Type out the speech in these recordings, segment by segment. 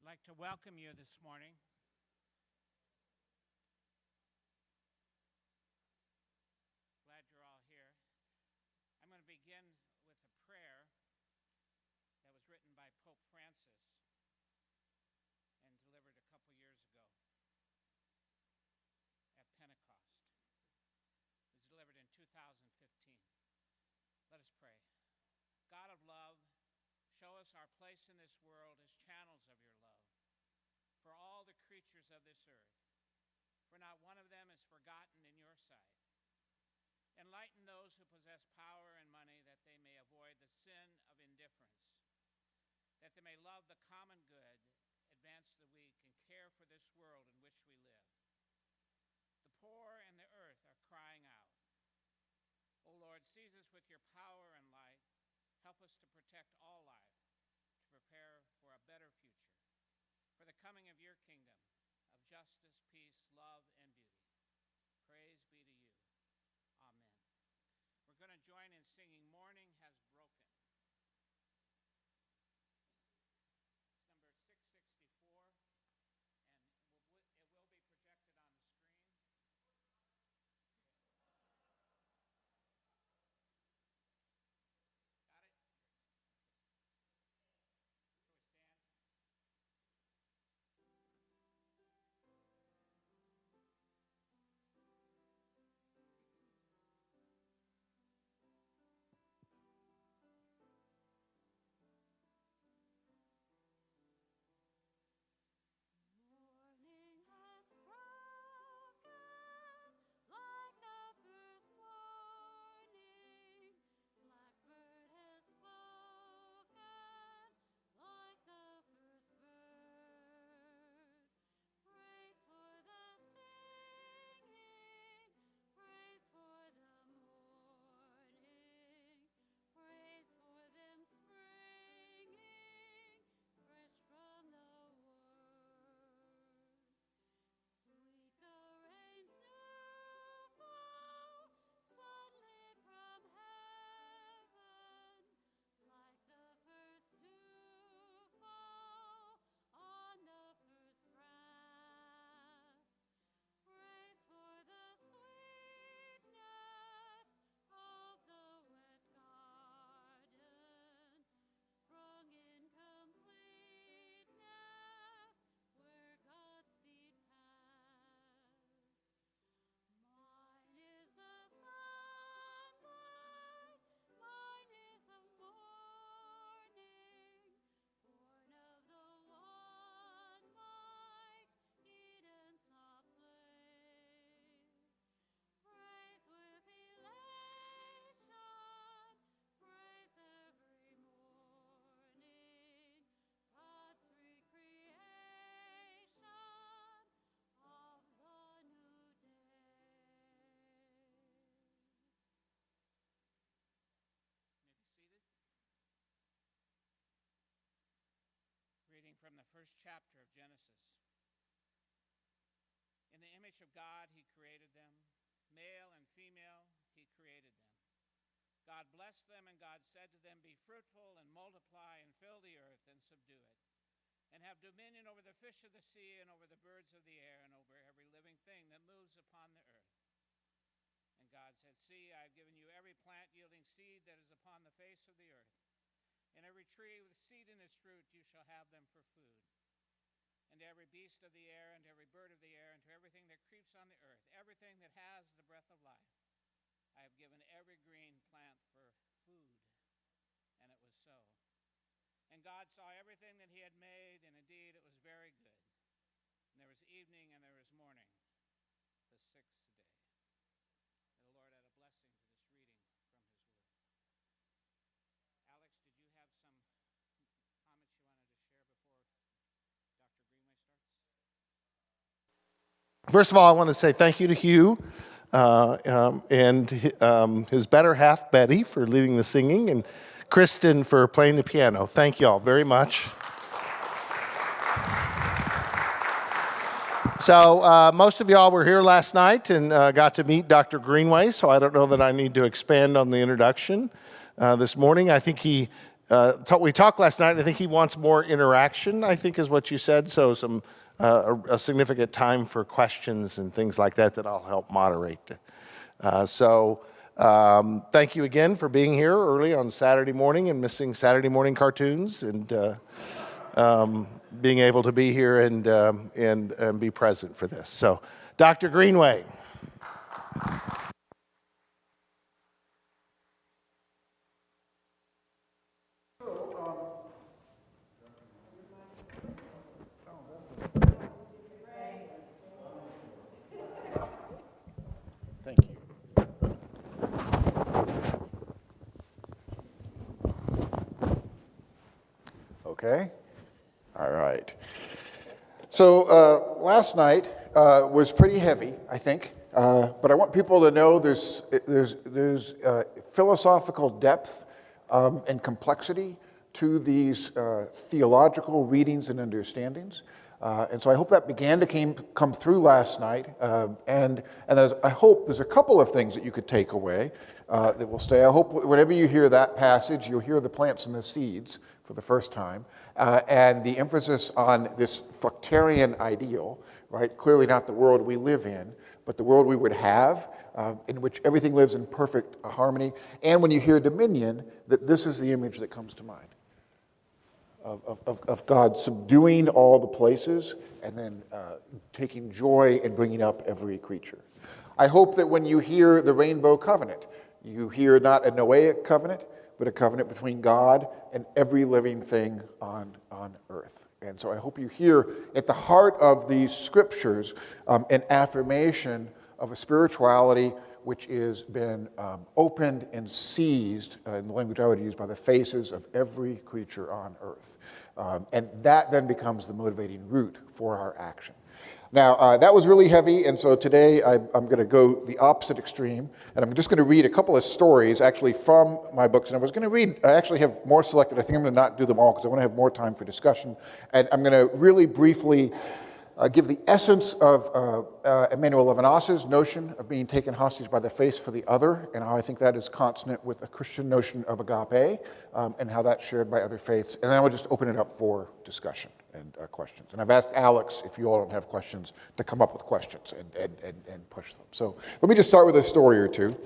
like to welcome you this morning. Glad you're all here. I'm going to begin with a prayer that was written by Pope Francis and delivered a couple years ago at Pentecost. It was delivered in 2015. Let us pray. God of love, show us our place in this world as channels of your love for all the creatures of this earth, for not one of them is forgotten in your sight. Enlighten those who possess power and money that they may avoid the sin of indifference, that they may love the common good, advance the weak, and care for this world in which we live. The poor and the earth are crying out. O Lord, seize us with your power and light. Help us to protect all life, to prepare for a better future, for the coming of your kingdom of justice, peace, love, and beauty. Praise be to you. Amen. We're going to join in singing Morning Has Broken. It's number 664, and it will be projected on the screen. Got it? Shall we stand? Morning has broken like the first morning. Blackbird has spoken like the first bird. Praise for the singing, praise for the morning, praise for them springing fresh from the word. Sweet the rain's new fall, sunlit from heaven, like the first dew fall on the first grass. Praise for the sweetness of the wet garden, sprung in completeness where God's feet pass. Mine is the sunlight, mine is the morning, born of the one light, Eden's soft flame. Praise with elation, praise every morning, God's recreation of the new day. You may be seated. Reading from the first chapter of Genesis. In the image of God, he created them. Male and female, he created them. God blessed them, and God said to them, "Be fruitful and multiply and fill the earth and subdue it, and have dominion over the fish of the sea and over the birds of the air and over every living thing that moves upon the earth." And God said, "See, I have given you every plant yielding seed that is upon the face of the earth, and every tree with seed in its fruit you shall have them for food. And to every beast of the air, and to every bird of the air, and to everything that creeps on the earth, everything that has the breath of life, I have given every green plant for food." And it was so. And God saw everything that he had made, and indeed it was very good. And there was evening and there was morning, the sixth day. May the Lord add a blessing to this reading from his word. Alex, did you have some comments you wanted to share before Dr. Greenway starts? First of all, I want to say thank you to Hugh and his better half, Betty, for leading the singing, and Kristen for playing the piano. Thank you all very much. So most of y'all were here last night and got to meet Dr. Greenway, so I don't know that I need to expand on the introduction this morning. I think he we talked last night, and I think he wants more interaction, I think is what you said, so some a significant time for questions and things like that I'll help moderate. Thank you again for being here early on Saturday morning and missing Saturday morning cartoons and being able to be here and be present for this. So, Dr. Greenway. Thank you. Okay. All right. So last night was pretty heavy, I think, but I want people to know there's philosophical depth and complexity to these theological readings and understandings. And so I hope that began to come through last night. And I hope there's a couple of things that you could take away that will stay. I hope whenever you hear that passage, you'll hear the plants and the seeds for the first time, and the emphasis on this fructarian ideal, right? Clearly not the world we live in, but the world we would have, in which everything lives in perfect harmony. And when you hear dominion, that this is the image that comes to mind. Of God subduing all the places and then taking joy in bringing up every creature. I hope that when you hear the Rainbow Covenant, you hear not a Noahic covenant, but a covenant between God and every living thing on earth. And so I hope you hear at the heart of these scriptures an affirmation of a spirituality which has been opened and seized, in the language I would use, by the faces of every creature on earth. And that then becomes the motivating root for our action. Now, that was really heavy, and so today I'm going to go the opposite extreme, and I'm just going to read a couple of stories, actually, from my books. And I was going to read, I actually have more selected. I think I'm going to not do them all because I want to have more time for discussion. And I'm going to really briefly give the essence of Emmanuel Levinas's notion of being taken hostage by the face for the other, and how I think that is consonant with a Christian notion of agape, and how that's shared by other faiths. And then I will just open it up for discussion and questions. And I've asked Alex, if you all don't have questions, to come up with questions and push them. So let me just start with a story or two.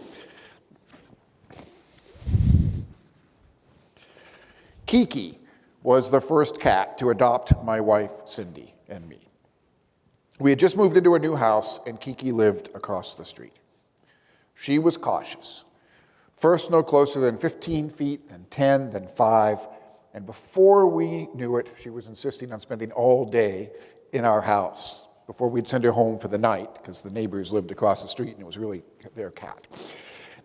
Kiki was the first cat to adopt my wife, Cindy, and me. We had just moved into a new house, and Kiki lived across the street. She was cautious. First, no closer than 15 feet, then 10, then 5. And before we knew it, she was insisting on spending all day in our house before we'd send her home for the night, because the neighbors lived across the street, and it was really their cat.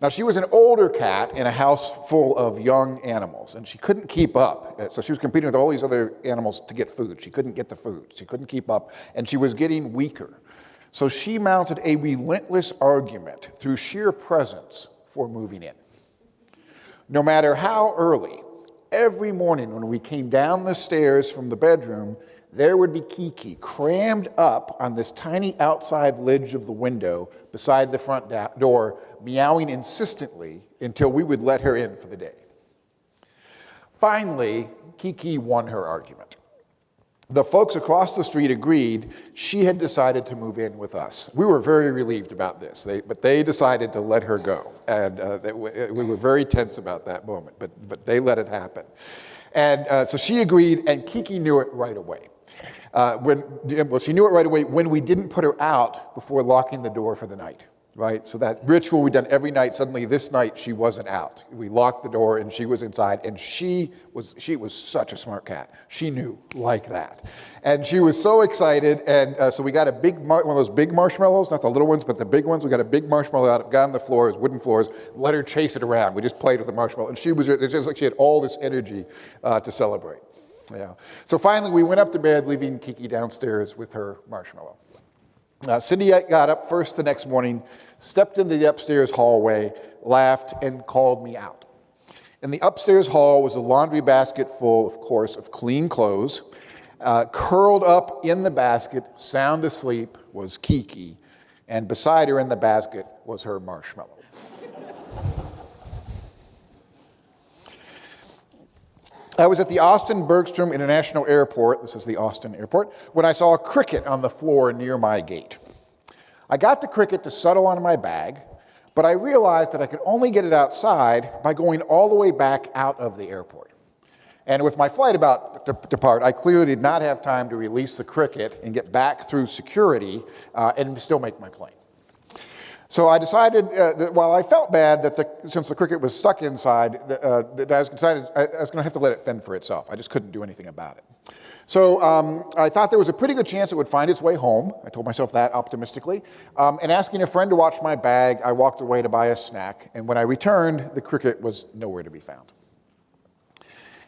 Now, she was an older cat in a house full of young animals, and she couldn't keep up. So she was competing with all these other animals to get food. She couldn't get the food. She couldn't keep up, and she was getting weaker. So she mounted a relentless argument through sheer presence for moving in. No matter how early, every morning when we came down the stairs from the bedroom, there would be Kiki crammed up on this tiny outside ledge of the window beside the front door, meowing insistently until we would let her in for the day. Finally, Kiki won her argument. The folks across the street agreed she had decided to move in with us. We were very relieved about this, but they decided to let her go. And we were very tense about that moment, but they let it happen. And so she agreed, and Kiki knew it right away. She knew it right away when we didn't put her out before locking the door for the night, right? So that ritual we'd done every night, suddenly this night she wasn't out. We locked the door and she was inside, and she was such a smart cat. She knew like that. And she was so excited, and so we got a big, one of those big marshmallows, not the little ones, but the big ones. We got a big marshmallow out, got on the floors, wooden floors, let her chase it around. We just played with the marshmallow, and it's just like she had all this energy to celebrate. Yeah. So finally, we went up to bed, leaving Kiki downstairs with her marshmallow. Cindy got up first the next morning, stepped into the upstairs hallway, laughed, and called me out. In the upstairs hall was a laundry basket full, of course, of clean clothes. Curled up in the basket, sound asleep, was Kiki, and beside her in the basket was her marshmallow. I was at the Austin Bergstrom International Airport, this is the Austin airport, when I saw a cricket on the floor near my gate. I got the cricket to settle on my bag, but I realized that I could only get it outside by going all the way back out of the airport. And with my flight about to depart, I clearly did not have time to release the cricket and get back through security and still make my plane. So I decided that while I felt bad that since the cricket was stuck inside, that I was going to have to let it fend for itself. I just couldn't do anything about it. So I thought there was a pretty good chance it would find its way home. I told myself that optimistically. And asking a friend to watch my bag, I walked away to buy a snack. And when I returned, the cricket was nowhere to be found.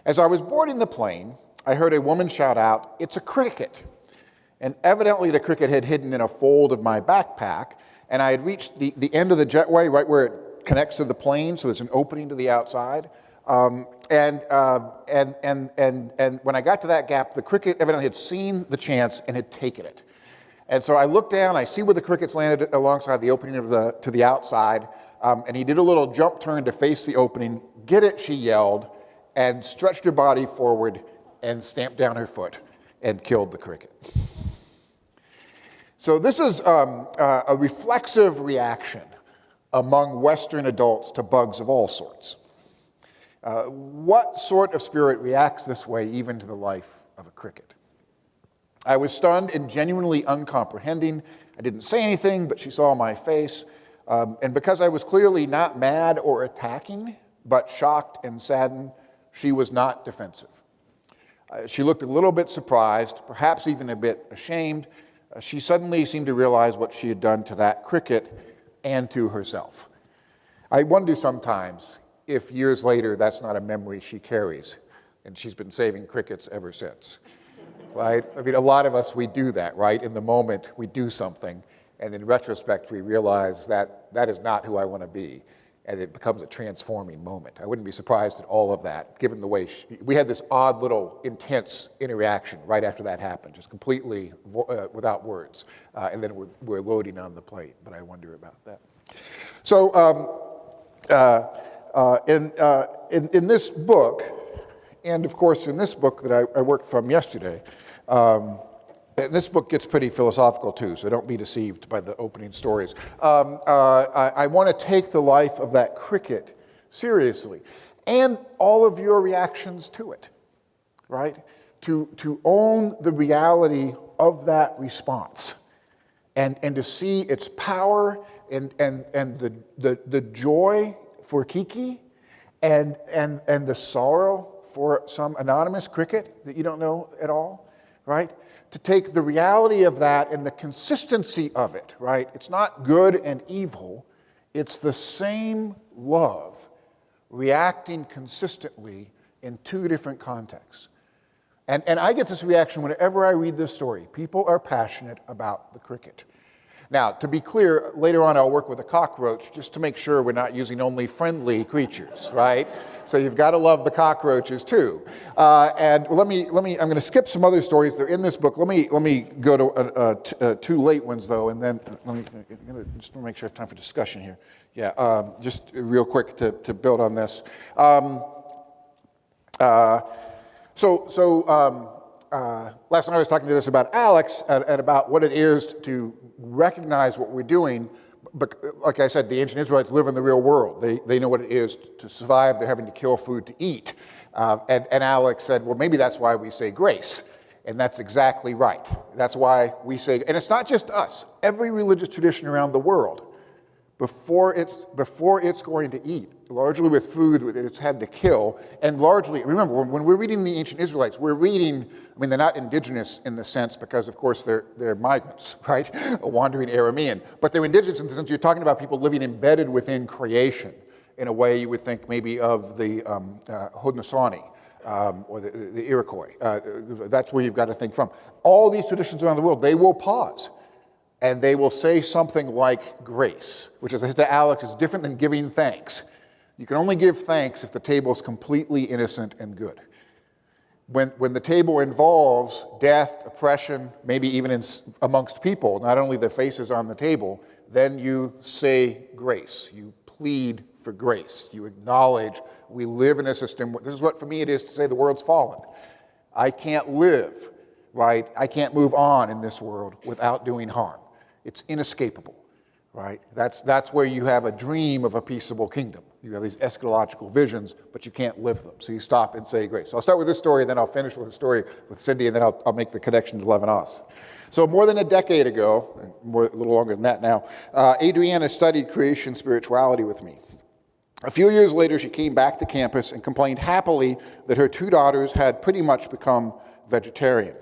As I was boarding the plane, I heard a woman shout out, "It's a cricket." And evidently the cricket had hidden in a fold of my backpack, and I had reached the end of the jetway, right where it connects to the plane, so there's an opening to the outside. And when I got to that gap, the cricket evidently had seen the chance and had taken it. And so I look down, I see where the cricket's landed alongside the opening to the outside, and he did a little jump turn to face the opening. "Get it," she yelled, and stretched her body forward and stamped down her foot and killed the cricket. So this is a reflexive reaction among Western adults to bugs of all sorts. What sort of spirit reacts this way even to the life of a cricket? I was stunned and genuinely uncomprehending. I didn't say anything, but she saw my face. And because I was clearly not mad or attacking, but shocked and saddened, she was not defensive. She looked a little bit surprised, perhaps even a bit ashamed. She suddenly seemed to realize what she had done to that cricket and to herself. I wonder sometimes if years later that's not a memory she carries, and she's been saving crickets ever since, right? I mean, a lot of us, we do that, right? In the moment, we do something, and in retrospect, we realize that that is not who I want to be, and it becomes a transforming moment. I wouldn't be surprised at all of that, given the way we had this odd little intense interaction right after that happened, just completely without words, and then we're loading on the plate, but I wonder about that. So in this book, and of course in this book that I worked from yesterday, and this book gets pretty philosophical too, so don't be deceived by the opening stories. I want to take the life of that cricket seriously, and all of your reactions to it, right? To own the reality of that response, and to see its power and the joy for Kiki, and the sorrow for some anonymous cricket that you don't know at all, right? To take the reality of that and the consistency of it, right? It's not good and evil. It's the same love reacting consistently in two different contexts. And I get this reaction whenever I read this story. People are passionate about the cricket. Now, to be clear, later on I'll work with a cockroach just to make sure we're not using only friendly creatures, right? So you've got to love the cockroaches too. And I'm going to skip some other stories. They're in this book. Let me go to two late ones though, and then just to make sure I have time for discussion here. Yeah, just real quick to build on this. Last night I was talking to this about Alex and about what it is to recognize what we're doing. But like I said, the ancient Israelites live in the real world. They know what it is to survive. They're having to kill food to eat. And Alex said, well, maybe that's why we say grace. And that's exactly right. That's why we say, and it's not just us. Every religious tradition around the world, before it's going to eat, largely with food that it's had to kill, and largely, remember, when we're reading the ancient Israelites, we're reading, I mean, they're not indigenous in the sense because, of course, they're migrants, right? A wandering Aramean. But they're indigenous in the sense you're talking about people living embedded within creation in a way you would think maybe of the Haudenosaunee or the Iroquois. That's where you've got to think from. All these traditions around the world, they will pause. And they will say something like grace, which, as I said to Alex, is different than giving thanks. You can only give thanks if the table is completely innocent and good. When the table involves death, oppression, maybe even amongst people, not only the faces on the table, then you say grace. You plead for grace. You acknowledge we live in a system. This is what for me it is to say the world's fallen. I can't live, right? I can't move on in this world without doing harm. It's inescapable, right? That's where you have a dream of a peaceable kingdom. You have these eschatological visions, but you can't live them. So you stop and say grace. So I'll start with this story, and then I'll finish with a story with Cindy, and then I'll make the connection to Levinas. So more than a decade ago, a little longer than that now, Adriana studied creation spirituality with me. A few years later, she came back to campus and complained happily that her 2 daughters had pretty much become vegetarian.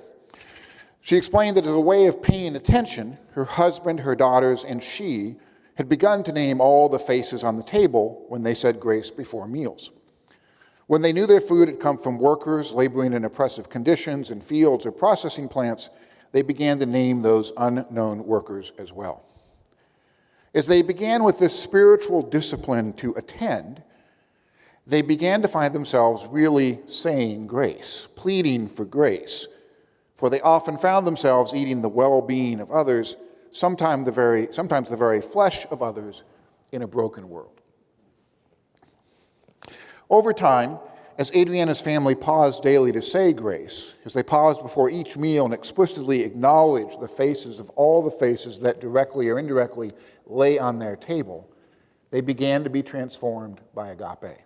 She explained that as a way of paying attention, her husband, her daughters, and she had begun to name all the faces on the table when they said grace before meals. When they knew their food had come from workers laboring in oppressive conditions in fields or processing plants, they began to name those unknown workers as well. As they began with this spiritual discipline to attend, they began to find themselves really saying grace, pleading for grace, for they often found themselves eating the well-being of others, sometimes the very flesh of others in a broken world. Over time, as Adriana's family paused daily to say grace, as they paused before each meal and explicitly acknowledged the faces of all the faces that directly or indirectly lay on their table, they began to be transformed by agape.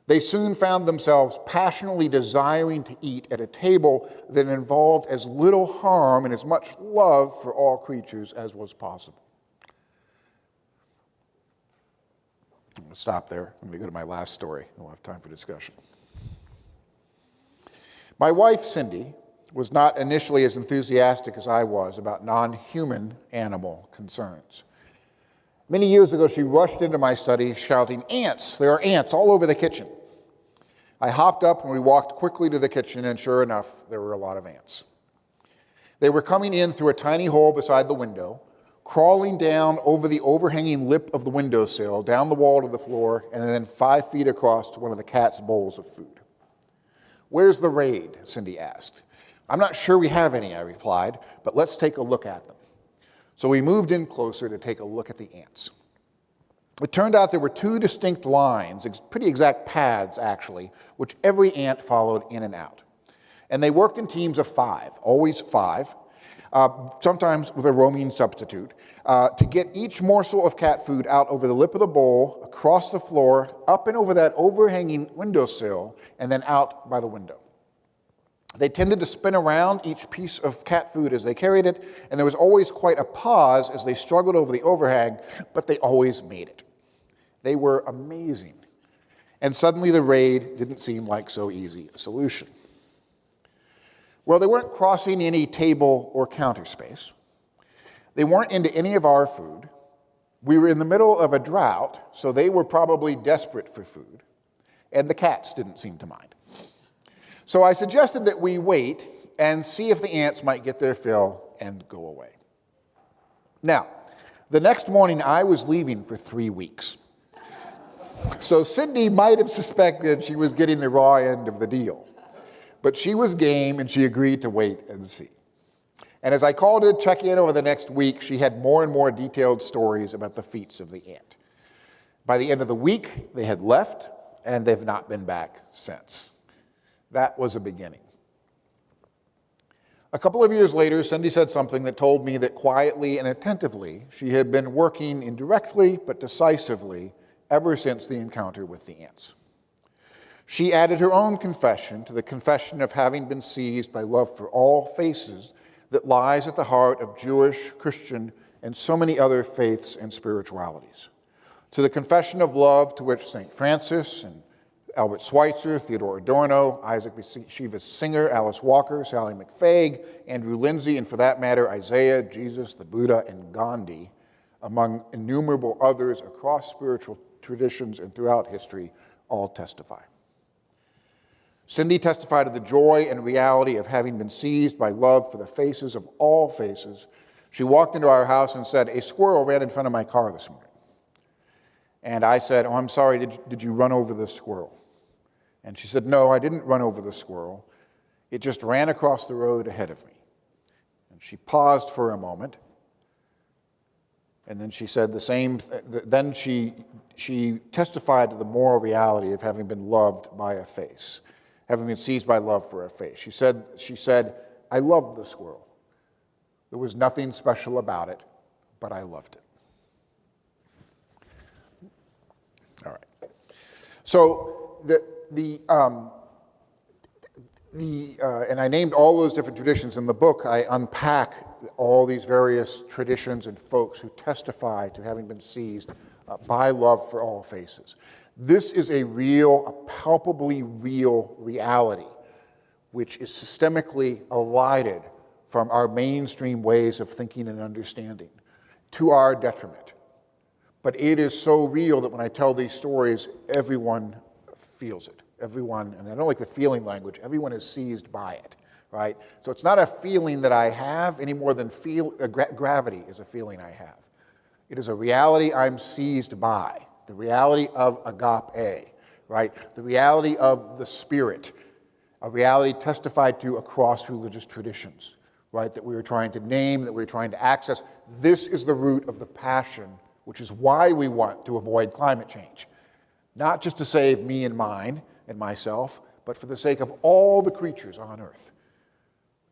They soon found themselves passionately desiring to eat at a table that involved as little harm and as much love for all creatures as was possible. I'm going to stop there. I'm going to go to my last story. We'll have time for discussion. My wife, Cindy, was not initially as enthusiastic as I was about non-human animal concerns. Many years ago, she rushed into my study shouting, "Ants! There are ants all over the kitchen." I hopped up and we walked quickly to the kitchen, and sure enough, there were a lot of ants. They were coming in through a tiny hole beside the window, crawling down over the overhanging lip of the windowsill, down the wall to the floor, and then 5 feet across to one of the cat's bowls of food. "Where's the raid?" Cindy asked. "I'm not sure we have any," I replied, "but let's take a look at them." So we moved in closer to take a look at the ants. It turned out there were 2 distinct lines, pretty exact paths actually, which every ant followed in and out. And they worked in teams of 5, always 5, sometimes with a roaming substitute, to get each morsel of cat food out over the lip of the bowl, across the floor, up and over that overhanging windowsill, and then out by the window. They tended to spin around each piece of cat food as they carried it, and there was always quite a pause as they struggled over the overhang, but they always made it. They were amazing. And suddenly the raid didn't seem like so easy a solution. Well, they weren't crossing any table or counter space. They weren't into any of our food. We were in the middle of a drought, so they were probably desperate for food, and the cats didn't seem to mind. So I suggested that we wait and see if the ants might get their fill and go away. Now, the next morning I was leaving for 3 weeks. So Cindy might have suspected she was getting the raw end of the deal. But she was game and she agreed to wait and see. And as I called her to check in over the next week, she had more and more detailed stories about the feats of the ant. By the end of the week, they had left and they've not been back since. That was a beginning. A couple of years later, Cindy said something that told me that quietly and attentively she had been working indirectly but decisively ever since the encounter with the ants. She added her own confession to the confession of having been seized by love for all faces that lies at the heart of Jewish, Christian, and so many other faiths and spiritualities. To the confession of love to which St. Francis and Albert Schweitzer, Theodore Adorno, Isaac Bashevis Singer, Alice Walker, Sally McFaig, Andrew Lindsay, and for that matter, Isaiah, Jesus, the Buddha, and Gandhi, among innumerable others across spiritual traditions and throughout history, all testify. Cindy testified to the joy and reality of having been seized by love for the faces of all faces. She walked into our house and said, "A squirrel ran in front of my car this morning." And I said, "Oh, I'm sorry, did you run over the squirrel?" And she said, "No, I didn't run over the squirrel. It just ran across the road ahead of me." And she paused for a moment. And then she said the same, then she testified to the moral reality of having been loved by a face, having been seized by love for a face. She said, I loved the squirrel. There was nothing special about it, but I loved it. All right. So and I named all those different traditions in the book. I unpack all these various traditions and folks who testify to having been seized by love for all faces. This is a palpably real reality, which is systemically elided from our mainstream ways of thinking and understanding, to our detriment. But it is so real that when I tell these stories, everyone feels it. Everyone, and I don't like the feeling language, everyone is seized by it, right? So it's not a feeling that I have any more than gravity is a feeling I have. It is a reality I'm seized by, the reality of agape, right? The reality of the Spirit, a reality testified to across religious traditions, right? That we were trying to name, that we were trying to access. This is the root of the passion, which is why we want to avoid climate change. Not just to save me and mine and myself, but for the sake of all the creatures on Earth.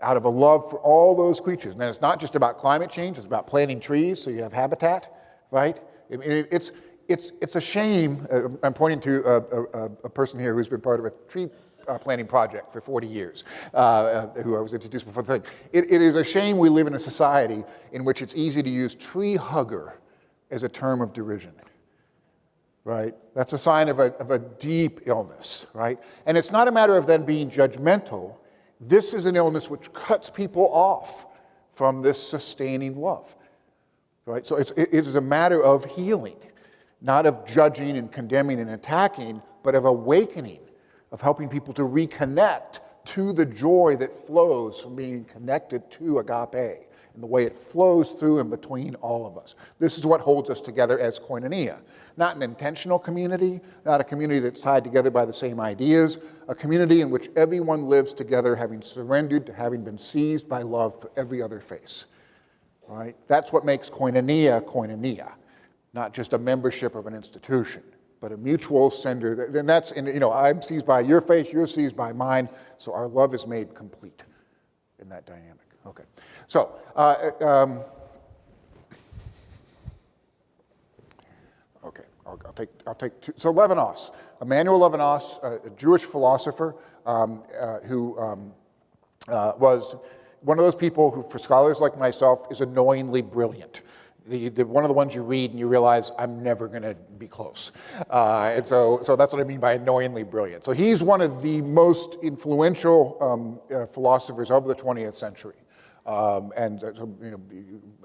Out of a love for all those creatures. And then it's not just about climate change, it's about planting trees so you have habitat, right? It's a shame. I'm pointing to a person here who's been part of a tree planting project for 40 years, who I was introduced before the thing. It is a shame we live in a society in which it's easy to use tree hugger as a term of derision. Right? That's a sign of a deep illness, right? And it's not a matter of then being judgmental. This is an illness which cuts people off from this sustaining love, right? So it is a matter of healing, not of judging and condemning and attacking, but of awakening, of helping people to reconnect to the joy that flows from being connected to agape and the way it flows through and between all of us. This is what holds us together as koinonia. Not an intentional community, not a community that's tied together by the same ideas, a community in which everyone lives together having surrendered to having been seized by love for every other face. Right? That's what makes koinonia, not just a membership of an institution, but a mutual sender. And that's, I'm seized by your face, you're seized by mine, so our love is made complete in that dynamic. Okay, so I'll take two. So Levinas, Emanuel Levinas, a Jewish philosopher who was one of those people who, for scholars like myself, is annoyingly brilliant. One of the ones you read and you realize I'm never going to be close. And so that's what I mean by annoyingly brilliant. So he's one of the most influential philosophers of the 20th century.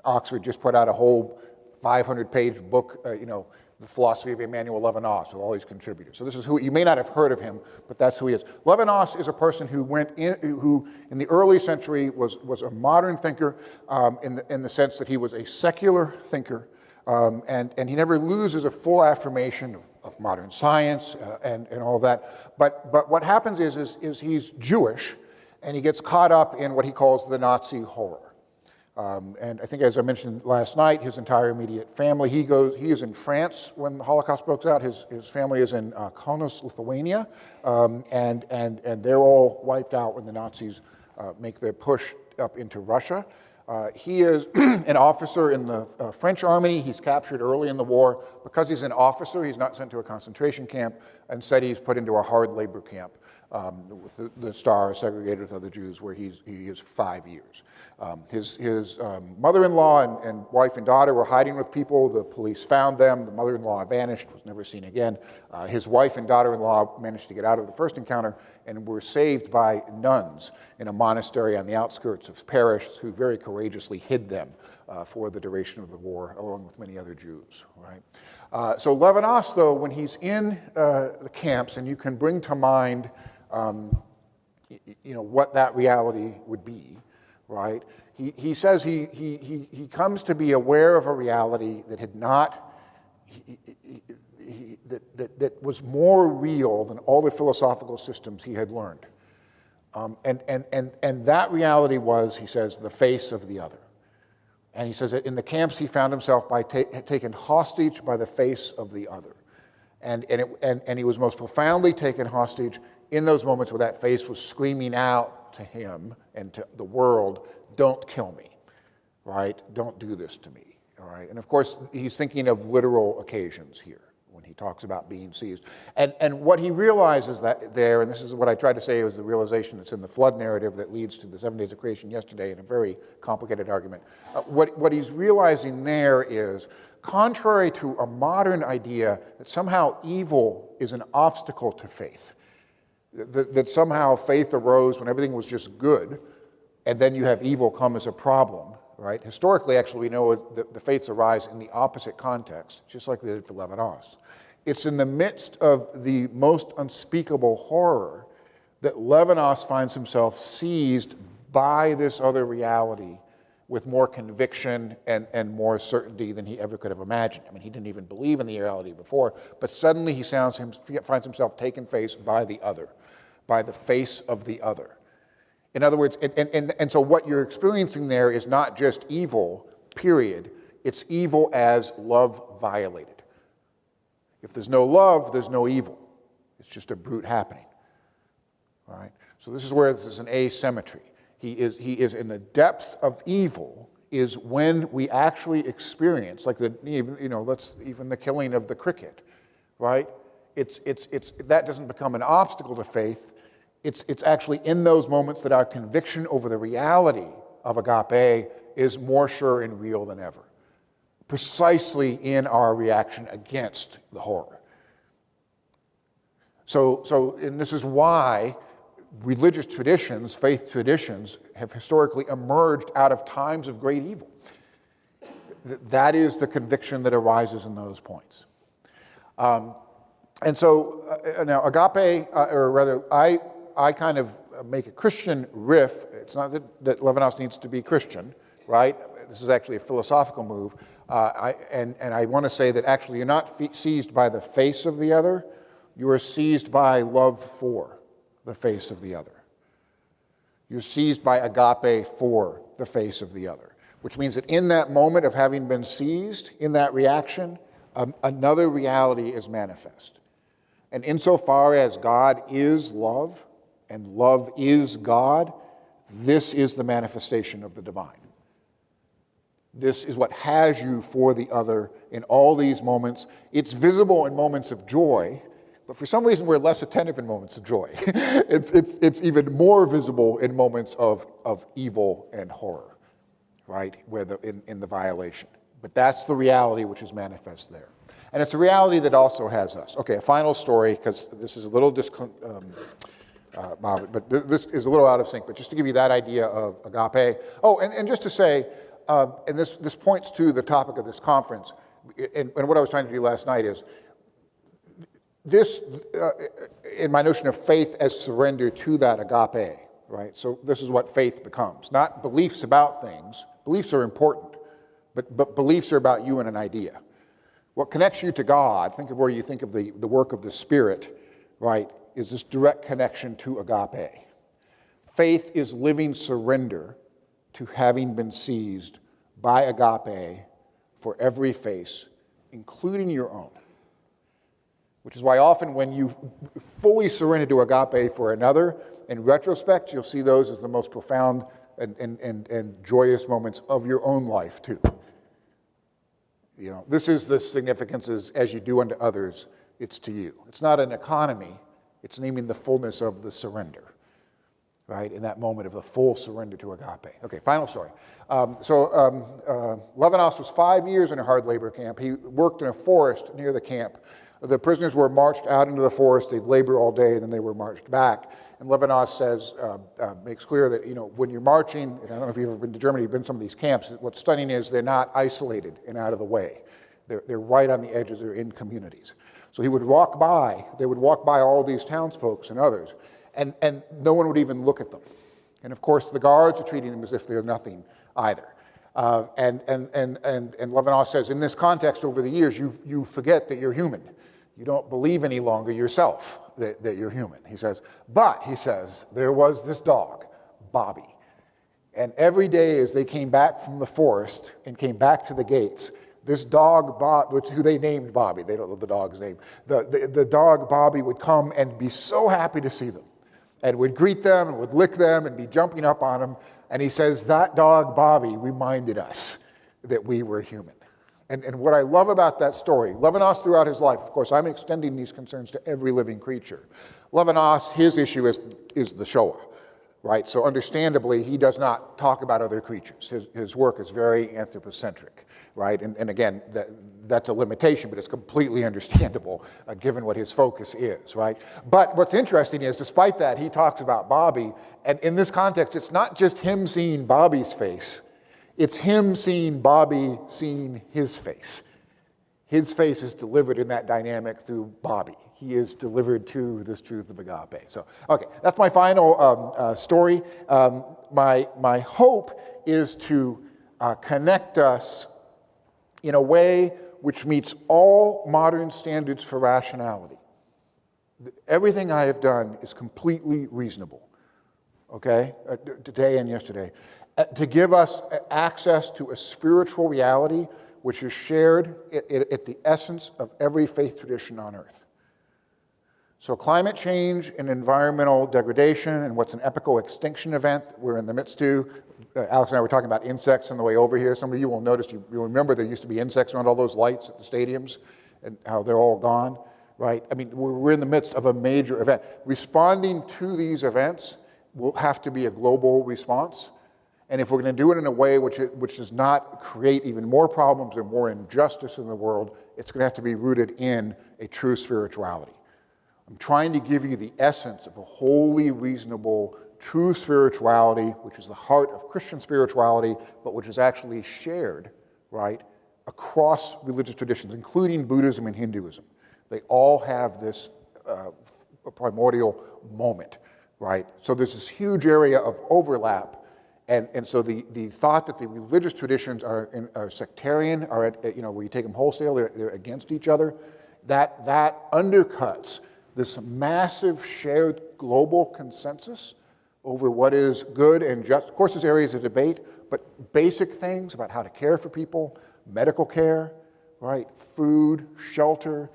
Oxford just put out a whole 500-page book, The Philosophy of Emanuel Levinas, with all these contributors. So this is who, you may not have heard of him, but that's who he is. Levinas is a person who who in the early century was a modern thinker in the sense that he was a secular thinker, and he never loses a full affirmation of modern science and all that. But what happens is he's Jewish, and he gets caught up in what he calls the Nazi horror. And I think, as I mentioned last night, his entire immediate family, he is in France when the Holocaust broke out. His family is in Kaunas, Lithuania, and they're all wiped out when the Nazis make their push up into Russia. He is an officer in the French army. He's captured early in the war. Because he's an officer, he's not sent to a concentration camp. Instead, he's put into a hard labor camp with the Star segregated with other Jews, where he is 5 years. His mother-in-law and wife and daughter were hiding with people. The police found them. The mother-in-law vanished, was never seen again. His wife and daughter-in-law managed to get out of the first encounter and were saved by nuns in a monastery on the outskirts of Paris, who very courageously hid them for the duration of the war, along with many other Jews. Right? So Levinas, though, when he's in the camps, and you can bring to mind what that reality would be, right? He says he comes to be aware of a reality that had not, that was more real than all the philosophical systems he had learned. And that reality was, he says, the face of the other. And he says that in the camps he found himself taken hostage by the face of the other. And he was most profoundly taken hostage in those moments where that face was screaming out to him and to the world, don't kill me, right? Don't do this to me, all right? And of course, he's thinking of literal occasions here when he talks about being seized. And what he realizes that there, and this is what I tried to say was the realization that's in the flood narrative that leads to the 7 days of creation yesterday in a very complicated argument. What he's realizing there is, contrary to a modern idea that somehow evil is an obstacle to faith, that somehow faith arose when everything was just good, and then you have evil come as a problem, right? Historically, actually, we know that the faiths arise in the opposite context, just like they did for Levinas. It's in the midst of the most unspeakable horror that Levinas finds himself seized by this other reality with more conviction and more certainty than he ever could have imagined. I mean, he didn't even believe in the reality before, but suddenly he finds himself taken face by the other, by the face of the other. In other words, and so what you're experiencing there is not just evil, period. It's evil as love violated. If there's no love, there's no evil. It's just a brute happening. All right? So this is where there's an asymmetry. He is in the depths of evil is when we actually experience, like even the killing of the cricket, right? That doesn't become an obstacle to faith. It's actually in those moments that our conviction over the reality of agape is more sure and real than ever. Precisely in our reaction against the horror. And this is why religious traditions, faith traditions, have historically emerged out of times of great evil. That is the conviction that arises in those points. Now agape, or rather, I kind of make a Christian riff. It's not that Levinas needs to be Christian, right? This is actually a philosophical move. I want to say that actually you're not seized by the face of the other, you are seized by love for the face of the other. You're seized by agape for the face of the other, which means that in that moment of having been seized, in that reaction, another reality is manifest. And insofar as God is love, and love is God, this is the manifestation of the divine. This is what has you for the other in all these moments. It's visible in moments of joy, but for some reason we're less attentive in moments of joy. It's even more visible in moments of evil and horror, right? Where in the violation. But that's the reality which is manifest there. And it's a reality that also has us. Okay, a final story, because this is a little but this is a little out of sync, but just to give you that idea of agape. Oh, and just to say, and this points to the topic of this conference, and what I was trying to do last night is, this, in my notion of faith as surrender to that agape, right? So this is what faith becomes. Not beliefs about things. Beliefs are important, but beliefs are about you and an idea. What connects you to God, think of where you think of the work of the Spirit, right, is this direct connection to agape. Faith is living surrender to having been seized by agape for every face, including your own. Which is why often when you fully surrender to agape for another, in retrospect, you'll see those as the most profound and joyous moments of your own life too. You know, this is the significance as you do unto others, it's to you. It's not an economy, it's naming the fullness of the surrender, right? In that moment of the full surrender to agape. Okay, final story. Levinas was 5 years in a hard labor camp. He worked in a forest near the camp. The prisoners were marched out into the forest. They'd labor all day, and then they were marched back. And Levinas says, makes clear that, you know, when you're marching, and I don't know if you've ever been to Germany, you've been to some of these camps, what's stunning is they're not isolated and out of the way. They're right on the edges, they're in communities. So they would walk by all these townsfolk and others, and no one would even look at them. And of course, the guards are treating them as if they're nothing either. And Levinas says, in this context over the years, you forget that you're human. You don't believe any longer yourself that you're human. He says, there was this dog, Bobby. And every day as they came back from the forest and came back to the gates, this dog, who they named Bobby, they don't know the dog's name, the dog Bobby would come and be so happy to see them and would greet them and would lick them and be jumping up on them. And he says, that dog Bobby reminded us that we were human. And what I love about that story, Levinas throughout his life, of course, I'm extending these concerns to every living creature. Levinas, his issue is the Shoah, right? So understandably, he does not talk about other creatures. His work is very anthropocentric, right? And again, that's a limitation, but it's completely understandable given what his focus is, right? But what's interesting is, despite that, he talks about Bobby, and in this context, it's not just him seeing Bobby's face, it's him seeing Bobby seeing his face. His face is delivered in that dynamic through Bobby. He is delivered to this truth of agape. So, okay, that's my final story. My hope is to connect us in a way which meets all modern standards for rationality. Everything I have done is completely reasonable, okay, today and yesterday, to give us access to a spiritual reality which is shared at the essence of every faith tradition on earth. So climate change and environmental degradation and what's an epical extinction event we're in the midst of. Alex and I were talking about insects on the way over here. Some of you will notice, you remember there used to be insects around all those lights at the stadiums and how they're all gone, right? I mean, we're in the midst of a major event. Responding to these events will have to be a global response. And if we're going to do it in a way which does not create even more problems and more injustice in the world, it's going to have to be rooted in a true spirituality. I'm trying to give you the essence of a wholly reasonable, true spirituality, which is the heart of Christian spirituality, but which is actually shared, right, across religious traditions, including Buddhism and Hinduism. They all have this primordial moment, right? So there's this huge area of overlap. And so the thought that the religious traditions are sectarian, where you take them wholesale, they're against each other, that undercuts this massive shared global consensus over what is good and just. Of course, there's areas of debate, but basic things about how to care for people, medical care, right, food, shelter,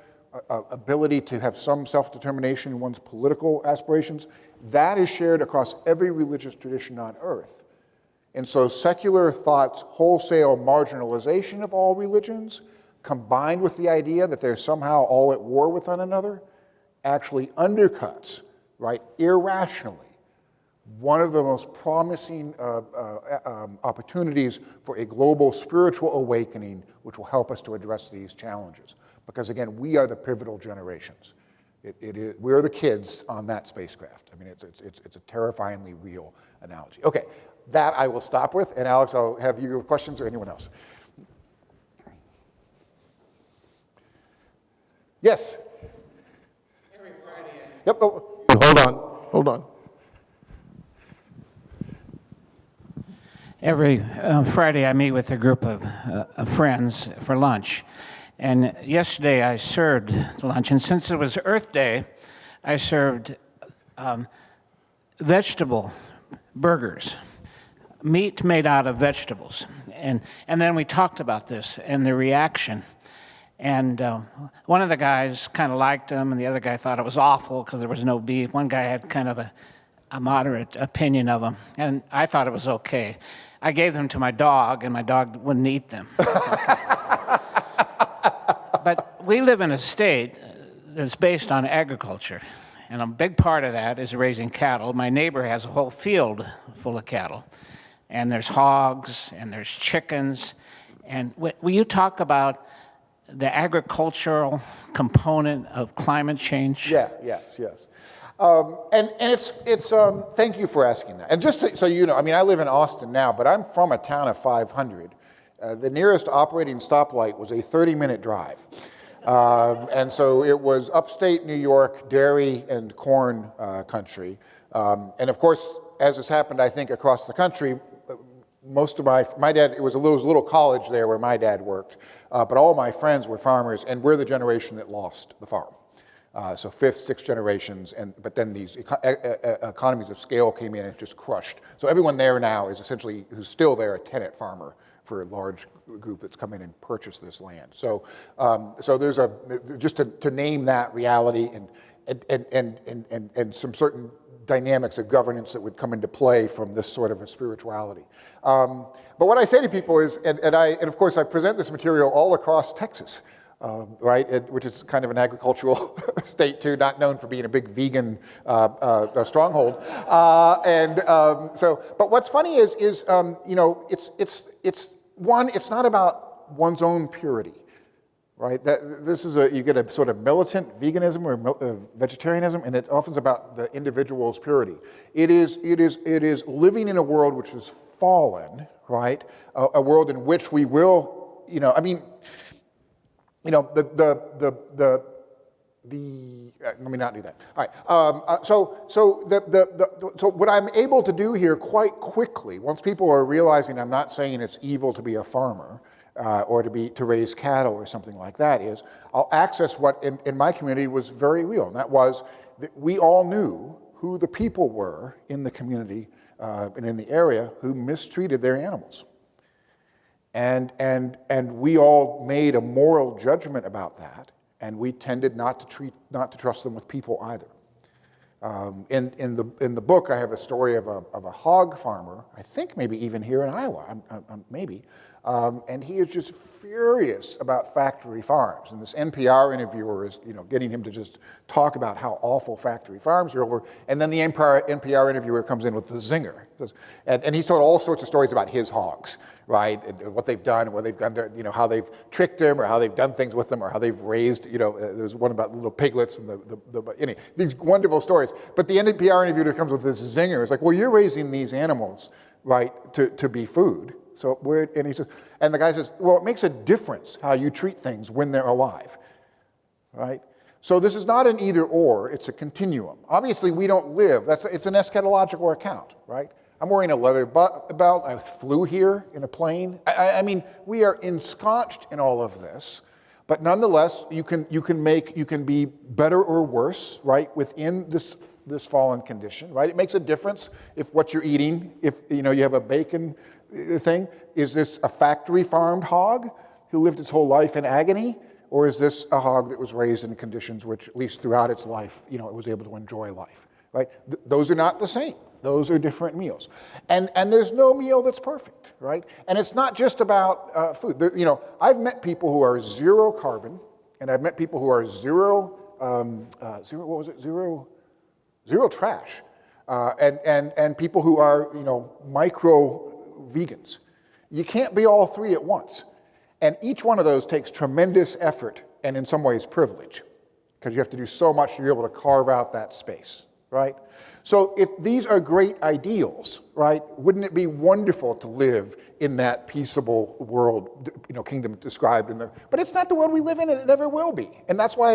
ability to have some self-determination in one's political aspirations, that is shared across every religious tradition on earth. And so secular thought's wholesale marginalization of all religions, combined with the idea that they're somehow all at war with one another, actually undercuts, right, irrationally, one of the most promising opportunities for a global spiritual awakening which will help us to address these challenges. Because again, we are the pivotal generations. We're the kids on that spacecraft. I mean, it's a terrifyingly real analogy. Okay. That I will stop with, and Alex, I'll have you questions or anyone else. Yes? Every Friday. Yep. Oh. Hold on. Every Friday I meet with a group of friends for lunch. And yesterday I served lunch, and since it was Earth Day, I served vegetable burgers. Meat made out of vegetables. And then we talked about this and the reaction. And one of the guys kind of liked them, and the other guy thought it was awful because there was no beef. One guy had kind of a moderate opinion of them, and I thought it was okay. I gave them to my dog, and my dog wouldn't eat them. But we live in a state that's based on agriculture, and a big part of that is raising cattle. My neighbor has a whole field full of cattle. And there's hogs, and there's chickens. And will you talk about the agricultural component of climate change? Yeah, yes. And it's thank you for asking that. And just so you know, I mean, I live in Austin now, but I'm from a town of 500. The nearest operating stoplight was a 30-minute drive. And so it was upstate New York, dairy and corn country. And of course, as has happened, I think, across the country, most of my dad, it was a little college there where my dad worked, but all my friends were farmers, and we're the generation that lost the farm. So fifth, sixth generations, but then these economies of scale came in and just crushed. So everyone there now is essentially, who's still there, a tenant farmer for a large group that's come in and purchased this land. So, so there's just to name that reality and some certain dynamics of governance that would come into play from this sort of a spirituality. But what I say to people is, and of course I present this material all across Texas, right, which is kind of an agricultural state too, not known for being a big vegan stronghold. But what's funny is you know, it's not about one's own purity. Right, you get a sort of militant veganism or vegetarianism, and it often is about the individual's purity. It is living in a world which is fallen, right? A world in which we will, you know, I mean, you know, let me not do that. All right. So what I'm able to do here quite quickly, once people are realizing I'm not saying it's evil to be a farmer. Or to raise cattle or something like that, is I'll access what in my community was very real, and that was that we all knew who the people were in the community and in the area who mistreated their animals, and we all made a moral judgment about that, and we tended not to trust them with people either. In the book, I have a story of a hog farmer, I think maybe even here in Iowa, maybe. And he is just furious about factory farms. And this NPR interviewer is, you know, getting him to just talk about how awful factory farms are over. And then the NPR interviewer comes in with the zinger. And he's told all sorts of stories about his hogs, right? And what they've done, and what they've done to, you know, how they've tricked him, or how they've done things with them, or how they've raised, you know, there's one about little piglets and anyway, these wonderful stories. But the NPR interviewer comes with this zinger. It's like, well, you're raising these animals, right, to be food. So and the guy says, well, it makes a difference how you treat things when they're alive, right? So this is not an either or, it's a continuum. Obviously, we don't live, it's an eschatological account, right? I'm wearing a leather belt, I flew here in a plane. I mean, we are ensconced in all of this, but nonetheless, you can be better or worse, right, within this fallen condition, right? It makes a difference if what you're eating, if you know you have a bacon thing, is this a factory farmed hog who lived its whole life in agony, or is this a hog that was raised in conditions which, at least throughout its life, you know, it was able to enjoy life, right? Those are not the same. Those are different meals. And there's no meal that's perfect, right? And it's not just about food. You know, I've met people who are zero carbon, and I've met people who are zero trash, and people who are, you know, micro vegans. You can't be all three at once. And each one of those takes tremendous effort and in some ways privilege, because you have to do so much to be able to carve out that space, right? So these are great ideals, right? Wouldn't it be wonderful to live in that peaceable world, you know, kingdom described in the, but it's not the world we live in, and it never will be. And that's why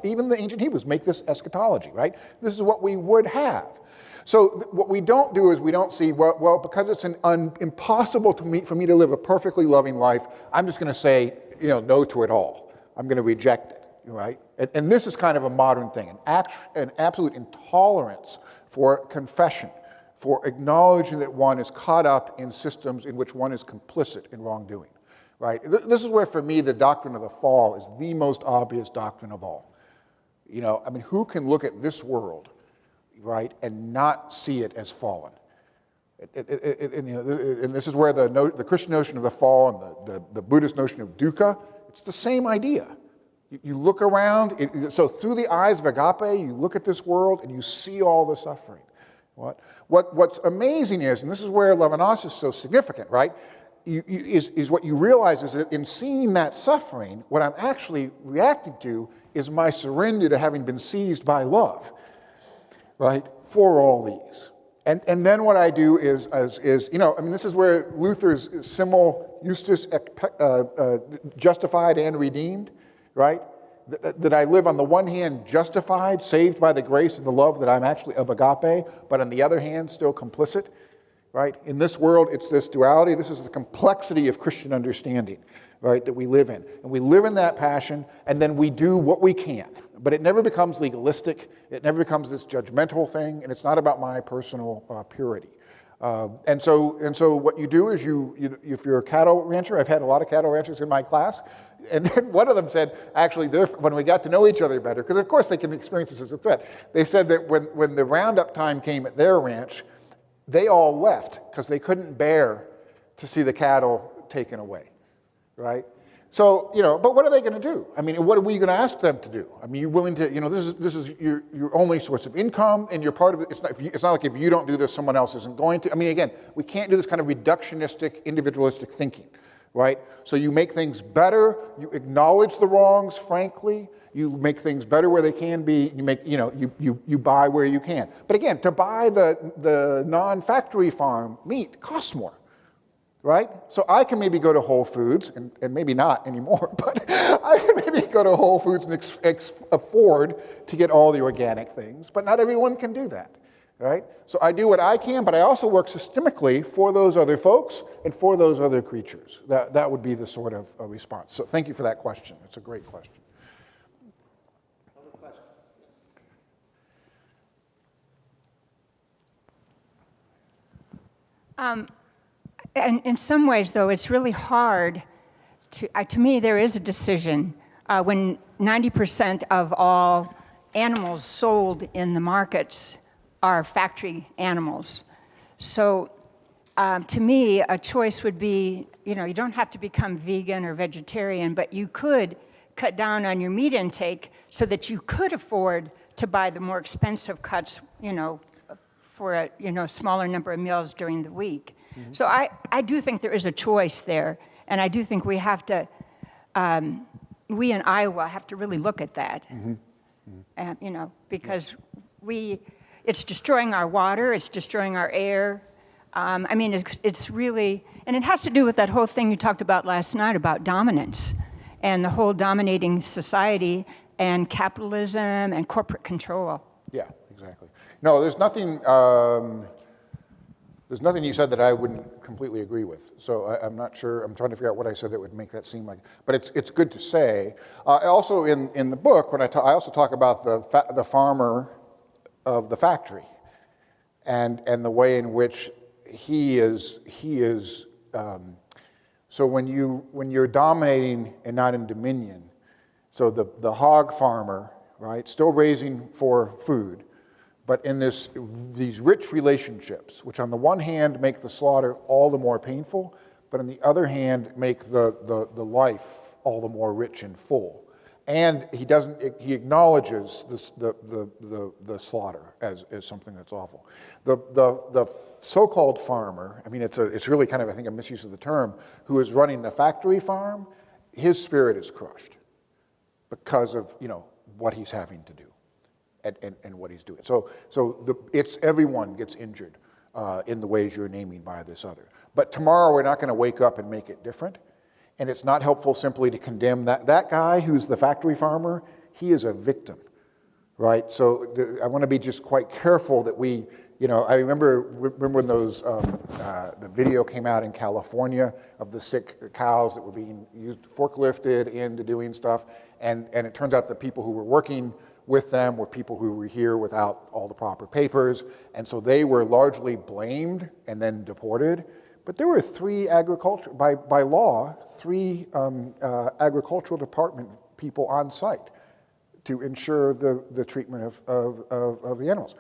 even the ancient Hebrews make this eschatology, right? This is what we would have. So what we don't do is we don't see, well, because it's impossible for me to live a perfectly loving life, I'm just going to say, you know, no to it all. I'm going to reject it, right? And this is kind of a modern thing, an absolute intolerance for confession, for acknowledging that one is caught up in systems in which one is complicit in wrongdoing, right? This is where, for me, the doctrine of the fall is the most obvious doctrine of all. You know, I mean, who can look at this world, right, and not see it as fallen? And this is where the Christian notion of the fall and the Buddhist notion of dukkha, it's the same idea. You look around, so through the eyes of agape, you look at this world and you see all the suffering. What's amazing is, and this is where Levinas is so significant, right, is what you realize is that in seeing that suffering, what I'm actually reacting to is my surrender to having been seized by love, right, for all these. And then what I do is, you know, I mean, this is where Luther's simul justus justified and redeemed, right? That I live on the one hand justified, saved by the grace and the love that I'm actually of agape, but on the other hand still complicit. right? In this world, it's this duality. This is the complexity of Christian understanding, right, that we live in. And we live in that passion, and then we do what we can. But it never becomes legalistic. It never becomes this judgmental thing, and it's not about my personal purity. And so what you do is if you're a cattle rancher, I've had a lot of cattle ranchers in my class, and then one of them said, actually, when we got to know each other better, because of course they can experience this as a threat, they said that when the roundup time came at their ranch, they all left because they couldn't bear to see the cattle taken away, right? So, but what are they going to do? I mean, what are we going to ask them to do? I mean, you're willing to, this is your only source of income, and you're part of it. It's not like if you don't do this, someone else isn't going to. I mean, again, we can't do this kind of reductionistic, individualistic thinking, right? So you make things better, you acknowledge the wrongs, frankly, you make things better where they can be, you make, you buy where you can. But again, to buy the non-factory farm meat costs more. Right? So I can maybe go to Whole Foods, and maybe not anymore, but I can maybe go to Whole Foods and afford to get all the organic things, but not everyone can do that, right? So I do what I can, but I also work systemically for those other folks and for those other creatures. That would be the sort of response. So thank you for that question. It's a great question. Other questions? And in some ways, though, it's really hard to me, there is a decision. When 90% of all animals sold in the markets are factory animals. So to me, a choice would be, you don't have to become vegan or vegetarian, but you could cut down on your meat intake so that you could afford to buy the more expensive cuts, for a smaller number of meals during the week. Mm-hmm. So I do think there is a choice there, and I do think we have to, we in Iowa have to really look at that, mm-hmm. Mm-hmm. And, because it's destroying our water, it's destroying our air. It's really, and it has to do with that whole thing you talked about last night about dominance and the whole dominating society and capitalism and corporate control. Yeah, exactly. No, there's nothing you said that I wouldn't completely agree with. So I'm not sure. I'm trying to figure out what I said that would make that seem like. But it's good to say. Also in the book, when I also talk about the farmer of the factory, and the way in which he is. So when you're dominating and not in dominion, so the hog farmer, right, still raising for food, but in these rich relationships, which on the one hand make the slaughter all the more painful, but on the other hand make the life all the more rich and full. And he acknowledges the slaughter as something that's awful. The so-called farmer, it's really kind of, I think, a misuse of the term, who is running the factory farm, his spirit is crushed because of what he's having to do. And what he's doing. So everyone gets injured in the ways you're naming by this other. But tomorrow we're not going to wake up and make it different. And it's not helpful simply to condemn that guy who's the factory farmer. He is a victim, right? So I want to be just quite careful that we, I remember when those, the video came out in California of the sick cows that were being used, forklifted into doing stuff. And it turns out the people who were working with them were people who were here without all the proper papers, and so they were largely blamed and then deported. But there were by law, three agricultural department people on site to ensure the treatment of the animals.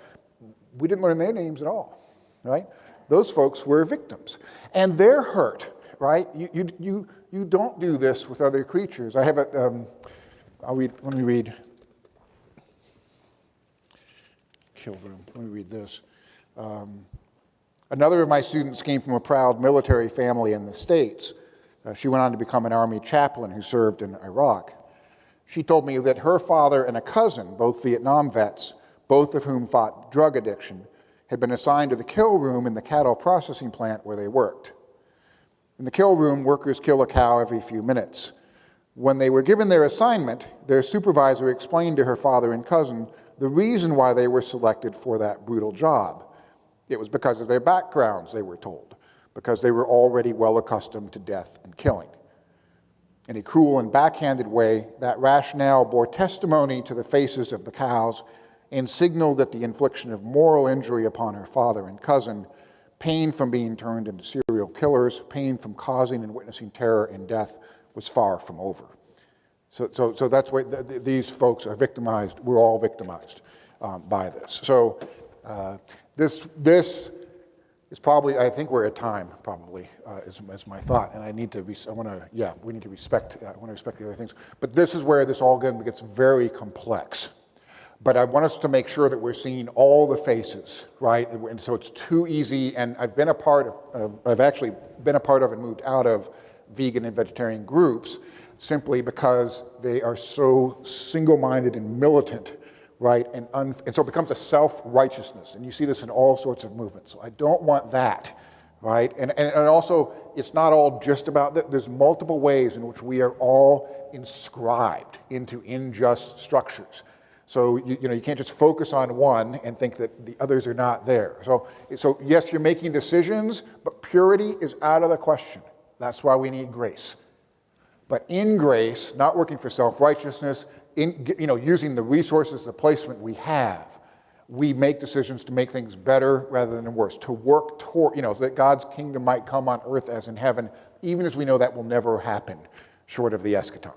We didn't learn their names at all, right? Those folks were victims, and they're hurt, right? You don't do this with other creatures. I have a. Let me read. Kill room. Let me read this. Another of my students came from a proud military family in the States. She went on to become an Army chaplain who served in Iraq. She told me that her father and a cousin, both Vietnam vets, both of whom fought drug addiction, had been assigned to the kill room in the cattle processing plant where they worked. In the kill room, workers kill a cow every few minutes. When they were given their assignment, their supervisor explained to her father and cousin the reason why they were selected for that brutal job. It was because of their backgrounds, they were told, because they were already well accustomed to death and killing. In a cruel and backhanded way, that rationale bore testimony to the faces of the cows and signaled that the infliction of moral injury upon her father and cousin, pain from being turned into serial killers, pain from causing and witnessing terror and death, was far from over. So that's why these folks are victimized. We're all victimized by this. So this is probably, I think we're at time, probably, is my thought. And we need to respect, I want to respect the other things. But this is where this all gets very complex. But I want us to make sure that we're seeing all the faces, right? And so it's too easy, and I've actually been a part of and moved out of vegan and vegetarian groups simply because they are so single-minded and militant, right? And so it becomes a self-righteousness, and you see this in all sorts of movements. So I don't want that, right? And also, it's not all just about that. There's multiple ways in which we are all inscribed into unjust structures. So you can't just focus on one and think that the others are not there. So yes, you're making decisions, but purity is out of the question. That's why we need grace. But in grace, not working for self-righteousness, using the resources, the placement we have, we make decisions to make things better rather than worse, to work toward, so that God's kingdom might come on earth as in heaven, even as we know that will never happen short of the eschaton.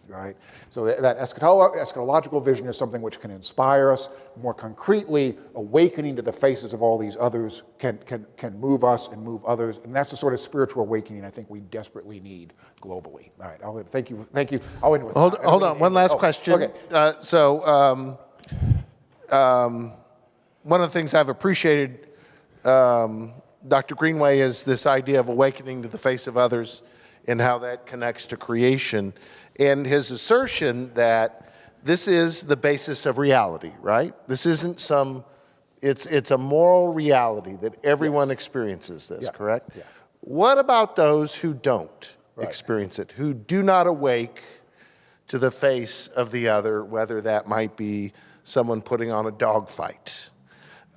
Right? So that eschatological vision is something which can inspire us. More concretely, awakening to the faces of all these others can move us and move others. And that's the sort of spiritual awakening I think we desperately need globally. All right, thank you. I'll end with Hold on, one last question. Okay. One of the things I've appreciated, Dr. Greenway, is this idea of awakening to the face of others and how that connects to creation. And his assertion that this is the basis of reality, right? This isn't it's a moral reality that everyone experiences this, correct? Yeah. What about those who don't experience it, who do not awake to the face of the other, whether that might be someone putting on a dogfight,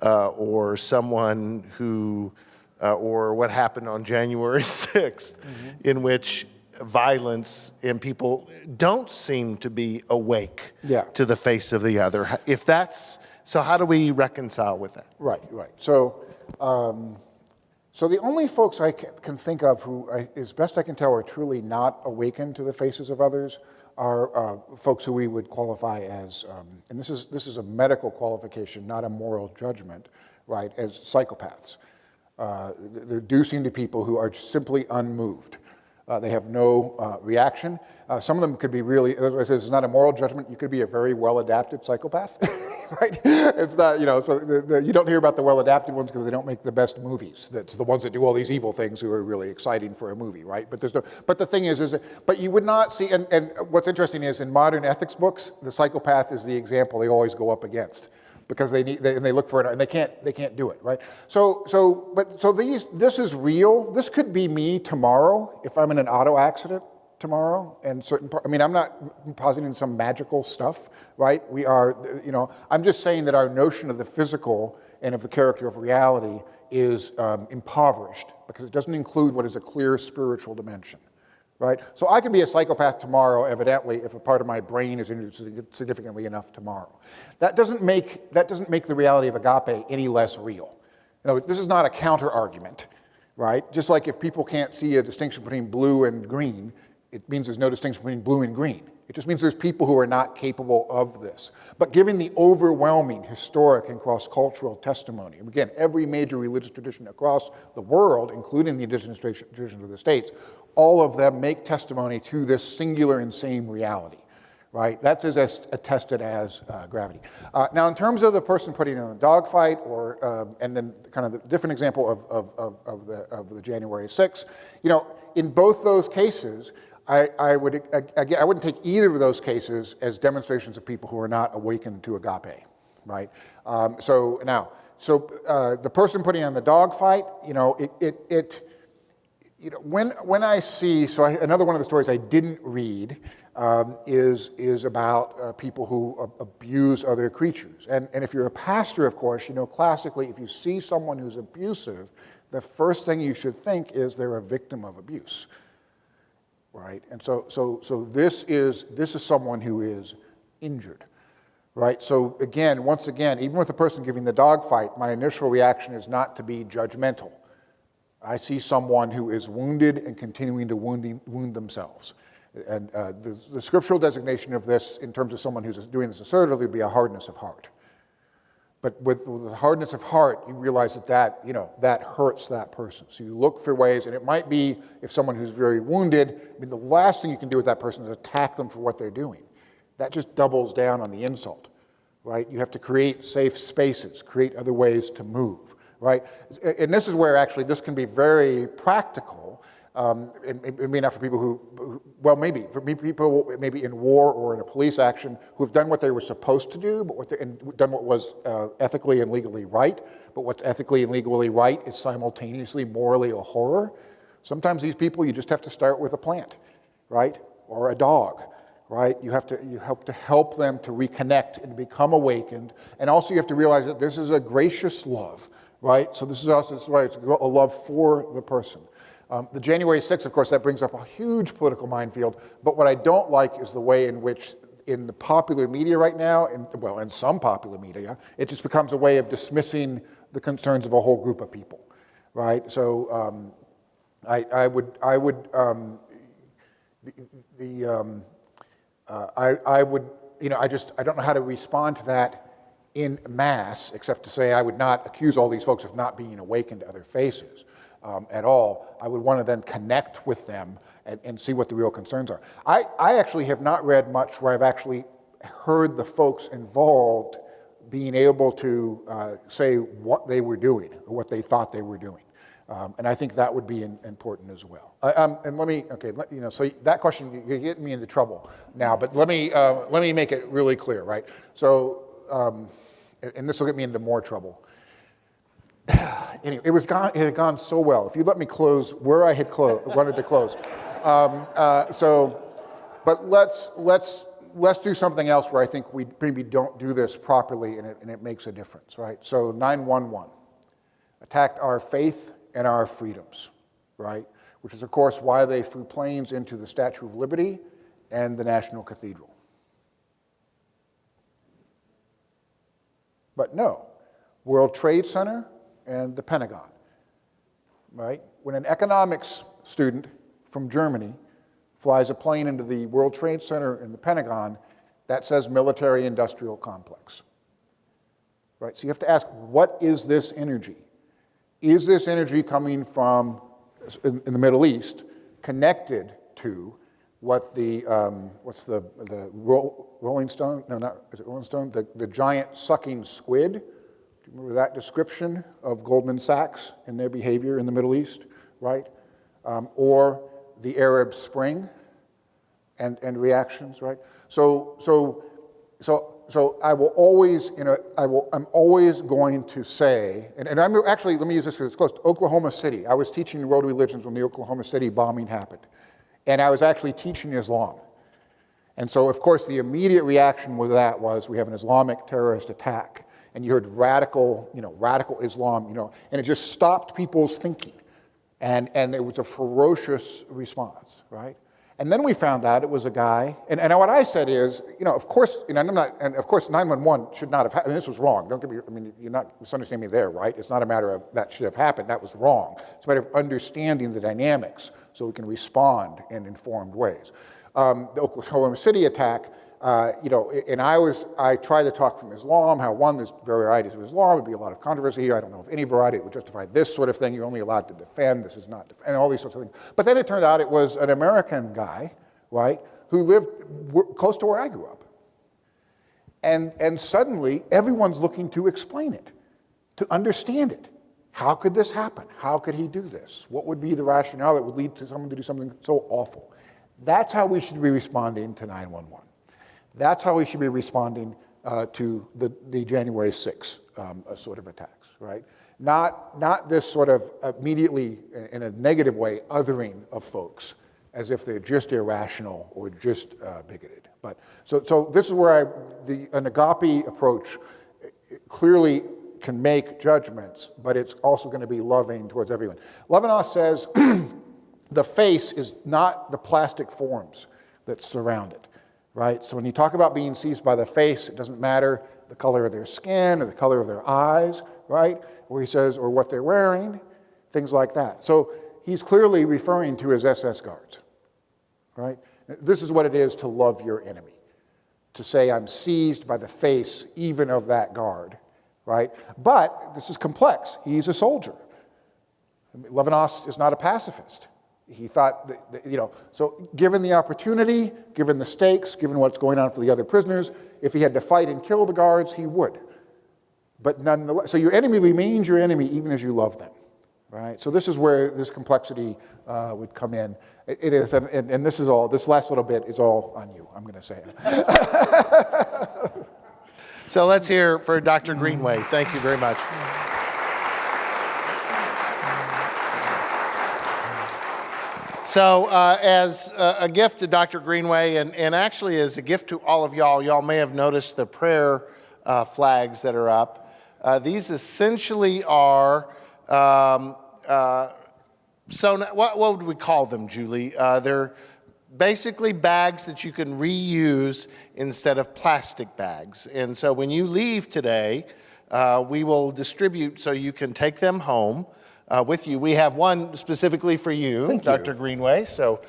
or someone who, or what happened on January 6th, in which violence and people don't seem to be awake to the face of the other. So how do we reconcile with that? Right. So the only folks I can think of who, as best I can tell, are truly not awakened to the faces of others are folks who we would qualify as, and this is a medical qualification, not a moral judgment, right, as psychopaths. There do seem to be people who are simply unmoved. They have no reaction. Some of them could be really, as I said, it's not a moral judgment. You could be a very well-adapted psychopath, right? It's not, so you don't hear about the well-adapted ones because they don't make the best movies. That's the ones that do all these evil things who are really exciting for a movie, right? But the thing is but you would not see, and what's interesting is in modern ethics books, the psychopath is the example they always go up against, because they look for it and they can't do it, right? So this is real. This could be me tomorrow if I'm in an auto accident tomorrow, and I'm not positing some magical stuff, right? We are, I'm just saying that our notion of the physical and of the character of reality is impoverished because it doesn't include what is a clear spiritual dimension. Right? So I can be a psychopath tomorrow, evidently, if a part of my brain is injured significantly enough tomorrow. That doesn't make the reality of agape any less real. This is not a counter-argument, right? Just like if people can't see a distinction between blue and green, it means there's no distinction between blue and green. It just means there's people who are not capable of this. But given the overwhelming historic and cross-cultural testimony, and again, every major religious tradition across the world, including the indigenous traditions of the states, all of them make testimony to this singular and same reality, right? That's as attested as gravity. Now, in terms of the person putting on a dogfight, and then kind of the different example of the January 6th, in both those cases, I wouldn't take either of those cases as demonstrations of people who are not awakened to agape, right? So the person putting on the dogfight, when I see, another one of the stories I didn't read is about people who abuse other creatures. And if you're a pastor, of course, classically, if you see someone who's abusive, the first thing you should think is they're a victim of abuse, right? And so this is someone who is injured, right? So again, once again, even with the person giving the dogfight, my initial reaction is not to be judgmental. I see someone who is wounded and continuing to wound themselves. And the scriptural designation of this, in terms of someone who's doing this assertively, would be a hardness of heart. But with the hardness of heart, you realize that hurts that person. So you look for ways, and it might be, if someone who's very wounded, the last thing you can do with that person is attack them for what they're doing. That just doubles down on the insult, right? You have to create safe spaces, create other ways to move, right? And this is where actually this can be very practical. Maybe not for people who, well, maybe for people maybe in war or in a police action who have done what they were supposed to do, and done what was ethically and legally right. But what's ethically and legally right is simultaneously morally a horror. Sometimes these people, you just have to start with a plant, right, or a dog, right? You have to help them to reconnect and become awakened, and also you have to realize that this is a gracious love, right? So this is why it's a love for the person. The January 6th, of course, that brings up a huge political minefield, but what I don't like is the way in which, in the popular media right now, in some popular media, it just becomes a way of dismissing the concerns of a whole group of people, right? So I don't know how to respond to that in mass, except to say I would not accuse all these folks of not being awakened to other faces. At all. I would want to then connect with them and see what the real concerns are. I actually have not read much where I've actually heard the folks involved being able to say what they were doing or what they thought they were doing. And I think that would be important as well. And so that question, you're getting me into trouble now, but let me make it really clear, right? So, and this will get me into more trouble. Anyway, it had gone so well. If you let me close where I had wanted to close. But let's do something else where I think we maybe don't do this properly and it makes a difference, right? So 9/11 attacked our faith and our freedoms, right? Which is, of course, why they flew planes into the Statue of Liberty and the National Cathedral. But no, World Trade Center and the Pentagon, right? When an economics student from Germany flies a plane into the World Trade Center and the Pentagon, that says military-industrial complex, right? So you have to ask, what is this energy? Is this energy coming from, in the Middle East, connected to what the, Rolling Stone? No, not, is it Rolling Stone? The giant sucking squid. Remember that description of Goldman Sachs and their behavior in the Middle East, right? Or the Arab Spring and reactions, right? So I will always, I'm always going to say, and I'm actually, let me use this because it's close to Oklahoma City. I was teaching the world religions when the Oklahoma City bombing happened. And I was actually teaching Islam. And so, of course, the immediate reaction with that was we have an Islamic terrorist attack. And you heard radical Islam, and it just stopped people's thinking. And it was a ferocious response, right? And then we found out it was a guy, and what I said is, of course, and of course 911 should not have happened. This was wrong. Don't get me, you're not misunderstanding me there, right? It's not a matter of that should have happened. That was wrong. It's a matter of understanding the dynamics so we can respond in informed ways. The Oklahoma City attack, and I try to talk from Islam, how one, there's varieties of Islam, there'd be a lot of controversy here. I don't know if any variety would justify this sort of thing. You're only allowed to defend, this is not defend, and all these sorts of things. But then it turned out it was an American guy, right, who lived close to where I grew up. And suddenly, everyone's looking to explain it, to understand it. How could this happen? How could he do this? What would be the rationale that would lead to someone to do something so awful? That's how we should be responding to 911. That's how we should be responding to the January 6th sort of attacks, right? Not this sort of immediately, in a negative way, othering of folks as if they're just irrational or just bigoted. But so this is where an agape approach clearly can make judgments, but it's also going to be loving towards everyone. Levinas says the face is not the plastic forms that surround it, right? So when you talk about being seized by the face, it doesn't matter the color of their skin or the color of their eyes, right? Or he says, or what they're wearing, things like that. So he's clearly referring to his SS guards, right? This is what it is to love your enemy. To say I'm seized by the face even of that guard, right? But this is complex. He's a soldier. Levinas is not a pacifist. He thought that, so given the opportunity, given the stakes, given what's going on for the other prisoners, if he had to fight and kill the guards, he would. But nonetheless, so your enemy remains your enemy even as you love them, right? So this is where this complexity would come in. It is, and this is all, this last little bit is all on you, I'm going to say. So let's hear for Dr. Greenway. Thank you very much. So as a gift to Dr. Greenway, and actually as a gift to all of y'all may have noticed the prayer flags that are up. These essentially are, what would we call them, Julie? They're basically bags that you can reuse instead of plastic bags. And so when you leave today, we will distribute so you can take them home with you. We have one specifically for you, Dr. Greenway. So,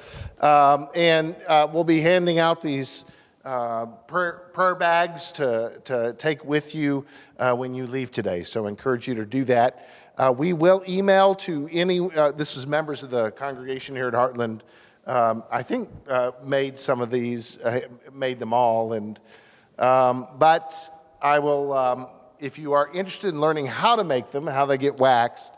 we'll be handing out these prayer bags to take with you when you leave today. So I encourage you to do that. We will email to any, this is members of the congregation here at Heartland, I think made some of these, made them all. But I will, if you are interested in learning how to make them, how they get waxed,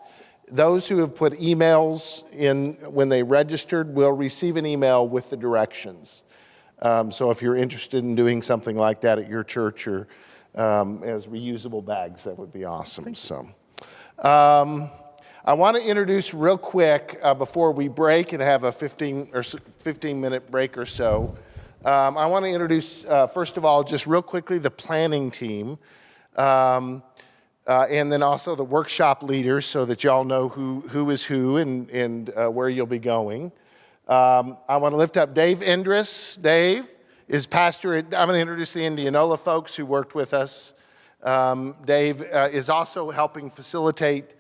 those who have put emails in when they registered will receive an email with the directions. So if you're interested in doing something like that at your church or as reusable bags, that would be awesome. So, I want to introduce real quick before we break and have a 15-minute break or so. I want to introduce, first of all, just real quickly, the planning team. And then also the workshop leaders so that y'all know who is who and where you'll be going. I want to lift up Dave Endress. Dave is pastor I'm going to introduce the Indianola folks who worked with us. Dave is also helping facilitate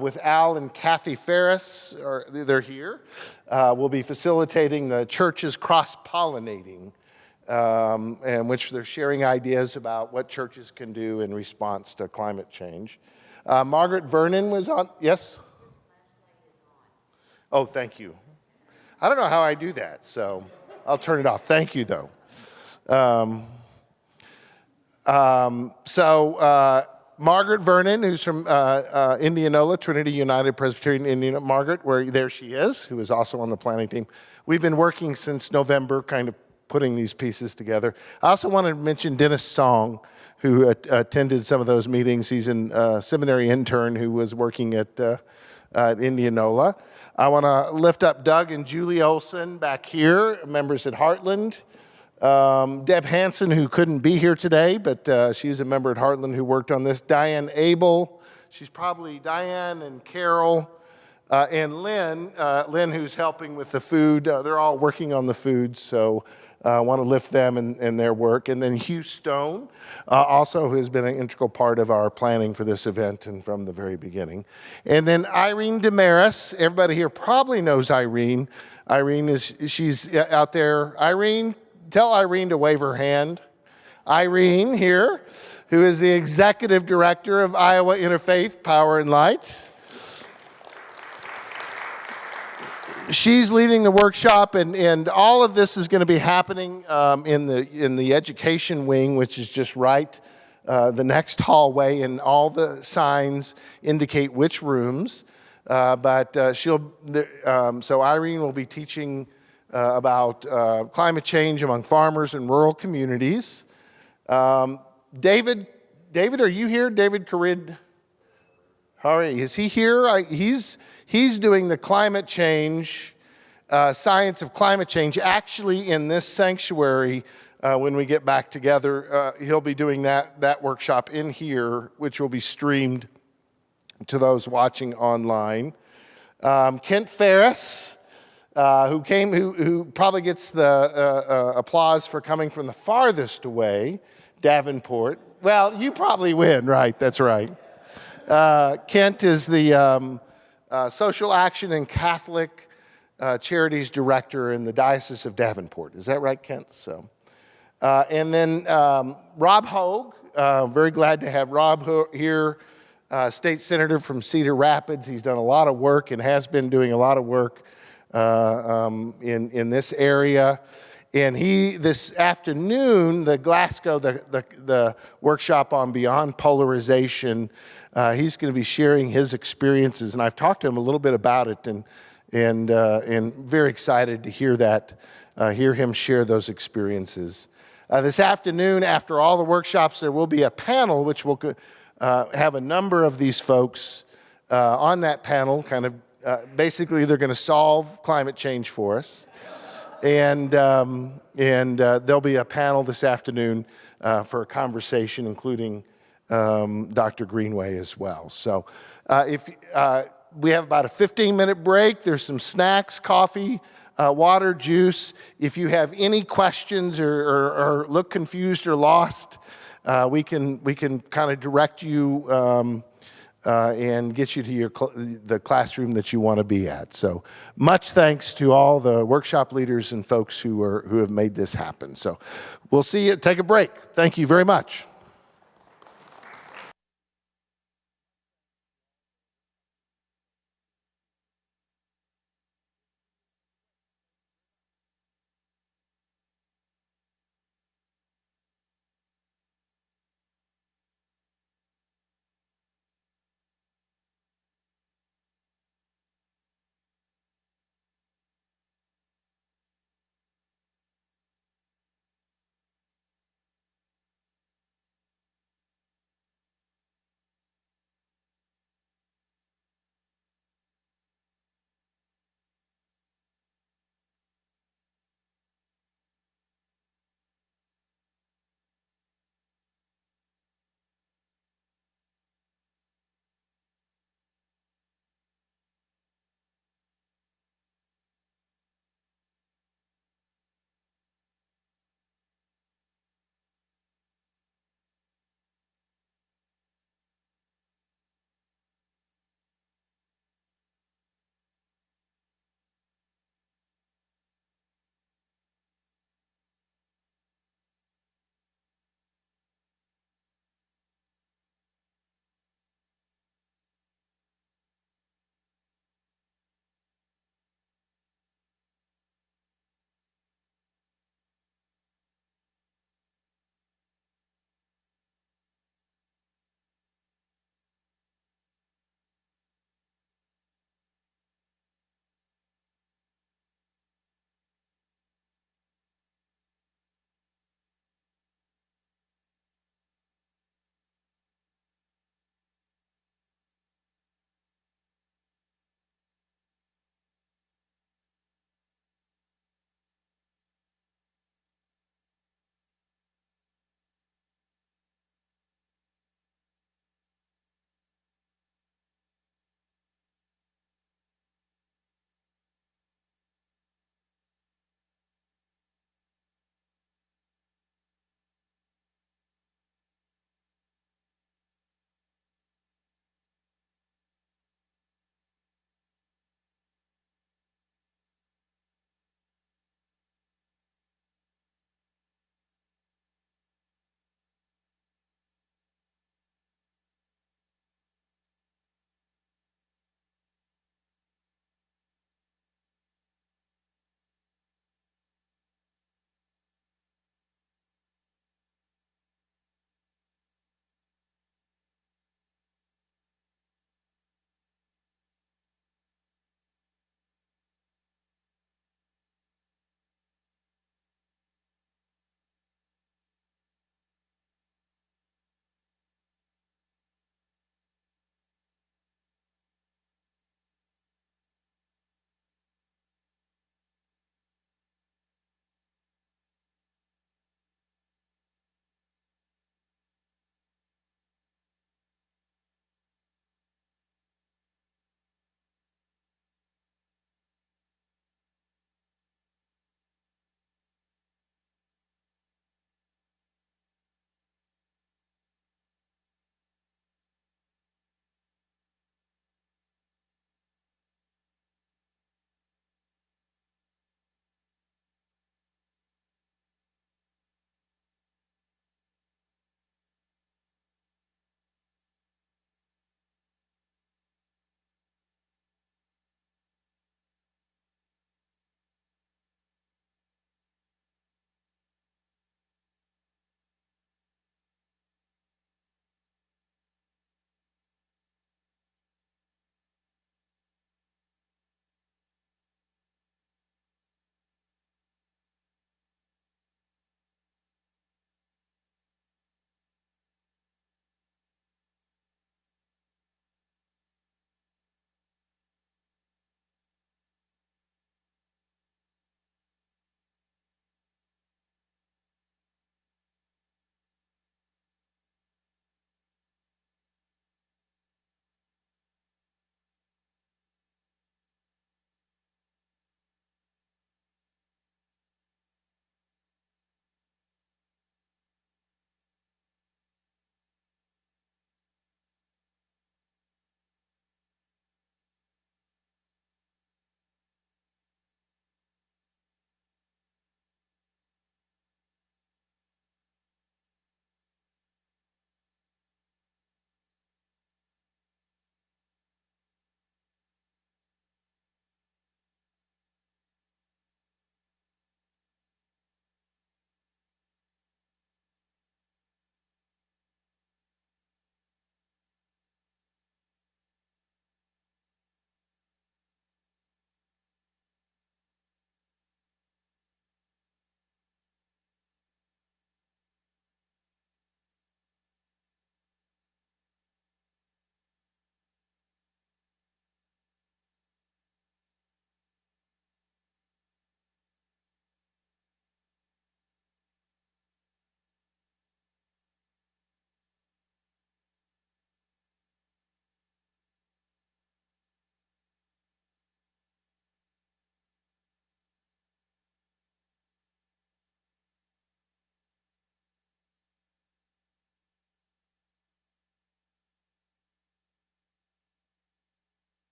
with Al and Kathy Ferris, or they're here. We'll be facilitating the church's cross-pollinating, in which they're sharing ideas about what churches can do in response to climate change. Margaret Vernon was on, yes? Oh, thank you. I don't know how I do that, so I'll turn it off. Thank you, though. Margaret Vernon, who's from Indianola, Trinity United Presbyterian Indianola. Margaret, there she is, who is also on the planning team. We've been working since November, kind of putting these pieces together. I also want to mention Dennis Song, who attended some of those meetings. He's a seminary intern who was working at Indianola. I want to lift up Doug and Julie Olson back here, members at Heartland. Deb Hansen, who couldn't be here today, but she was a member at Heartland who worked on this. Diane Abel, she's probably Diane and Carol, and Lynn, who's helping with the food. They're all working on the food, so I want to lift them and their work. And then Hugh Stone, also who has been an integral part of our planning for this event and from the very beginning. And then Irene Demaris, everybody here probably knows Irene. She's out there. Irene, tell Irene to wave her hand. Irene here, who is the executive director of Iowa Interfaith Power and Light. She's leading the workshop, and all of this is going to be happening in the education wing, which is just right the next hallway, and all the signs indicate which rooms. So Irene will be teaching about climate change among farmers and rural communities. David, are you here? David Carid? All right, is he here? He's doing the climate change, science of climate change. Actually, in this sanctuary, when we get back together, he'll be doing that workshop in here, which will be streamed to those watching online. Kent Ferris, who probably gets the applause for coming from the farthest away, Davenport. Well, you probably win, right? That's right. Kent is the Social Action and Catholic Charities Director in the Diocese of Davenport. Is that right, Kent? So, and then Rob Hogue. Very glad to have Rob here, State Senator from Cedar Rapids. He's done a lot of work and has been doing a lot of work in this area. And this afternoon, the Glasgow, the workshop on beyond polarization, he's going to be sharing his experiences. And I've talked to him a little bit about it, and very excited to hear him share those experiences. This afternoon, after all the workshops, there will be a panel which will have a number of these folks on that panel. Kind of basically, they're going to solve climate change for us. And there'll be a panel this afternoon for a conversation, including Dr. Greenway as well. So if we have about a 15-minute break, there's some snacks, coffee, water, juice. If you have any questions or look confused or lost, we can kind of direct you and get you to the classroom that you want to be at. So much thanks to all the workshop leaders and folks who have made this happen. So we'll see you. Take a break. Thank you very much.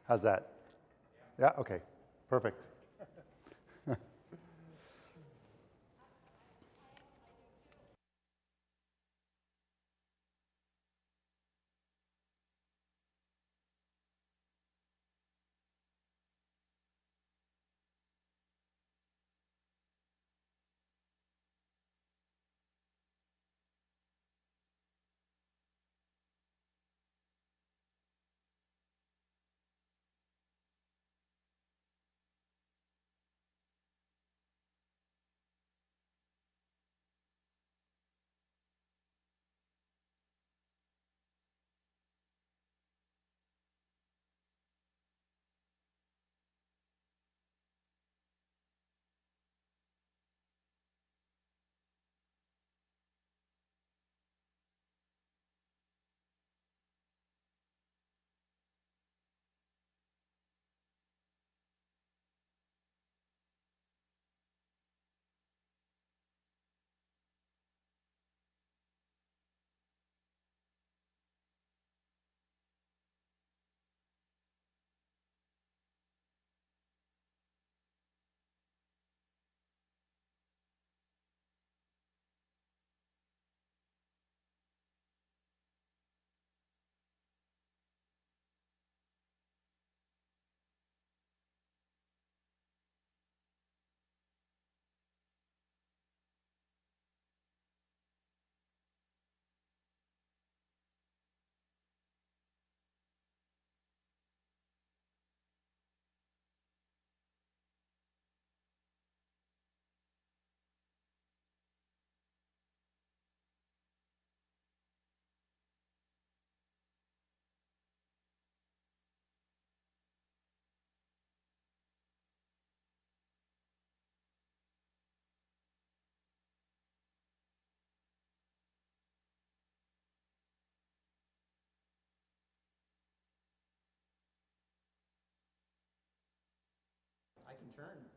How's that? Yeah, okay, perfect.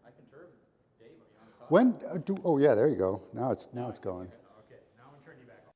I can turn Dave. You want to talk? When, oh yeah, there you go. Now it's going. Okay, now I'm turning you back on.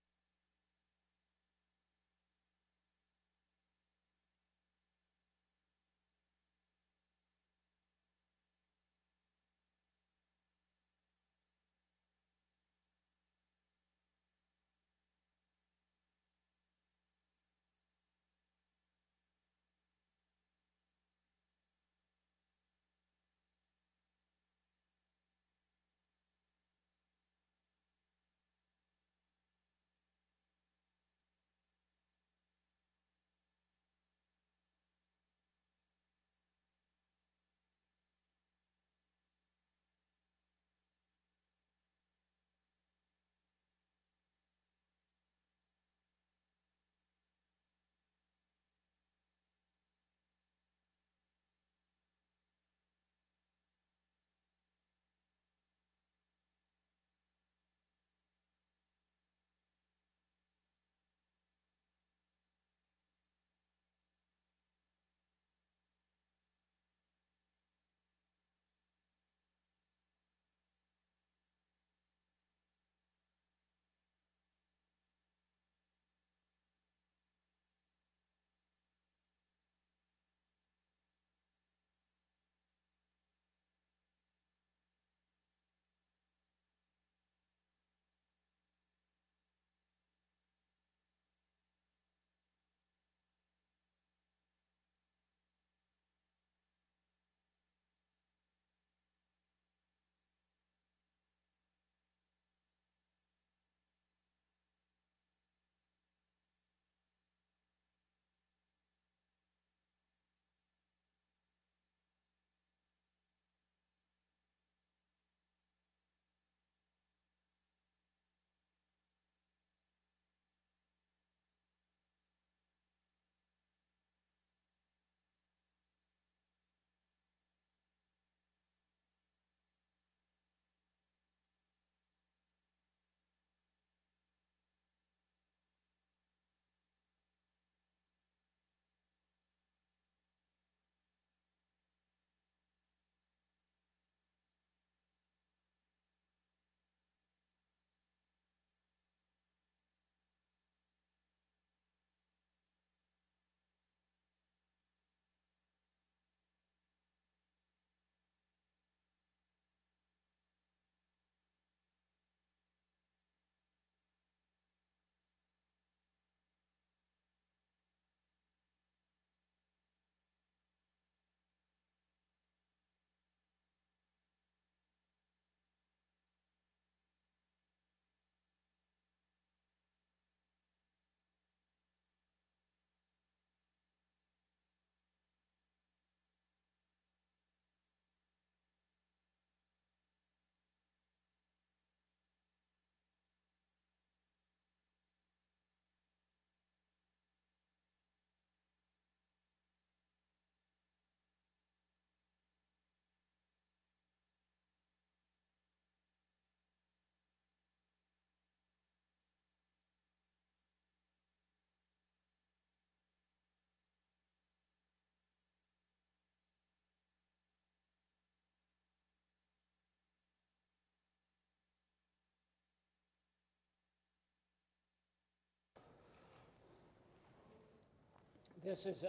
This is,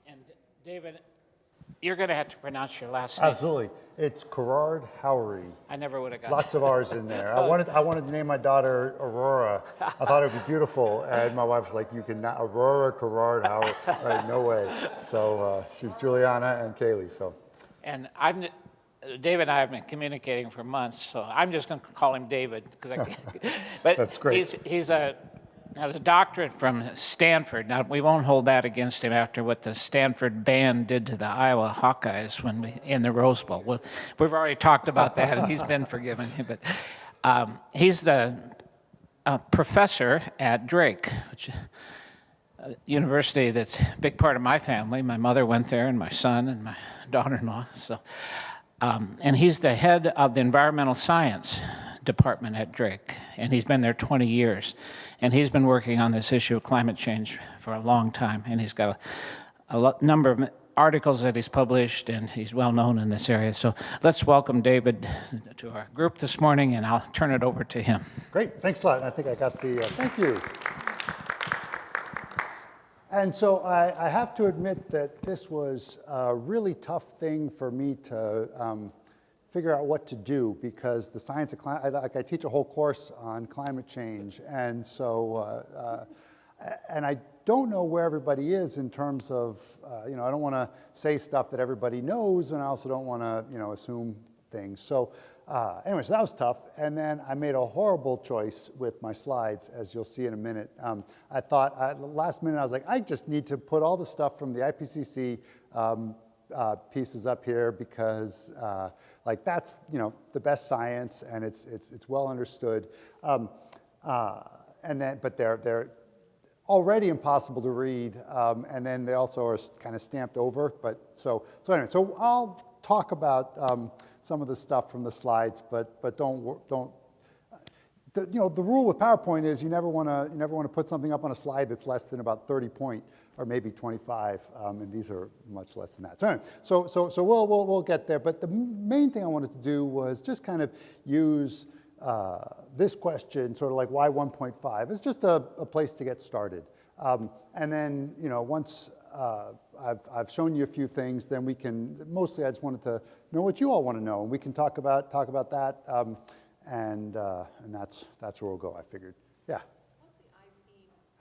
and David, you're going to have to pronounce your last name. Absolutely. It's Gerard Howery. I never would have got Lots of R's in there. I wanted to name my daughter Aurora. I thought it would be beautiful, and my wife was like, "You cannot, Aurora Gerard Howard." Right, no way. So she's Juliana and Kaylee. So. And David and I have been communicating for months, so I'm just going to call him David because I can't. But That's great. He's has a doctorate from Stanford. Now we won't hold that against him after what the Stanford band did to the Iowa Hawkeyes in the Rose Bowl. We've already talked about that, and he's been forgiven. But he's the professor at Drake, which a university that's a big part of my family. My mother went there, and my son, and my daughter-in-law. So, and he's the head of the environmental science department at Drake, and he's been there 20 years. And he's been working on this issue of climate change for a long time, and he's got a number of articles that he's published, and he's well known in this area. So let's welcome David to our group this morning, and I'll turn it over to him. Great, thanks a lot. I think I got the, thank you. And so I have to admit that this was a really tough thing for me to figure out what to do, because the science of climate, I teach a whole course on climate change, and so, and I don't know where everybody is in terms of, I don't want to say stuff that everybody knows, and I also don't want to, assume things. So anyway, so that was tough, and then I made a horrible choice with my slides, as you'll see in a minute. I thought, last minute, I was like, I just need to put all the stuff from the IPCC pieces up here, because like that's the best science, and it's well understood, and then but they're already impossible to read, and then they also are kind of stamped over. But so anyway, so I'll talk about some of the stuff from the slides, but don't. The rule with PowerPoint is you never want to put something up on a slide that's less than about 30 point, or maybe 25, and these are much less than that. So we'll get there. But the main thing I wanted to do was just kind of use this question, sort of like why 1.5? It's just a place to get started. And then once I've shown you a few things, then we can. Mostly, I just wanted to know what you all want to know, and we can talk about that. And that's where we'll go, I figured. Yeah.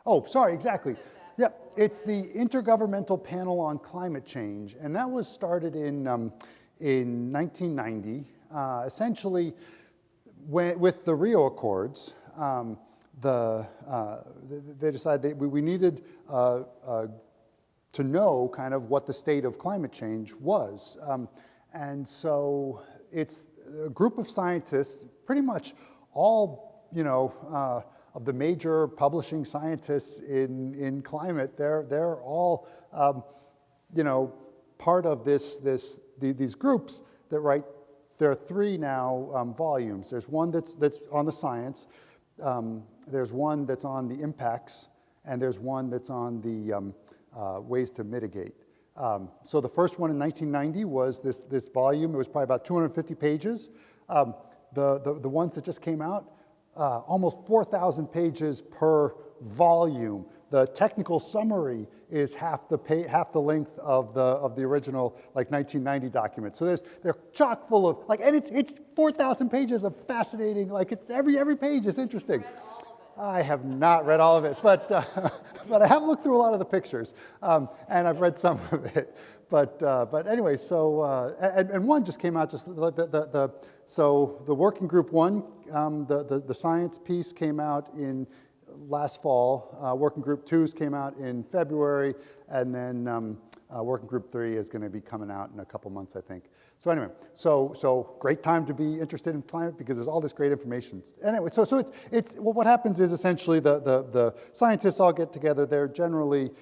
Oh, sorry, exactly. Yep, it's the Intergovernmental Panel on Climate Change, and that was started in 1990. Essentially, with the Rio Accords, they decided we needed to know kind of what the state of climate change was. And so it's a group of scientists, pretty much all, of the major publishing scientists in climate, they're all, part of these groups that write. There are three now volumes. There's one that's on the science. There's one that's on the impacts, and there's one that's on the ways to mitigate. So the first one in 1990 was this volume. It was probably about 250 pages. The ones that just came out, almost 4,000 pages per volume. The technical summary is half the length of the original 1990 document. So they're chock full of and it's 4,000 pages of fascinating. It's every page is interesting. I have not read all of it, but I have looked through a lot of the pictures, and I've read some of it. But anyway, so and one just came out. So the working group one, the science piece came out in last fall. Working group 2's came out in February, and then working group 3 is going to be coming out in a couple months, I think. So anyway, so great time to be interested in climate, because there's all this great information. Anyway, so it's what happens is essentially the scientists all get together. They're generally,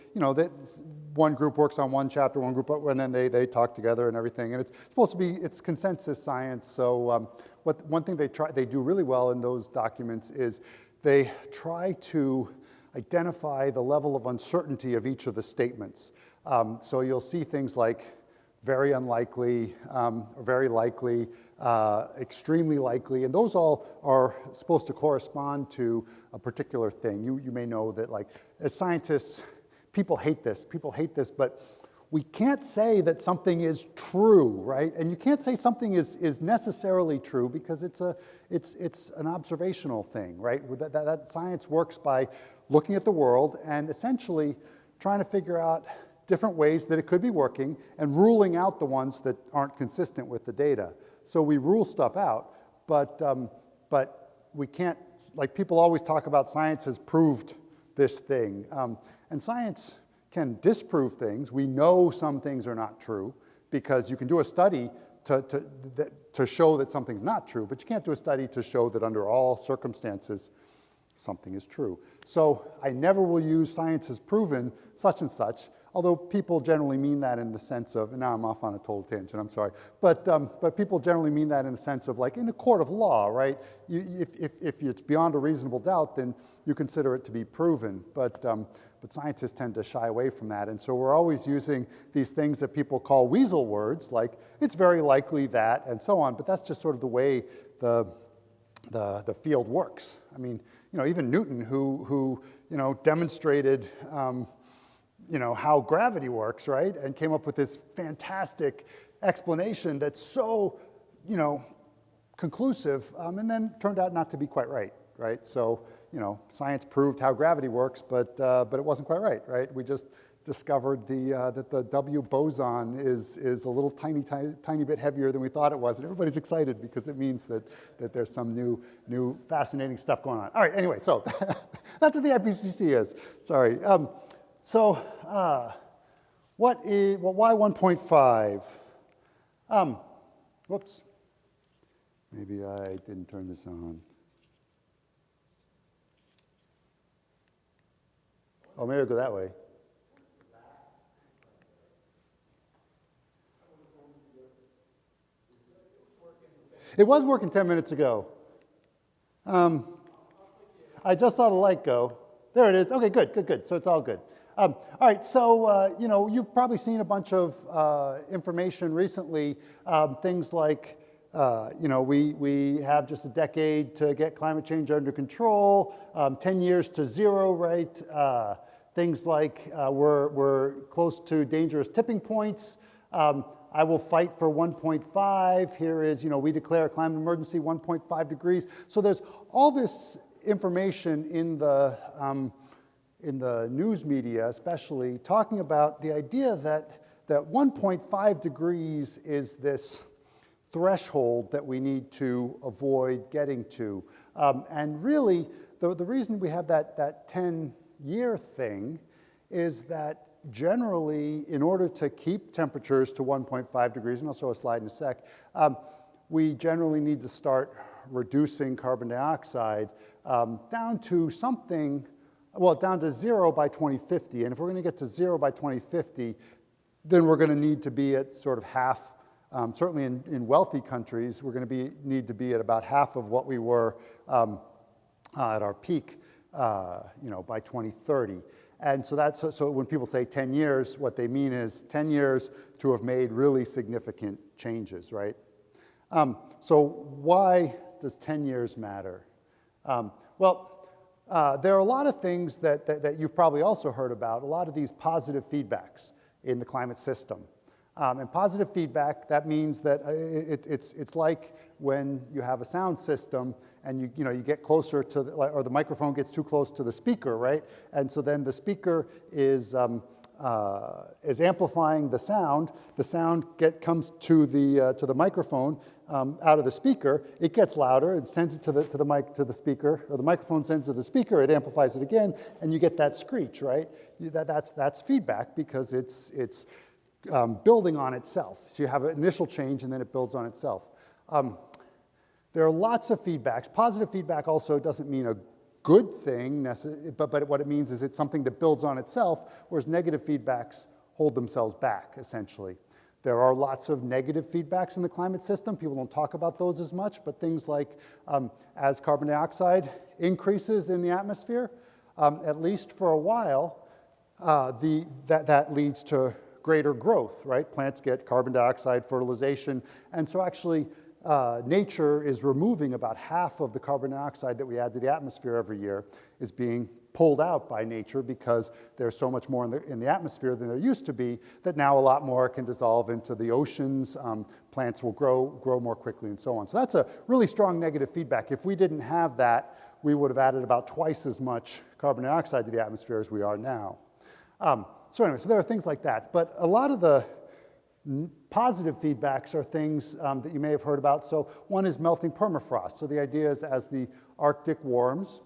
one group works on one chapter, one group, and then they talk together and everything. And it's supposed to be, it's consensus science. So one thing they do really well in those documents is they try to identify the level of uncertainty of each of the statements. So you'll see things like very unlikely, very likely, extremely likely, and those all are supposed to correspond to a particular thing. You may know that, as scientists, people hate this, but we can't say that something is true, right? And you can't say something is necessarily true because it's an observational thing, right? That science works by looking at the world and essentially trying to figure out different ways that it could be working and ruling out the ones that aren't consistent with the data. So we rule stuff out, but we can't, like people always talk about science has proved this thing. And science can disprove things. We know some things are not true because you can do a study to show that something's not true, but you can't do a study to show that under all circumstances something is true. So I never will use science has proven such and such, although people generally mean that in the sense of, and now I'm off on a total tangent, I'm sorry, but people generally mean that in the sense of like in a court of law, right? If it's beyond a reasonable doubt, then you consider it to be proven, but scientists tend to shy away from that, and so we're always using these things that people call weasel words, like it's very likely that, and so on, but that's just sort of the way the field works. I mean, even Newton, who demonstrated how gravity works, right? And came up with this fantastic explanation that's so, conclusive, and then turned out not to be quite right, right? So, science proved how gravity works, but it wasn't quite right, right? We just discovered that the W boson is a little tiny bit heavier than we thought it was, and everybody's excited because it means that there's some new fascinating stuff going on. All right, anyway, so that's what the IPCC is. Sorry. Why 1.5? Whoops. Maybe I didn't turn this on. Oh, maybe I'll go that way. It was working 10 minutes ago. I just saw the light go. There it is. Okay, good. So it's all good. All right, so you've probably seen a bunch of information recently, things like we have just a decade to get climate change under control, 10 years to zero, right? Things like we're close to dangerous tipping points. I will fight for 1.5. Here is, we declare a climate emergency, 1.5 degrees. So there's all this information in the news media, especially, talking about the idea that 1.5 degrees is this threshold that we need to avoid getting to. And really, the reason we have that 10-year thing is that generally, in order to keep temperatures to 1.5 degrees, and I'll show a slide in a sec, we generally need to start reducing carbon dioxide down to something, down to zero by 2050. And if we're going to get to zero by 2050, then we're going to need to be at sort of half. Certainly in wealthy countries, we're going to need to be at about half of what we were at our peak, by 2030. And so so when people say 10 years, what they mean is 10 years to have made really significant changes, right? So why does 10 years matter? There are a lot of things that you've probably also heard about, a lot of these positive feedbacks in the climate system. And positive feedback, that means that it's like when you have a sound system and you get closer to, or the microphone gets too close to the speaker, right? And so then the speaker is amplifying the sound. The sound comes to the microphone out of the speaker. It gets louder. It sends it to the speaker, or the microphone sends it to the speaker. It amplifies it again, and you get that screech, right? That's feedback because it's building on itself. So you have an initial change, and then it builds on itself. There are lots of feedbacks. Positive feedback also doesn't mean a good thing, but what it means is it's something that builds on itself, whereas negative feedbacks hold themselves back, essentially. There are lots of negative feedbacks in the climate system. People don't talk about those as much, but things like as carbon dioxide increases in the atmosphere, at least for a while, that leads to greater growth, right? Plants get carbon dioxide, fertilization, and so actually nature is removing about half of the carbon dioxide that we add to the atmosphere every year is being pulled out by nature because there's so much more in the atmosphere than there used to be, that now a lot more can dissolve into the oceans. Plants will grow more quickly and so on. So that's a really strong negative feedback. If we didn't have that, we would have added about twice as much carbon dioxide to the atmosphere as we are now. So anyway, so there are things like that. But a lot of the positive feedbacks are things that you may have heard about. So one is melting permafrost. So the idea is as the Arctic warms,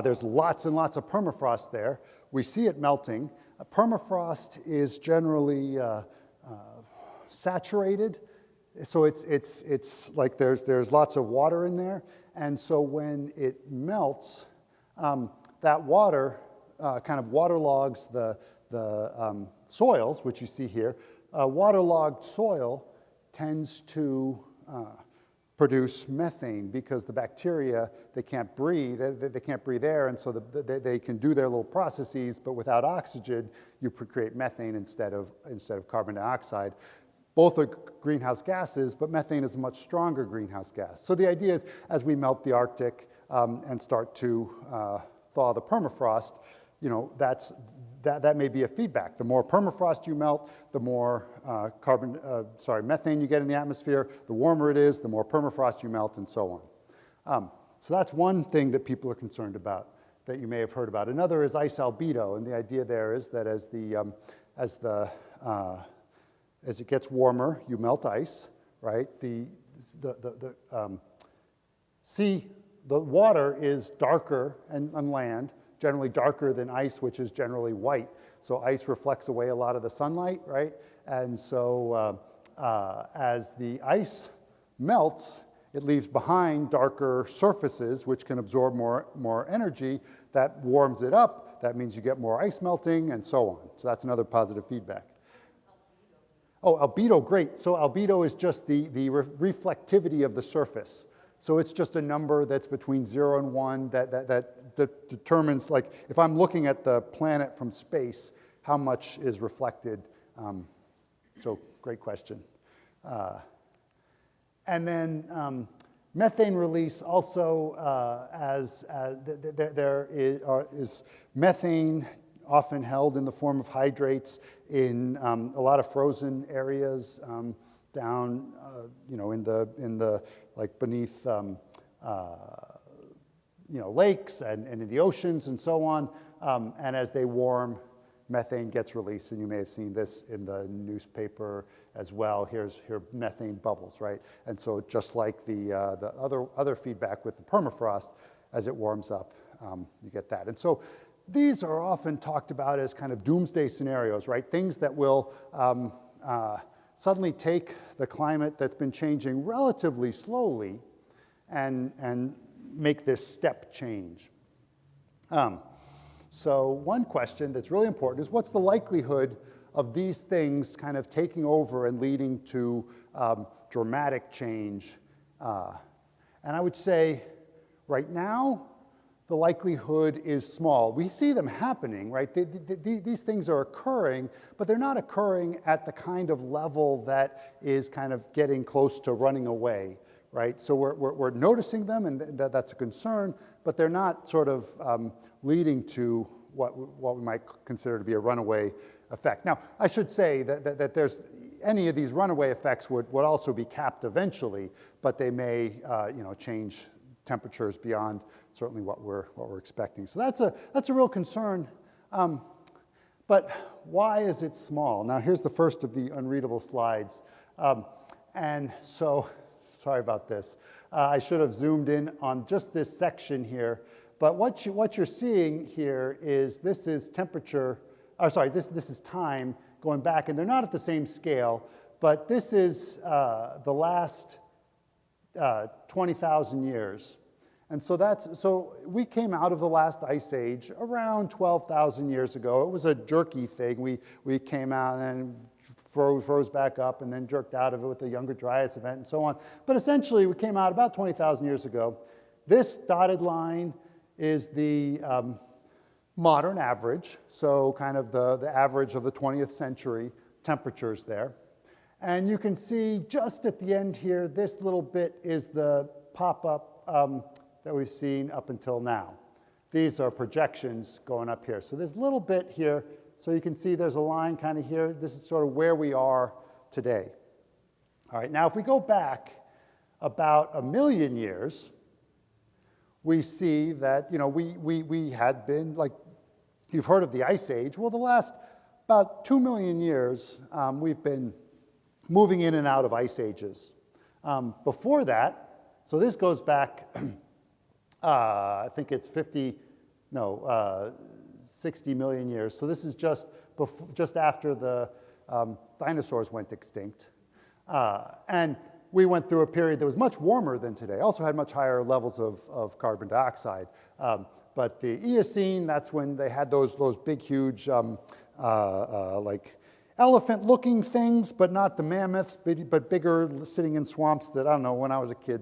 there's lots and lots of permafrost there. We see it melting. Permafrost is generally saturated. So it's like there's lots of water in there. And so when it melts, that water kind of waterlogs the soils, which you see here. Waterlogged soil tends to produce methane because the bacteria, they can't breathe. They can't breathe air, and so they can do their little processes, but without oxygen, you create methane instead of carbon dioxide. Both are greenhouse gases, but methane is a much stronger greenhouse gas. So the idea is, as we melt the Arctic and start to thaw the permafrost, that may be a feedback. The more permafrost you melt, the more methane you get in the atmosphere. The warmer it is, the more permafrost you melt, and so on. So that's one thing that people are concerned about that you may have heard about. Another is ice albedo, and the idea there is that as it gets warmer, you melt ice, right? The water is darker on land, generally darker than ice, which is generally white. So ice reflects away a lot of the sunlight, right? And so as the ice melts, it leaves behind darker surfaces, which can absorb more energy. That warms it up. That means you get more ice melting, and so on. So that's another positive feedback. Oh, albedo, great. So albedo is just the reflectivity of the surface. So it's just a number that's between 0 and 1 that determines, like, if I'm looking at the planet from space, how much is reflected. So great question. And then methane release also, there is methane often held in the form of hydrates in a lot of frozen areas down, in the like beneath, lakes and in the oceans and so on. And as they warm, methane gets released, and you may have seen this in the newspaper as well. Here methane bubbles, right? And so just like the other feedback with the permafrost, as it warms up, you get that. And so these are often talked about as kind of doomsday scenarios, right? Things that will suddenly take the climate that's been changing relatively slowly and make this step change. So one question that's really important is, what's the likelihood of these things kind of taking over and leading to dramatic change? And I would say right now, the likelihood is small. We see them happening, right? These things are occurring, but they're not occurring at the kind of level that is kind of getting close to running away, right? So we're noticing them, and that's a concern, but they're not sort of leading to what we might consider to be a runaway effect. Now, I should say that there's any of these runaway effects would also be capped eventually, but they may change temperatures beyond certainly what we're expecting. So that's a real concern. But why is it small? Now, here's the first of the unreadable slides. And so, sorry about this. I should have zoomed in on just this section here. But what you're seeing here is this is temperature, this is time going back, and they're not at the same scale, but this is the last 20,000 years. And so we came out of the last ice age around 12,000 years ago. It was a jerky thing. We came out and froze back up and then jerked out of it with the Younger Dryas event and so on. But essentially, we came out about 20,000 years ago. This dotted line is the modern average, so kind of the average of the 20th century temperatures there. And you can see just at the end here, this little bit is the pop-up that we've seen up until now. these are projections going up here. So there's a little bit here. So you can see there's a line kind of here. This is sort of where we are today. All right, now if we go back about 1 million years, we see that, we had been, like, you've heard of the Ice Age. Well, the last about 2 million years, we've been moving in and out of ice ages. Before that, so this goes back, I think it's 60 million years. So this is just after the dinosaurs went extinct. And we went through a period that was much warmer than today, also had much higher levels of carbon dioxide. But the Eocene, that's when they had those big, huge, like elephant-looking things, but not the mammoths, but bigger, sitting in swamps that, I don't know, when I was a kid,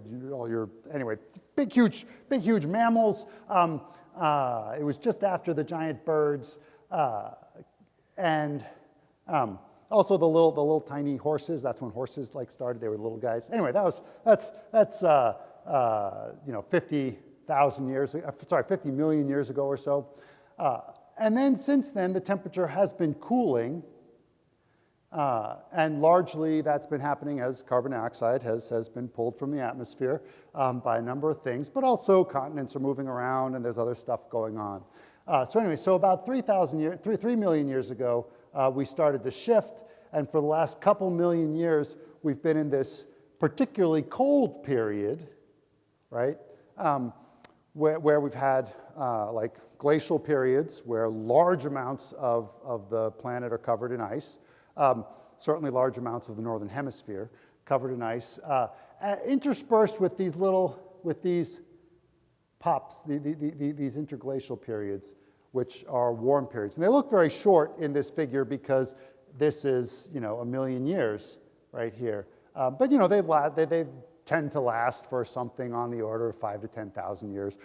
anyway, big, huge mammals. It was just after the giant birds, and also the little tiny horses. That's when horses like started. They were little guys. Anyway, that's 50,000 years. Sorry, 50 million years ago or so. And then since then, the temperature has been cooling. And largely that's been happening as carbon dioxide has been pulled from the atmosphere by a number of things, but also continents are moving around and there's other stuff going on. So anyway, so about 3 million years ago, we started to shift, and for the last couple million years, we've been in this particularly cold period, right, where we've had like glacial periods where large amounts of the planet are covered in ice. Certainly large amounts of the northern hemisphere covered in ice, interspersed with these pops, these interglacial periods, which are warm periods. And they look very short in this figure because this is, 1 million years right here. But they tend to last for something on the order of 5,000 to 10,000 years.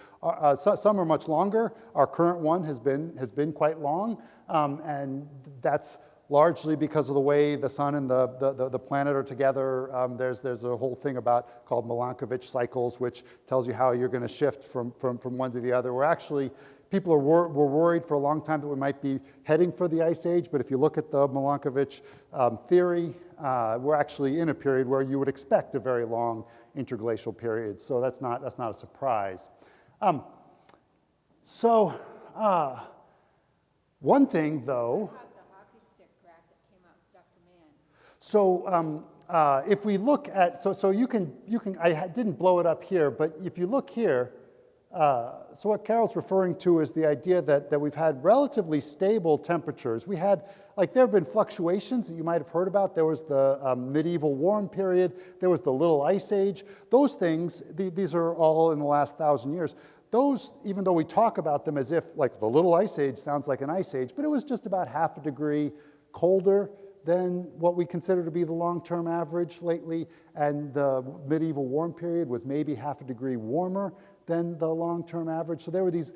Some are much longer. Our current one has been quite long, and that's largely because of the way the sun and the planet are together. There's a whole thing called Milankovitch Cycles, which tells you how you're going to shift from one to the other. People were worried for a long time that we might be heading for the Ice Age, but if you look at the Milankovitch theory, we're actually in a period where you would expect a very long interglacial period. So that's not a surprise. One thing, though. So if we look at, so you can, I didn't blow it up here, but if you look here, so what Carol's referring to is the idea that we've had relatively stable temperatures. We had, there have been fluctuations that you might have heard about. There was the medieval warm period. There was the Little Ice Age. Those things, these are all in the last 1,000 years. Those, even though we talk about them as if, the Little Ice Age sounds like an ice age, but it was just about 0.5 degree colder than what we consider to be the long-term average lately, and the medieval warm period was maybe 0.5 degree warmer than the long-term average. So there were these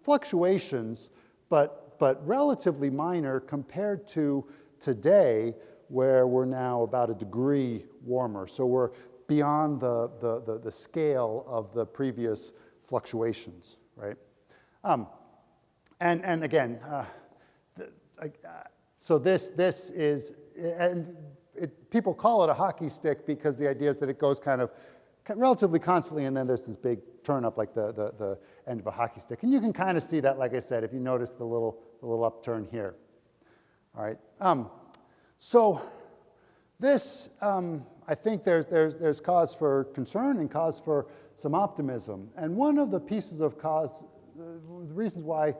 fluctuations, but relatively minor compared to today, where we're now about 1 degree warmer. So we're beyond the scale of the previous fluctuations, right? And again, so this is, and people call it a hockey stick because the idea is that it goes kind of relatively constantly, and then there's this big turn up like the end of a hockey stick. And you can kind of see that, like I said, if you notice the little upturn here. All right. So this, I think there's cause for concern and cause for some optimism. And one of the pieces of cause, the reasons why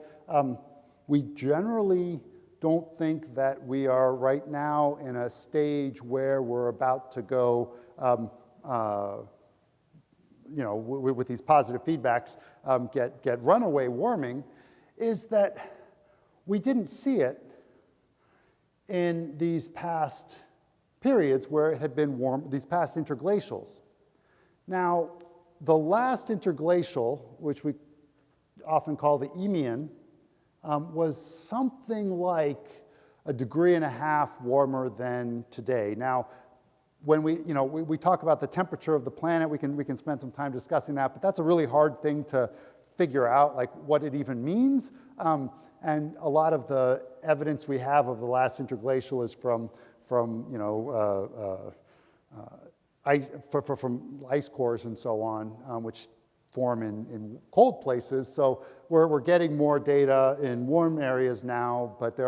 we generally don't think that we are right now in a stage where we're about to go, with these positive feedbacks, get runaway warming, is that we didn't see it in these past periods where it had been warm, these past interglacials. Now, the last interglacial, which we often call the Eemian, was something like 1.5 degrees warmer than today. Now, when we talk about the temperature of the planet, we can spend some time discussing that, but that's a really hard thing to figure out like what it even means. And a lot of the evidence we have of the last interglacial is from ice cores and so on, which form in cold places. So we're getting more data in warm areas now, but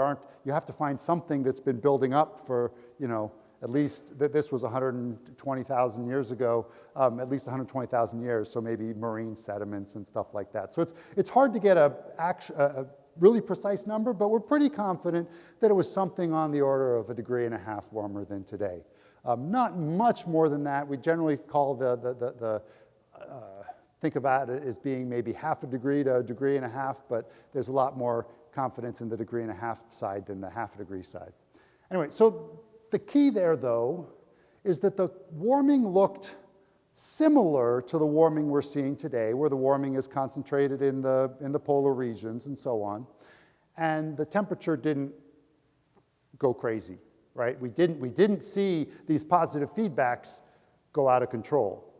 you have to find something that's been building up for, at least, this was 120,000 years ago, at least 120,000 years, so maybe marine sediments and stuff like that. So it's hard to get a really precise number, but we're pretty confident that it was something on the order of 1.5 degrees warmer than today. Not much more than that. We generally call think about it as being maybe 0.5 degree to 1.5 degrees, but there's a lot more confidence in the 1.5 degree side than the 0.5 degree side. Anyway, so the key there, though, is that the warming looked similar to the warming we're seeing today, where the warming is concentrated in the polar regions and so on, and the temperature didn't go crazy, right? We didn't see these positive feedbacks go out of control.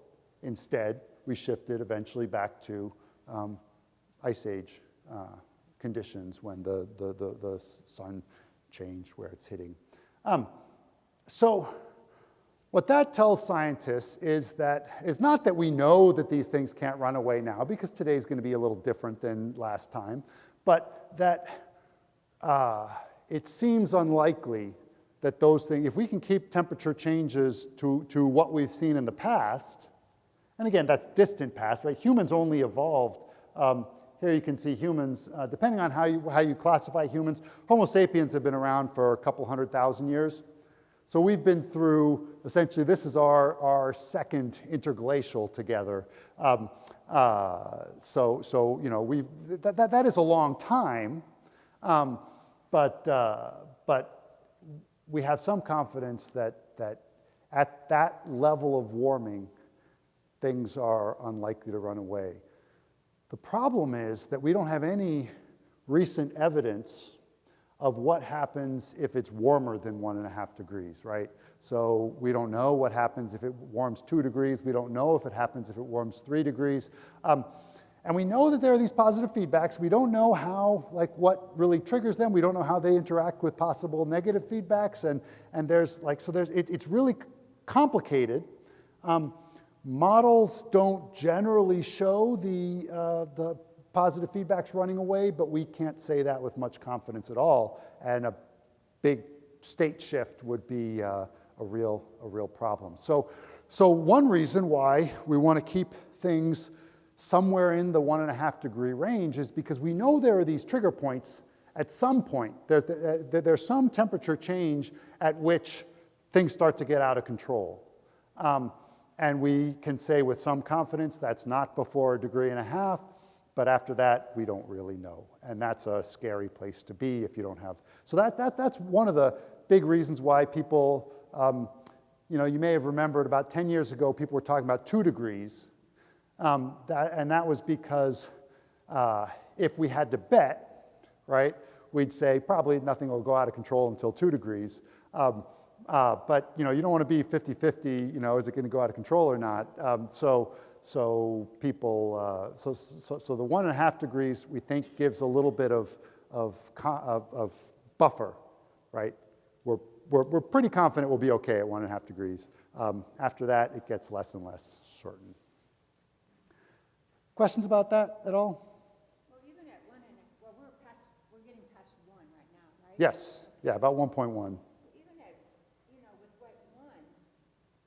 Instead, we shifted eventually back to ice age conditions when the sun changed where it's hitting. So what that tells scientists is not that we know that these things can't run away now, because today's going to be a little different than last time, but that it seems unlikely that those things, if we can keep temperature changes to what we've seen in the past, and again, that's distant past, right? Humans only evolved. Here you can see humans, depending on how you classify humans, Homo sapiens have been around for a couple 100,000 years. So we've been through, essentially, this is our second interglacial together. That is a long time, but we have some confidence that at that level of warming, things are unlikely to run away. The problem is that we don't have any recent evidence of what happens if it's warmer than 1.5 degrees, right? So we don't know what happens if it warms 2 degrees. We don't know if it happens if it warms 3 degrees. And we know that there are these positive feedbacks. We don't know how, what really triggers them. We don't know how they interact with possible negative feedbacks. And it's really complicated. Models don't generally show the positive feedback's running away, but we can't say that with much confidence at all. And a big state shift would be a real problem. So one reason why we want to keep things somewhere in the 1.5 degree range is because we know there are these trigger points at some point. There's some temperature change at which things start to get out of control. And we can say with some confidence that's not before 1.5 degrees, but after that, we don't really know. And that's a scary place to be if you don't have. So that's one of the big reasons why people, you may have remembered about 10 years ago, people were talking about 2 degrees. And that was because if we had to bet, right, we'd say probably nothing will go out of control until 2 degrees. But you don't want to be 50-50, is it going to go out of control or not? So the 1.5 degrees we think gives a little bit of buffer, right? We're pretty confident we'll be okay at 1.5 degrees. After that, it gets less and less certain. Questions about that at all? Well, even at we're getting past 1 right now, right? Yes, yeah, about 1.1. Even at, with what 1,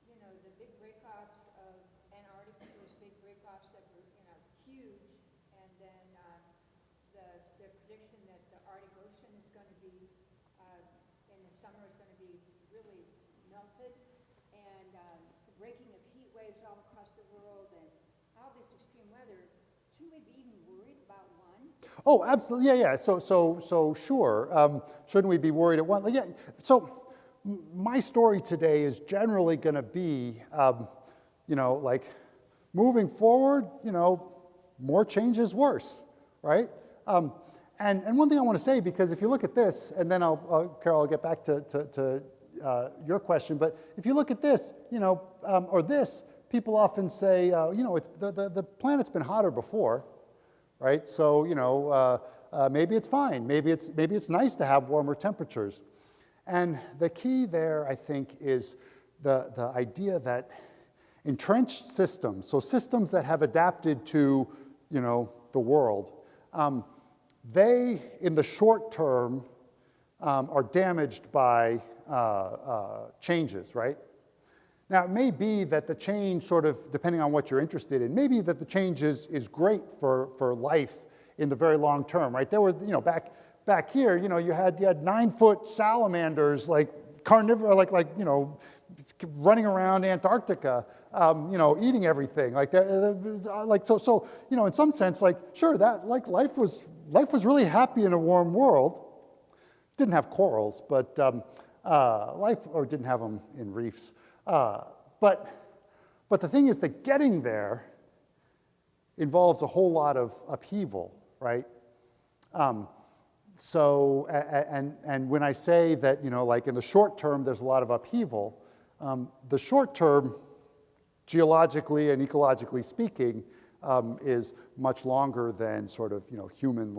the big breakoffs of Antarctica, those big breakoffs that were, huge, and then the prediction that the Arctic Ocean is going to be, in the summer is going to be really melted, and the breaking of heat waves all across the world, and all this extreme weather, shouldn't we be even worried about 1? Oh, absolutely, yeah. So sure. Shouldn't we be worried at 1? Yeah. So my story today is generally going to be, moving forward, more change is worse, right? And one thing I want to say, because if you look at this, and then Carol, I'll get back to your question, but if you look at this, or this, people often say, it's the planet's been hotter before, right? So, maybe it's fine. Maybe it's nice to have warmer temperatures. And the key there, I think, is the idea that entrenched systems, so systems that have adapted to, the world, they, in the short term, are damaged by changes, right? Now, it may be that the change sort of, depending on what you're interested in, maybe that the change is great for life in the very long term, right? There was, back here, you had 9-foot salamanders, like carnivore, like running around Antarctica, eating everything, so in some sense, sure, that life was really happy in a warm world. Didn't have corals, but didn't have them in reefs. But the thing is that getting there involves a whole lot of upheaval, right? And when I say that, in the short term, there's a lot of upheaval, the short term, geologically and ecologically speaking, is much longer than sort of, human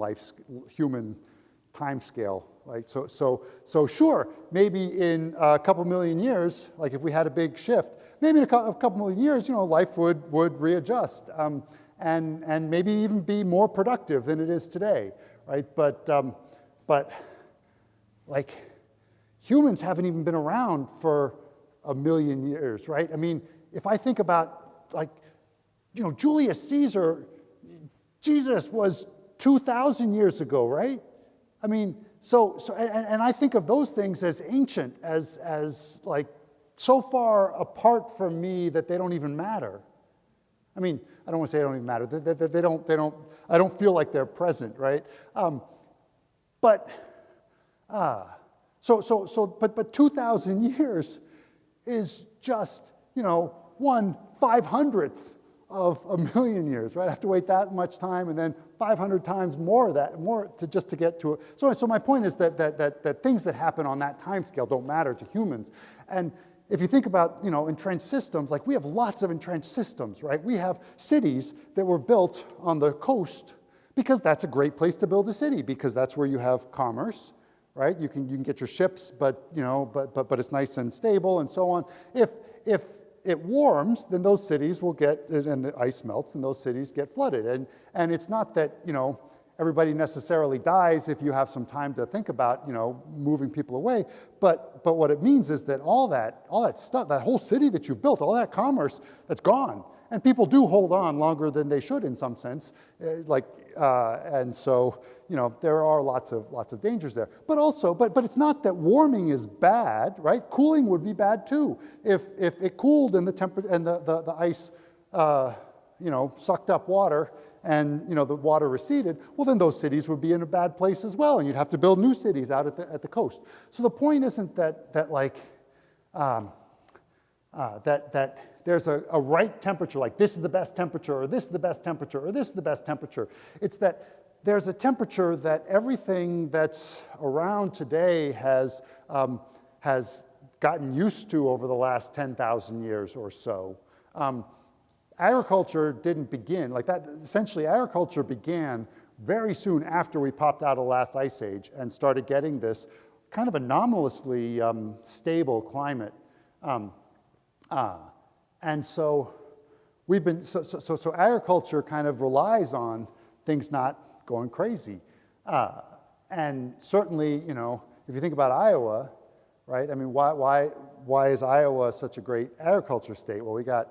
time scale. Right? So sure, maybe in a couple million years, like if we had a big shift, maybe in a couple million years, life would readjust and maybe even be more productive than it is today, right? But humans haven't even been around for a million years, right? I mean, if I think about Julius Caesar, Jesus was 2,000 years ago, right? I mean, and I think of those things as ancient, as so far apart from me that they don't even matter. I mean, I don't want to say they don't even matter. They don't. I don't feel like they're present, right? But 2,000 years is just 1/500th of a million years, right? I have to wait that much time, and then 500 times more of that, to get to it. So my point is that things that happen on that time scale don't matter to humans. And if you think about, entrenched systems, we have lots of entrenched systems, right? We have cities that were built on the coast because that's a great place to build a city, because that's where you have commerce, right? You can get your ships, but it's nice and stable and so on. If it warms, then those cities will get, and the ice melts, and those cities get flooded. And it's not that, everybody necessarily dies if you have some time to think about, moving people away. But what it means is that all that stuff, that whole city that you've built, all that commerce, that's gone. And people do hold on longer than they should in some sense. And so, there are lots of dangers there. But also, but it's not that warming is bad, right? Cooling would be bad too. If it cooled and the temperature and the ice, sucked up water, and the water receded, well, then those cities would be in a bad place as well, and you'd have to build new cities out at the coast. So the point isn't that there's a right temperature, like this is the best temperature, or this is the best temperature, or this is the best temperature. It's that there's a temperature that everything that's around today has gotten used to over the last 10,000 years or so. Agriculture didn't begin like that. Essentially, agriculture began very soon after we popped out of the last ice age and started getting this kind of anomalously stable climate. And so we've been, so agriculture kind of relies on things not going crazy. And certainly, if you think about Iowa, right? I mean, why is Iowa such a great agriculture state? Well, we got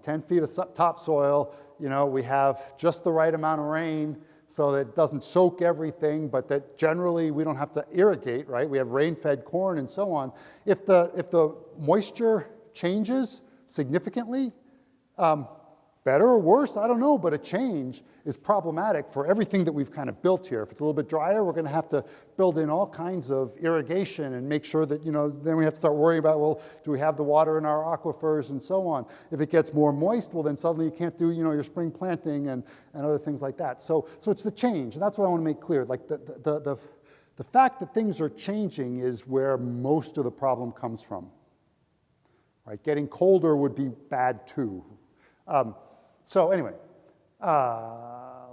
10 feet of topsoil. We have just the right amount of rain so that it doesn't soak everything, but that generally we don't have to irrigate, right? We have rain-fed corn and so on. If the moisture changes significantly, better or worse, I don't know, but a change is problematic for everything that we've kind of built here. If it's a little bit drier, we're going to have to build in all kinds of irrigation and make sure that, then we have to start worrying about, well, do we have the water in our aquifers and so on. If it gets more moist, well, then suddenly you can't do, your spring planting and other things like that. So it's the change, and that's what I want to make clear. Like the fact that things are changing is where most of the problem comes from. Right? Getting colder would be bad too. So anyway,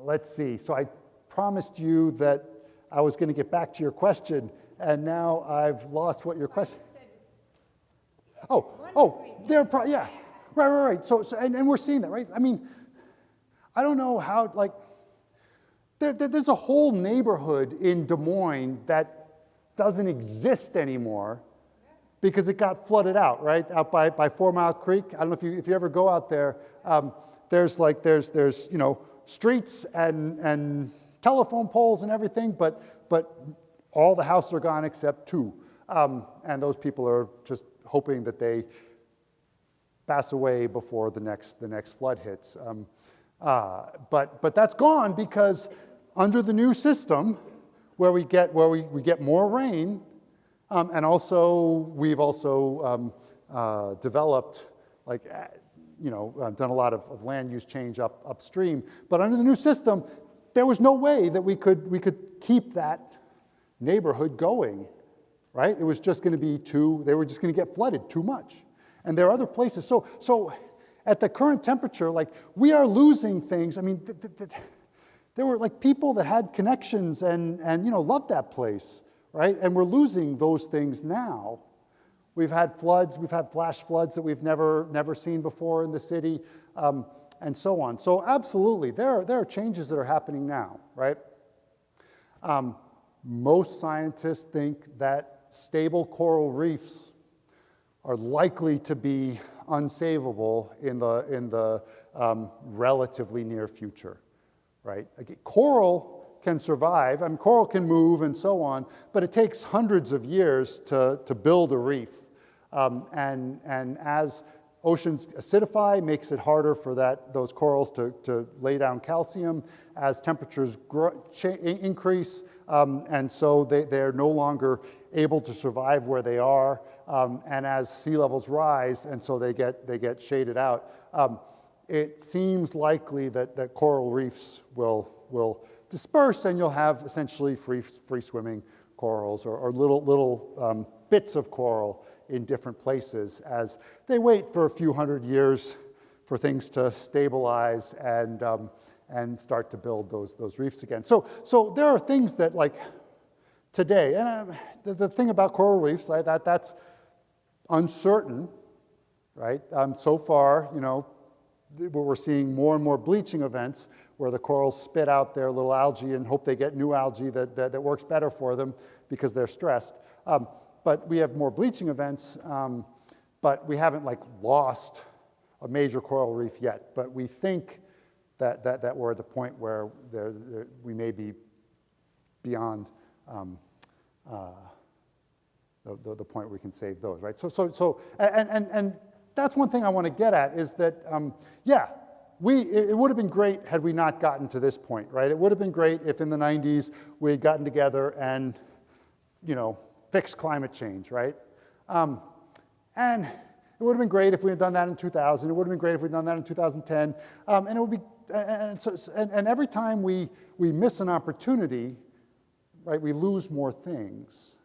let's see. So I promised you that I was going to get back to your question, and now I've lost what your question. Yeah, right. So and we're seeing that, right? I mean, I don't know how, like, there's a whole neighborhood in Des Moines that doesn't exist anymore because it got flooded out, right? Out by 4 Mile Creek. I don't know if you ever go out there. There's streets and telephone poles and everything, but all the houses are gone except 2. And those people are just hoping that they pass away before the next flood hits. But that's gone because under the new system, where we get more rain, and also we've also developed, done a lot of land use change upstream. But under the new system, there was no way that we could keep that neighborhood going, right? It was just going to be they were just going to get flooded too much. And there are other places. So at the current temperature, like, we are losing things. I mean, there were like people that had connections and loved that place, right? And we're losing those things now. We've had floods, we've had flash floods that we've never seen before in the city, and so on. So absolutely, there are changes that are happening now, right? Most scientists think that stable coral reefs are likely to be unsavable in the relatively near future, right? Again, coral can survive. I mean, coral can move and so on, but it takes hundreds of years to build a reef. And as oceans acidify, makes it harder for those corals to lay down calcium as temperatures increase, and so they're no longer able to survive where they are, and as sea levels rise, and so they get shaded out. It seems likely that coral reefs will disperse, and you'll have essentially free swimming corals or little bits of coral in different places as they wait for a few hundred years for things to stabilize and start to build those reefs again. So there are things that, like, today, and the thing about coral reefs, right, that's uncertain, right? So far, we're seeing more and more bleaching events where the corals spit out their little algae and hope they get new algae that works better for them because they're stressed. But we have more bleaching events, but we haven't, like, lost a major coral reef yet. But we think that we're at the point where we may be beyond the point where we can save those, right? So and that's one thing I want to get at is that, it would have been great had we not gotten to this point, right? It would have been great if in the 90s we had gotten together and, fix climate change, right? And it would have been great if we had done that in 2000. It would have been great if we had done that in 2010. And it would be, and every time we miss an opportunity, right, we lose more things.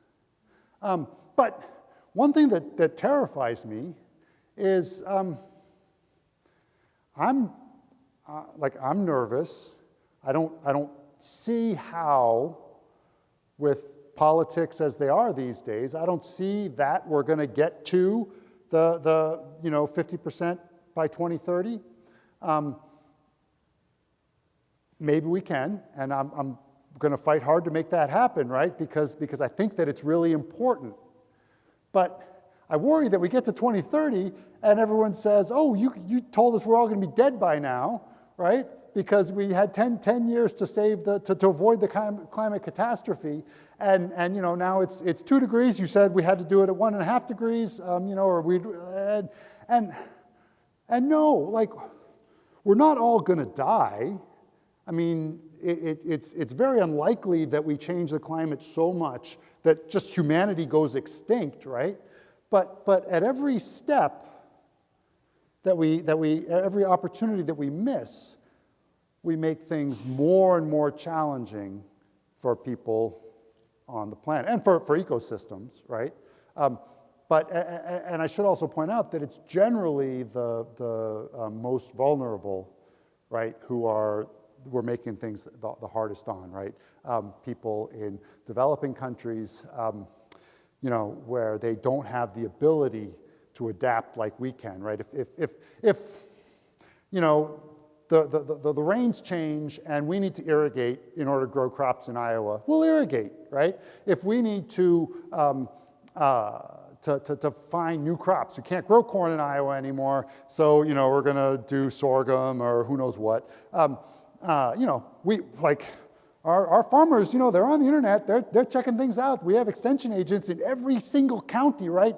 But one thing that terrifies me is I'm nervous. I don't see how, with politics as they are these days, I don't see that we're going to get to the 50% by 2030. Maybe we can, and I'm going to fight hard to make that happen, right? Because I think that it's really important. But I worry that we get to 2030 and everyone says, "Oh, you told us we're all going to be dead by now," right? Because we had 10 years to save to avoid the climate catastrophe, and now it's 2 degrees. You said we had to do it at 1.5 degrees, and no, like, we're not all going to die. I mean, it's very unlikely that we change the climate so much that just humanity goes extinct, right? But at every step every opportunity that we miss, we make things more and more challenging for people on the planet and for ecosystems, right? And I should also point out that it's generally the most vulnerable, right, who are we're making things the hardest on, right? People in developing countries, where they don't have the ability to adapt like we can, right? If the rains change and we need to irrigate in order to grow crops in Iowa, we'll irrigate, right? If we need to find new crops, we can't grow corn in Iowa anymore, so we're going to do sorghum or who knows what. We like our farmers. They're on the internet. They're checking things out. We have extension agents in every single county, right?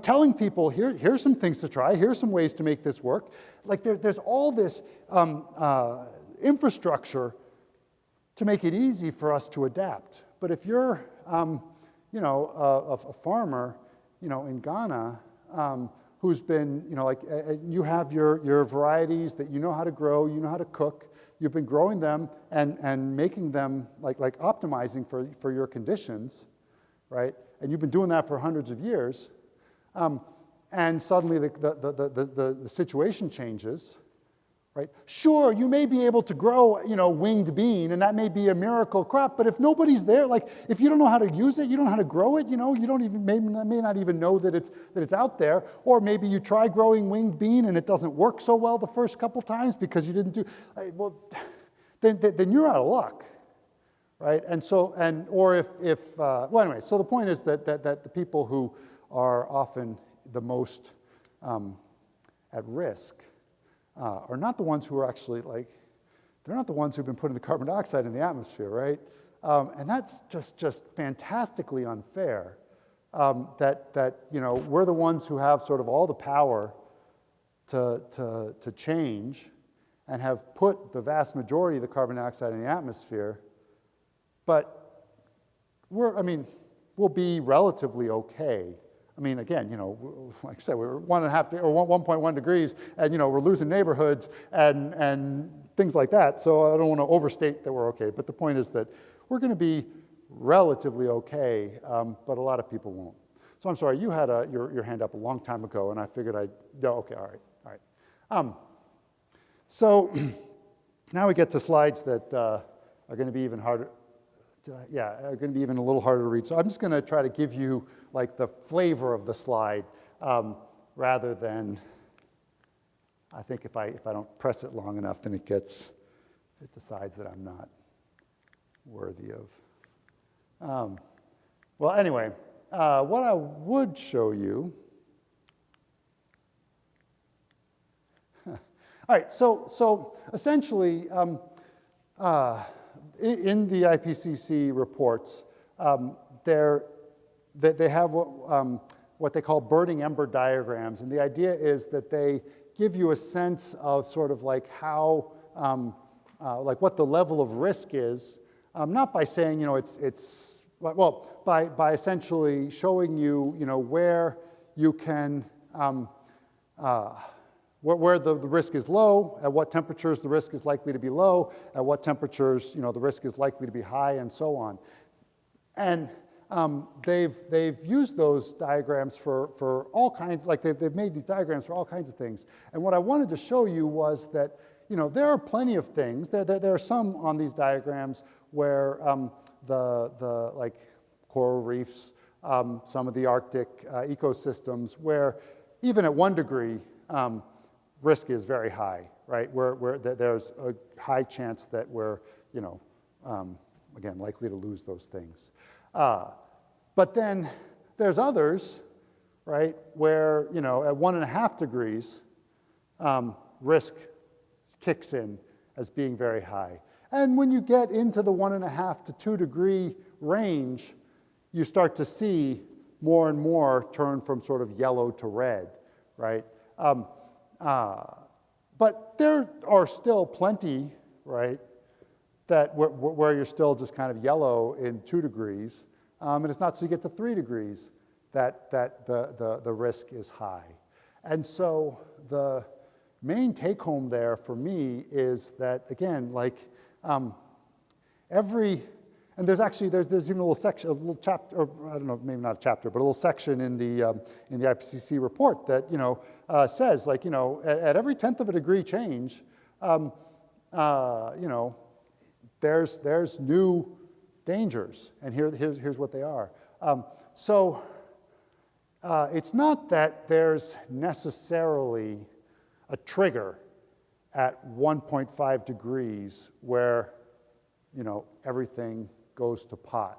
Telling people here's some things to try. Here's some ways to make this work. Like there's all this infrastructure to make it easy for us to adapt. But if you're a farmer, in Ghana, who's been, you have your varieties that you know how to grow, you know how to cook, you've been growing them and making them like optimizing for your conditions, right? And you've been doing that for hundreds of years, and suddenly the situation changes, right? Sure, you may be able to grow, winged bean, and that may be a miracle crop, but if nobody's there, like if you don't know how to use it, you don't know how to grow it, you don't even may not even know that it's out there, or maybe you try growing winged bean and it doesn't work so well the first couple times because you didn't do, then you're out of luck, right? And so, or anyway, so the point is that the people who are often the most at risk are not the ones who are actually they're not the ones who've been putting the carbon dioxide in the atmosphere, right? And that's just fantastically unfair. That we're the ones who have sort of all the power to change and have put the vast majority of the carbon dioxide in the atmosphere, but we'll be relatively okay. Again, like I said, we're 1.1 degrees, and we're losing neighborhoods and things like that. So I don't want to overstate that we're okay. But the point is that we're going to be relatively okay, but a lot of people won't. So I'm sorry, you had your hand up a long time ago, and I figured okay, all right. So now we get to slides that are going to be even harder. Are going to be even a little harder to read. So I'm just going to try to give you the flavor of the slide rather than, I think if I don't press it long enough, then it decides that I'm not worthy of. Well, anyway, what I would show you. All right, so essentially, in the IPCC reports, they have what they call burning ember diagrams, and the idea is that they give you a sense of sort of how, what the level of risk is, not by saying by essentially showing you where you can where the risk is low, at what temperatures the risk is likely to be low, at what temperatures the risk is likely to be high, and so on. And they've used those diagrams for all kinds, they've made these diagrams for all kinds of things. And what I wanted to show you was that there are plenty of things. There are some on these diagrams where the coral reefs, some of the Arctic ecosystems, where even at 1 degree, risk is very high, right? Where there's a high chance that we're, again, likely to lose those things. But then there's others, right, where, at 1.5 degrees, risk kicks in as being very high. And when you get into the 1.5 to 2 degree range, you start to see more and more turn from sort of yellow to red, right? But there are still plenty, right, where you're still just kind of yellow in 2 degrees, and it's not till you get to 3 degrees that the risk is high. And so the main take home there for me is that, again, and there's even a little section, a little chapter, or I don't know, maybe not a chapter, but a little section in the IPCC report that says at every 1/10 of a degree change, you know, there's new dangers, and here's what they are. It's not that there's necessarily a trigger at 1.5 degrees where, you know, everything goes to pot.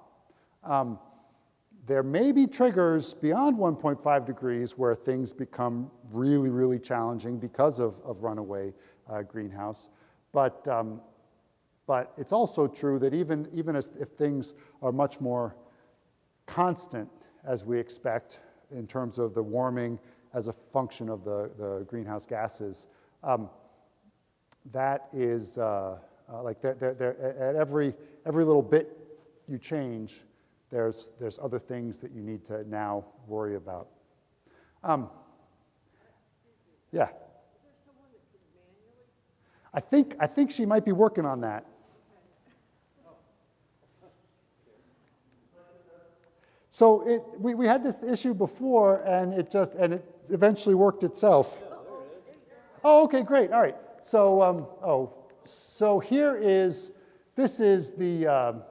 There may be triggers beyond 1.5 degrees where things become really, really challenging because of runaway greenhouse. But it's also true that even if things are much more constant as we expect in terms of the warming as a function of the greenhouse gases, that is like at every little bit you change, there's other things that you need to now worry about. Yeah. I think she might be working on that. So we had this issue before, and it eventually worked itself. Oh, okay, great. All right. So so this is the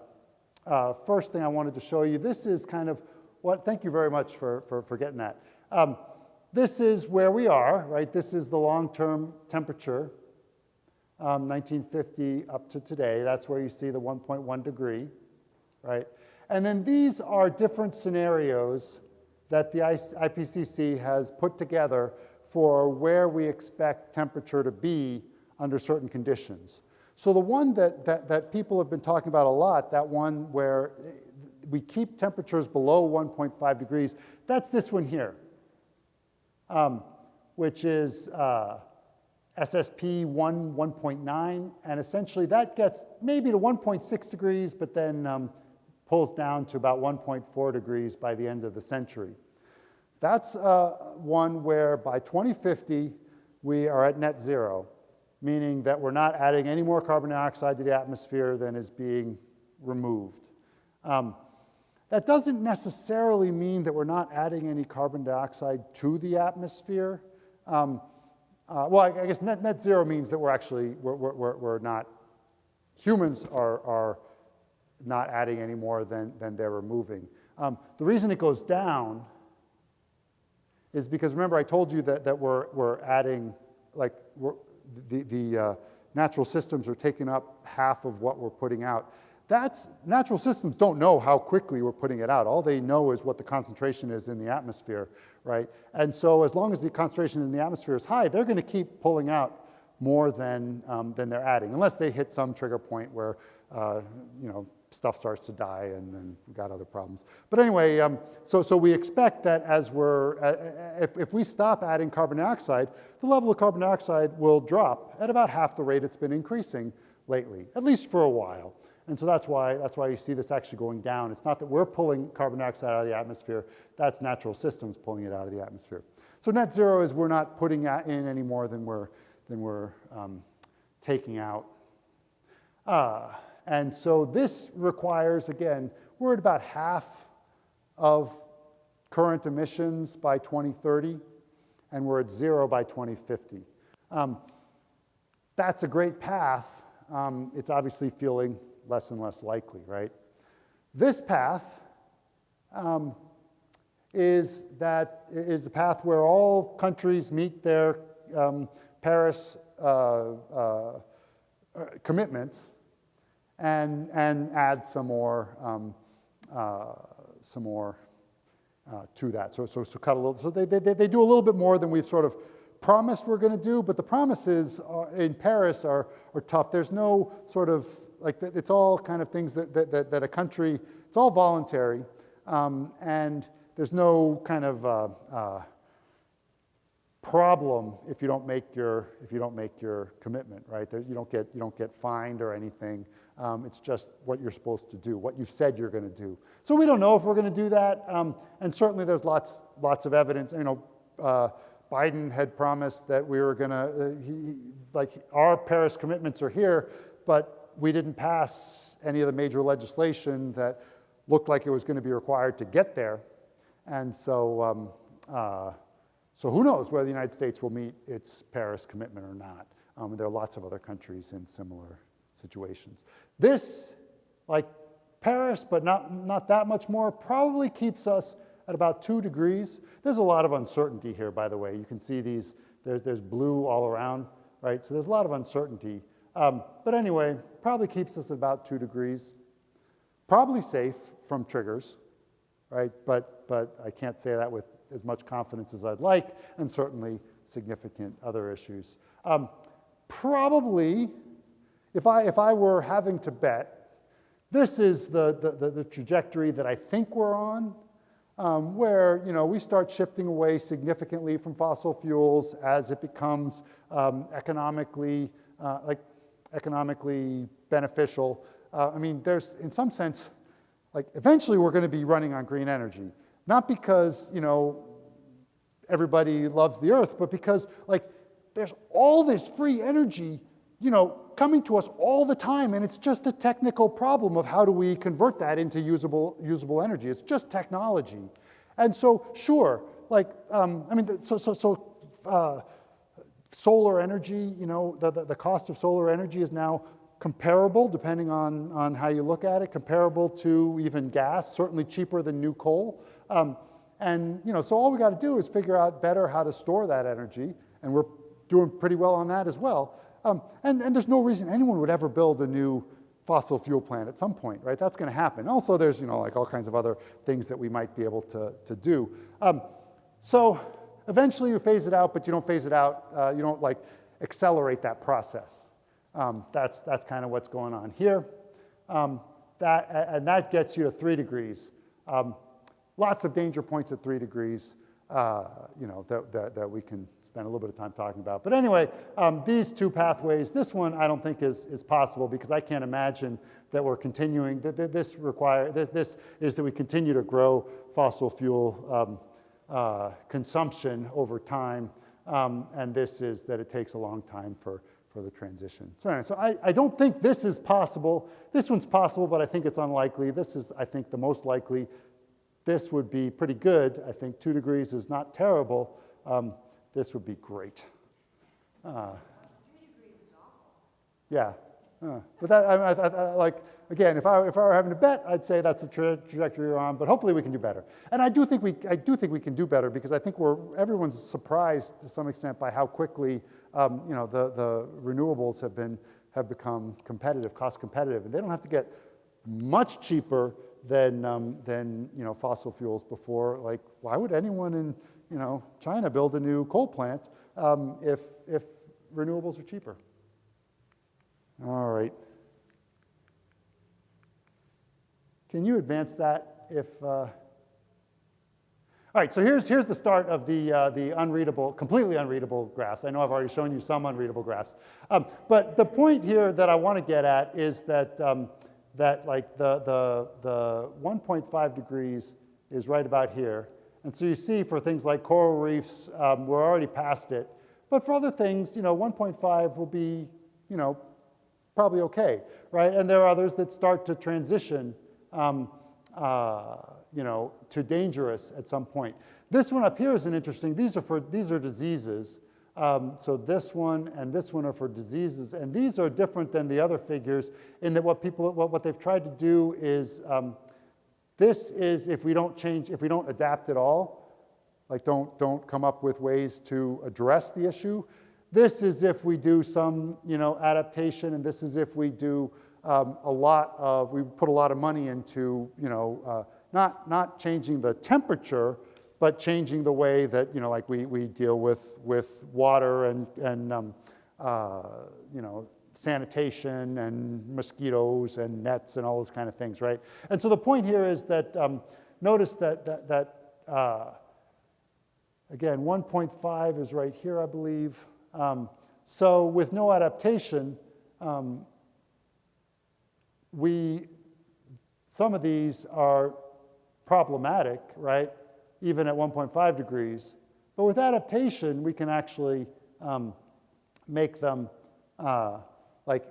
first thing I wanted to show you. This is kind of what. Thank you very much for getting that. This is where we are, right? This is the long-term temperature, 1950 up to today. That's where you see the 1.1 degree, right? And then these are different scenarios that the IPCC has put together for where we expect temperature to be under certain conditions. So the one that people have been talking about a lot, that one where we keep temperatures below 1.5 degrees, that's this one here, which is SSP 1.9, and essentially that gets maybe to 1.6 degrees, but then pulls down to about 1.4 degrees by the end of the century. That's one where by 2050, we are at net zero, meaning that we're not adding any more carbon dioxide to the atmosphere than is being removed. That doesn't necessarily mean that we're not adding any carbon dioxide to the atmosphere. Well, I guess net zero means that we're not, humans are not adding any more than they're removing. The reason it goes down is because, remember, I told you that we're adding, like, the natural systems are taking up half of what we're putting out. Natural systems don't know how quickly we're putting it out. All they know is what the concentration is in the atmosphere, right? And so as long as the concentration in the atmosphere is high, they're going to keep pulling out more than they're adding, unless they hit some trigger point where, you know, stuff starts to die and then we've got other problems. But anyway, so we expect that as if we stop adding carbon dioxide, the level of carbon dioxide will drop at about half the rate it's been increasing lately, at least for a while. And so that's why you see this actually going down. It's not that we're pulling carbon dioxide out of the atmosphere, that's natural systems pulling it out of the atmosphere. So net zero is we're not putting in any more than we're taking out. And so this requires, again, we're at about half of current emissions by 2030, and we're at zero by 2050. That's a great path. It's obviously feeling less and less likely, right? This path is the path where all countries meet their Paris commitments and add some more to that. So cut a little. So they do a little bit more than we've sort of promised we're going to do. But the promises in Paris are tough. There's no sort of like it's all kind of things that a country. It's all voluntary, and there's no kind of problem if you don't make your commitment, right? You don't get fined or anything. It's just what you're supposed to do, what you've said you're going to do. So we don't know if we're going to do that, and certainly there's lots of evidence. You know, Biden had promised that we were going to, like our Paris commitments are here, but we didn't pass any of the major legislation that looked like it was going to be required to get there, and so. So who knows whether the United States will meet its Paris commitment or not. There are lots of other countries in similar situations. This, like Paris, but not that much more, probably keeps us at about 2 degrees. There's a lot of uncertainty here, by the way. You can see these, there's blue all around, right? So there's a lot of uncertainty. But anyway, probably keeps us at about 2 degrees. Probably safe from triggers, right? But I can't say that with as much confidence as I'd like, and certainly significant other issues. Probably, if I were having to bet, this is the trajectory that I think we're on, where we start shifting away significantly from fossil fuels as it becomes economically beneficial. I mean, there's, in some sense, like eventually we're going to be running on green energy, not because everybody loves the Earth, but because like there's all this free energy, coming to us all the time, and it's just a technical problem of how do we convert that into usable energy. It's just technology, and so sure, like solar energy, the cost of solar energy is now comparable, depending on how you look at it, comparable to even gas, certainly cheaper than new coal. And so all we got to do is figure out better how to store that energy, and we're doing pretty well on that as well. And there's no reason anyone would ever build a new fossil fuel plant at some point, right? That's going to happen. Also, there's like all kinds of other things that we might be able to do. So eventually you phase it out, but you don't phase it out. You don't like accelerate that process. That's kind of what's going on here. That gets you to 3 degrees. Lots of danger points at 3 degrees, that we can spend a little bit of time talking about. But anyway, these 2 pathways, this one I don't think is possible, because I can't imagine that we're continuing, this is that we continue to grow fossil fuel consumption over time, and this is that it takes a long time for the transition. So anyway, so I don't think this is possible. This one's possible, but I think it's unlikely. This is, I think, the most likely. This would be pretty good. I think 2 degrees is not terrible. This would be great. 2 degrees is awful. Yeah. But that, I like, again, if I were having to bet, I'd say that's the trajectory we're on, but hopefully we can do better. And I do think we can do better, because I think everyone's surprised to some extent by how quickly the renewables have become competitive, cost competitive, and they don't have to get much cheaper than fossil fuels before. Like, why would anyone in China build a new coal plant if renewables are cheaper? All right. Can you advance that if? All right. So here's the start of the unreadable, completely unreadable graphs. I know I've already shown you some unreadable graphs, but the point here that I want to get at is that like the 1.5 degrees is right about here. And so you see for things like coral reefs, we're already past it. But for other things, 1.5 will be, probably okay, right? And there are others that start to transition, to dangerous at some point. This one up here is an interesting, these are diseases. So this one and this one are for diseases, and these are different than the other figures in that what they've tried to do is, this is if we don't adapt at all, like don't come up with ways to address the issue. This is if we do some adaptation, and this is if we do we put a lot of money into not changing the temperature, but changing the way that like we deal with water and sanitation and mosquitoes and nets and all those kind of things, right? And so the point here is that notice that again 1.5 is right here, I believe. So with no adaptation, some of these are problematic, right? Even at 1.5 degrees. But with adaptation, we can actually make them,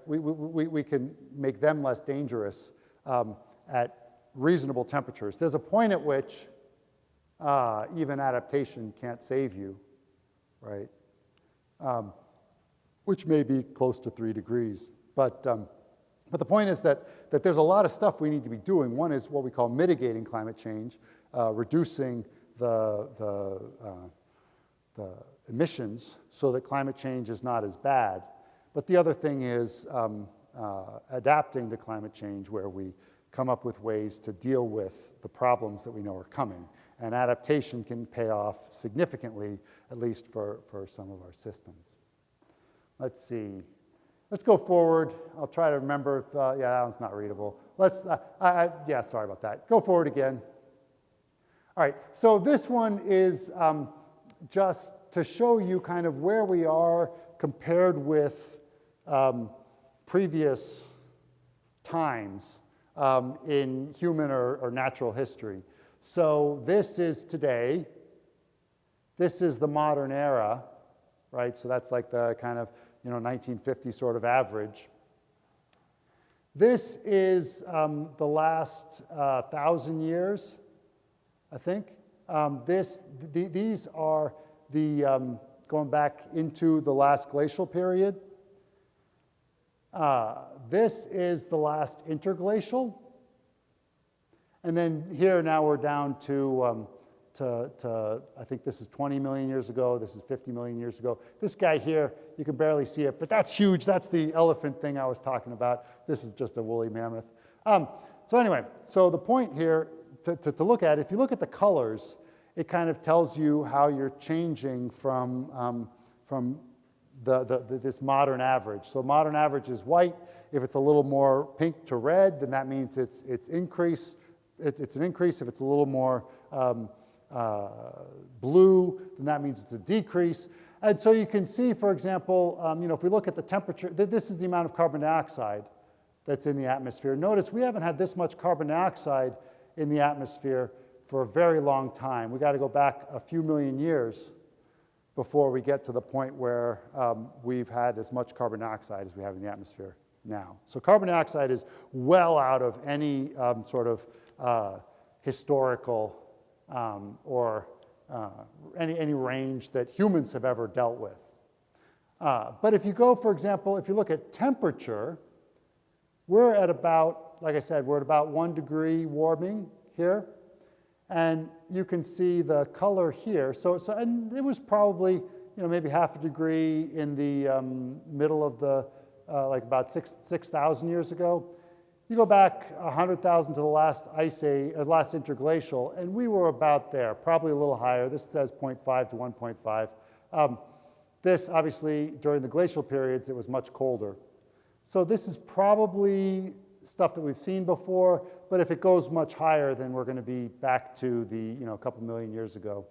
we can make them less dangerous at reasonable temperatures. There's a point at which even adaptation can't save you, right? which may be close to 3 degrees. But the point is that there's a lot of stuff we need to be doing. One is what we call mitigating climate change, reducing the emissions so that climate change is not as bad. But the other thing is adapting to climate change, where we come up with ways to deal with the problems that we know are coming. And adaptation can pay off significantly, at least for some of our systems. Let's see. Let's go forward. I'll try to remember if, yeah, that one's not readable. Yeah, sorry about that. Go forward again. All right, so this one is just to show you kind of where we are compared with previous times in human or natural history. So this is today. This is the modern era, right? So that's like the kind of 1950 sort of average. This is the last 1,000 years, I think. These are the going back into the last glacial period. This is the last interglacial. And then here now we're down to I think this is 20 million years ago. This is 50 million years ago. This guy here, you can barely see it, but that's huge. That's the elephant thing I was talking about. This is just a woolly mammoth. So anyway, so the point here to look at, if you look at the colors, it kind of tells you how you're changing from this modern average. So modern average is white. If it's a little more pink to red, then that means it's increase. It's an increase. If it's a little more blue, then that means it's a decrease. And so you can see, for example, if we look at the temperature, this is the amount of carbon dioxide that's in the atmosphere. Notice we haven't had this much carbon dioxide in the atmosphere for a very long time. We got to go back a few million years before we get to the point where we've had as much carbon dioxide as we have in the atmosphere now. So carbon dioxide is well out of any sort of historical or any range that humans have ever dealt with. But if you go, for example, if you look at temperature, we're at about, like I said, we're at about 1 degree warming here. And you can see the color here. And it was probably, maybe half a degree in the middle of the, like about 6,000 years ago. You go back 100,000 to the last ice age, last interglacial, and we were about there, probably a little higher. This says 0.5 to 1.5. This, obviously, during the glacial periods, it was much colder. So this is probably stuff that we've seen before, but if it goes much higher, then we're going to be back to the, a couple million years ago.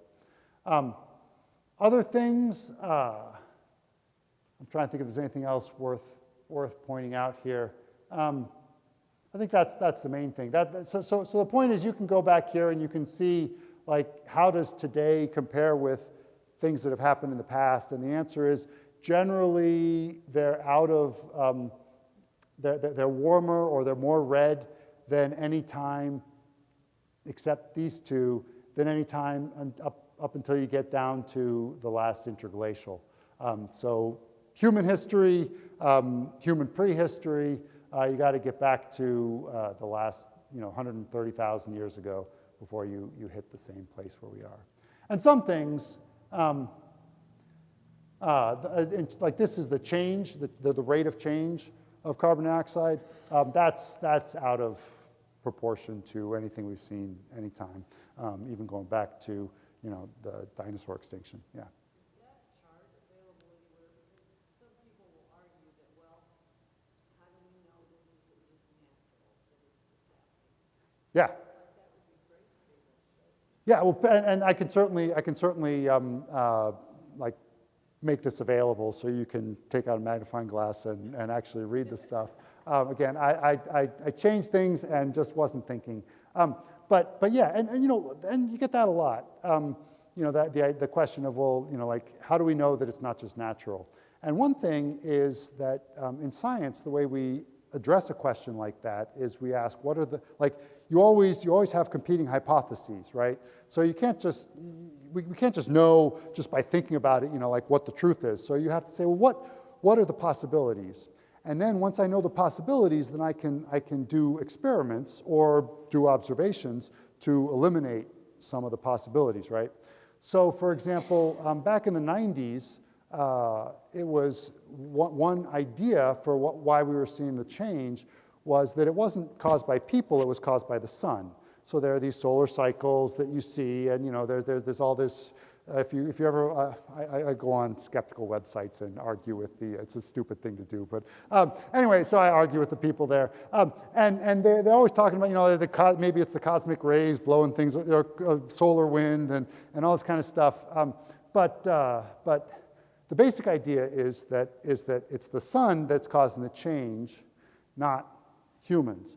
Other things, I'm trying to think if there's anything else worth pointing out here. I think that's the main thing. So the point is, you can go back here and you can see, like, how does today compare with things that have happened in the past? And the answer is, generally, they're out of, they're warmer or they're more red than any time, except these two, than any time up until you get down to the last interglacial. So human history, human prehistory, you got to get back to the last 130,000 years ago before you hit the same place where we are. And some things, like this is the change, the rate of change of carbon dioxide. That's out of proportion to anything we've seen anytime, even going back to the dinosaur extinction. Yeah. Yeah. Yeah. Well, and I can certainly like make this available so you can take out a magnifying glass and actually read the stuff. Again, I changed things and just wasn't thinking. But yeah, and you get that a lot. The question of, well, like, how do we know that it's not just natural? And one thing is that in science, the way we address a question like that is we ask, what are the, like, you always have competing hypotheses, right? So you can't just, we can't just know just by thinking about it, like what the truth is. So you have to say, well, what are the possibilities? And then once I know the possibilities, then I can do experiments or do observations to eliminate some of the possibilities, right? So for example, back in the 90s, it was one idea for why we were seeing the change was that it wasn't caused by people, it was caused by the sun. So there are these solar cycles that you see, and there's all this. If you ever, I go on skeptical websites and argue with it's a stupid thing to do, but anyway, so I argue with the people there, and they're always talking about, maybe it's the cosmic rays blowing things, or solar wind, and all this kind of stuff, but the basic idea is that it's the sun that's causing the change, not humans.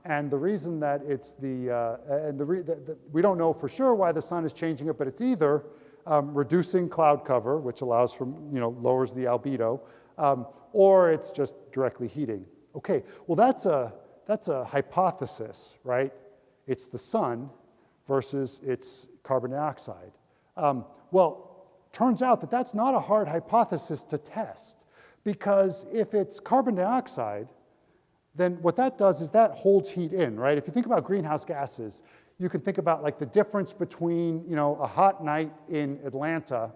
And the reason that it's we don't know for sure why the sun is changing it, but it's either reducing cloud cover, which allows lowers the albedo, or it's just directly heating. Okay, well that's a hypothesis, right? It's the sun versus it's carbon dioxide. Well, turns out that that's not a hard hypothesis to test, because if it's carbon dioxide, then what that does is that holds heat in, right? If you think about greenhouse gases, you can think about like the difference between, a hot night in Atlanta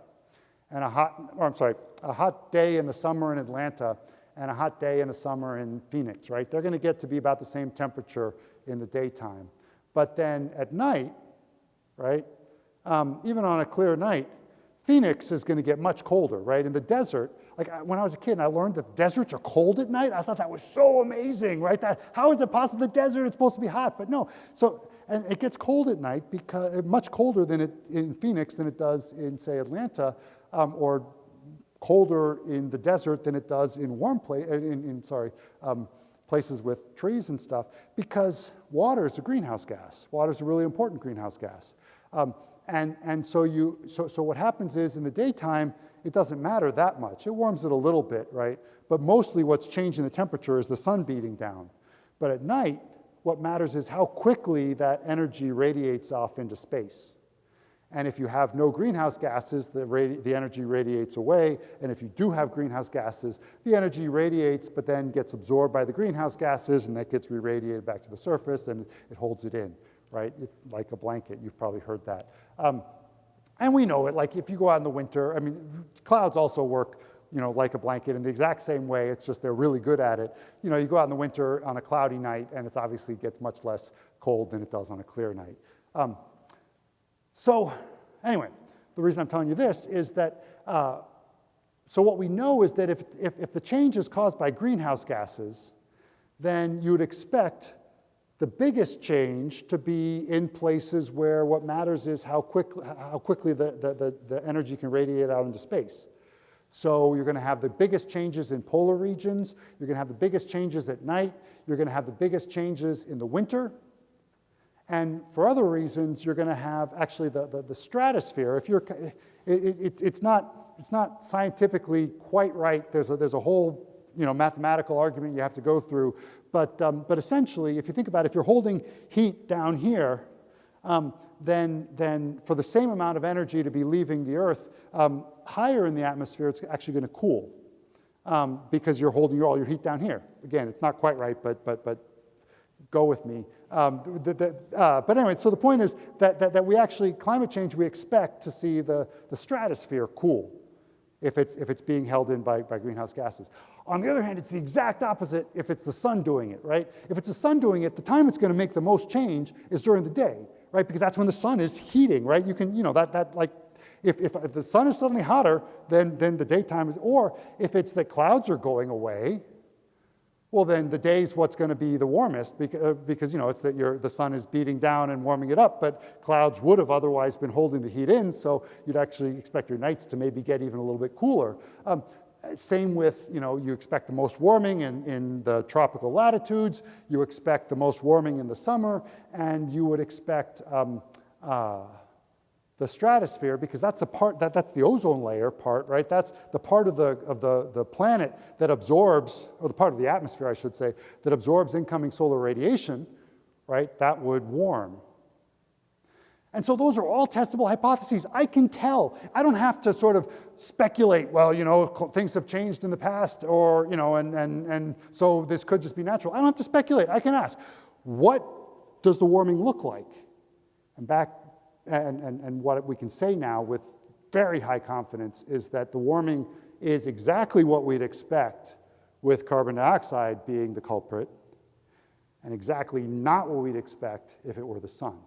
and a hot day in the summer in Atlanta and a hot day in the summer in Phoenix, right? They're gonna get to be about the same temperature in the daytime. But then at night, right, even on a clear night, Phoenix is gonna get much colder, right? In the desert, like when I was a kid and I learned that deserts are cold at night, I thought that was so amazing, right? How is it possible? The desert, it's supposed to be hot, but no. So, and it gets cold at night, because much colder in Phoenix than it does in, say, Atlanta, or colder in the desert than it does in places with trees and stuff, because water is a greenhouse gas. Water is a really important greenhouse gas. So what happens is in the daytime, it doesn't matter that much. It warms it a little bit, right? But mostly what's changing the temperature is the sun beating down. But at night, what matters is how quickly that energy radiates off into space. And if you have no greenhouse gases, the energy radiates away. And if you do have greenhouse gases, the energy radiates but then gets absorbed by the greenhouse gases, and that gets re-radiated back to the surface, and it holds it in, right? Like a blanket. You've probably heard that. And we know it, like if you go out in the winter, clouds also work, like a blanket in the exact same way, it's just they're really good at it. You go out in the winter on a cloudy night, and it's obviously gets much less cold than it does on a clear night. So anyway, the reason I'm telling you this is that, so what we know is that if the change is caused by greenhouse gases, then you would expect the biggest change to be in places where what matters is how quickly the energy can radiate out into space. So you're going to have the biggest changes in polar regions. You're going to have the biggest changes at night. You're going to have the biggest changes in the winter. And for other reasons, you're going to have actually the stratosphere. If you're, it's not scientifically quite right. There's a whole mathematical argument you have to go through. But essentially, if you think about it, if you're holding heat down here, then for the same amount of energy to be leaving the Earth, higher in the atmosphere, it's actually going to cool, because you're holding all your heat down here. Again, it's not quite right, but go with me. But anyway, so the point is that we actually, climate change, we expect to see the stratosphere cool if it's being held in by greenhouse gases. On the other hand, it's the exact opposite if it's the sun doing it, right? If it's the sun doing it, the time it's going to make the most change is during the day, right? Because that's when the sun is heating, right? You can, if the sun is suddenly hotter, then the daytime is, or if it's that clouds are going away, well, then the day's what's going to be the warmest, because it's that the sun is beating down and warming it up, but clouds would have otherwise been holding the heat in, so you'd actually expect your nights to maybe get even a little bit cooler. Same with, you expect the most warming in the tropical latitudes, you expect the most warming in the summer, and you would expect the stratosphere, because that's the part, that's the ozone layer part, right? That's the part of the planet that absorbs, or the part of the atmosphere, I should say, that absorbs incoming solar radiation, right? That would warm. And so those are all testable hypotheses. I can tell. I don't have to sort of speculate, well, things have changed in the past, or, and so this could just be natural. I don't have to speculate. I can ask, what does the warming look like? And what we can say now with very high confidence is that the warming is exactly what we'd expect, with carbon dioxide being the culprit, and exactly not what we'd expect if it were the sun.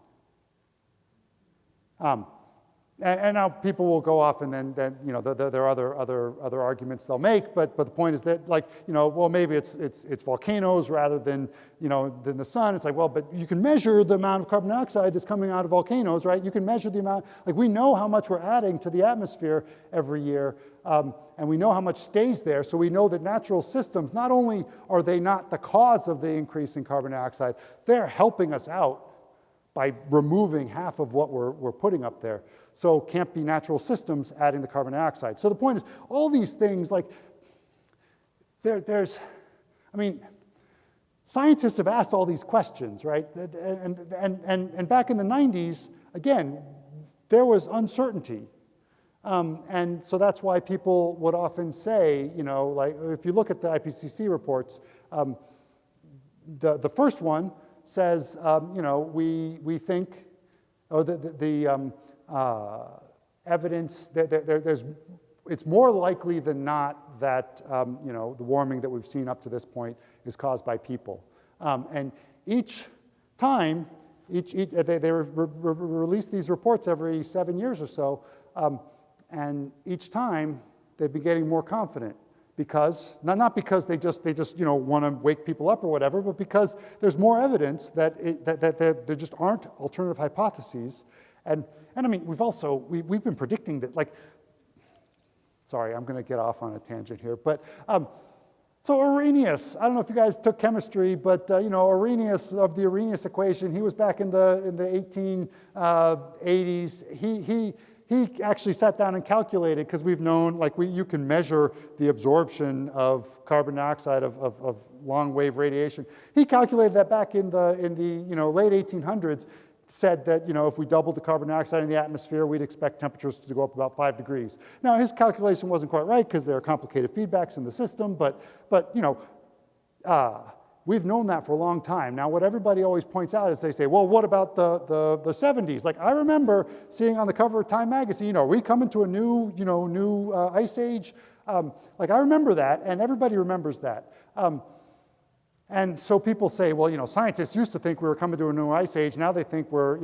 And now people will go off, and then there are other arguments they'll make. But the point is that, well, maybe it's volcanoes rather than the sun. It's like, well, but you can measure the amount of carbon dioxide that's coming out of volcanoes, right? You can measure the amount. We know how much we're adding to the atmosphere every year, and we know how much stays there. So we know that natural systems, not only are they not the cause of the increase in carbon dioxide, they're helping us out by removing half of what we're putting up there. So can't be natural systems adding the carbon dioxide. So the point is, all these things, scientists have asked all these questions, right? And back in the 90s, again, there was uncertainty. And so that's why people would often say, if you look at the IPCC reports, the first one says, we think, or the evidence that it's more likely than not that the warming that we've seen up to this point is caused by people. And each time, they release these reports every 7 years or so, and each time they've been getting more confident. Because, not because they just want to wake people up or whatever, but because there's more evidence that there just aren't alternative hypotheses. And I mean, we've been predicting that, sorry, I'm going to get off on a tangent here, but so Arrhenius, I don't know if you guys took chemistry, but Arrhenius, of the Arrhenius equation, he was back in the 1880s. He actually sat down and calculated, because we've known, you can measure the absorption of carbon dioxide of long wave radiation. He calculated that back in the late 1800s, said that if we doubled the carbon dioxide in the atmosphere, we'd expect temperatures to go up about 5 degrees. Now his calculation wasn't quite right, because there are complicated feedbacks in the system, but we've known that for a long time. Now, what everybody always points out is they say, well, what about the 70s? I remember seeing on the cover of Time magazine, are we coming to a new ice age? I remember that, and everybody remembers that. And so people say, well, scientists used to think we were coming to a new ice age. Now they think we're,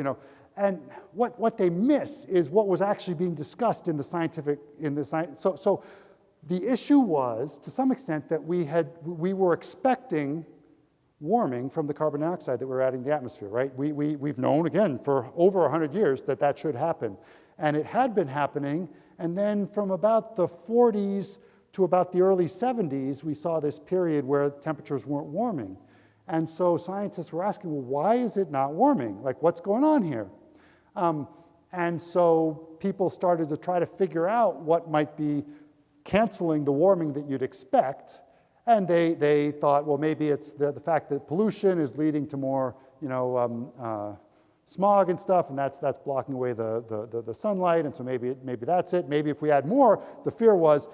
and what they miss is what was actually being discussed in the scientific, So the issue was, to some extent, that we were expecting warming from the carbon dioxide that we're adding to the atmosphere, right? We've known, again, for over 100 years that should happen. And it had been happening, and then from about the 40s to about the early 70s, we saw this period where temperatures weren't warming. And so scientists were asking, well, why is it not warming? What's going on here? And so people started to try to figure out what might be canceling the warming that you'd expect. And they thought, well, maybe it's the fact that pollution is leading to more, smog and stuff, and that's blocking away the sunlight, and so maybe that's it. Maybe if we add more, the fear was,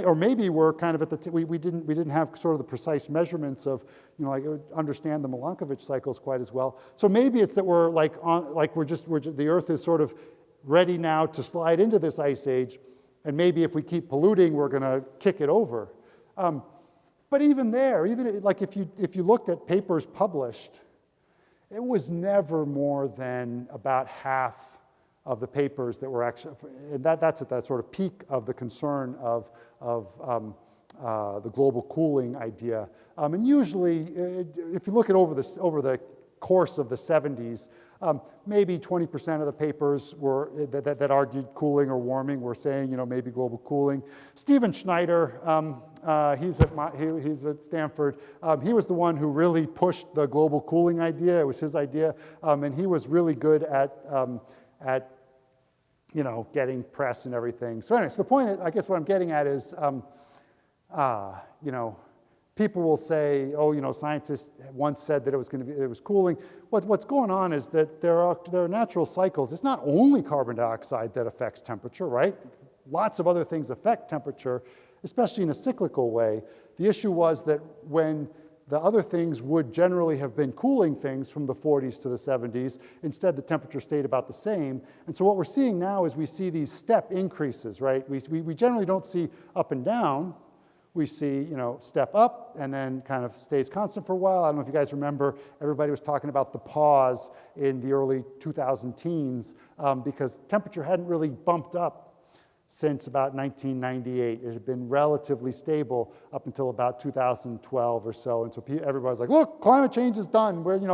or maybe we're kind of at we didn't have sort of the precise measurements of, understand the Milankovitch cycles quite as well. So maybe it's that we're the Earth is sort of ready now to slide into this ice age, and maybe if we keep polluting, we're going to kick it over. But even there, if you looked at papers published, it was never more than about half of the papers that were actually, and that's at that sort of peak of the concern of the global cooling idea. And usually, if you look at over the course of the 70s, maybe 20% of the papers were that argued cooling or warming were saying, maybe global cooling. Stephen Schneider, he's at Stanford. He was the one who really pushed the global cooling idea. It was his idea, and he was really good at getting press and everything. So anyway, so the point is, I guess what I'm getting at is, people will say, oh, scientists once said that it was cooling. What's going on is that there are natural cycles. It's not only carbon dioxide that affects temperature, right? Lots of other things affect temperature, especially in a cyclical way. The issue was that when the other things would generally have been cooling things from the 40s to the 70s, instead the temperature stayed about the same. And so what we're seeing now is we see these step increases, right? We generally don't see up and down. We see, step up and then kind of stays constant for a while. I don't know if you guys remember, everybody was talking about the pause in the early 2000 teens because temperature hadn't really bumped up since about 1998. It had been relatively stable up until about 2012 or so. And so everybody was like, look, climate change is done. But we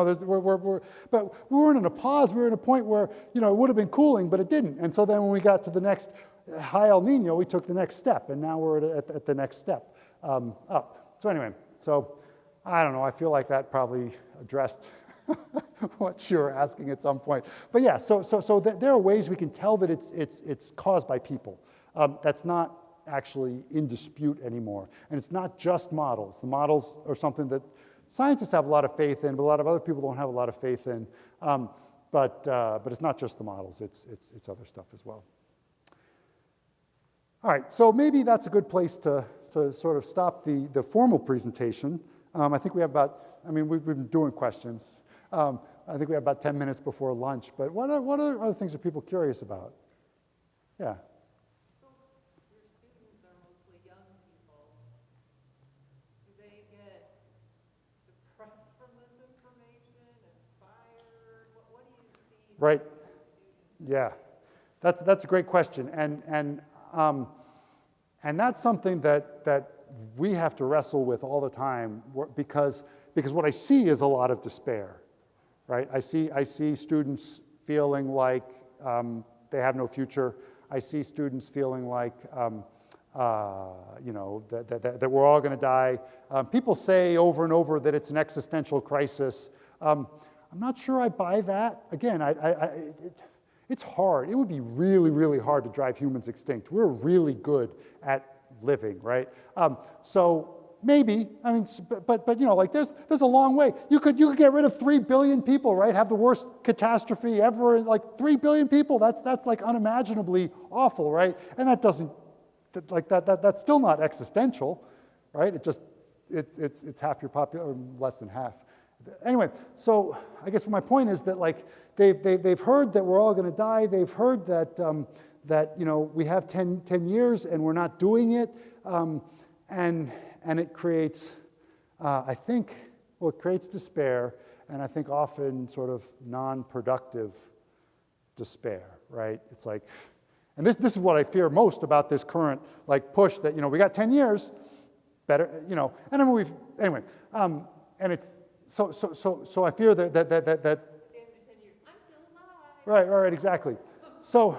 weren't in a pause. We were in a point where, it would have been cooling, but it didn't. And so then when we got to the next high El Nino, we took the next step, and now we're at the next step up. So anyway, I don't know. I feel like that probably addressed what you were asking at some point. But yeah, so there are ways we can tell that it's caused by people. That's not actually in dispute anymore. And it's not just models. The models are something that scientists have a lot of faith in, but a lot of other people don't have a lot of faith in. But it's not just the models. It's other stuff as well. All right, so maybe that's a good place to sort of stop the formal presentation. I think we have we've been doing questions. I think we have about 10 minutes before lunch, but what other things are people curious about? Yeah. So your students are mostly young people. Do they get depressed from this information, inspired? What do you see? Right. Yeah, that's a great question, and that's something that we have to wrestle with all the time because what I see is a lot of despair, right? I see students feeling like they have no future. I see students feeling like that we're all going to die. People say over and over that it's an existential crisis. I'm not sure I buy that. Again, it's hard. It would be really, really hard to drive humans extinct. We're really good at living, right? So maybe, but there's a long way. You could get rid of 3 billion people, right? Have the worst catastrophe ever. Like 3 billion people. That's like unimaginably awful, right? And that doesn't, that's still not existential, right? It's half your population, or less than half. Anyway, so I guess my point is that they've heard that we're all going to die. They've heard that we have 10 years and we're not doing it, and it creates it creates despair, and I think often sort of non-productive despair, right? It's like, and this is what I fear most about this current push that we got 10 years, better, and anyway, and it's. So I fear that 10 years. I'm still alive. Right, exactly. So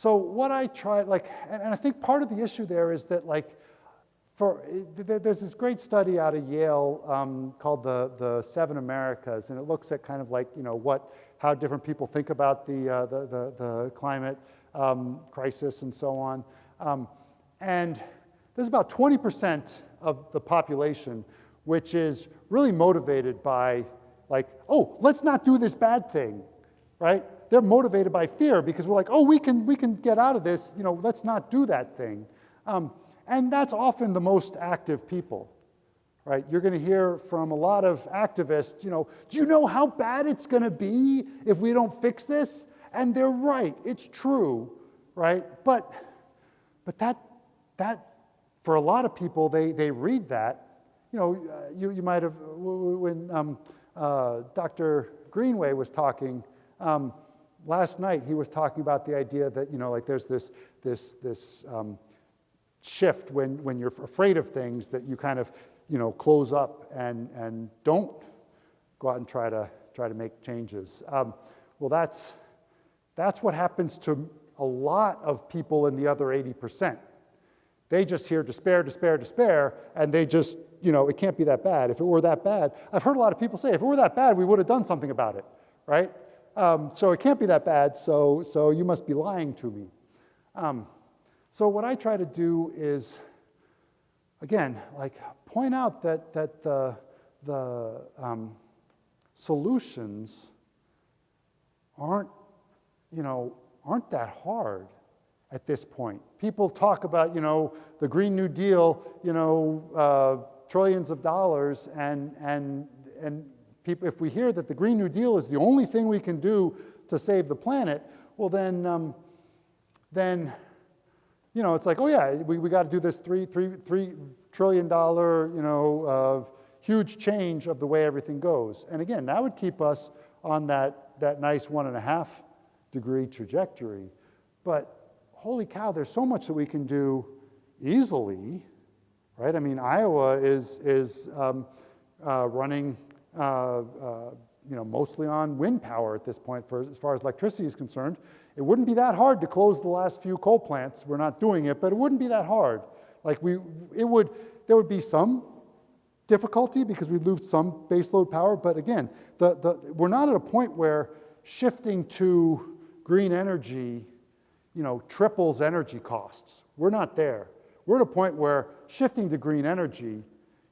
what I try, and I think part of the issue there is that there's this great study out of Yale called the 7 Americas, and it looks at kind of how different people think about the climate crisis and so on. And there's about 20% of the population which is really motivated by let's not do this bad thing, right? They're motivated by fear because we're we can get out of this, let's not do that thing. And that's often the most active people, right? You're going to hear from a lot of activists, do you know how bad it's going to be if we don't fix this? And they're right, it's true, right? But that for a lot of people, they read that. You might have, when Dr. Greenway was talking last night, he was talking about the idea that, there's this shift when you're afraid of things that you kind of, close up and don't go out and try to make changes. Well, that's what happens to a lot of people in the other 80%. They just hear despair, despair, despair, and they just, it can't be that bad. If it were that bad, I've heard a lot of people say, if it were that bad, we would have done something about it, right? So it can't be that bad, so you must be lying to me. So what I try to do is again, like point out that the solutions aren't that hard at this point. People talk about, the Green New Deal, trillions of dollars, and people, if we hear that the Green New Deal is the only thing we can do to save the planet, well then it's like, oh yeah, we got to do this $3 trillion, huge change of the way everything goes. And again, that would keep us on that nice 1.5 degree trajectory. But holy cow, there's so much that we can do easily, right? I mean, Iowa is running, mostly on wind power at this point as far as electricity is concerned. It wouldn't be that hard to close the last few coal plants. We're not doing it, but it wouldn't be that hard. Like there would be some difficulty because we'd lose some baseload power, but again, we're not at a point where shifting to green energy, triples energy costs. We're not there. We're at a point where shifting to green energy,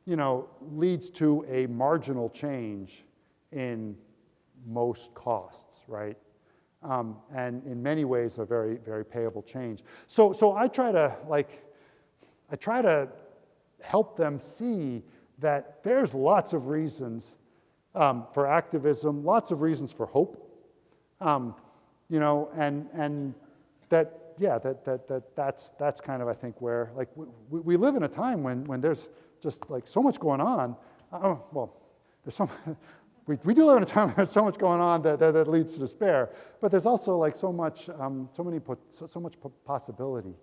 leads to a marginal change in most costs, right? And in many ways, a very, very payable change. So I try to help them see that there's lots of reasons for activism, lots of reasons for hope, and that's kind of, I think, where we live in a time when there's just so much going on. There's we do live in a time where there's so much going on that leads to despair, but there's also so much possibility.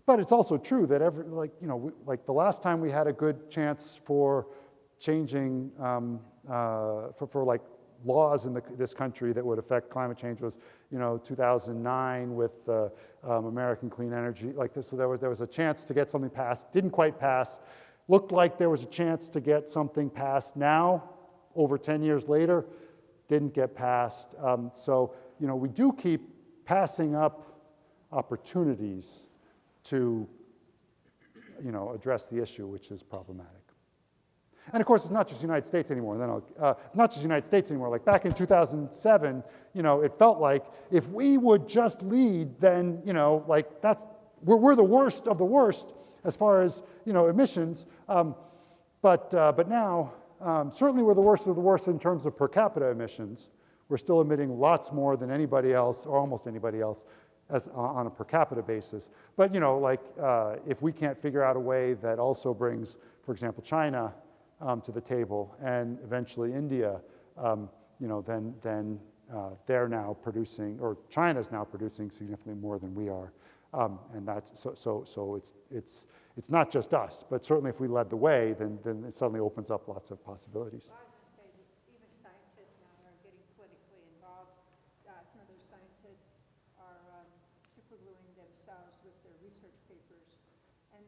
But it's also true that the last time we had a good chance for changing for laws in this country that would affect climate change was 2009 with the American Clean Energy. So there was a chance to get something passed, didn't quite pass. Looked like there was a chance to get something passed. Now, over 10 years later, didn't get passed. So we do keep passing up opportunities to address the issue, which is problematic. And of course, it's not just the United States anymore. It's not just the United States anymore. Like back in 2007, it felt like if we would just lead, then we're the worst of the worst as far as emissions. But now, certainly we're the worst of the worst in terms of per capita emissions. We're still emitting lots more than anybody else, or almost anybody else, on a per capita basis. But if we can't figure out a way that also brings, for example, China to the table, and eventually India, then they're now producing, or China's now producing significantly more than we are, and that's so it's not just us, but certainly if we led the way, then it suddenly opens up lots of possibilities. Well, I was going to say that even scientists now are getting politically involved. Some of those scientists are supergluing themselves with their research papers, and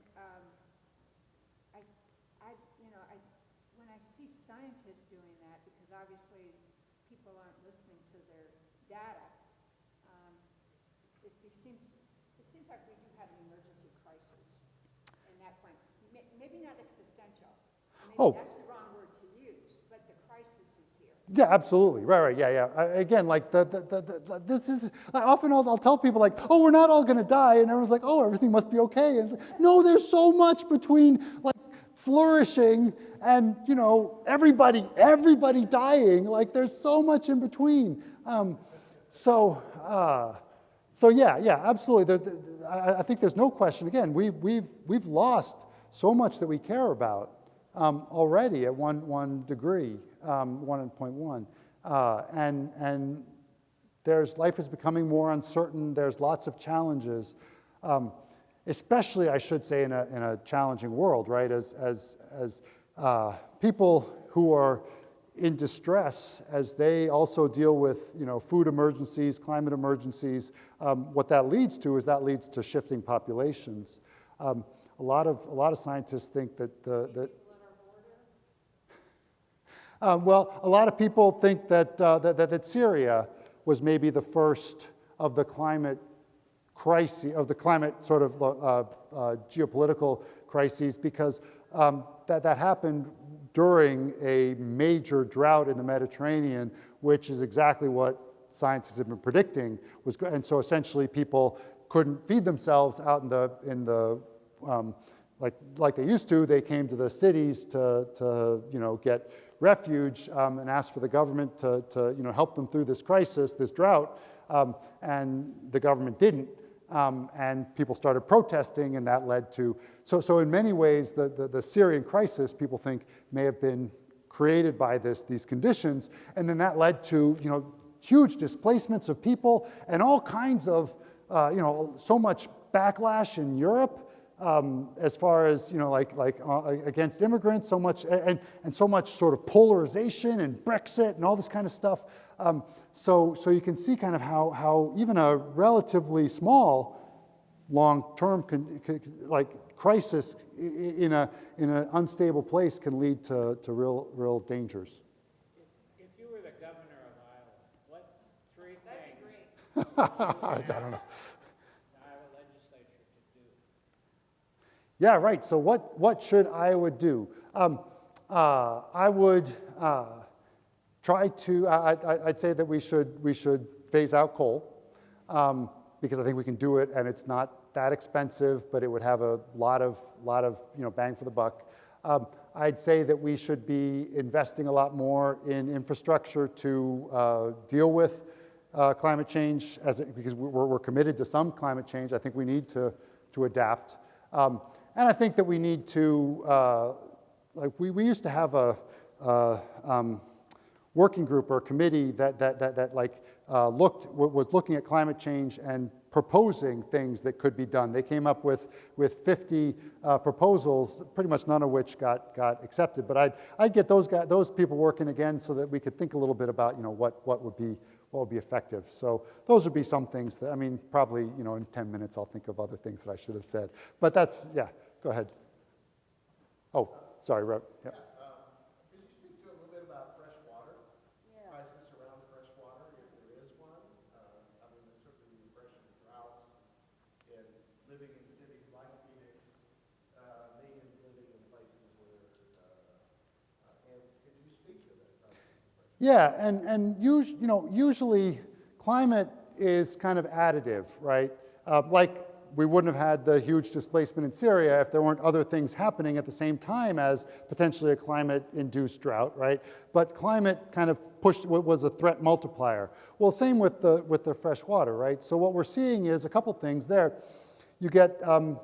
when I see scientists doing that, because obviously people aren't listening to their data, it seems like we do have an emergency crisis in that point. Maybe not existential. Maybe that's the wrong word to use, but the crisis is here. Yeah, absolutely. Right. Yeah. Again, this is often I'll tell people oh, we're not all going to die, and everyone's like, oh, everything must be okay. And it's like, no, there's so much between flourishing and everybody dying. There's so much in between. So yeah, absolutely. I think there's no question. Again, we've lost so much that we care about already at one degree, 1.1, and life is becoming more uncertain. There's lots of challenges, especially I should say in a challenging world, right? As people who are in distress, as they also deal with food emergencies, climate emergencies, what that leads to shifting populations. A lot of scientists think that a lot of people think that Syria was maybe the first of the climate crisis, of the climate sort of geopolitical crises because that happened during a major drought in the Mediterranean, which is exactly what scientists have been predicting. And so essentially people couldn't feed themselves out in the like they used to. They came to the cities to get refuge and asked for the government to help them through this crisis, this drought, and the government didn't. And people started protesting, and that led to, so in many ways, the Syrian crisis, people think, may have been created by these conditions, and then that led to, huge displacements of people and all kinds of, so much backlash in Europe as far as, against immigrants, so much, and so much sort of polarization and Brexit and all this kind of stuff. So you can see kind of how even a relatively small long-term crisis in an unstable place can lead to real dangers. If you were the governor of Iowa, what three things I don't know. the Iowa legislature could do? Yeah, right. So what should Iowa do? I would try to. I'd say that we should phase out coal because I think we can do it, and it's not that expensive, but it would have a lot of bang for the buck. I'd say that we should be investing a lot more in infrastructure to deal with climate change, because we're committed to some climate change. I think we need to adapt, and I think that we need to we used to have a working group or a committee that was looking at climate change and proposing things that could be done. They came up with 50 proposals, pretty much none of which got accepted. But I'd get those people working again so that we could think a little bit about what would be effective. So those would be some things that, probably in 10 minutes I'll think of other things that I should have said. But that's, yeah, go ahead. Oh, sorry, Rep. Yeah. Could you speak to a little bit about fresh water? Crisis around fresh water, if there is one. There's certainly the impression of drought and living in cities like Phoenix, millions living in places where, and could you speak to that? Yeah, and usually climate is kind of additive, right? Like we wouldn't have had the huge displacement in Syria if there weren't other things happening at the same time as potentially a climate-induced drought, right? But climate kind of was a threat multiplier. Well, same with the fresh water, right? So what we're seeing is a couple things there. You get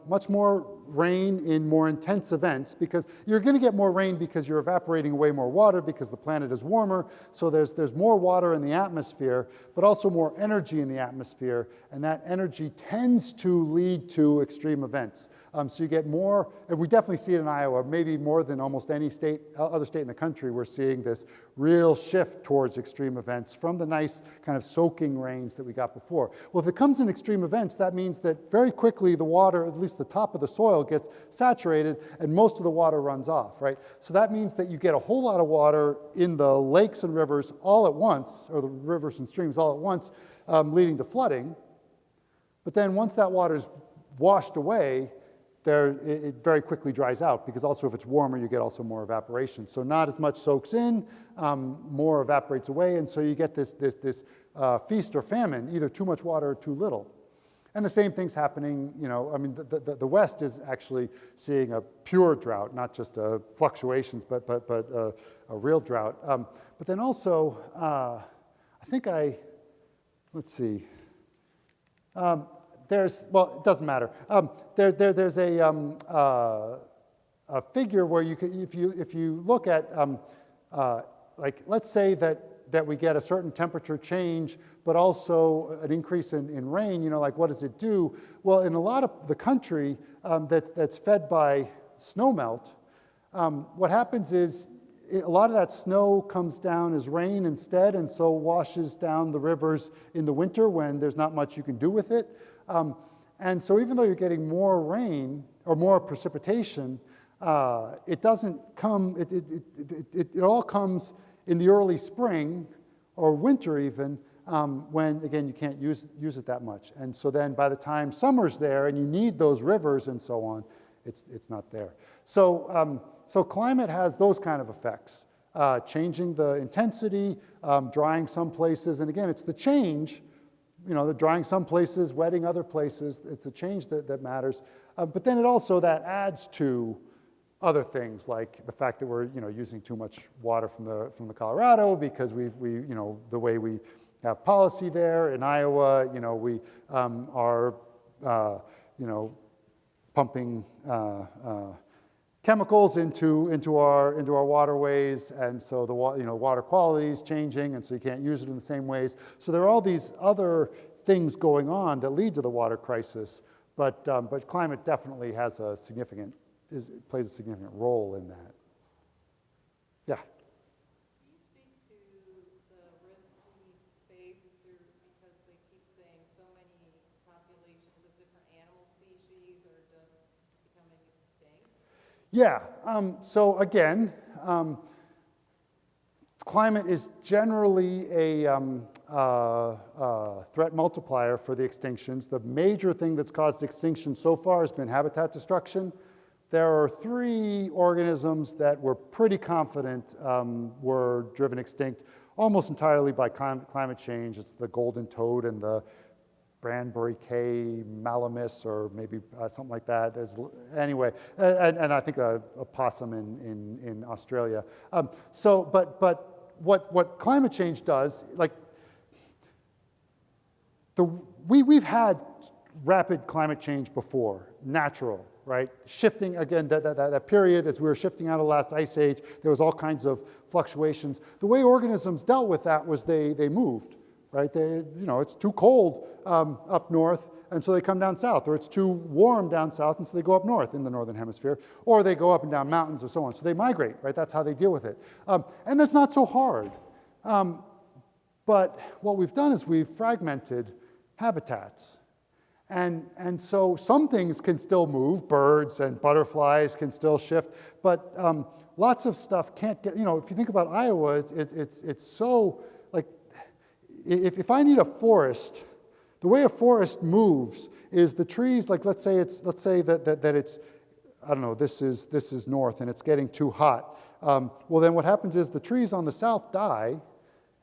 much more rain in more intense events because you're going to get more rain because you're evaporating away more water because the planet is warmer. So there's more water in the atmosphere, but also more energy in the atmosphere. And that energy tends to lead to extreme events. So you get more, and we definitely see it in Iowa, maybe more than almost any other state in the country. We're seeing this real shift towards extreme events from the nice kind of soaking rains that we got before. Well, if it comes in extreme events, that means that very quickly the water, at least the top of the soil, gets saturated and most of the water runs off, right? So that means that you get a whole lot of water in the lakes and rivers all at once, or the rivers and streams all at once, leading to flooding. But then once that water's washed away, it very quickly dries out, because also if it's warmer, you get also more evaporation. So not as much soaks in, more evaporates away, and so you get this feast or famine, either too much water or too little. And the same thing's happening, the West is actually seeing a pure drought, not just fluctuations, but a real drought. But then also, let's see. Well, it doesn't matter. There's a figure where if you look at, let's say that we get a certain temperature change, but also an increase in rain, what does it do? Well, in a lot of the country that's fed by snowmelt, what happens is a lot of that snow comes down as rain instead, and so washes down the rivers in the winter when there's not much you can do with it. And so even though you're getting more rain or more precipitation, it doesn't come, it all comes in the early spring or winter even, when, again, you can't use it that much. And so then by the time summer's there and you need those rivers and so on, it's not there. So, so climate has those kind of effects, changing the intensity, drying some places, and again, it's the change, the drying some places, wetting other places, it's the change that matters. But then it also, that adds to other things, like the fact that we're, using too much water from the Colorado because we the way we have policy there in Iowa, we are, pumping chemicals into our waterways, and so the water quality is changing, and so you can't use it in the same ways. So there are all these other things going on that lead to the water crisis, but climate definitely has plays a significant role in that. Yeah. Can you speak to the risks we face through, because they keep saying so many populations of different animal species are just becoming extinct? Yeah, so again, climate is generally a threat multiplier for the extinctions. The major thing that's caused extinction so far has been habitat destruction. There are 3 organisms that we're pretty confident were driven extinct almost entirely by climate change. It's the golden toad and the Branbury K. malamus, or maybe something like that. Anyway, and I think a possum in Australia. But what climate change does, like we've had rapid climate change before, natural. Right? Shifting, again, that period as we were shifting out of the last ice age, there was all kinds of fluctuations. The way organisms dealt with that was they moved, right? It's too cold up north, and so they come down south, or it's too warm down south, and so they go up north in the northern hemisphere, or they go up and down mountains or so on. So they migrate, right? That's how they deal with it. And that's not so hard. But what we've done is we've fragmented habitats. And so some things can still move, birds and butterflies can still shift, but lots of stuff can't get, if you think about Iowa, it's so, like, if I need a forest, the way a forest moves is the trees, like let's say that it's, I don't know, this is north and it's getting too hot. Well, then what happens is the trees on the south die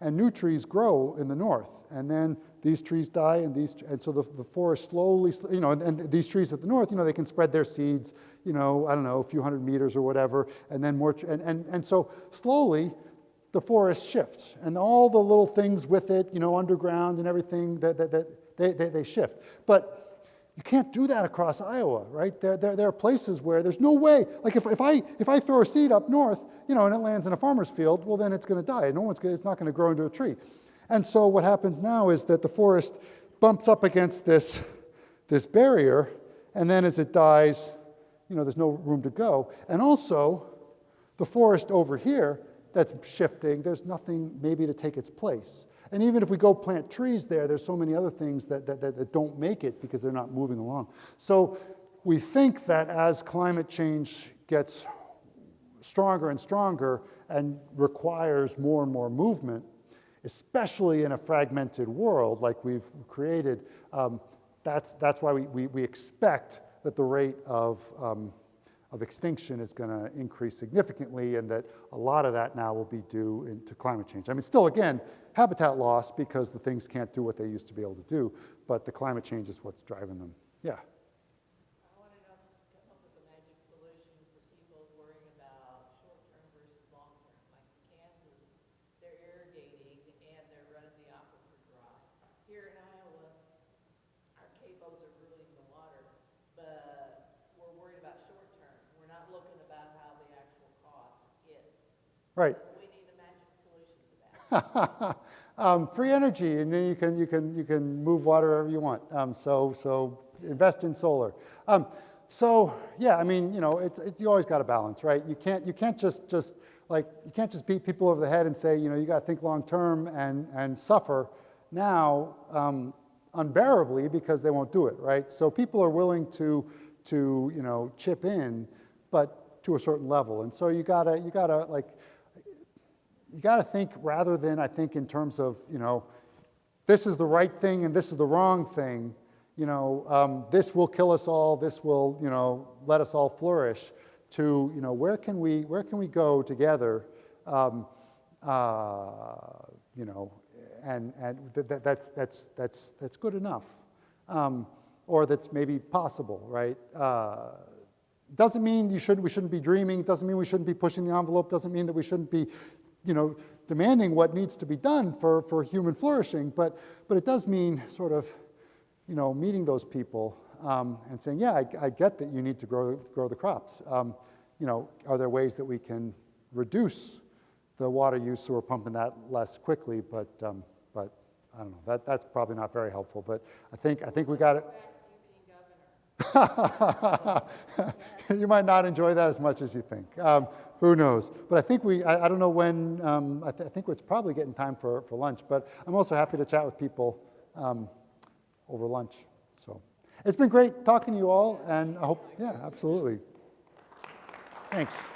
and new trees grow in the north, and then these trees die, and so the forest slowly, and these trees at the north, they can spread their seeds, I don't know, a few hundred meters or whatever, and then more, and so slowly the forest shifts, and all the little things with it, underground and everything, that they shift. But you can't do that across Iowa, right? There are places where there's no way, like if I throw a seed up north, and it lands in a farmer's field, well then it's going to die. It's not going to grow into a tree. And so what happens now is that the forest bumps up against this barrier, and then as it dies, there's no room to go. And also, the forest over here that's shifting, there's nothing maybe to take its place. And even if we go plant trees there's so many other things that don't make it because they're not moving along. So we think that as climate change gets stronger and stronger and requires more and more movement, especially in a fragmented world like we've created, that's why we expect that the rate of extinction is going to increase significantly, and that a lot of that now will be due to climate change. I mean, still, again, habitat loss because the things can't do what they used to be able to do, but the climate change is what's driving them. Yeah. I want to come up with a magic solution for people worrying about short-term versus long-term. Like in Kansas, they're irrigating and they're running the aquifer dry. Here in Iowa, our CAFOs are ruling the water, but we're worried about short-term. We're not looking about how the actual cost is. Right. We need a magic solution to that. Free energy, and then you can move water wherever you want. So invest in solar. So yeah, I mean, you always got to balance, right? You can't just beat people over the head and say, you got to think long term and suffer now unbearably because they won't do it, right? So people are willing to chip in, but to a certain level, and so you gotta think rather than, I think, in terms of, this is the right thing and this is the wrong thing. this will kill us all, this will, let us all flourish, to, where can we go together, that's good enough, or that's maybe possible, right? Doesn't mean we shouldn't be dreaming. Doesn't mean we shouldn't be pushing the envelope. Doesn't mean that we shouldn't be, demanding what needs to be done for human flourishing. But it does mean sort of, meeting those people and saying, yeah, I get that you need to grow the crops. Are there ways that we can reduce the water use so we're pumping that less quickly? But I don't know. That's probably not very helpful. But I think we got it. You might not enjoy that as much as you think. Who knows? But I think I don't know when, I think it's probably getting time for lunch, but I'm also happy to chat with people over lunch. So it's been great talking to you all, and I hope, yeah, absolutely. Thanks.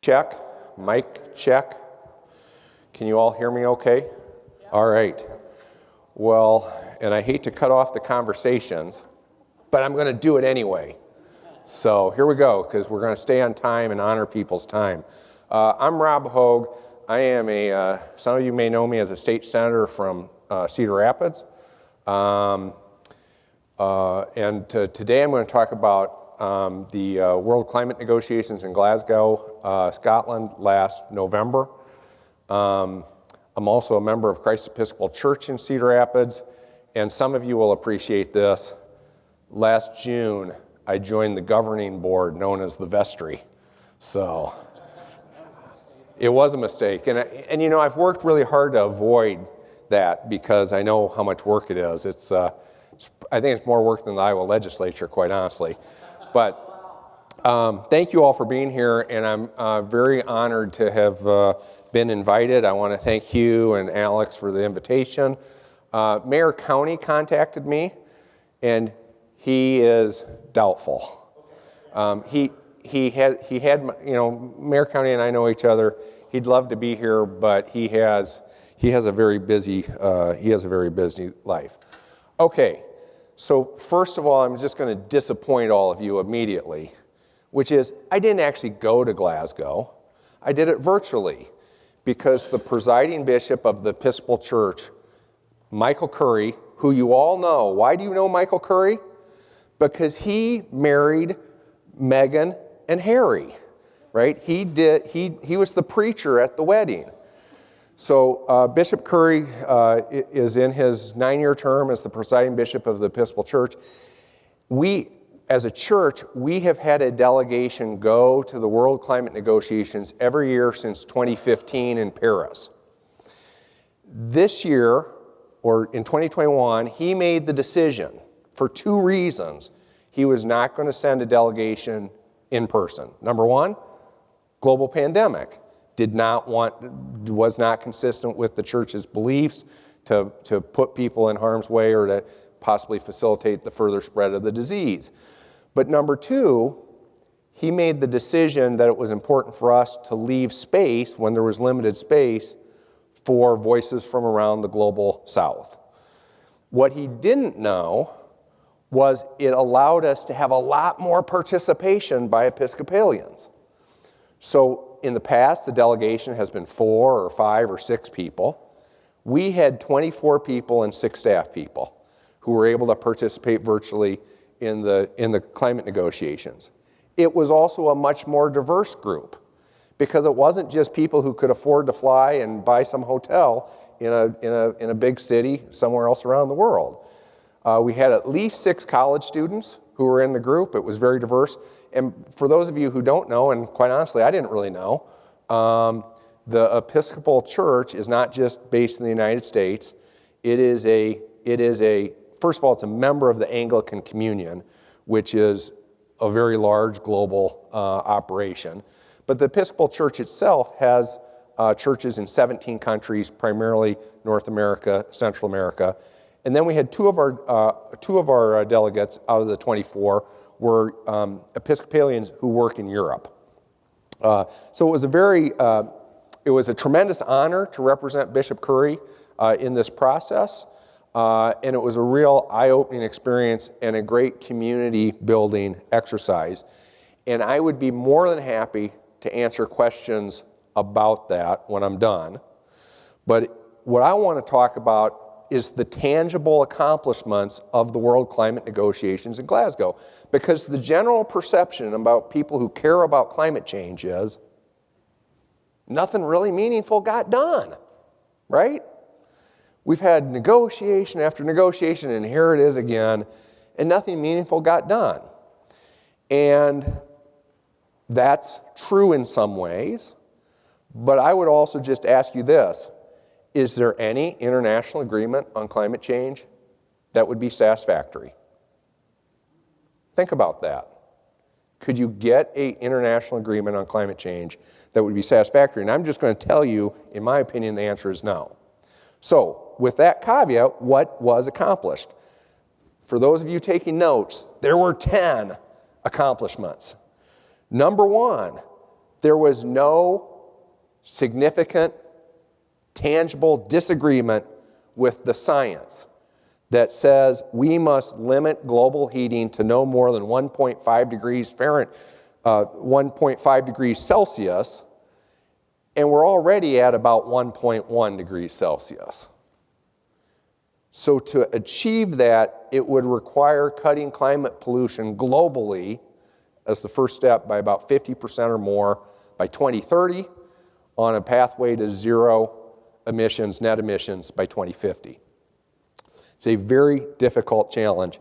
Check. Mic check. Can you all hear me okay? All right. Well, and I hate to cut off the conversations, but I'm going to do it anyway. So here we go, because we're going to stay on time and honor people's time. I'm Rob Hogue. I am some of you may know me as a state senator from Cedar Rapids. Today I'm going to talk about the World Climate Negotiations in Glasgow, Scotland last November. I'm also a member of Christ Episcopal Church in Cedar Rapids, and some of you will appreciate this. Last June, I joined the governing board known as the Vestry. So it was a mistake. And you know, I've worked really hard to avoid that because I know how much work it is. I think it's more work than the Iowa legislature, quite honestly. But thank you all for being here, and I'm very honored to have been invited. I want to thank Hugh and Alex for the invitation. Mayor County contacted me, and he is doubtful. He had, you know, Mayor County and I know each other. He'd love to be here, but he has a very busy life. Okay, so first of all, I'm just going to disappoint all of you immediately, which is I didn't actually go to Glasgow. I did it virtually because the presiding bishop of the Episcopal Church, Michael Curry, who you all know. Why do you know Michael Curry? Because he married Meghan and Harry, right? He was the preacher at the wedding. So Bishop Curry is in his 9-year term as the presiding bishop of the Episcopal Church. We, as a church, we have had a delegation go to the World Climate Negotiations every year since 2015 in Paris. This year, or in 2021, he made the decision for 2 reasons. He was not going to send a delegation in person. Number one, global pandemic. Was not consistent with the church's beliefs to put people in harm's way or to possibly facilitate the further spread of the disease. But number 2, he made the decision that it was important for us to leave space, when there was limited space, for voices from around the global south. What he didn't know was it allowed us to have a lot more participation by Episcopalians. So in the past, the delegation has been 4 or 5 or 6 people. We had 24 people and 6 staff people who were able to participate virtually in the climate negotiations. It was also a much more diverse group because it wasn't just people who could afford to fly and buy some hotel in a big city somewhere else around the world. We had at least 6 college students who were in the group. It was very diverse. And for those of you who don't know, and quite honestly, I didn't really know, the Episcopal Church is not just based in the United States. First of all, it's a member of the Anglican Communion, which is a very large global operation. But the Episcopal Church itself has churches in 17 countries, primarily North America, Central America. And then we had 2 of our delegates out of the 24 were Episcopalians who work in Europe. So it was a tremendous honor to represent Bishop Curry in this process, and it was a real eye-opening experience and a great community building exercise. And I would be more than happy to answer questions about that when I'm done. But what I want to talk about is the tangible accomplishments of the World Climate Negotiations in Glasgow. Because the general perception about people who care about climate change is nothing really meaningful got done, right? We've had negotiation after negotiation, and here it is again, and nothing meaningful got done. And that's true in some ways, but I would also just ask you this. Is there any international agreement on climate change that would be satisfactory? Think about that. Could you get an international agreement on climate change that would be satisfactory? And I'm just going to tell you, in my opinion, the answer is no. So, with that caveat, what was accomplished? For those of you taking notes, there were 10 accomplishments. Number 1, there was no significant, tangible disagreement with the science that says we must limit global heating to no more than 1.5 degrees Fahrenheit, 1.5 degrees Celsius, and we're already at about 1.1 degrees Celsius. So to achieve that, it would require cutting climate pollution globally as the first step by about 50% or more by 2030 on a pathway to zero emissions, net emissions by 2050. It's a very difficult challenge.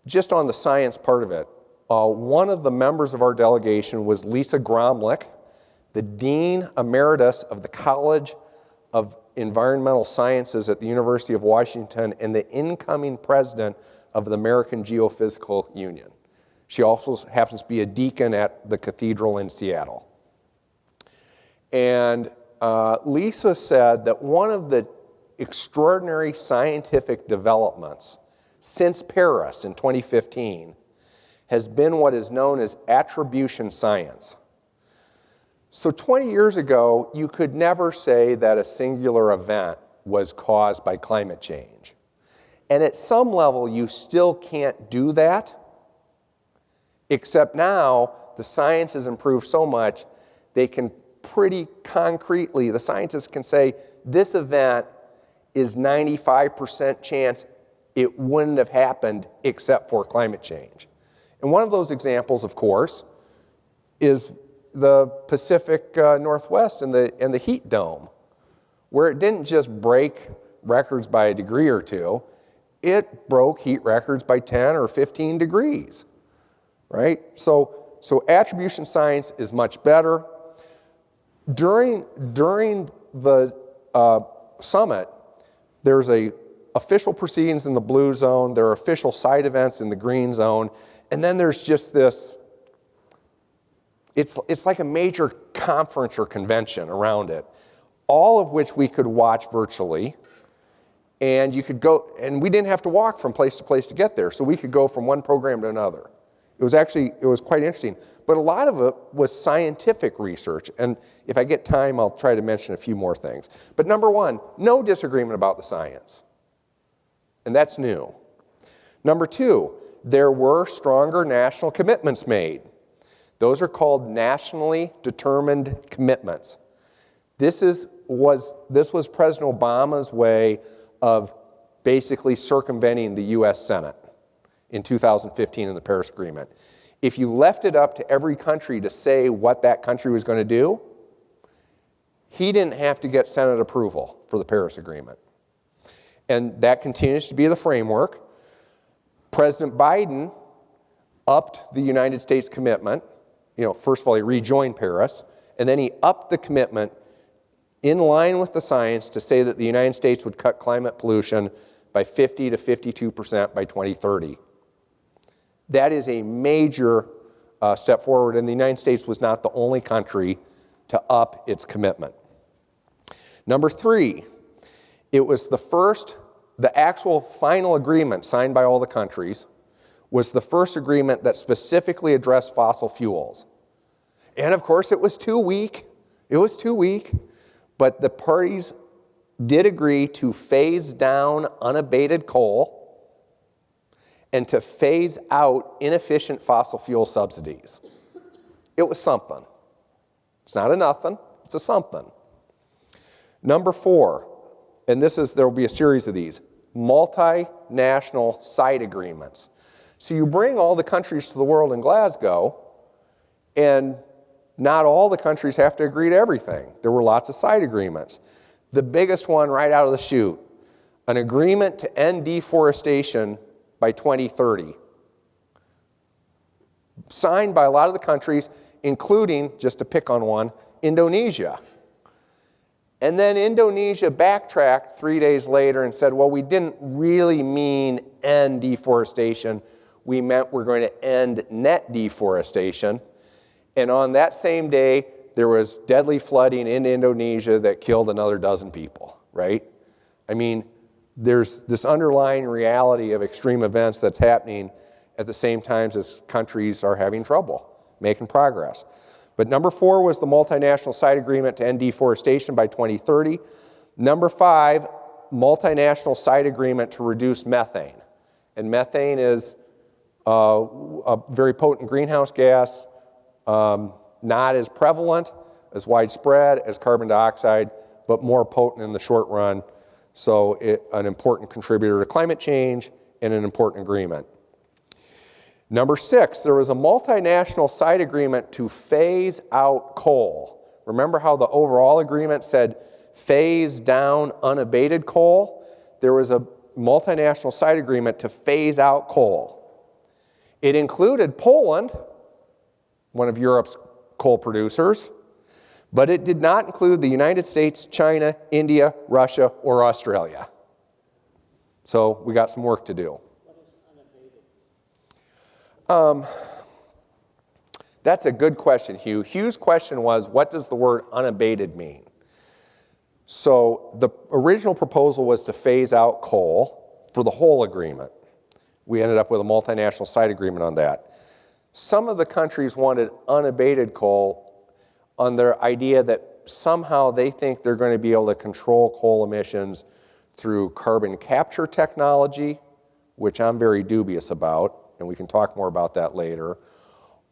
Just on the science part of it, one of the members of our delegation was Lisa Gromlich, the Dean Emeritus of the College of Environmental Sciences at the University of Washington and the incoming president of the American Geophysical Union. She also happens to be a deacon at the cathedral in Seattle. And Lisa said that one of the extraordinary scientific developments since Paris in 2015 has been what is known as attribution science. So 20 years ago, you could never say that a singular event was caused by climate change. And at some level, you still can't do that, except now the science has improved so much, they can pretty concretely, the scientists can say, this event is 95% chance it wouldn't have happened except for climate change. And one of those examples, of course, is the Pacific Northwest and the heat dome, where it didn't just break records by a degree or two, it broke heat records by 10 or 15 degrees, right? So attribution science is much better. During the summit, there's official proceedings in the blue zone, there are official side events in the green zone, and then there's just this, it's like a major conference or convention around it, all of which we could watch virtually, and you could go, and we didn't have to walk from place to place to get there, so we could go from one program to another. It was quite interesting, but a lot of it was scientific research, and if I get time, I'll try to mention a few more things. But number one, no disagreement about the science, and that's new. Number two, there were stronger national commitments made. Those are called nationally determined commitments. This was President Obama's way of basically circumventing the US Senate in 2015 in the Paris Agreement. If you left it up to every country to say what that country was going to do, he didn't have to get Senate approval for the Paris Agreement. And that continues to be the framework. President Biden upped the United States commitment. First of all, he rejoined Paris, and then he upped the commitment in line with the science to say that the United States would cut climate pollution by 50 to 52% by 2030. That is a major step forward, and the United States was not the only country to up its commitment. Number three, it was the actual final agreement signed by all the countries was the first agreement that specifically addressed fossil fuels. And of course, it was too weak. But the parties did agree to phase down unabated coal and to phase out inefficient fossil fuel subsidies. It was something. It's not a nothing, it's a something. Number four, and there will be a series of these, multinational side agreements. So you bring all the countries to the world in Glasgow, and not all the countries have to agree to everything. There were lots of side agreements. The biggest one right out of the chute, an agreement to end deforestation by 2030. Signed by a lot of the countries, including, just to pick on one, Indonesia. And then Indonesia backtracked 3 days later and said, well, we didn't really mean end deforestation. We meant we're going to end net deforestation. And on that same day, there was deadly flooding in Indonesia that killed another dozen people, right? I mean, there's this underlying reality of extreme events that's happening at the same time as countries are having trouble making progress. But number 4 was the multinational side agreement to end deforestation by 2030. Number 5, multinational side agreement to reduce methane. And methane is a very potent greenhouse gas, not as prevalent, as widespread as carbon dioxide, but more potent in the short run. So an important contributor to climate change and an important agreement. Number 6, there was a multinational side agreement to phase out coal. Remember how the overall agreement said phase down unabated coal? There was a multinational side agreement to phase out coal. It included Poland, one of Europe's coal producers, but it did not include the United States, China, India, Russia, or Australia. So we got some work to do. That's a good question, Hugh. Hugh's question was, what does the word unabated mean? So the original proposal was to phase out coal for the whole agreement. We ended up with a multinational side agreement on that. Some of the countries wanted unabated coal on their idea that somehow they think they're going to be able to control coal emissions through carbon capture technology, which I'm very dubious about, and we can talk more about that later,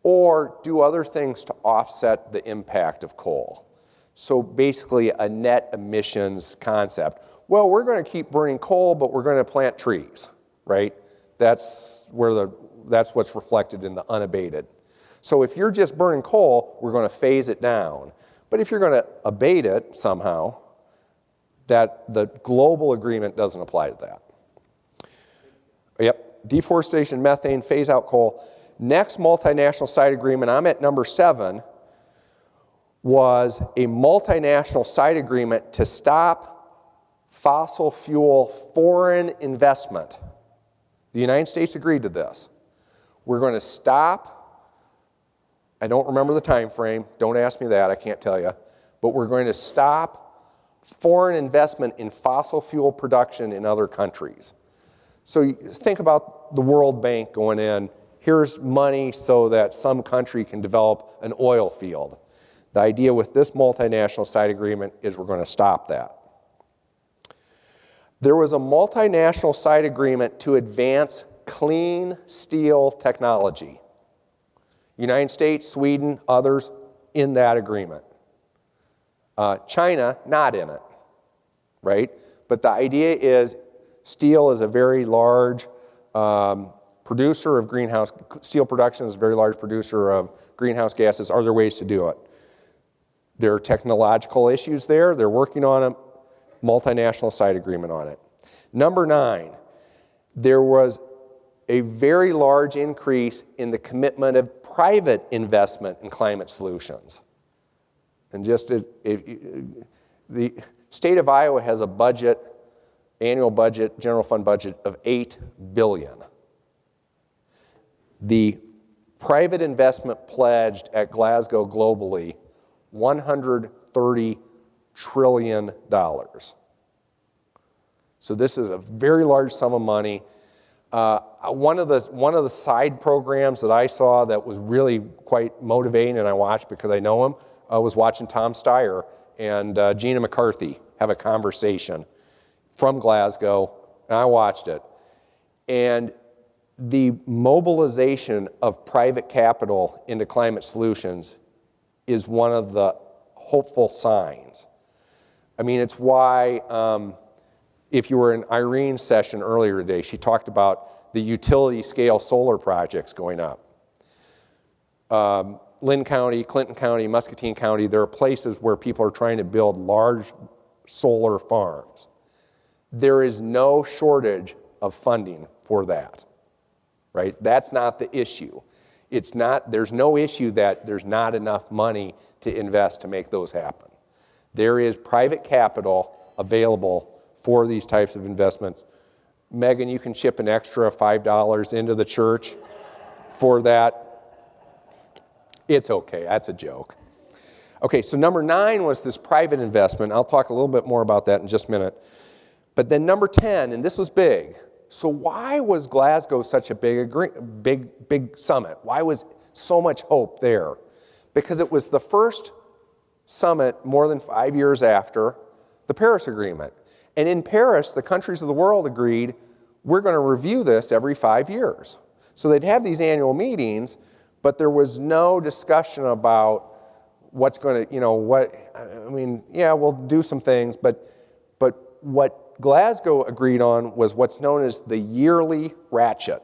or do other things to offset the impact of coal. So basically a net emissions concept. Well, we're going to keep burning coal, but we're going to plant trees, right? That's what's reflected in the unabated. So if you're just burning coal, we're going to phase it down. But if you're going to abate it somehow, that the global agreement doesn't apply to that. Yep, deforestation, methane, phase out coal. Next multinational side agreement, I'm at number 7, was a multinational side agreement to stop fossil fuel foreign investment. The United States agreed to this. We're going to stop, I don't remember the time frame, don't ask me that, I can't tell you, but we're going to stop foreign investment in fossil fuel production in other countries. So you think about the World Bank going in, here's money so that some country can develop an oil field. The idea with this multinational side agreement is we're going to stop that. There was a multinational side agreement to advance clean steel technology. United States, Sweden, others in that agreement. China, not in it, right? But the idea is steel is a very large producer of greenhouse, steel production is a very large producer of greenhouse gases. Are there ways to do it? There are technological issues there. They're working on a multinational side agreement on it. Number 9, there was a very large increase in the commitment of private investment in climate solutions. And just the state of Iowa has a budget, annual budget, general fund budget of $8 billion. The private investment pledged at Glasgow globally, $130 trillion. So this is a very large sum of money. One of the side programs that I saw that was really quite motivating, and I watched because I know him, was watching Tom Steyer and Gina McCarthy have a conversation from Glasgow, and I watched it. And the mobilization of private capital into climate solutions is one of the hopeful signs. I mean, it's why, if you were in Irene's session earlier today, she talked about the utility scale solar projects going up. Lynn County, Clinton County, Muscatine County, there are places where people are trying to build large solar farms. There is no shortage of funding for that, right? That's not the issue. There's no issue that there's not enough money to invest to make those happen. There is private capital available for these types of investments. Megan, you can chip an extra $5 into the church for that. It's okay, that's a joke. Okay, so number 9 was this private investment. I'll talk a little bit more about that in just a minute. But then number 10, and this was big. So why was Glasgow such a big summit? Why was so much hope there? because it was the first summit more than 5 years after the Paris Agreement. And in Paris, the countries of the world agreed, we're going to review this every 5 years. So they'd have these annual meetings, but there was no discussion about what's going to, yeah, we'll do some things, but what Glasgow agreed on was what's known as the yearly ratchet.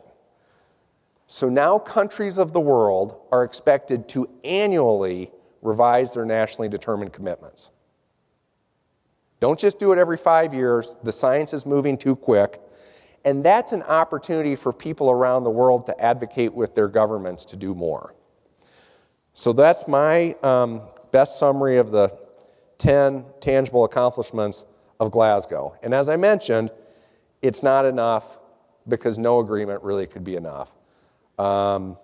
So now countries of the world are expected to annually revise their nationally determined commitments. Don't just do it every 5 years. The science is moving too quick. And that's an opportunity for people around the world to advocate with their governments to do more. So that's my best summary of the 10 tangible accomplishments of Glasgow. And as I mentioned, it's not enough because no agreement really could be enough. I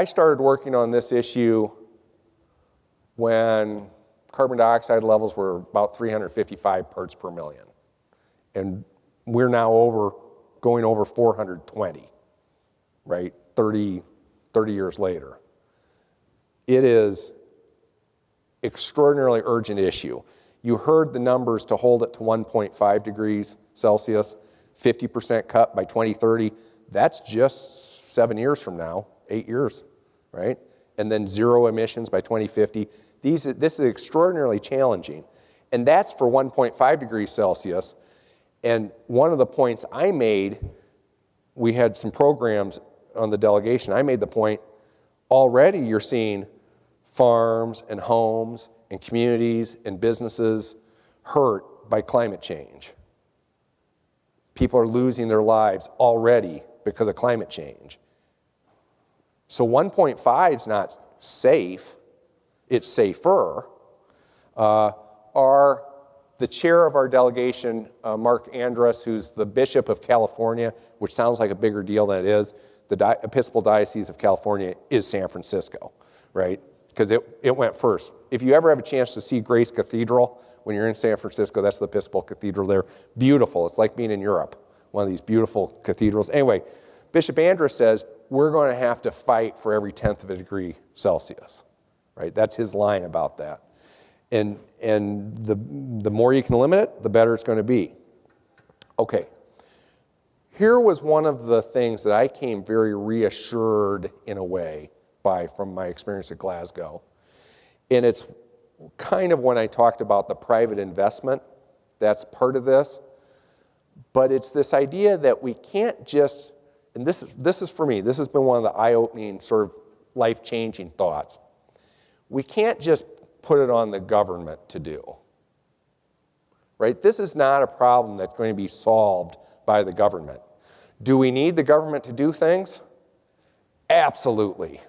started working on this issue when carbon dioxide levels were about 355 parts per million. And we're now going over 420, right? 30 years later. It is extraordinarily urgent issue. You heard the numbers to hold it to 1.5 degrees Celsius, 50% cut by 2030. That's just 7 years from now, 8 years, right? And then 0 emissions by 2050. This is extraordinarily challenging. And that's for 1.5 degrees Celsius. And one of the points I made, we had some programs on the delegation, I made the point, already you're seeing farms and homes and communities and businesses hurt by climate change. People are losing their lives already because of climate change. So 1.5 is not safe, it's safer. The chair of our delegation, Mark Andrus, who's the Bishop of California, which sounds like a bigger deal than it is, the Episcopal Diocese of California is San Francisco, right? Because it went first. If you ever have a chance to see Grace Cathedral, when you're in San Francisco, that's the Episcopal Cathedral there. Beautiful, it's like being in Europe, one of these beautiful cathedrals. Anyway, Bishop Andrus says, we're going to have to fight for every 10th of a degree Celsius, right? That's his line about that. And the more you can limit it, the better it's going to be. Okay. Here was one of the things that I came very reassured in a way from my experience at Glasgow. And it's kind of when I talked about the private investment, that's part of this. But it's this idea that we can't just, and this is for me, this has been one of the eye-opening sort of life-changing thoughts. We can't just put it on the government to do, right? This is not a problem that's going to be solved by the government. Do we need the government to do things? Absolutely.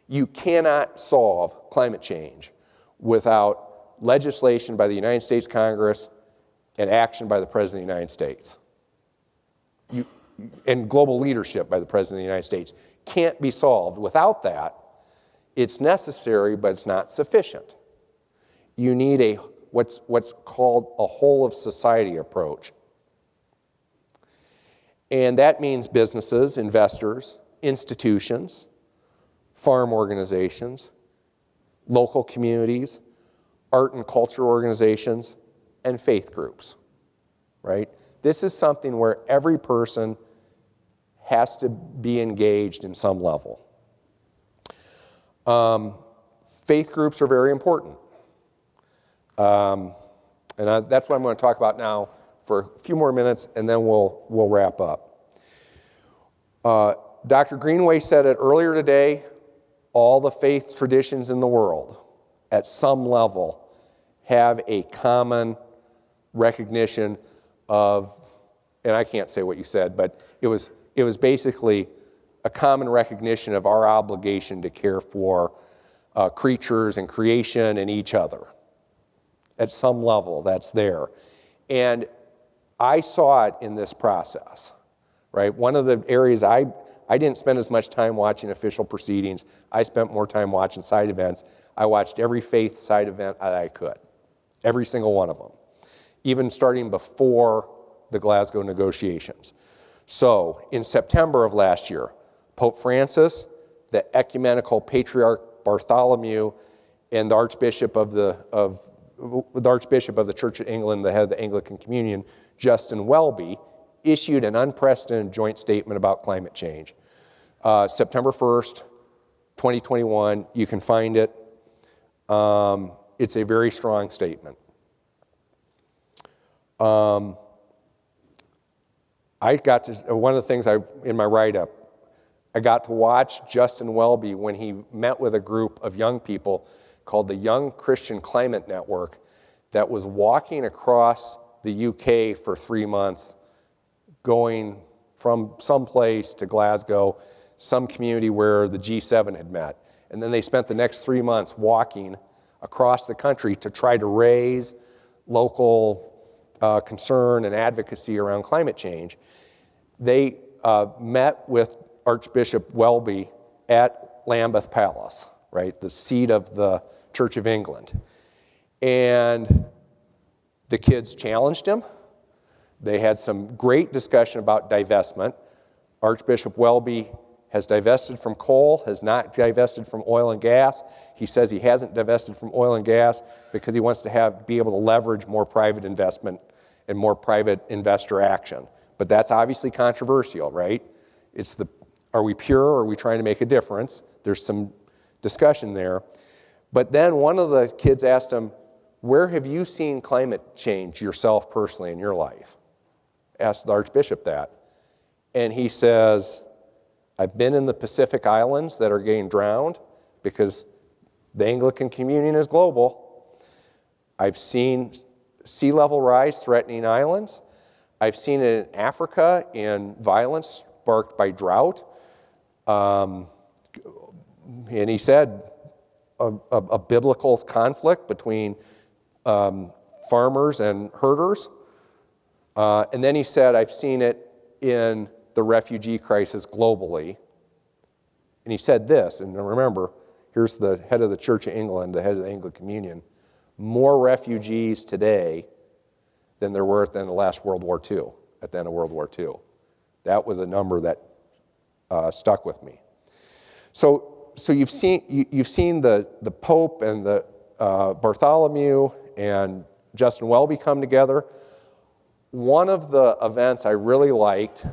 You cannot solve climate change without legislation by the United States Congress and action by the President of the United States. And global leadership by the President of the United States can't be solved. Without that, it's necessary, but it's not sufficient. You need what's called a whole of society approach. And that means businesses, investors, institutions, farm organizations, local communities, art and culture organizations, and faith groups, right? This is something where every person has to be engaged in some level. Faith groups are very important. And that's what I'm going to talk about now for a few more minutes, and then we'll wrap up. Dr. Greenway said it earlier today, all the faith traditions in the world, at some level, have a common recognition of, and I can't say what you said, but it was basically a common recognition of our obligation to care for creatures and creation and each other. At some level, that's there. And I saw it in this process, right? One of the areas I didn't spend as much time watching official proceedings. I spent more time watching side events. I watched every faith side event that I could, every single one of them, even starting before the Glasgow negotiations. So in September of last year, Pope Francis, the ecumenical patriarch Bartholomew and the Archbishop of the Church of England, the head of the Anglican Communion, Justin Welby, issued an unprecedented joint statement about climate change. September 1st, 2021, you can find it. It's a very strong statement. I got to, one of the things in my write-up, I got to watch Justin Welby when he met with a group of young people called the Young Christian Climate Network that was walking across the UK for 3 months, going from some place to Glasgow, some community where the G7 had met. And then they spent the next 3 months walking across the country to try to raise local concern and advocacy around climate change. They met with Archbishop Welby at Lambeth Palace, right, the seat of the Church of England. And the kids challenged him. They had some great discussion about divestment. Archbishop Welby has divested from coal, has not divested from oil and gas. He says he hasn't divested from oil and gas because he wants to be able to leverage more private investment and more private investor action. But that's obviously controversial, right? Are we pure or are we trying to make a difference? There's some discussion there. But then one of the kids asked him, where have you seen climate change yourself personally in your life? Asked the Archbishop that. And he says, I've been in the Pacific Islands that are getting drowned because the Anglican Communion is global. I've seen sea level rise threatening islands. I've seen it in Africa in violence sparked by drought. And he said a biblical conflict between farmers and herders. And then he said, I've seen it in the refugee crisis globally. And he said this, and remember, here's the head of the Church of England, the head of the Anglican Communion, more refugees today than there were at the end of last World War II, at the end of World War II. That was a number that stuck with me. So you've seen the Pope and the Bartholomew and Justin Welby come together. One of the events I really liked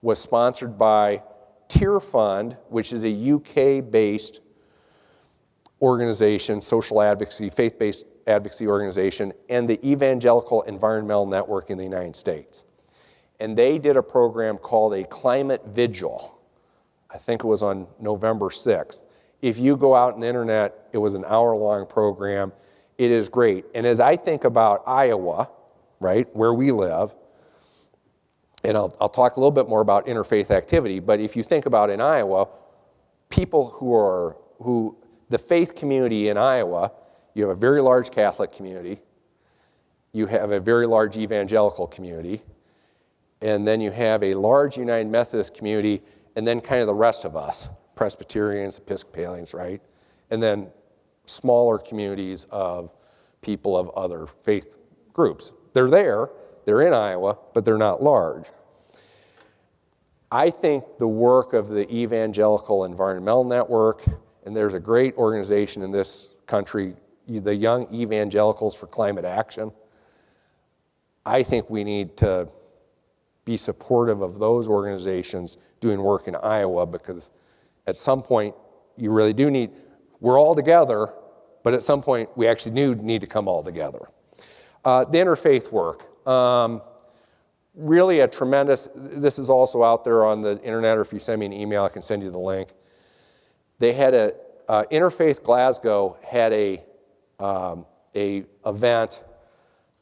was sponsored by Tear Fund, which is a UK-based organization, social advocacy, faith-based advocacy organization, and the Evangelical Environmental Network in the United States. And they did a program called a Climate Vigil. I think it was on November 6th. If you go out on the internet, it was an hour-long program. It is great. And as I think about Iowa, right, where we live, and I'll talk a little bit more about interfaith activity, but if you think about in Iowa, people the faith community in Iowa, you have a very large Catholic community, you have a very large evangelical community, and then you have a large United Methodist community, and then kind of the rest of us, Presbyterians, Episcopalians, right? And then smaller communities of people of other faith groups. They're there, they're in Iowa, but they're not large. I think the work of the Evangelical Environmental Network, and there's a great organization in this country, the Young Evangelicals for Climate Action. I think we need to be supportive of those organizations doing work in Iowa, because at some point you really do need, we're all together, but at some point we actually do need to come all together. The interfaith work, really a tremendous, this is also out there on the internet, or if you send me an email I can send you the link. They had Interfaith Glasgow had a event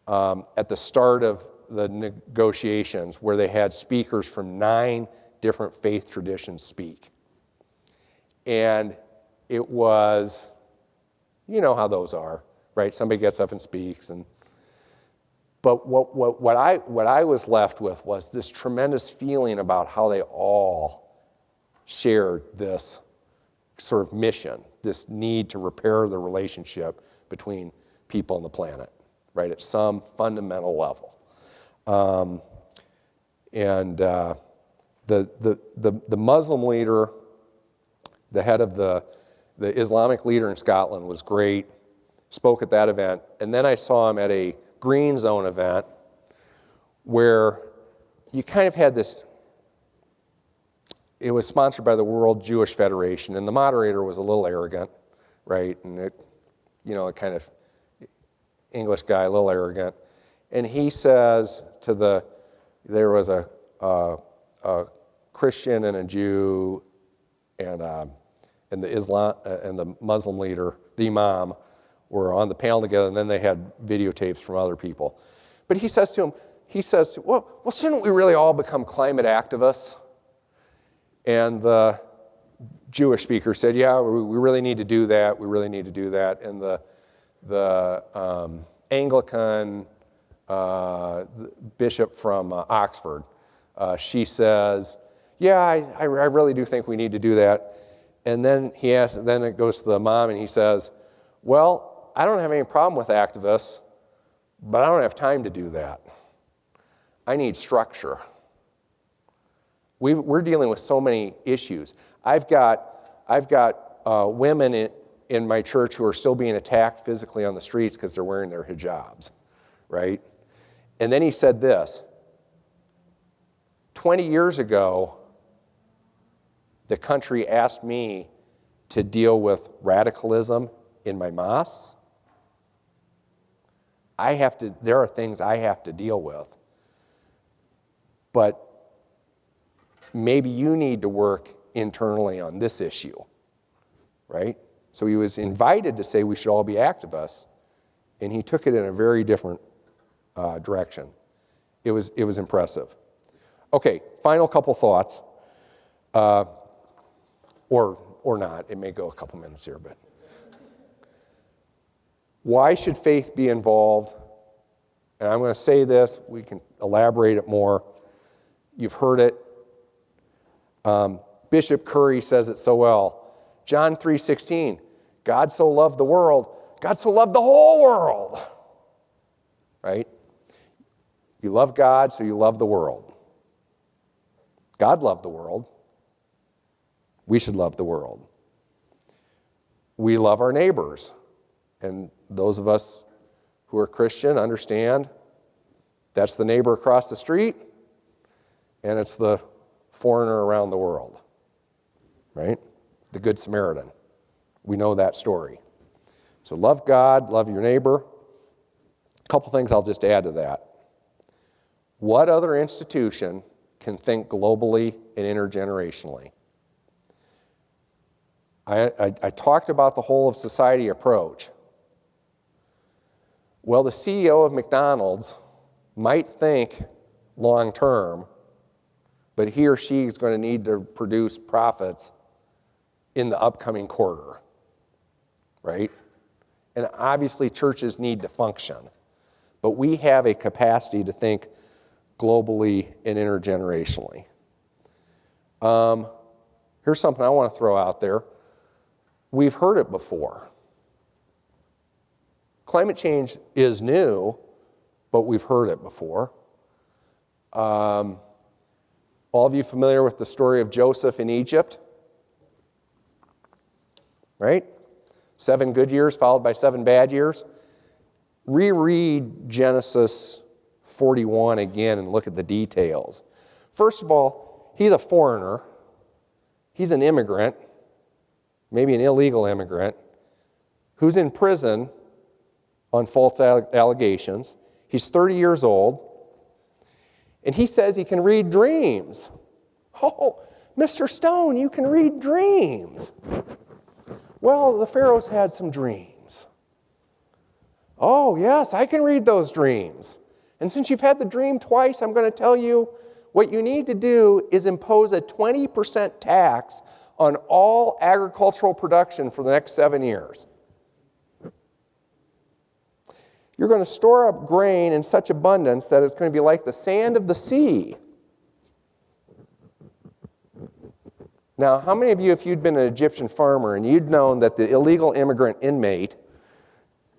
at the start of the negotiations where they had speakers from 9 different faith traditions speak. And it was, you know how those are, right? Somebody gets up and speaks. But what I was left with was this tremendous feeling about how they all shared this sort of mission, this need to repair the relationship between people and the planet, right, at some fundamental level. The Muslim leader the head of the Islamic leader in Scotland, was great, spoke at that event. And then I saw him at a Green Zone event where you kind of had this, it was sponsored by the World Jewish Federation, and the moderator was a little arrogant, right? And it, you know, a kind of English guy, a little arrogant. And he says to there was a Christian and a Jew and the Muslim leader, the Imam, were on the panel together, and then they had videotapes from other people. But he says to him, well, shouldn't we really all become climate activists? And the Jewish speaker said, yeah, we really need to do that. We really need to do that. And the Anglican bishop from Oxford, she says, yeah, I really do think we need to do that. And then then it goes to the mom, and he says, well, I don't have any problem with activists, but I don't have time to do that. I need structure. We're dealing with so many issues. I've got women in my church who are still being attacked physically on the streets because they're wearing their hijabs, right? And then he said this, 20 years ago, the country asked me to deal with radicalism in my mosques. There are things I have to deal with. But maybe you need to work internally on this issue, right? So he was invited to say we should all be activists, and he took it in a very different direction. It was impressive. Okay, final couple thoughts, or not. It may go a couple minutes here, but why should faith be involved? And I'm going to say this. We can elaborate it more. You've heard it. Bishop Curry says it so well. John 3:16, God so loved the world, God so loved the whole world. Right? You love God, so you love the world. God loved the world. We should love the world. We love our neighbors. And those of us who are Christian understand that's the neighbor across the street, and it's the foreigner around the world, right? The Good Samaritan. We know that story. So love God, love your neighbor. A couple things I'll just add to that. What other institution can think globally and intergenerationally? I talked about the whole of society approach. Well, the CEO of McDonald's might think long term, but he or she is going to need to produce profits in the upcoming quarter, right? And obviously churches need to function, but we have a capacity to think globally and intergenerationally. Here's something I want to throw out there. We've heard it before. Climate change is new, but we've heard it before. All of you familiar with the story of Joseph in Egypt? Right? 7 good years followed by 7 bad years. Reread Genesis 41 again and look at the details. First of all, he's a foreigner. He's an immigrant, maybe an illegal immigrant, who's in prison on false allegations. He's 30 years old, and he says he can read dreams. Oh, Mr. Stone, you can read dreams. Well, the Pharaoh's had some dreams. Oh, yes, I can read those dreams. And since you've had the dream twice, I'm going to tell you what you need to do is impose a 20% tax on all agricultural production for the next 7 years. You're going to store up grain in such abundance that it's going to be like the sand of the sea. Now, how many of you, if you'd been an Egyptian farmer and you'd known that the illegal immigrant inmate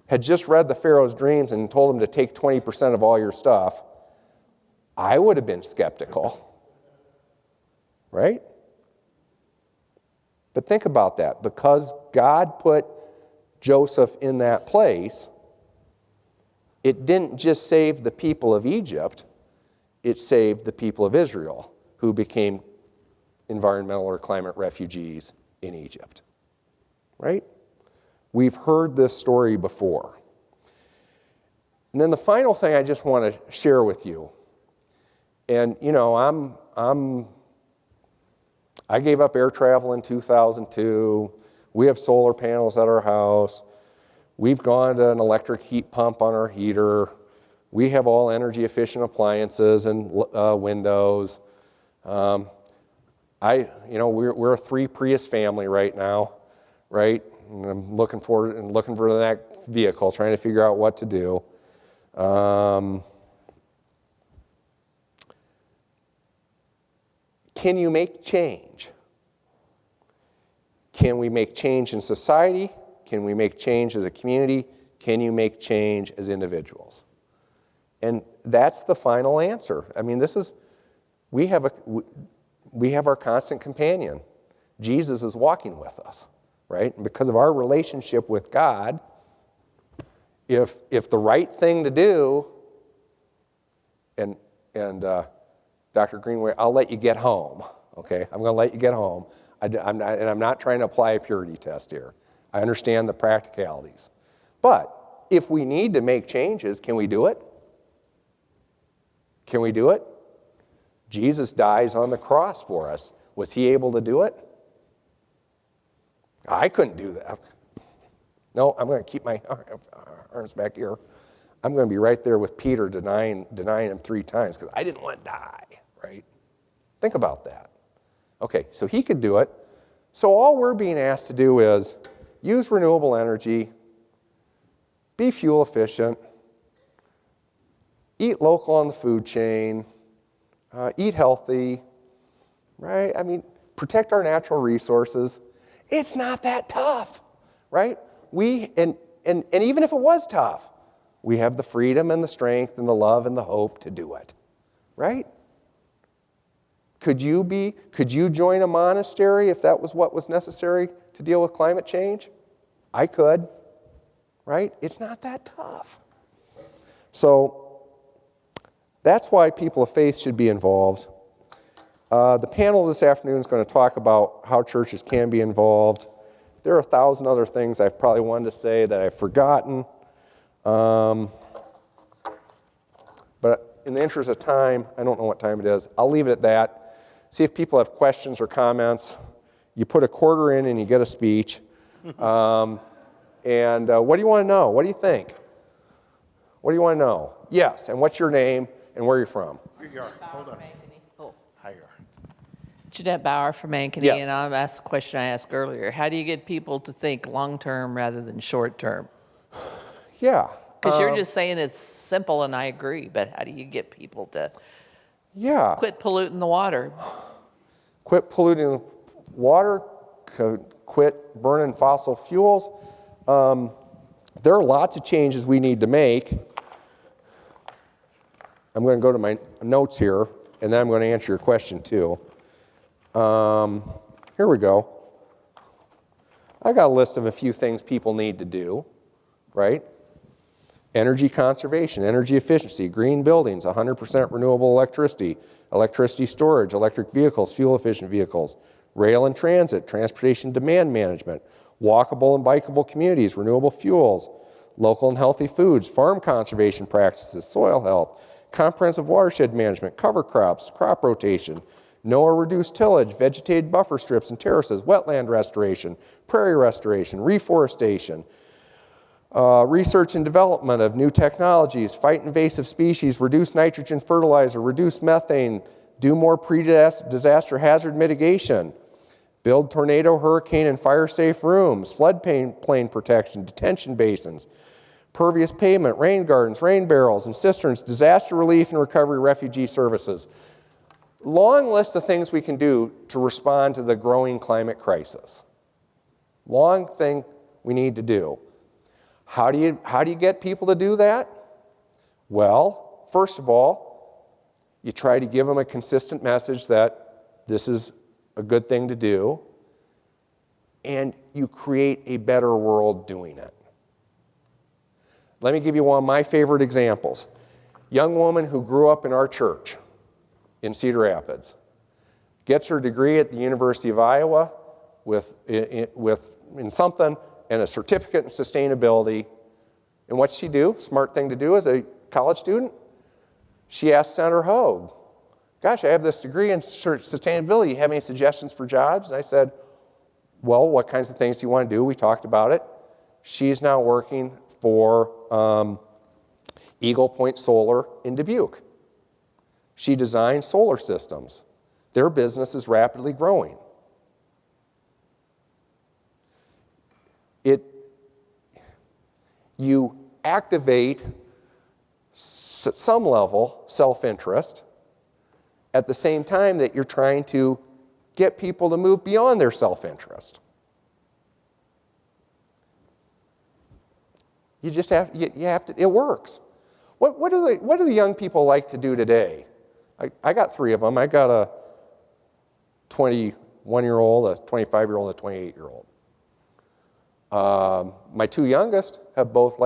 had just read the Pharaoh's dreams and told him to take 20% of all your stuff, I would have been skeptical, right? But think about that. Because God put Joseph in that place, it didn't just save the people of Egypt, it saved the people of Israel, who became environmental or climate refugees in Egypt. Right? We've heard this story before. And then the final thing I just want to share with you, and you know, I gave up air travel in 2002. We have solar panels at our house. We've gone to an electric heat pump on our heater. We have all energy efficient appliances and windows. We're a 3 Prius family right now, right? And I'm looking for that vehicle, trying to figure out what to do. Can you make change? Can we make change in society? Can we make change as a community? Can you make change as individuals? And that's the final answer. I mean, we have our constant companion. Jesus is walking with us, right? And because of our relationship with God, if the right thing to do, and Dr. Greenway, I'll let you get home, okay? I'm going to let you get home. I'm not trying to apply a purity test here. I understand the practicalities. But if we need to make changes, can we do it? Can we do it? Jesus dies on the cross for us. Was he able to do it? I couldn't do that. No, I'm going to keep my arms back here. I'm going to be right there with Peter denying him 3 times because I didn't want to die, right? Think about that. Okay, so he could do it. So all we're being asked to do is use renewable energy, be fuel efficient, eat local on the food chain, eat healthy, right? I mean, protect our natural resources. It's not that tough, right? And even if it was tough, we have the freedom and the strength and the love and the hope to do it, right? Could you join a monastery if that was what was necessary to deal with climate change? I could, right? It's not that tough. So that's why people of faith should be involved. The panel this afternoon is going to talk about how churches can be involved. There are 1,000 other things I've probably wanted to say that I've forgotten. But in the interest of time, I don't know what time it is. I'll leave it at that. See if people have questions or comments. You put a quarter in and you get a speech. What do you want to know? What do you think? What do you want to know? Yes, and what's your name and where you're from? Here you are. Hold on. Oh. Hi, you are. Jeanette Bauer from Ankeny, Yes. and I'll ask the question I asked earlier. How do you get people to think long-term rather than short-term? Yeah. Because you're just saying it's simple, and I agree, but how do you get people to quit polluting the water? Quit polluting water, quit burning fossil fuels. There are lots of changes we need to make. I'm going to go to my notes here, and then I'm going to answer your question too. Here we go. I got a list of a few things people need to do, right? Energy conservation, energy efficiency, green buildings, 100% renewable electricity, electricity storage, electric vehicles, fuel-efficient vehicles, rail and transit, transportation demand management, walkable and bikeable communities, renewable fuels, local and healthy foods, farm conservation practices, soil health, comprehensive watershed management, cover crops, crop rotation, no or reduced tillage, vegetated buffer strips and terraces, wetland restoration, prairie restoration, reforestation, research and development of new technologies, fight invasive species, reduce nitrogen fertilizer, reduce methane, do more pre-disaster hazard mitigation, build tornado, hurricane, and fire-safe rooms, floodplain protection, detention basins, pervious pavement, rain gardens, rain barrels, and cisterns, disaster relief and recovery refugee services. Long list of things we can do to respond to the growing climate crisis. Long thing we need to do. How do you get people to do that? Well, first of all, you try to give them a consistent message that this is a good thing to do. and you create a better world doing it. Let me give you one of my favorite examples. Young woman who grew up in our church in Cedar Rapids, gets her degree at the University of Iowa in something and a certificate in sustainability. And what's she do? Smart thing to do as a college student? She asked Senator Hogue, gosh, I have this degree in sustainability. You have any suggestions for jobs? And I said, well, what kinds of things do you want to do? We talked about it. She's now working for Eagle Point Solar in Dubuque. She designed solar systems. Their business is rapidly growing. You activate some level self-interest at the same time that you're trying to get people to move beyond their self-interest. You just have, you have to, it works. What do the young people like to do today? I got 3 of them. I got a 21-year-old, a 25-year-old, and a 28-year-old. My 2 youngest have both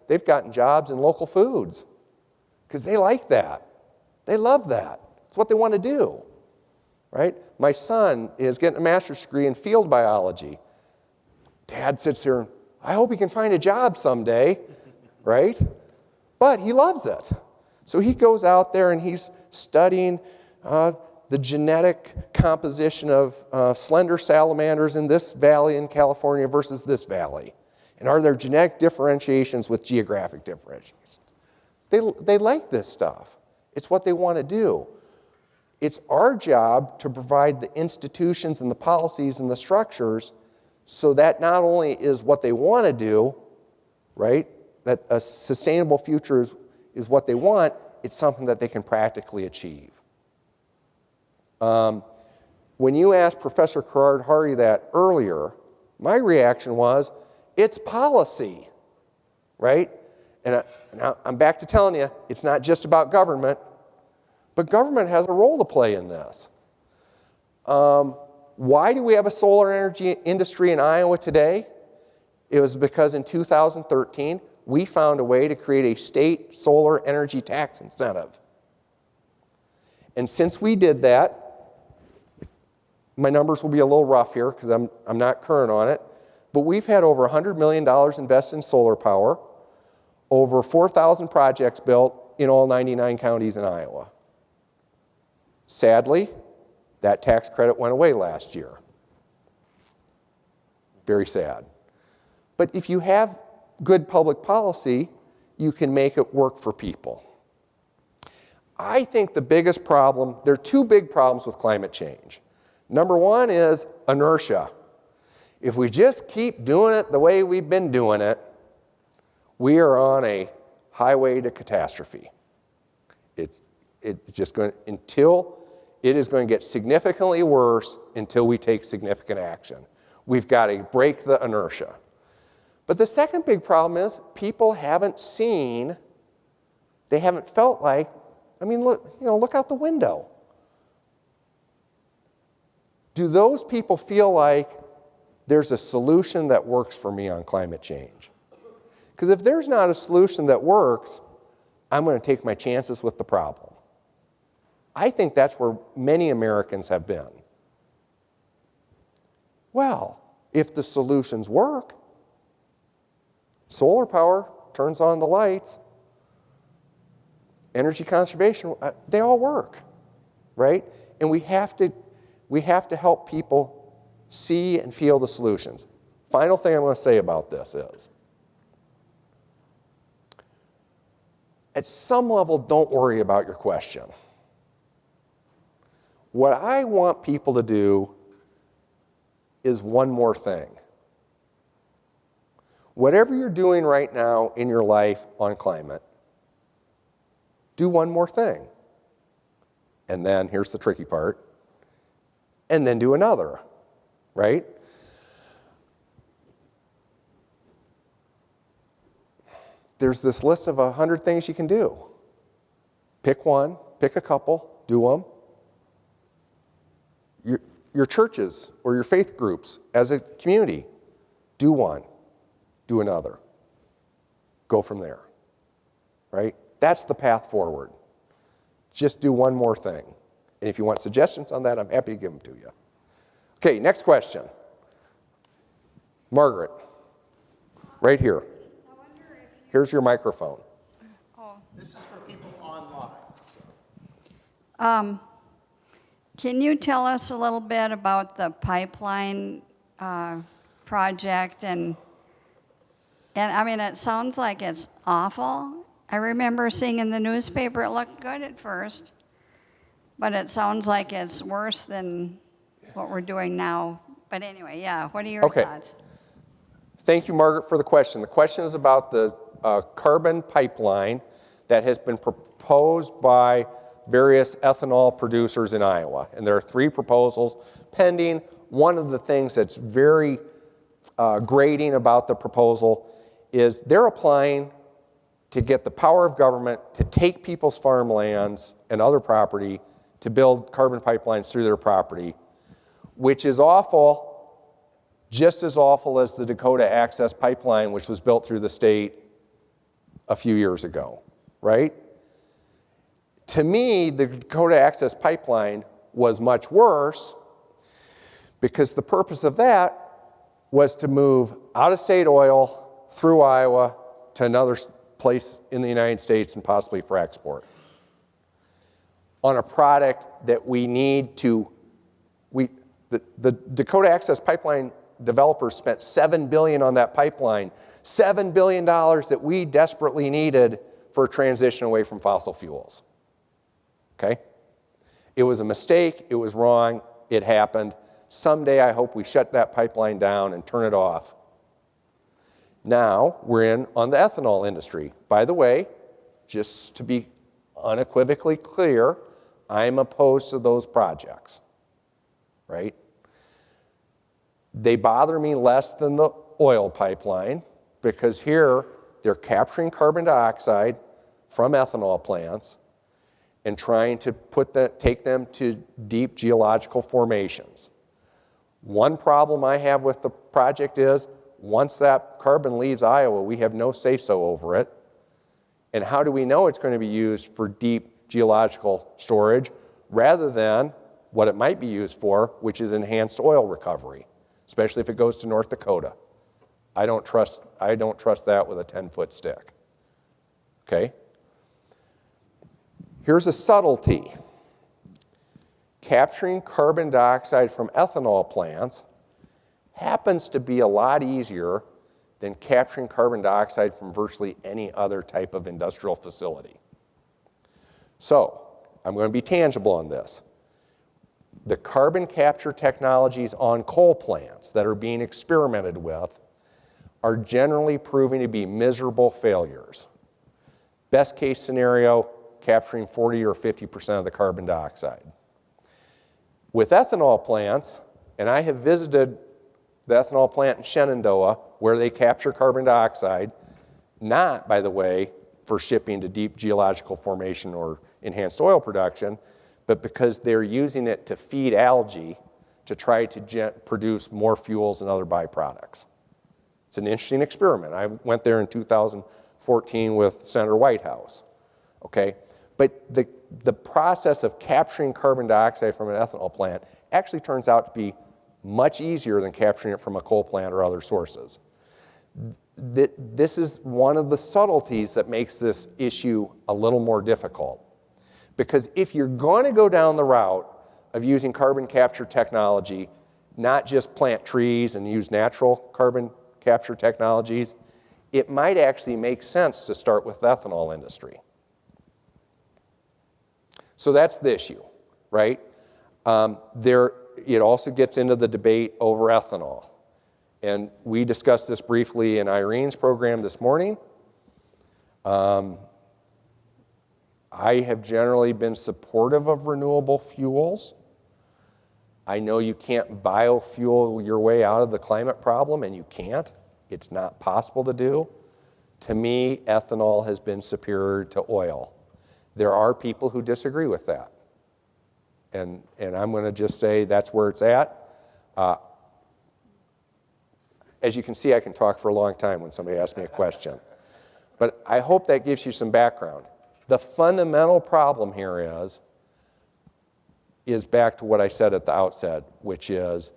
they've gotten jobs in local foods because they like that. They love that. It's what they want to do, right? My son is getting a master's degree in field biology. Dad sits here, I hope he can find a job someday, right? But he loves it. So he goes out there and he's studying the genetic composition of slender salamanders in this valley in California versus this valley. And are there genetic differentiations with geographic differentiations? They like this stuff. It's what they want to do. It's our job to provide the institutions and the policies and the structures so that not only is what they want to do, right, that a sustainable future is what they want, it's something that they can practically achieve. When you asked Professor Gerard Hardy that earlier, my reaction was, it's policy, right? And now I'm back to telling you, it's not just about government, but government has a role to play in this. Why do we have a solar energy industry in Iowa today? It was because in 2013, we found a way to create a state solar energy tax incentive. And since we did that, my numbers will be a little rough here because I'm not current on it, but we've had over $100 million invested in solar power, over 4,000 projects built in all 99 counties in Iowa. Sadly, that tax credit went away last year. Very sad. But if you have good public policy, you can make it work for people. I think the biggest problem, there are 2 big problems with climate change. Number 1 is inertia. If we just keep doing it the way we've been doing it, we are on a highway to catastrophe. It's just going it is going to get significantly worse until we take significant action. We've got to break the inertia. But the second big problem is people haven't seen, they haven't felt like, I mean, look out the window. Do those people feel like there's a solution that works for me on climate change? Because if there's not a solution that works, I'm going to take my chances with the problem. I think that's where many Americans have been. Well, if the solutions work, solar power turns on the lights, energy conservation, they all work, right? And we have to help people see and feel the solutions. Final thing I want to say about this is, at some level, don't worry about your question. What I want people to do is one more thing. Whatever you're doing right now in your life on climate, do one more thing. And then, here's the tricky part, and then do another, right? There's this list of 100 things you can do. Pick one, pick a couple, do them. your churches or your faith groups as a community. Do one, do another. Go from there, right? That's the path forward. Just do one more thing. And if you want suggestions on that, I'm happy to give them to you. Okay, next question. Margaret, right here. Here's your microphone. This is for people online. Can you tell us a little bit about the pipeline project? And I mean, it sounds like it's awful. I remember seeing in the newspaper it looked good at first, but it sounds like it's worse than what we're doing now. But anyway, yeah, what are your thoughts? Thank you, Margaret, for the question. The question is about the carbon pipeline that has been proposed by various ethanol producers in Iowa. And there are 3 proposals pending. One of the things that's very grating about the proposal is they're applying to get the power of government to take people's farmlands and other property to build carbon pipelines through their property, which is awful, just as awful as the Dakota Access Pipeline, which was built through the state a few years ago, right? To me, the Dakota Access Pipeline was much worse because the purpose of that was to move out-of-state oil through Iowa to another place in the United States and possibly for export on a product that we need to, the Dakota Access Pipeline developers spent $7 billion on that pipeline, $7 billion that we desperately needed for a transition away from fossil fuels. Okay? It was a mistake, it was wrong, it happened. Someday I hope we shut that pipeline down and turn it off. Now we're in on the ethanol industry. By the way, just to be unequivocally clear, I'm opposed to those projects, right? They bother me less than the oil pipeline because here they're capturing carbon dioxide from ethanol plants and trying to take them to deep geological formations. One problem I have with the project is once that carbon leaves Iowa, we have no say-so over it. And how do we know it's going to be used for deep geological storage rather than what it might be used for, which is enhanced oil recovery, especially if it goes to North Dakota. I don't trust that with a 10-foot stick. Okay? Here's a subtlety. Capturing carbon dioxide from ethanol plants happens to be a lot easier than capturing carbon dioxide from virtually any other type of industrial facility. So, I'm going to be tangible on this. The carbon capture technologies on coal plants that are being experimented with are generally proving to be miserable failures. Best case scenario, capturing 40 or 50% of the carbon dioxide. With ethanol plants, and I have visited the ethanol plant in Shenandoah where they capture carbon dioxide, not, by the way, for shipping to deep geological formation or enhanced oil production, but because they're using it to feed algae to try to produce more fuels and other byproducts. It's an interesting experiment. I went there in 2014 with Senator Whitehouse, okay? But the process of capturing carbon dioxide from an ethanol plant actually turns out to be much easier than capturing it from a coal plant or other sources. This is one of the subtleties that makes this issue a little more difficult. Because if you're going to go down the route of using carbon capture technology, not just plant trees and use natural carbon capture technologies, it might actually make sense to start with the ethanol industry. So that's the issue, right? It also gets into the debate over ethanol. And we discussed this briefly in Irene's program this morning. I have generally been supportive of renewable fuels. I know you can't biofuel your way out of the climate problem, and you can't. It's not possible to do. To me, ethanol has been superior to oil. There are people who disagree with that. And I'm going to just say that's where it's at. As you can see, I can talk for a long time when somebody asks me a question. But I hope that gives you some background. The fundamental problem here is back to what I said at the outset, which is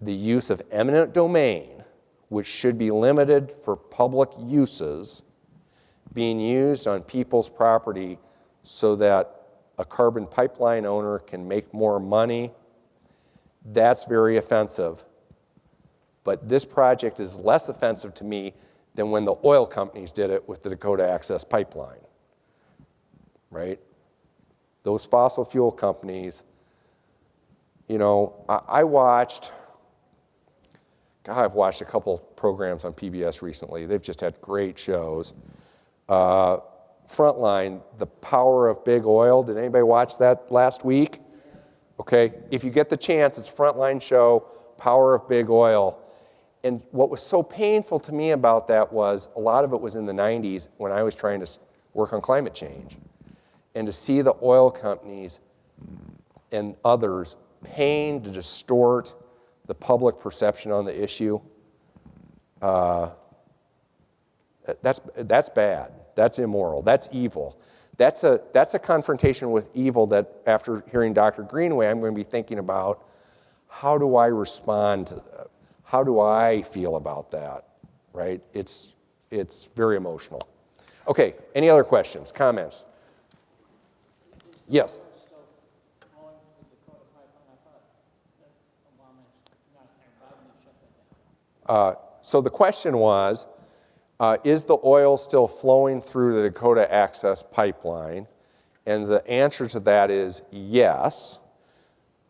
the use of eminent domain, which should be limited for public uses, being used on people's property so that a carbon pipeline owner can make more money. That's very offensive. But this project is less offensive to me than when the oil companies did it with the Dakota Access Pipeline, right? Those fossil fuel companies, you know, I've watched a couple programs on PBS recently. They've just had great shows. Frontline, The Power of Big Oil. Did anybody watch that last week? Okay, if you get the chance, it's a Frontline show, Power of Big Oil. And what was so painful to me about that was a lot of it was in the 90s when I was trying to work on climate change. And to see the oil companies and others paying to distort the public perception on the issue, that's bad. That's immoral. That's evil. That's a confrontation with evil that after hearing Dr. Greenaway, I'm going to be thinking about how do I respond to that? How do I feel about that, right? It's very emotional. Okay, any other questions, comments? Yes? So the question was, is the oil still flowing through the Dakota Access Pipeline? And the answer to that is yes.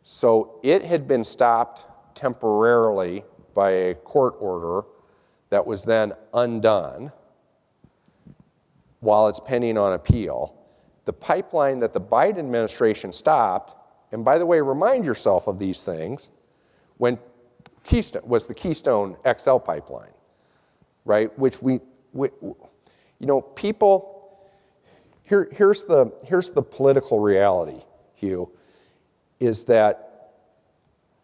So it had been stopped temporarily by a court order that was then undone while it's pending on appeal. The pipeline that the Biden administration stopped, and by the way, remind yourself of these things, when Keystone was the Keystone XL pipeline, right? Which we you know, people, here's the political reality, Hugh, is that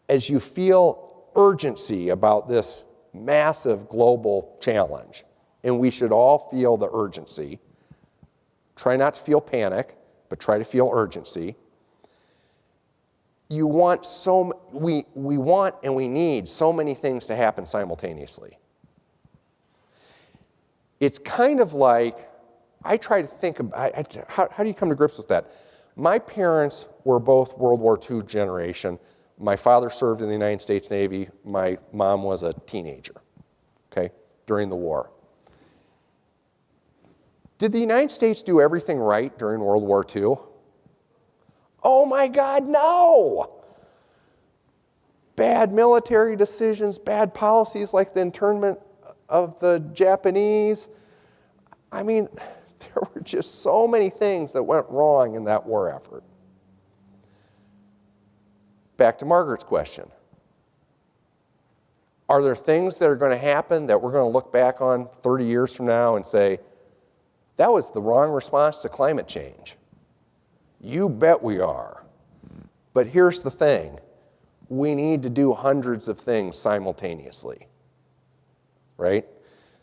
as you feel urgency about this massive global challenge, and we should all feel the urgency. Try not to feel panic, but try to feel urgency. We want and we need so many things to happen simultaneously. It's kind of like, I try to think about, how do you come to grips with that? My parents were both World War II generation. My father served in the United States Navy. My mom was a teenager, okay, during the war. Did the United States do everything right during World War II? Oh my God, no! Bad military decisions, bad policies like the internment of the Japanese. I mean, there were just so many things that went wrong in that war effort. Back to Margaret's question. Are there things that are going to happen that we're going to look back on 30 years from now and say, that was the wrong response to climate change? You bet we are. But here's the thing. We need to do hundreds of things simultaneously, right?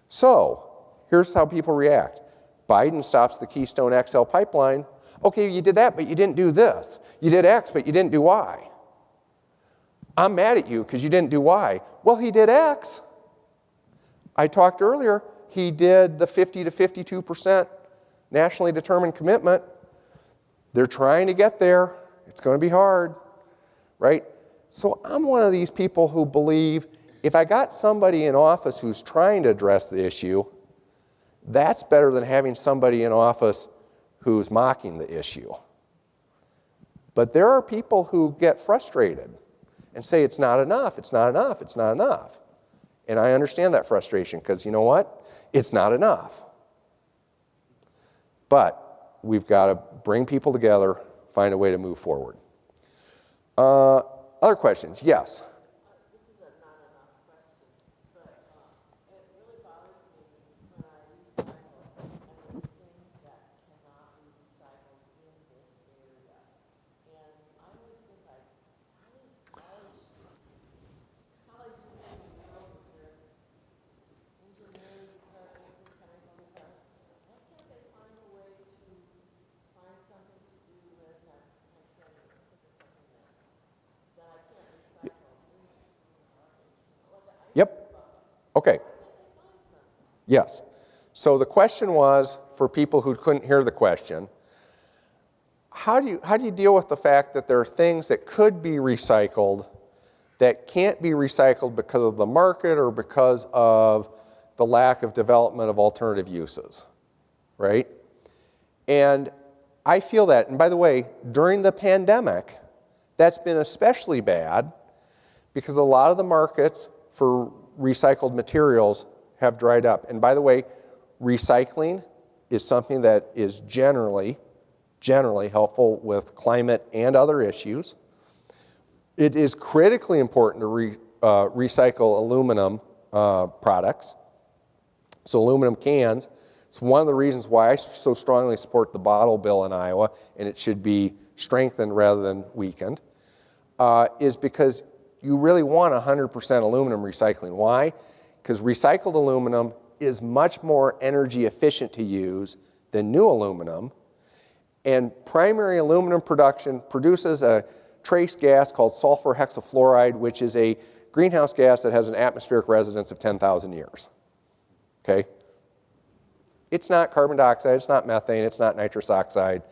So here's how people react. Biden stops the Keystone XL pipeline. Okay, you did that, but you didn't do this. You did X, but you didn't do Y. I'm mad at you because you didn't do Y. Well, he did X. I talked earlier, he did the 50 to 52% nationally determined commitment. They're trying to get there. It's going to be hard, right? So I'm one of these people who believe if I got somebody in office who's trying to address the issue, that's better than having somebody in office who's mocking the issue. But there are people who get frustrated and say it's not enough, it's not enough, it's not enough. And I understand that frustration because you know what? It's not enough. But we've got to bring people together, find a way to move forward. Other questions? Yes. This is a not enough question, but it really bothers me when I recycle and there's things that cannot be recycled in this area. And I'm Okay. Yes. So the question was, for people who couldn't hear the question, how do you deal with the fact that there are things that could be recycled that can't be recycled because of the market or because of the lack of development of alternative uses, right? And I feel that, and by the way, during the pandemic, that's been especially bad because a lot of the markets for recycled materials have dried up. And by the way, recycling is something that is generally helpful with climate and other issues. It is critically important to recycle aluminum products. So aluminum cans, it's one of the reasons why I so strongly support the bottle bill in Iowa, and it should be strengthened rather than weakened, is because you really want 100% aluminum recycling. Why? Because recycled aluminum is much more energy efficient to use than new aluminum, and primary aluminum production produces a trace gas called sulfur hexafluoride, which is a greenhouse gas that has an atmospheric residence of 10,000 years. Okay? It's not carbon dioxide, it's not methane, it's not nitrous oxide,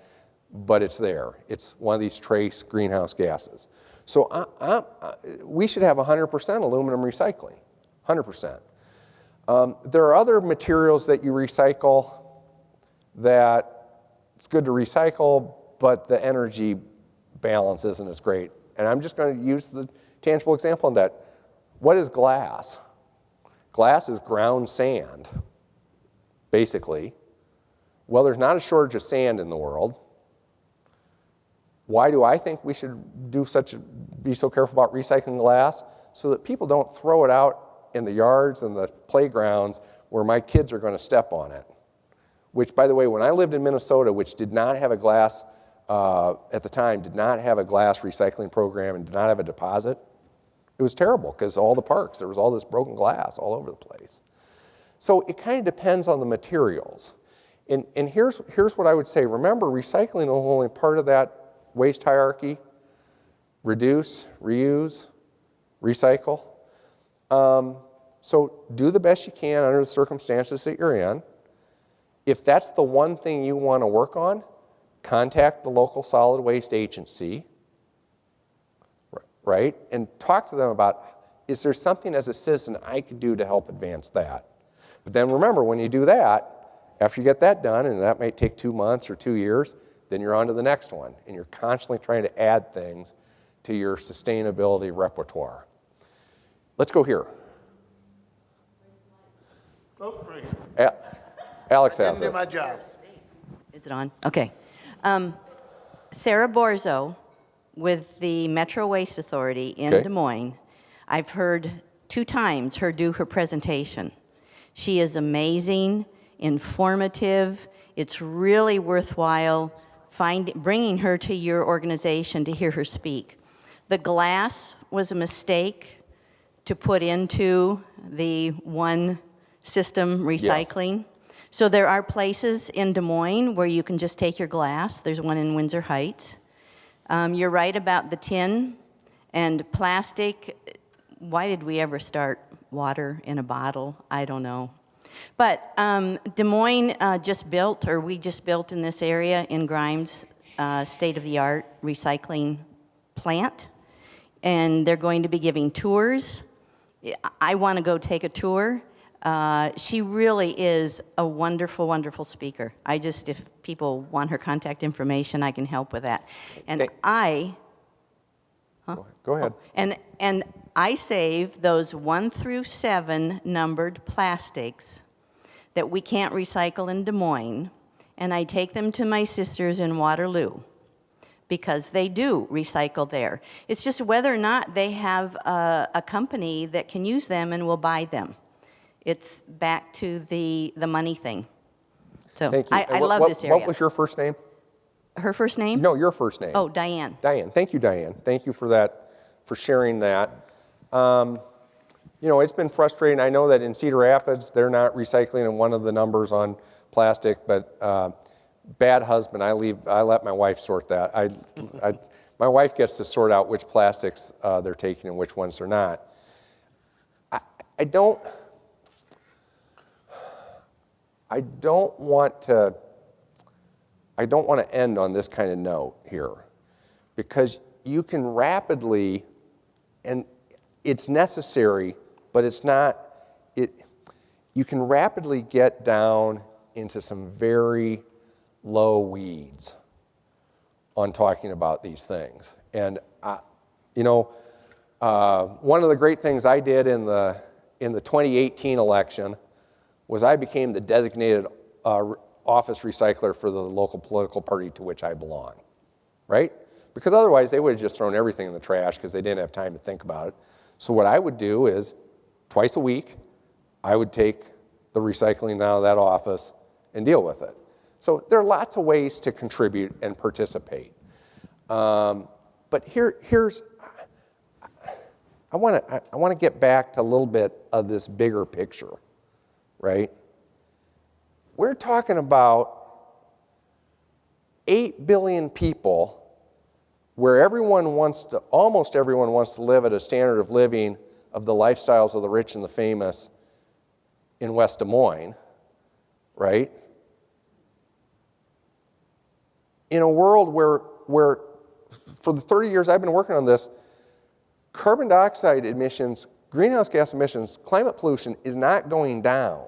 but it's there. It's one of these trace greenhouse gases. So we should have 100% aluminum recycling, 100%. There are other materials that you recycle that it's good to recycle, but the energy balance isn't as great. And I'm just going to use the tangible example of that. What is glass? Glass is ground sand, basically. Well, there's not a shortage of sand in the world. Why do I think we should be so careful about recycling glass? So that people don't throw it out in the yards and the playgrounds where my kids are going to step on it. Which, by the way, when I lived in Minnesota, which did not have a glass, at the time, did not have a glass recycling program and did not have a deposit, it was terrible because all the parks, there was all this broken glass all over the place. So it kind of depends on the materials. And here's what I would say. Remember, recycling is only part of that waste hierarchy. Reduce, reuse, recycle. So do the best you can under the circumstances that you're in. If that's the one thing you want to work on, contact the local solid waste agency, right? And talk to them about, is there something as a citizen I could do to help advance that? But then remember, when you do that, after you get that done, and that might take 2 months or 2 years, then you're on to the next one. And you're constantly trying to add things to your sustainability repertoire. Let's go here. Oh, right. Alex I has didn't do it. my job. Is it on? Okay. Sarah Borzo with the Metro Waste Authority in Okay. Des Moines. I've heard 2 times her do her presentation. She is amazing, informative. It's really worthwhile bringing her to your organization to hear her speak. The glass was a mistake to put into the one system recycling. Yes. So there are places in Des Moines where you can just take your glass. There's one in Windsor Heights. You're right about the tin and plastic. Why did we ever start water in a bottle? I don't know. But Des Moines we just built in this area in Grimes, state-of-the-art recycling plant. And they're going to be giving tours. I want to go take a tour. She really is a wonderful, wonderful speaker. If people want her contact information, I can help with that. And Go ahead. And I save those 1 through 7 numbered plastics that we can't recycle in Des Moines, and I take them to my sisters in Waterloo because they do recycle there. It's just whether or not they have a company that can use them and will buy them. It's back to the money thing. So Thank you. I love this area. What was your first name? Her first name? No, your first name. Oh, Diane. Diane. Thank you, Diane. Thank you for that, for sharing that. It's been frustrating. I know that in Cedar Rapids, they're not recycling in one of the numbers on plastic, but bad husband, I let my wife sort that. My wife gets to sort out which plastics they're taking and which ones they're not. I don't want to end on this kind of note here, because you can rapidly, and it's necessary, but it's not, you can rapidly get down into some very low weeds on talking about these things. And, one of the great things I did in the 2018 election was I became the designated office recycler for the local political party to which I belong, right? Because otherwise they would have just thrown everything in the trash because they didn't have time to think about it. So what I would do is, twice a week, I would take the recycling out of that office and deal with it. So there are lots of ways to contribute and participate. But here's, I want to get back to a little bit of this bigger picture, right? We're talking about 8 billion people where almost everyone wants to live at a standard of living of the lifestyles of the rich and the famous in West Des Moines, right? In a world where for the 30 years I've been working on this, carbon dioxide emissions, greenhouse gas emissions, climate pollution is not going down.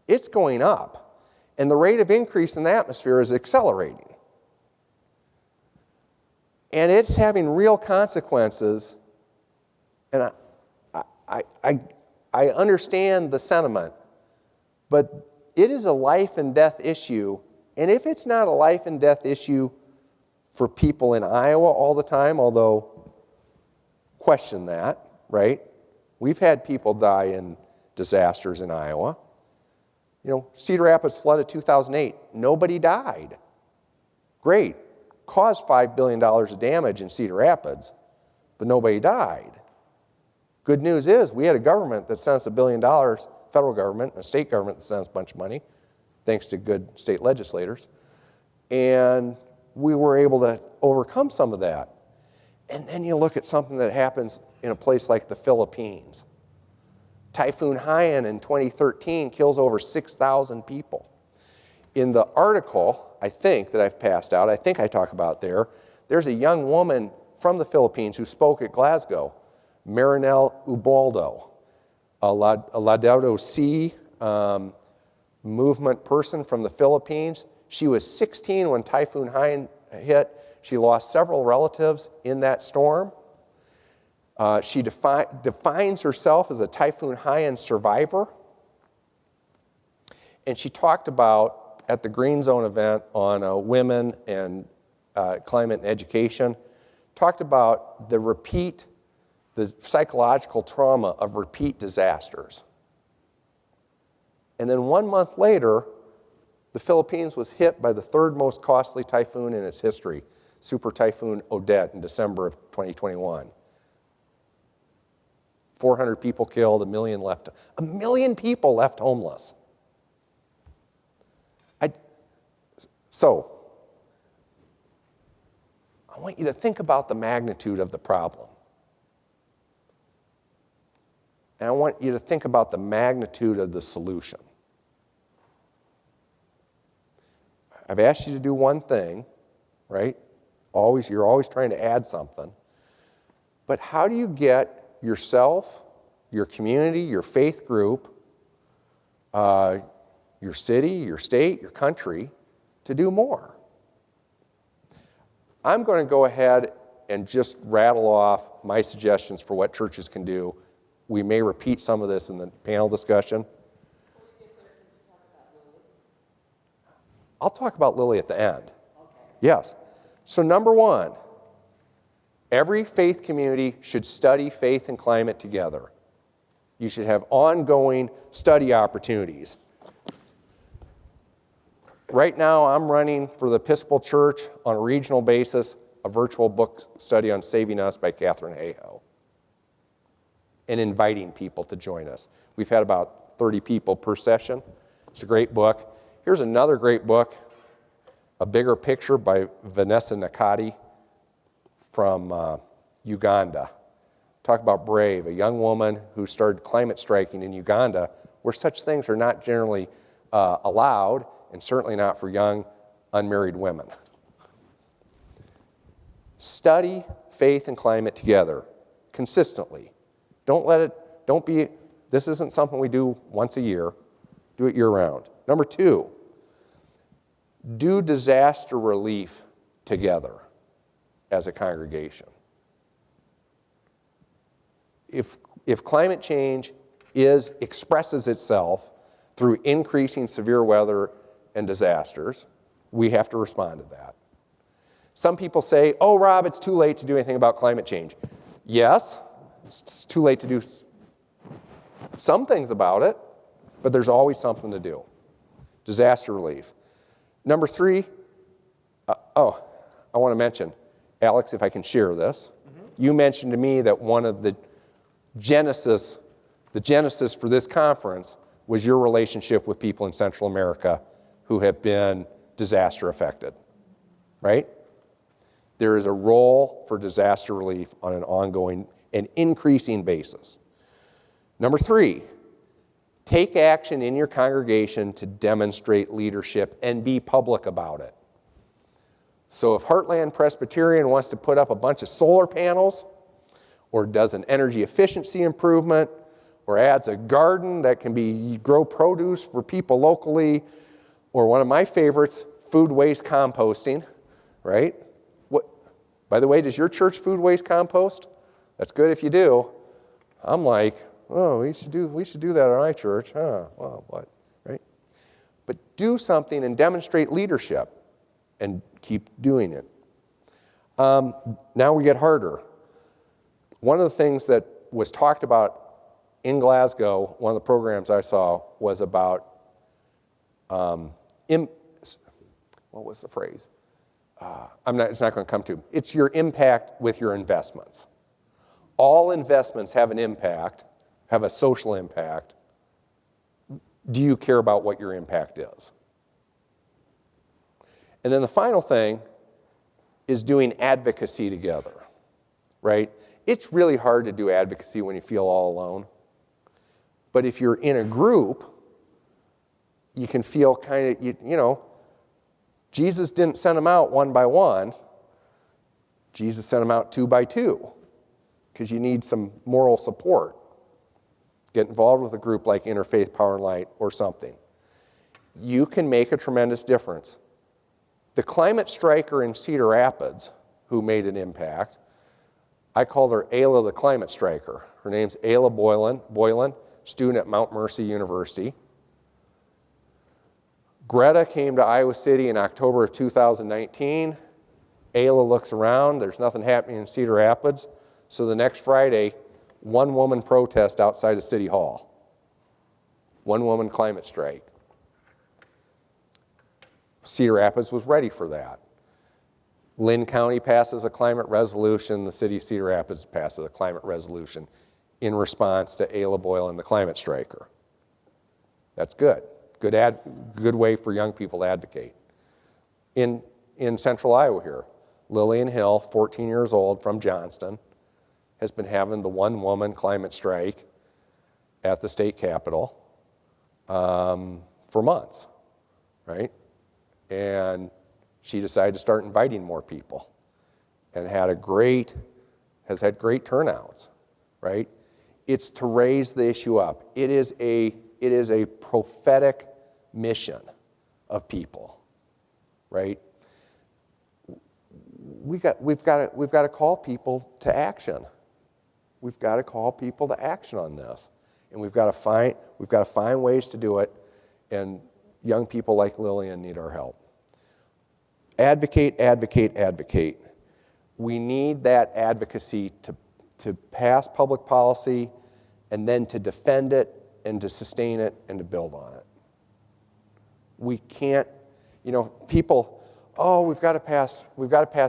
It's going up. And the rate of increase in the atmosphere is accelerating. And it's having real consequences. And I understand the sentiment, but it is a life and death issue. And if it's not a life and death issue for people in Iowa all the time, although question that, right? We've had people die in disasters in Iowa. Cedar Rapids flood of 2008, nobody died. Great, caused $5 billion of damage in Cedar Rapids, but nobody died. Good news is we had a government that sent us $1 billion, federal government, and a state government that sent us a bunch of money, thanks to good state legislators, and we were able to overcome some of that. And then you look at something that happens in a place like the Philippines. Typhoon Haiyan in 2013 kills over 6,000 people. In the article, I think, that I've passed out, I think I talk about there's a young woman from the Philippines who spoke at Glasgow, Marinelle Ubaldo, a Albedo C movement person from the Philippines. She was 16 when Typhoon Haiyan hit. She lost several relatives in that storm. She defines herself as a Typhoon Haiyan survivor. And she talked about, at the Green Zone event on women and climate and education, talked about the psychological trauma of repeat disasters. And then 1 month later, the Philippines was hit by the third most costly typhoon in its history, Super Typhoon Odette, in December of 2021. 400 people killed, 1 million left. 1 million people left homeless. So, I want you to think about the magnitude of the problem. And I want you to think about the magnitude of the solution. I've asked you to do one thing, right? You're always trying to add something. But how do you get yourself, your community, your faith group, your city, your state, your country to do more? I'm going to go ahead and just rattle off my suggestions for what churches can do. We may repeat some of this in the panel discussion. I'll talk about Lily at the end. Okay. Yes. So number one, every faith community should study faith and climate together. You should have ongoing study opportunities. Right now, I'm running for the Episcopal Church on a regional basis, a virtual book study on Saving Us by Catherine Hayhoe, and inviting people to join us. We've had about 30 people per session. It's a great book. Here's another great book, A Bigger Picture by Vanessa Nakati from Uganda. Talk about brave, a young woman who started climate striking in Uganda, where such things are not generally allowed, and certainly not for young unmarried women. Study faith and climate together consistently. This isn't something we do once a year. Do it year round. Number 2, do disaster relief together as a congregation. If climate change expresses itself through increasing severe weather and disasters, we have to respond to that. Some people say, oh, Rob, it's too late to do anything about climate change. Yes, it's too late to do some things about it, but there's always something to do. Disaster relief. Number 3, I want to mention, Alex, if I can share this. You mentioned to me that one of the genesis for this conference was your relationship with people in Central America who have been disaster affected, right? There is a role for disaster relief on an ongoing and increasing basis. Number 3, take action in your congregation to demonstrate leadership and be public about it. So if Heartland Presbyterian wants to put up a bunch of solar panels, or does an energy efficiency improvement, or adds a garden that can grow produce for people locally, or one of my favorites, food waste composting, right? By the way, does your church food waste compost? That's good if you do. I'm like, oh, we should do that at my church. Huh, well, what, right? But do something and demonstrate leadership and keep doing it. Now we get harder. One of the things that was talked about in Glasgow, one of the programs I saw was about, what was the phrase? It's not going to come to. It's your impact with your investments. All investments have an impact, have a social impact. Do you care about what your impact is? And then the final thing is doing advocacy together, right? It's really hard to do advocacy when you feel all alone. But if you're in a group, you can feel kind of, you know, Jesus didn't send them out one by one. Jesus sent them out 2 by 2 because you need some moral support. Get involved with a group like Interfaith Power and Light or something. You can make a tremendous difference. The climate striker in Cedar Rapids, who made an impact, I called her Ayla the Climate Striker. Her name's Ayla Boylan, student at Mount Mercy University. Greta came to Iowa City in October of 2019. Ayla looks around, there's nothing happening in Cedar Rapids. So the next Friday, 1 woman protest outside of City Hall. 1 woman climate strike. Cedar Rapids was ready for that. Lynn County passes a climate resolution, the city of Cedar Rapids passes a climate resolution in response to Ayla Boylan, the climate striker. That's good. Good way for young people to advocate. In central Iowa here, Lillian Hill, 14 years old, from Johnston, has been having the 1 woman climate strike at the state capitol for months, right? And she decided to start inviting more people and has had great turnouts, right? It's to raise the issue up. It is a prophetic mission of people, right? We've got to call people to action. We've got to call people to action on this, and we've got to find ways to do it. And young people like Lillian need our help. Advocate, advocate, advocate. We need that advocacy to pass public policy and then to defend it and to sustain it and to build on it. We can't, people, we've got to pass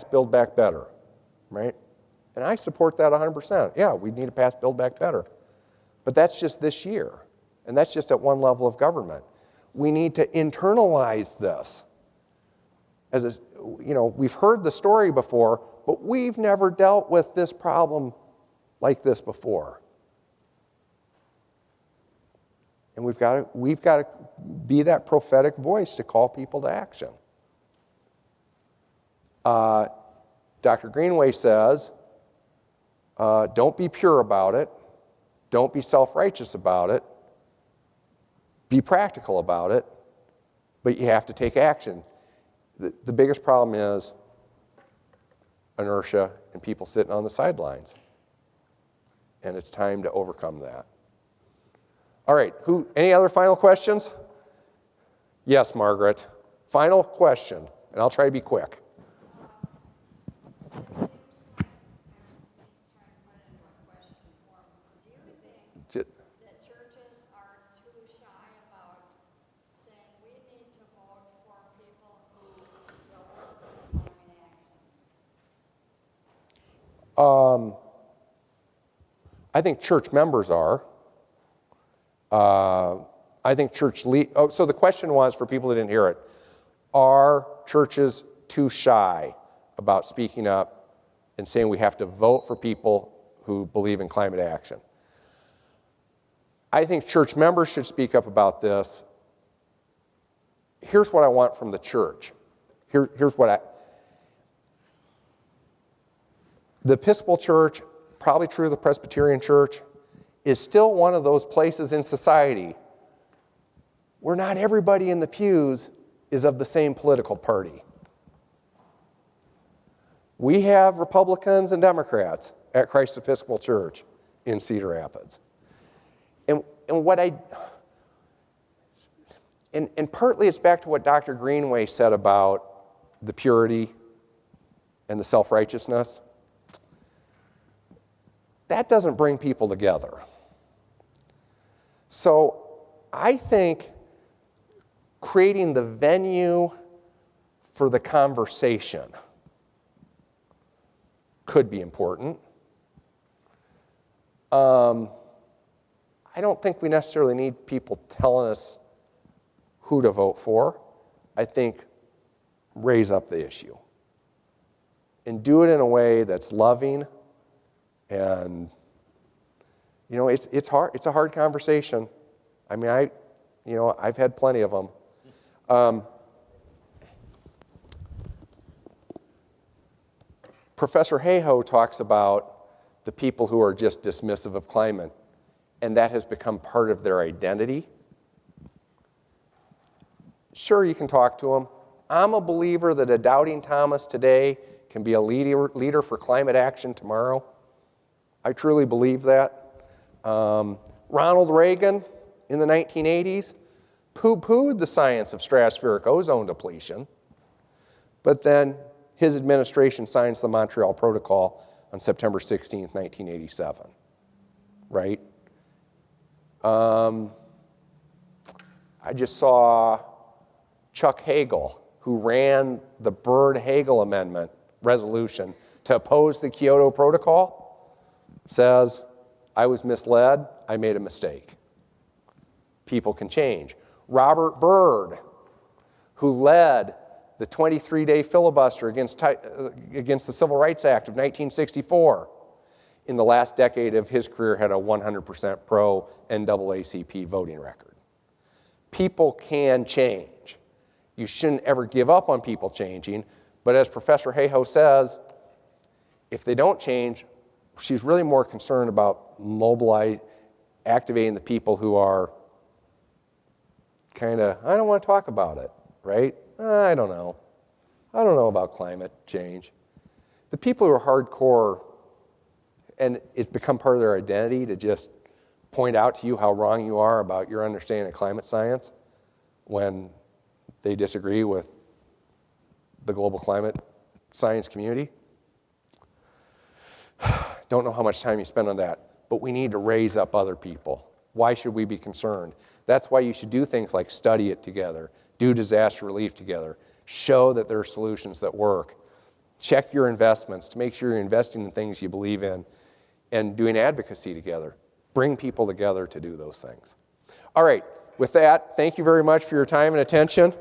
Build Back Better, right? And I support that 100%. Yeah, we need to pass Build Back Better. But that's just this year, and that's just at one level of government. We need to internalize this. We've heard the story before, but we've never dealt with this problem like this before. And we've got to be that prophetic voice to call people to action. Dr. Greenway says, don't be pure about it. Don't be self-righteous about it. Be practical about it. But you have to take action. The biggest problem is inertia and people sitting on the sidelines. And it's time to overcome that. All right, any other final questions? Yes, Margaret. Final question, and I'll try to be quick. That churches are too shy about saying we need to vote for people who will work with climate action? I think church members are. I think church so the question was, for people who didn't hear it, are churches too shy about speaking up and saying we have to vote for people who believe in climate action? I think church members should speak up about this. Here's what I want from the church. Here's what the Episcopal Church, probably true of the Presbyterian Church, is still one of those places in society where not everybody in the pews is of the same political party. We have Republicans and Democrats at Christ Episcopal Church in Cedar Rapids. And partly it's back to what Dr. Greenway said about the purity and the self-righteousness. That doesn't bring people together. So I think creating the venue for the conversation could be important. I don't think we necessarily need people telling us who to vote for. I think raise up the issue and do it in a way that's loving. And it's hard. It's a hard conversation. I mean, I've had plenty of them. Professor Hayhoe talks about the people who are just dismissive of climate, and that has become part of their identity. Sure, you can talk to them. I'm a believer that a doubting Thomas today can be a leader for climate action tomorrow. I truly believe that. Ronald Reagan in the 1980s poo-pooed the science of stratospheric ozone depletion, but then his administration signs the Montreal Protocol on September 16, 1987, right? I just saw Chuck Hagel, who ran the Byrd-Hagel Amendment resolution to oppose the Kyoto Protocol, says, I was misled, I made a mistake. People can change. Robert Byrd, who led the 23-day filibuster against the Civil Rights Act of 1964, in the last decade of his career had a 100% pro-NAACP voting record. People can change. You shouldn't ever give up on people changing, but as Professor Hayhoe says, if they don't change, she's really more concerned about activating the people who are kind of, I don't want to talk about it, right? I don't know. I don't know about climate change. The people who are hardcore, and it's become part of their identity to just point out to you how wrong you are about your understanding of climate science when they disagree with the global climate science community. Don't know how much time you spend on that, but we need to raise up other people. Why should we be concerned? That's why you should do things like study it together, do disaster relief together, show that there are solutions that work, check your investments to make sure you're investing in things you believe in, and doing advocacy together. Bring people together to do those things. All right, with that, thank you very much for your time and attention.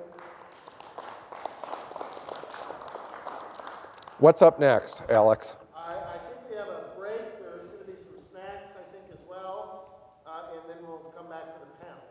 What's up next, Alex? I think we have a break. There's going to be some snacks, I think, as well, and then we'll come back to the panel.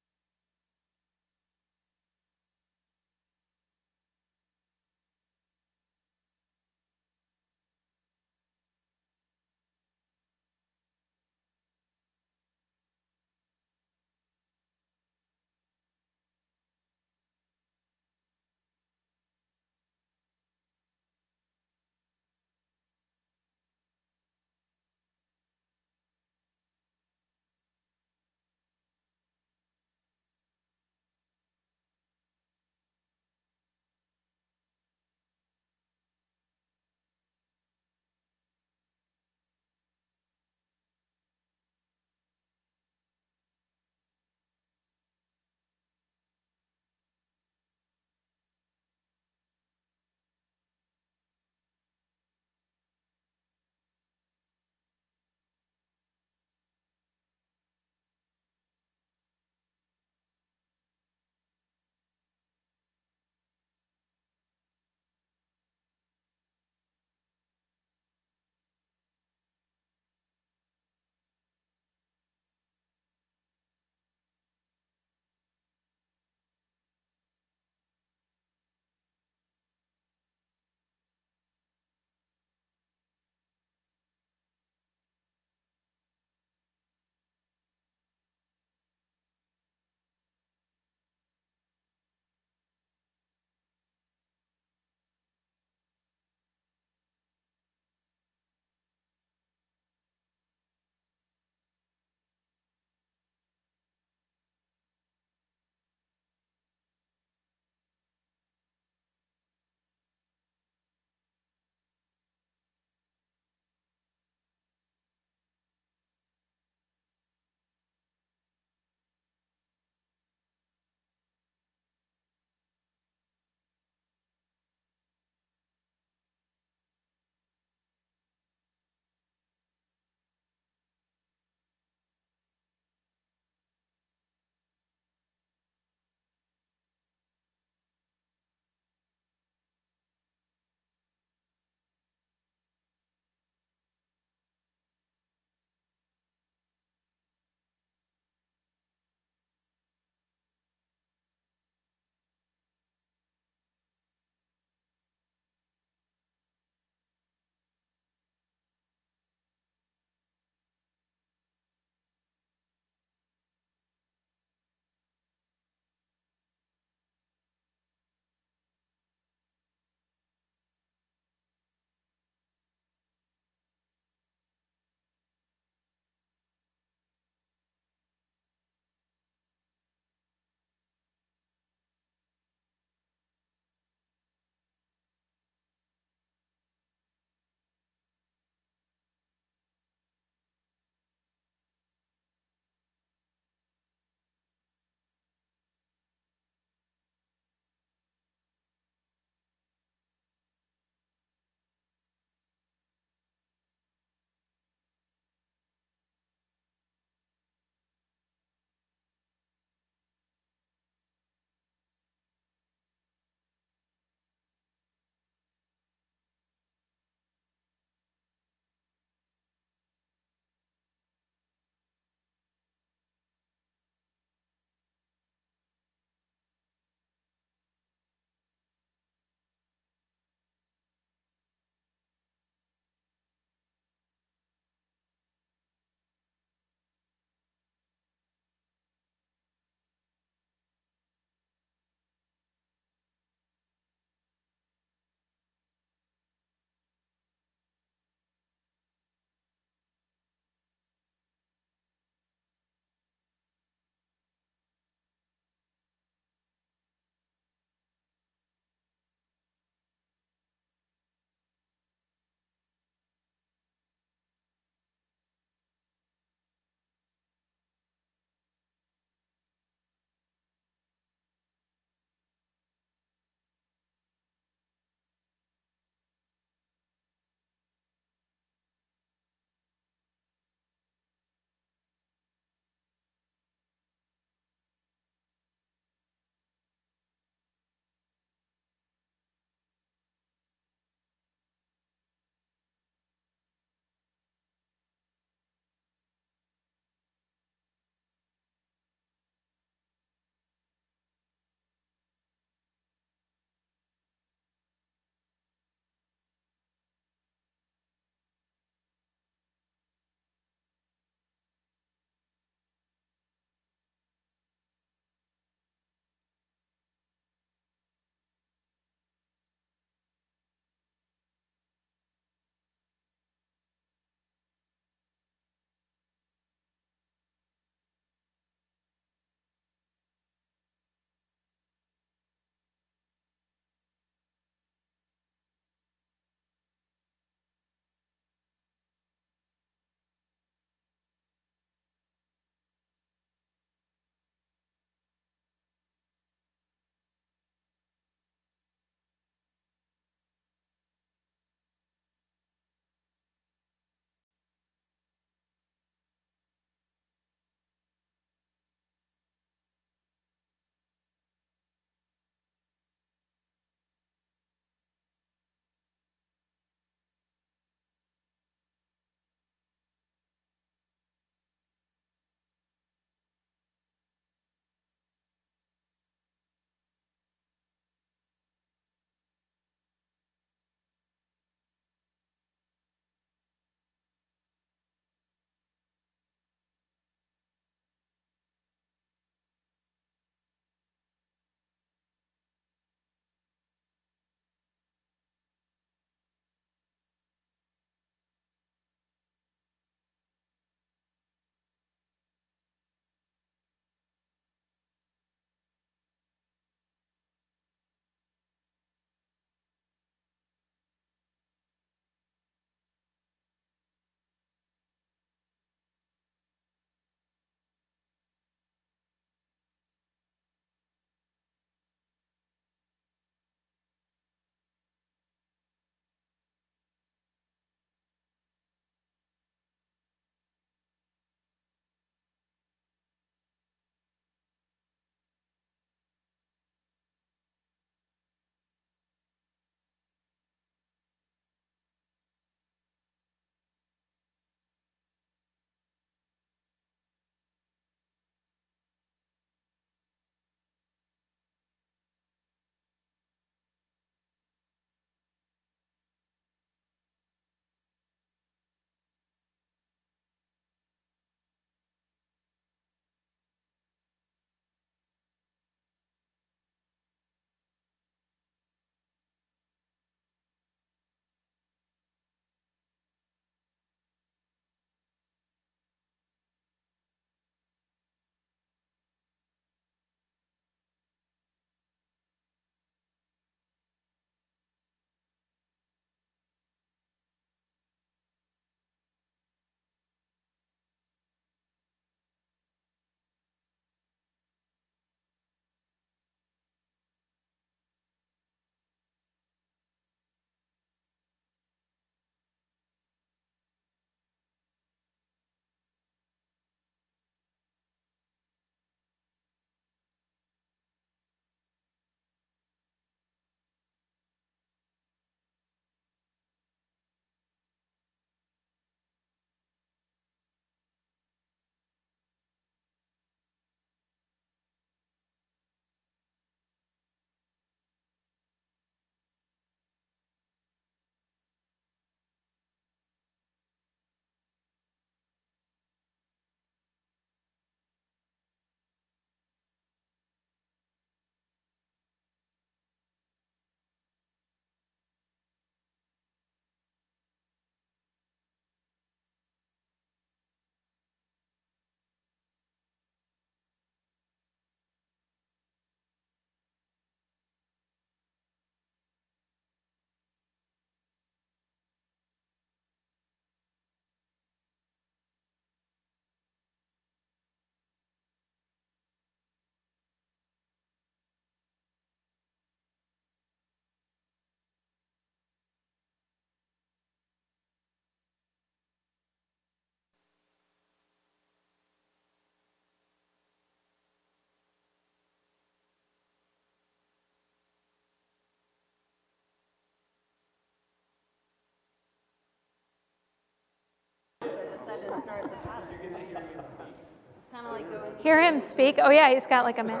Hear him speak. Oh yeah, he's got like a man.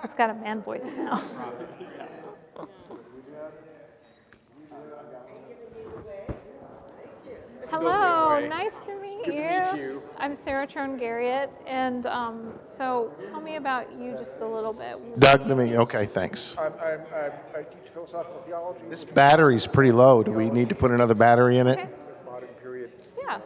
It's got a man voice now. Hello, nice to meet you. I'm Sarah Trone-Garriott, and so tell me about you just a little bit. Doug, to me. Okay, thanks. I teach philosophical theology. This battery's pretty low. Do we need to put another battery in it? Okay. Modern period. Yeah.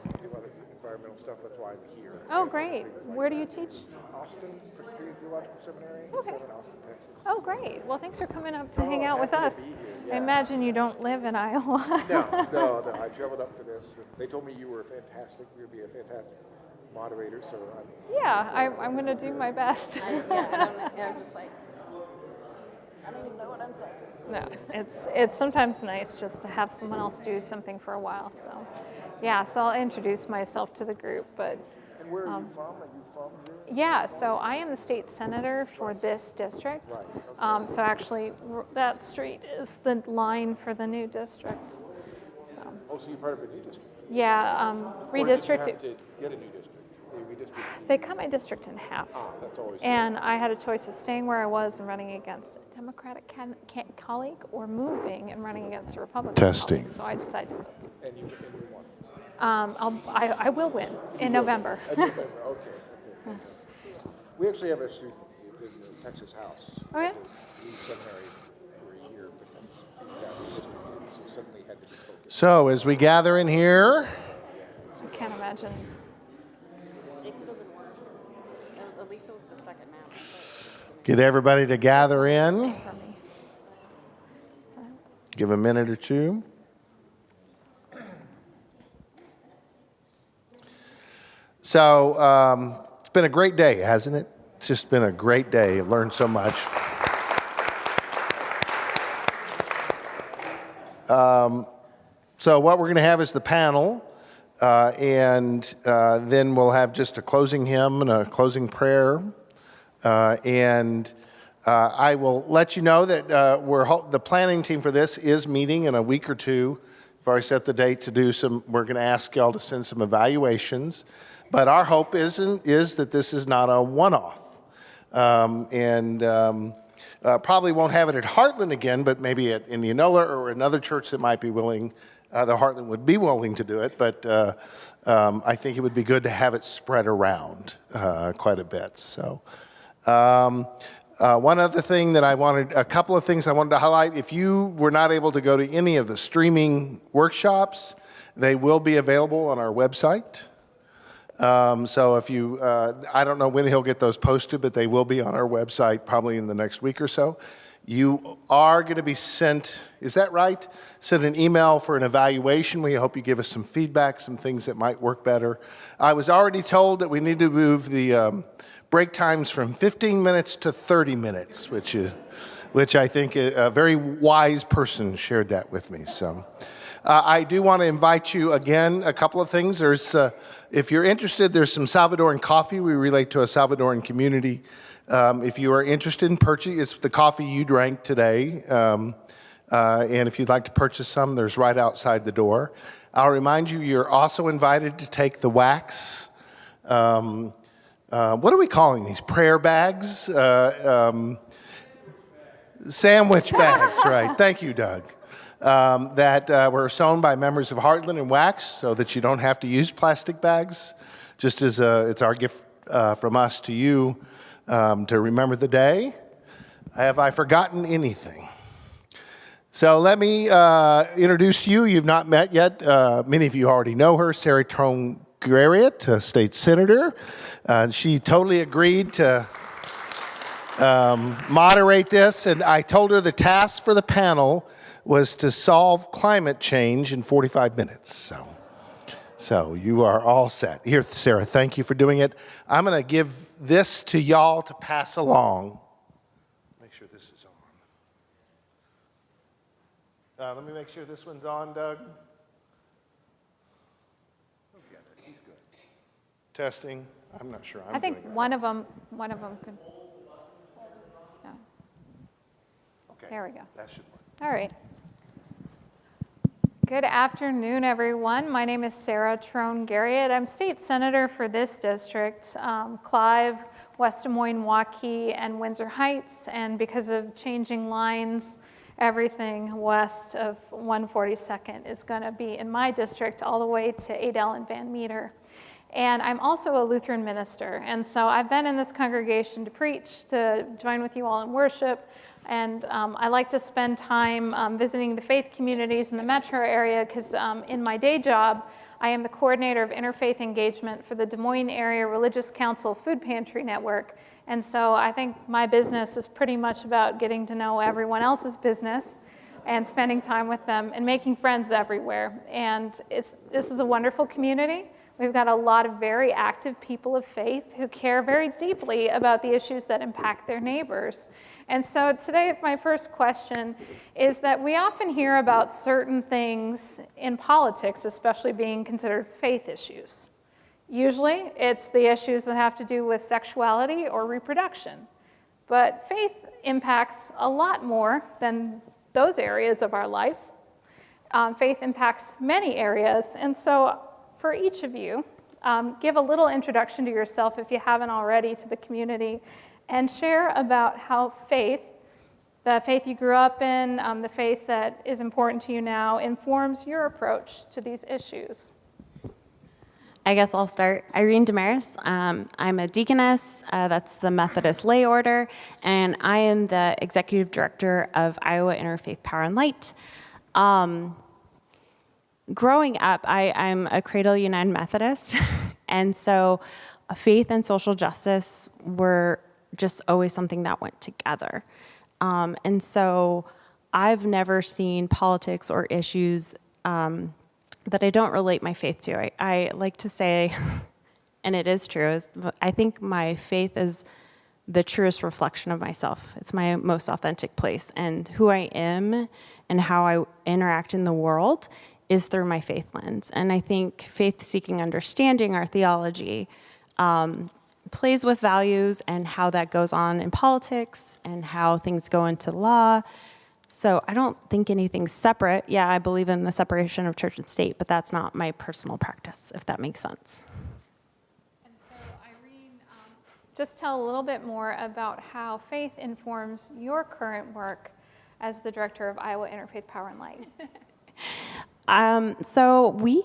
Environmental stuff. That's why I'm here. Oh, great. Where do you teach? Austin Presbyterian Theological Seminary. Okay. In Austin, Texas. Oh, great. Well, thanks for coming up to hang out with us. I imagine you don't live in Iowa. No. I traveled up for this. And they told me you were fantastic. You'd be a fantastic moderator. So I'm going to do my best. I'm just like, I don't even know what I'm saying. No, it's sometimes nice just to have someone else do something for a while. So, yeah. So I'll introduce myself to the group, but. And where are you from? Are you from here? Yeah, so I am the state senator for this district. Right, okay. So actually, that street is the line for the new district. So you're part of a new district? Yeah, redistrict. Or did you have to get a new district? They cut my district in half. That's always and I had a choice of staying where I was and running against a Democratic colleague or moving and running against a Republican Testing. colleague. So I decided to move. And you won? I will win in November. Okay. We actually have a student in the Texas House. Oh, yeah? He was seminary for a year, but then got a district, so suddenly had to be focused. So as we gather in here, I can't imagine. It could have been worse. At least it was the second map. get everybody to gather in. Same for me. Give a minute or two. So it's been a great day, hasn't it? It's just been a great day. I've learned so much. So what we're going to have is the panel, and then we'll have just a closing hymn and a closing prayer. And I will let you know that the planning team for this is meeting in a week or two. We've already set the date to do some. We're going to ask y'all to send some evaluations. But our hope is that this is not a one-off. Probably won't have it at Heartland again, but maybe at Indianola or another church that might be willing, the Heartland would be willing to do it, but I think it would be good to have it spread around quite a bit. So one other thing that a couple of things I wanted to highlight. If you were not able to go to any of the streaming workshops, they will be available on our website. So if you, I don't know when he'll get those posted, but they will be on our website probably in the next week or so. You are going to be sent, is that right? Sent an email for an evaluation. We hope you give us some feedback, some things that might work better. I was already told that we need to move the break times from 15 minutes to 30 minutes, which I think a very wise person shared that with me. So. I do want to invite you again, a couple of things. If you're interested, there's some Salvadoran coffee. We relate to a Salvadoran community. If you are interested in purchasing, it's the coffee you drank today. And if you'd like to purchase some, there's right outside the door. I'll remind you, you're also invited to take the wax. What are we calling these? Prayer bags? Sandwich bags, right. Thank you, Doug. That were sewn by members of Heartland and Wax so that you don't have to use plastic bags, just as it's our gift from us to you to remember the day. Have I forgotten anything? So let me introduce you. You've not met yet. Many of you already know her, Sarah Trone-Garriott, state senator. She totally agreed to moderate this, and I told her the task for the panel was to solve climate change in 45 minutes. So you are all set. Here, Sarah, thank you for doing it. I'm going to give this to y'all to pass along. Make sure this is on. Let me make sure this one's on, Doug. He's good. Testing. I'm not sure. I think one of them could. Yeah. Okay. There we go. That should work. All right. Good afternoon, everyone. My name is Sarah Trone Garriott. I'm state senator for this district, Clive, West Des Moines, Waukee, and Windsor Heights. And because of changing lines, everything west of 142nd is going to be in my district all the way to Adel and Van Meter. And I'm also a Lutheran minister. And so I've been in this congregation to preach, to join with you all in worship. And I like to spend time visiting the faith communities in the metro area because in my day job, I am the coordinator of interfaith engagement for the Des Moines Area Religious Council Food Pantry Network. And so I think my business is pretty much about getting to know everyone else's business and spending time with them and making friends everywhere. And this is a wonderful community. We've got a lot of very active people of faith who care very deeply about the issues that impact their neighbors. And so today, my first question is that we often hear about certain things in politics, especially being considered faith issues. Usually, it's the issues that have to do with sexuality or reproduction. But faith impacts a lot more than those areas of our life. Faith impacts many areas. And so for each of you, give a little introduction to yourself, if you haven't already, to the community, and share about how faith, the faith you grew up in, the faith that is important to you now, informs your approach to these issues. I guess I'll start. Irene Demaris. I'm a deaconess. That's the Methodist lay order. And I am the executive director of Iowa Interfaith Power and Light. Growing up, I'm a Cradle United Methodist. And so faith and social justice were just always something that went together. And so I've never seen politics or issues that I don't relate my faith to. I like to say, and it is true, I think my faith is the truest reflection of myself. It's my most authentic place. And who I am and how I interact in the world is through my faith lens. And I think faith-seeking understanding, our theology, plays with values and how that goes on in politics and how things go into law. So I don't think anything's separate. Yeah, I believe in the separation of church and state, but that's not my personal practice, if that makes sense. And so, Irene, just tell a little bit more about how faith informs your current work as the director of Iowa Interfaith Power and Light. So we,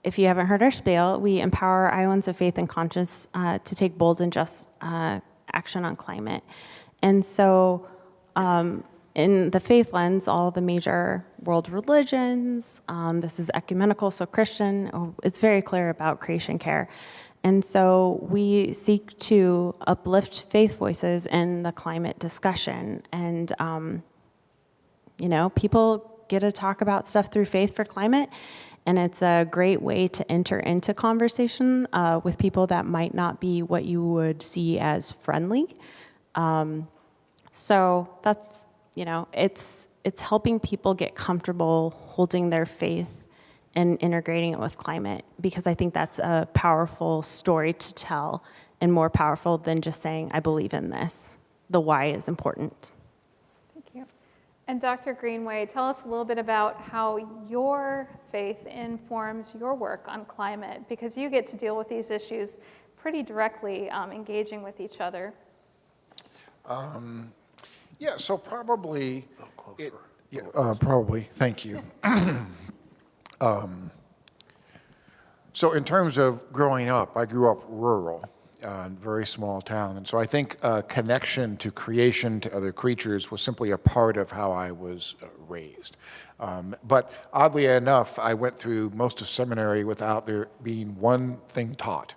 if you haven't heard our spiel, we empower Iowans of faith and conscience to take bold and just action on climate. And so in the faith lens, all the major world religions, this is ecumenical, so Christian, it's very clear about creation care. And so we seek to uplift faith voices in the climate discussion. And, people get to talk about stuff through faith for climate. And it's a great way to enter into conversation with people that might not be what you would see as friendly. So that's, it's helping people get comfortable holding their faith and integrating it with climate, because I think that's a powerful story to tell and more powerful than just saying, I believe in this. The why is important. Thank you. And Dr. Greenway, tell us a little bit about how your faith informs your work on climate, because you get to deal with these issues pretty directly, engaging with each other. So probably, probably, thank you. So in terms of growing up, I grew up rural, very small town. And so I think connection to creation, to other creatures, was simply a part of how I was raised. But oddly enough, I went through most of seminary without there being one thing taught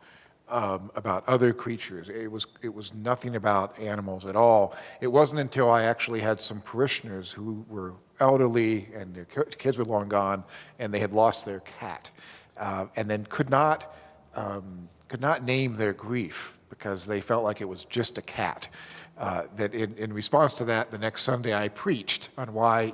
about other creatures. It was nothing about animals at all. It wasn't until I actually had some parishioners who were elderly and their kids were long gone and they had lost their cat, and then could not name their grief because they felt like it was just a cat. That in response to that, the next Sunday I preached on why,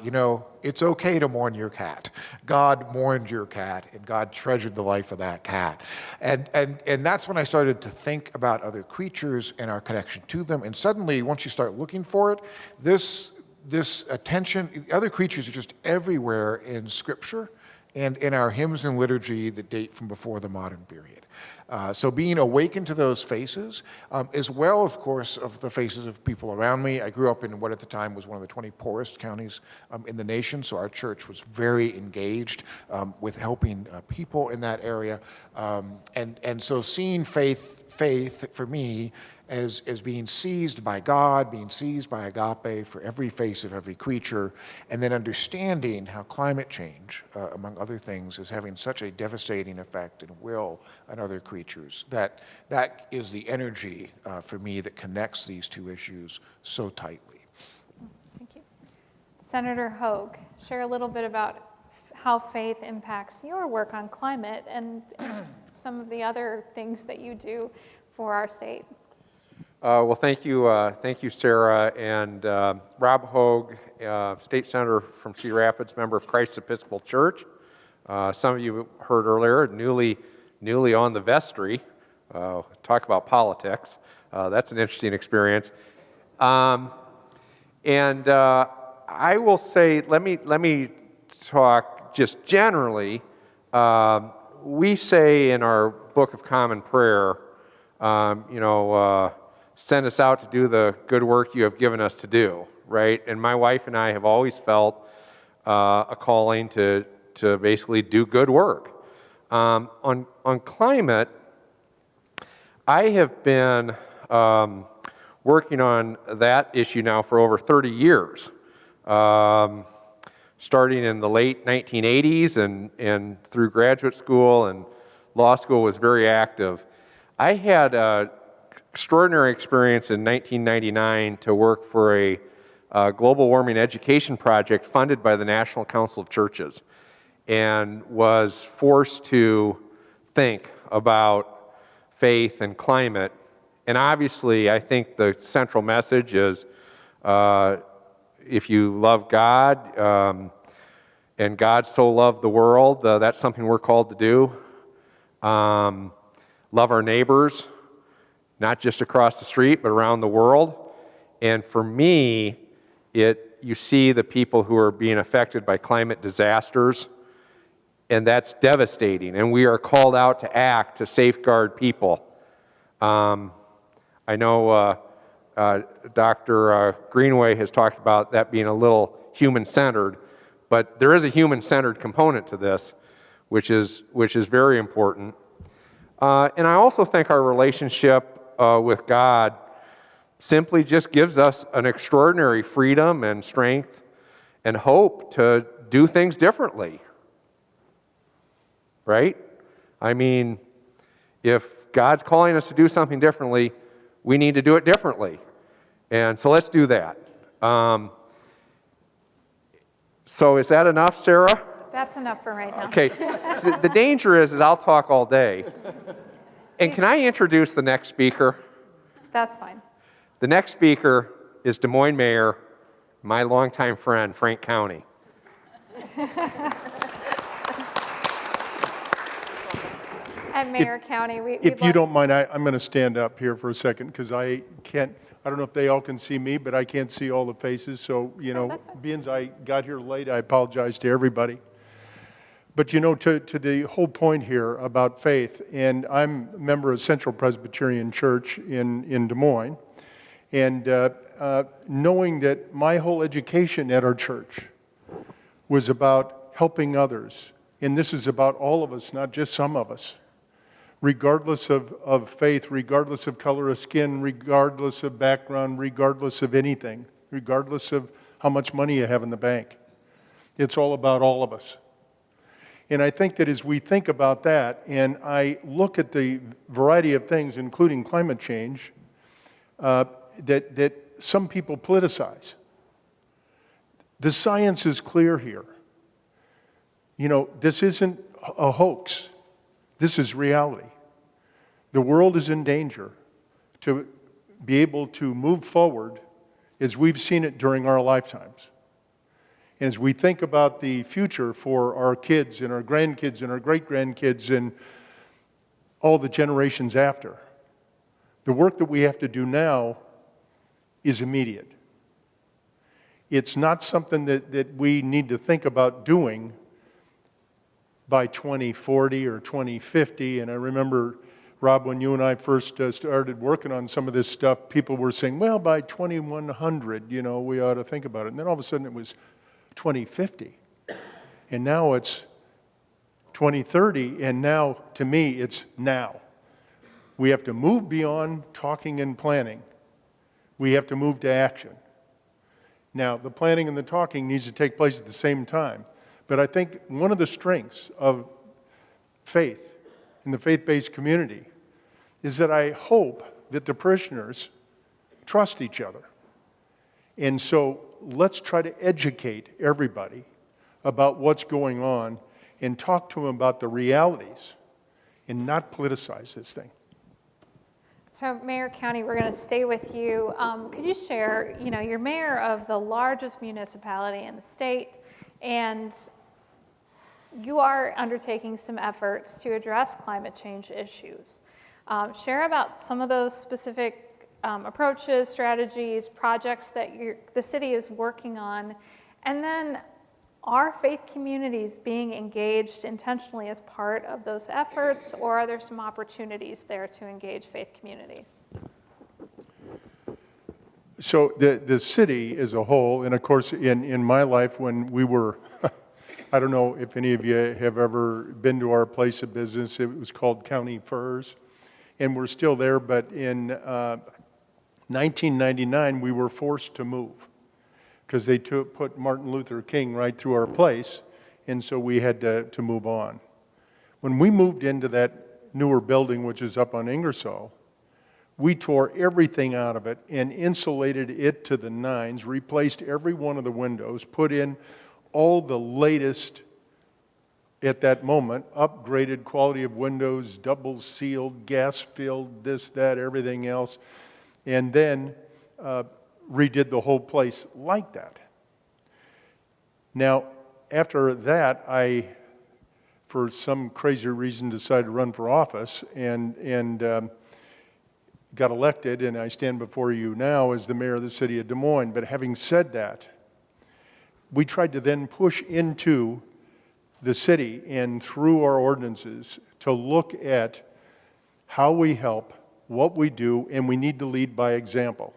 it's okay to mourn your cat. God mourned your cat, and God treasured the life of that cat. And that's when I started to think about other creatures and our connection to them. And suddenly, once you start looking for it, this this attention, other creatures are just everywhere in Scripture and in our hymns and liturgy that date from before the modern period. So being awakened to those faces, as well, of course, of the faces of people around me. I grew up in what at the time was one of the 20 poorest counties in the nation, so our church was very engaged with helping people in that area. And so seeing faith for me as being seized by God, being seized by agape for every face of every creature, and then understanding how climate change, among other things, is having such a devastating effect and will on other creatures. That is the energy for me that connects these two issues so tightly. Thank you. Senator Hogue, share a little bit about how faith impacts your work on climate and some of the other things that you do for our state. Well, thank you, Sarah, and Rob Hogue, State Senator from Cedar Rapids, member of Christ's Episcopal Church. Some of you heard earlier, newly on the vestry. Talk about politics. That's an interesting experience. And I will say, let me talk just generally. We say in our Book of Common Prayer, send us out to do the good work you have given us to do, right? And my wife and I have always felt a calling to basically do good work. On climate, I have been working on that issue now for over 30 years, starting in the late 1980s and through graduate school and law school was very active. I had an extraordinary experience in 1999 to work for a global warming education project funded by the National Council of Churches, and was forced to think about faith and climate. And obviously, I think the central message is if you love God and God so loved the world, that's something we're called to do. Love our neighbors, not just across the street, but around the world. And for me, you see the people who are being affected by climate disasters, and that's devastating. And we are called out to act to safeguard people. I know Dr. Greenway has talked about that being a little human-centered, but there is a human-centered component to this, which is very important. And I also think our relationship with God simply just gives us an extraordinary freedom and strength and hope to do things differently, right? I mean, if God's calling us to do something differently, we need to do it differently. And so let's do that. So is that enough, Sarah? That's enough for right now. Okay. The danger is I'll talk all day. And can I introduce the next speaker? That's fine. The next speaker is Des Moines Mayor, my longtime friend, Frank County. At Mayor County, if you don't mind, I'm going to stand up here for a second because I don't know if they all can see me, but I can't see all the faces. So, being as I got here late, I apologize to everybody. But, to the whole point here about faith, and I'm a member of Central Presbyterian Church in Des Moines, and knowing that my whole education at our church was about helping others, and this is about all of us, not just some of us, regardless of faith, regardless of color of skin, regardless of background, regardless of anything, regardless of how much money you have in the bank. It's all about all of us. And I think that as we think about that, and I look at the variety of things, including climate change, that some people politicize. The science is clear here. This isn't a hoax. This is reality. The world is in danger. To be able to move forward as we've seen it during our lifetimes. And as we think about the future for our kids and our grandkids and our great-grandkids and all the generations after, the work that we have to do now is immediate. It's not something that we need to think about doing by 2040 or 2050. And I remember, Rob, when you and I first started working on some of this stuff, people were saying, well, by 2100, you know, we ought to think about it. And then all of a sudden it was 2050. And now it's 2030, and now, to me, it's now. We have to move beyond talking and planning. We have to move to action. Now, the planning and the talking needs to take place at the same time. But I think one of the strengths of faith in the faith-based community is that I hope that the parishioners trust each other. And so let's try to educate everybody about what's going on and talk to them about the realities and not politicize this thing. So Mayor County, we're going to stay with you. Could you share, you know, you're mayor of the largest municipality in the state, and you are undertaking some efforts to address climate change issues. Share about some of those specific approaches, strategies, projects that the city is working on, and then are faith communities being engaged intentionally as part of those efforts, or are there some opportunities there to engage faith communities? So the city as a whole, and of course in my life when we were, I don't know if any of you have ever been to our place of business, it was called County Furs, and we're still there, but in 1999 we were forced to move, because they put Martin Luther King right through our place, and so we had to move on. When we moved into that newer building, which is up on Ingersoll, we tore everything out of it and insulated it to the nines, replaced every one of the windows, put in all the latest, at that moment, upgraded quality of windows, double sealed, gas filled, this, that, everything else, and then redid the whole place like that. Now, after that, I, for some crazy reason, decided to run for office and got elected, and I stand before you now as the mayor of the city of Des Moines. But having said that, we tried to then push into the city and through our ordinances to look at how we help, what we do, and we need to lead by example.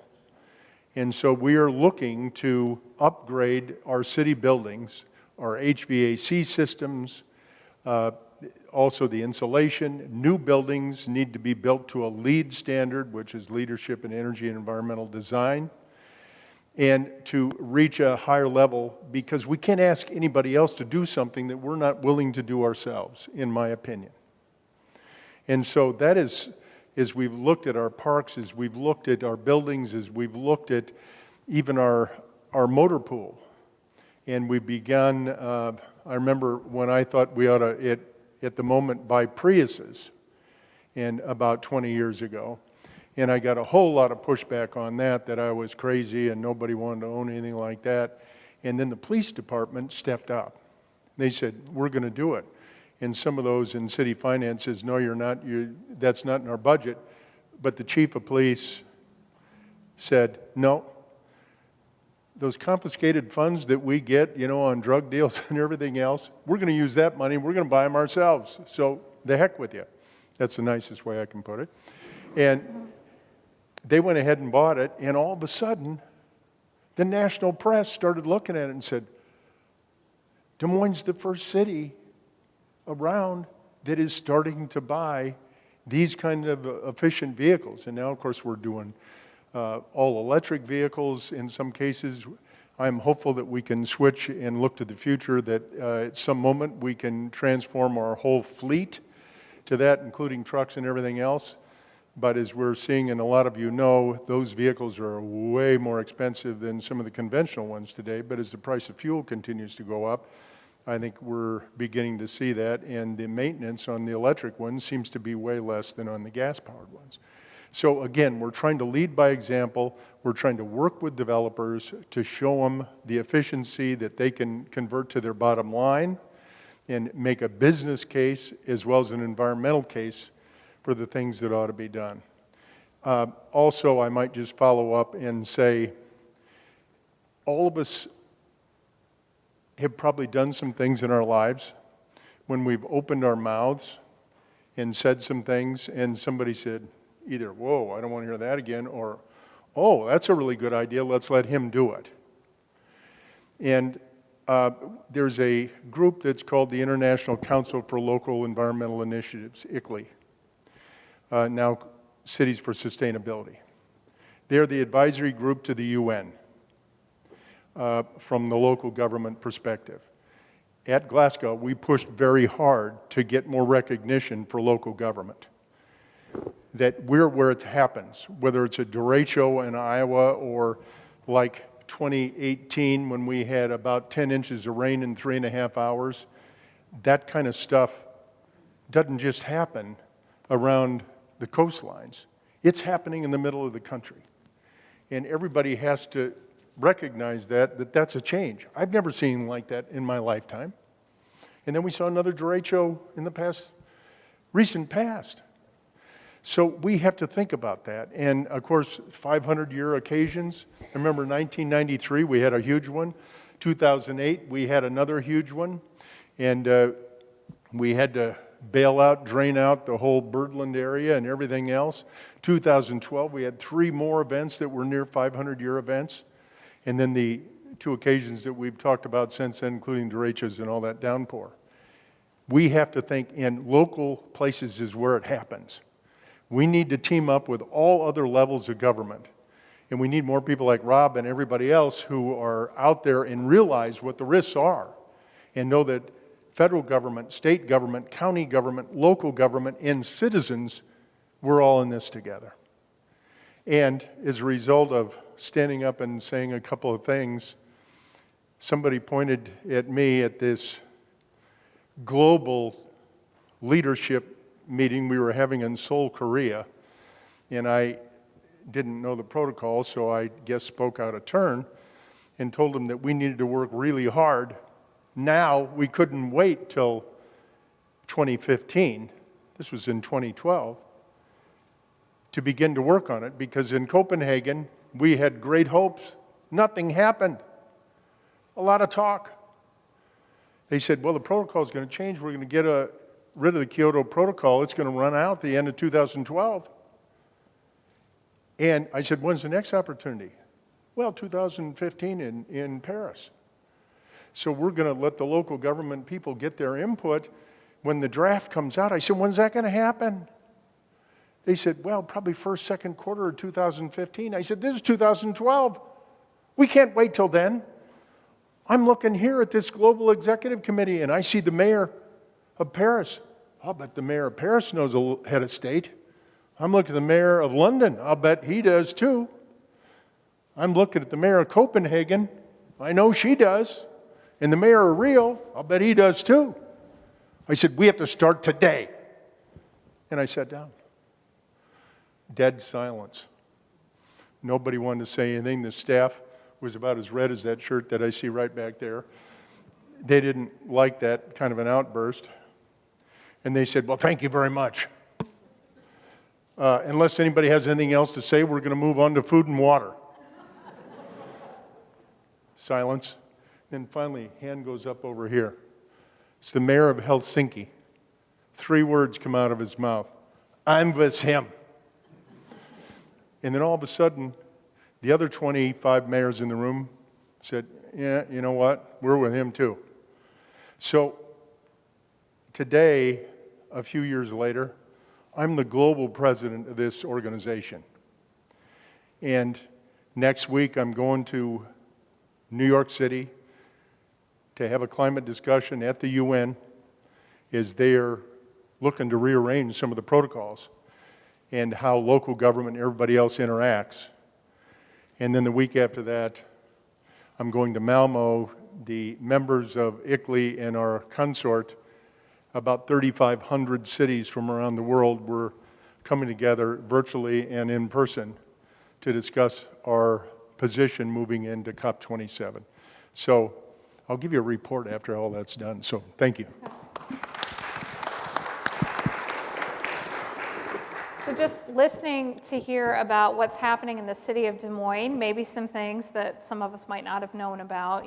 And so we are looking to upgrade our city buildings, our HVAC systems, also the insulation. New buildings need to be built to a LEED standard, which is Leadership in Energy and Environmental Design, and to reach a higher level, because we can't ask anybody else to do something that we're not willing to do ourselves, in my opinion. And so that is, as we've looked at our parks, as we've looked at our buildings, as we've looked at even our motor pool. And we began, I remember when I thought we ought to, at the moment, buy Priuses, and about 20 years ago. And I got a whole lot of pushback on that I was crazy and nobody wanted to own anything like that. And then the police department stepped up. They said, we're going to do it. And some of those in city finances, no, you're not, that's not in our budget. But the chief of police said, no, those confiscated funds that we get, you know, on drug deals and everything else, we're going to use that money, we're going to buy them ourselves. So the heck with you. That's the nicest way I can put it. And they went ahead and bought it, and all of a sudden, the national press started looking at it and said, Des Moines is the first city around that is starting to buy these kind of efficient vehicles. And now, of course, we're doing all electric vehicles in some cases. I'm hopeful that we can switch and look to the future, that at some moment we can transform our whole fleet to that, including trucks and everything else. But as we're seeing, and a lot of you know, those vehicles are way more expensive than some of the conventional ones today. But as the price of fuel continues to go up, I think we're beginning to see that, and the maintenance on the electric ones seems to be way less than on the gas-powered ones. So again, we're trying to lead by example. We're trying to work with developers to show them the efficiency that they can convert to their bottom line and make a business case as well as an environmental case for the things that ought to be done. Also, I might just follow up and say, all of us have probably done some things in our lives when we've opened our mouths and said some things, and somebody said either, whoa, I don't want to hear that again, or, oh, that's a really good idea, let's let him do it. And there's a group that's called the International Council for Local Environmental Initiatives, ICLEI, now Cities for Sustainability. They're the advisory group to the UN from the local government perspective. At Glasgow, we pushed very hard to get more recognition for local government. That we're where it happens, whether it's a derecho in Iowa or like 2018 when we had about 10 inches of rain in 3.5 hours. That kind of stuff doesn't just happen around the coastlines. It's happening in the middle of the country. And everybody has to recognize that's a change. I've never seen like that in my lifetime. And then we saw another derecho in the recent past. So we have to think about that. And of course, 500-year occasions. I remember 1993, we had a huge one. 2008, we had another huge one. And we had to bail out, drain out the whole Birdland area and everything else. 2012, we had 3 more events that were near 500-year events. And then the 2 occasions that we've talked about since then, including derechos and all that downpour. We have to think in local places is where it happens. We need to team up with all other levels of government. And we need more people like Rob and everybody else who are out there and realize what the risks are and know that federal government, state government, county government, local government, and citizens, we're all in this together. And as a result of standing up and saying a couple of things, somebody pointed at me at this global leadership meeting we were having in Seoul, Korea, and I didn't know the protocol, so I guess spoke out of turn and told them that we needed to work really hard. Now, we couldn't wait till 2015, this was in 2012, to begin to work on it, because in Copenhagen, we had great hopes. Nothing happened. A lot of talk. They said, well, the protocol is going to change. We're going to get rid of the Kyoto Protocol. It's going to run out at the end of 2012. And I said, when's the next opportunity? Well, 2015 in Paris. So we're going to let the local government people get their input. When the draft comes out, I said, when's that going to happen? They said, well, probably first, second quarter of 2015. I said, this is 2012. We can't wait till then. I'm looking here at this Global Executive Committee, and I see the mayor of Paris. I'll bet the mayor of Paris knows a head of state. I'm looking at the mayor of London. I'll bet he does too. I'm looking at the mayor of Copenhagen. I know she does. And the mayor of Rio, I'll bet he does too. I said, we have to start today. And I sat down. Dead silence. Nobody wanted to say anything. The staff was about as red as that shirt that I see right back there. They didn't like that kind of an outburst. And they said, well, thank you very much. Unless anybody has anything else to say, we're going to move on to food and water. Silence. Then finally, hand goes up over here. It's the mayor of Helsinki. 3 words come out of his mouth. I'm with him. And then all of a sudden, the other 25 mayors in the room said, yeah, you know what? We're with him too. So today, a few years later, I'm the global president of this organization. And next week, I'm going to New York City to have a climate discussion at the UN as they're looking to rearrange some of the protocols and how local government and everybody else interacts. And then the week after that, I'm going to Malmo. The members of ICLEI and our consort, about 3,500 cities from around the world, were coming together virtually and in person to discuss our position moving into COP27. So I'll give you a report after all that's done. So thank you. So just listening to hear about what's happening in the city of Des Moines, maybe some things that some of us might not have known about,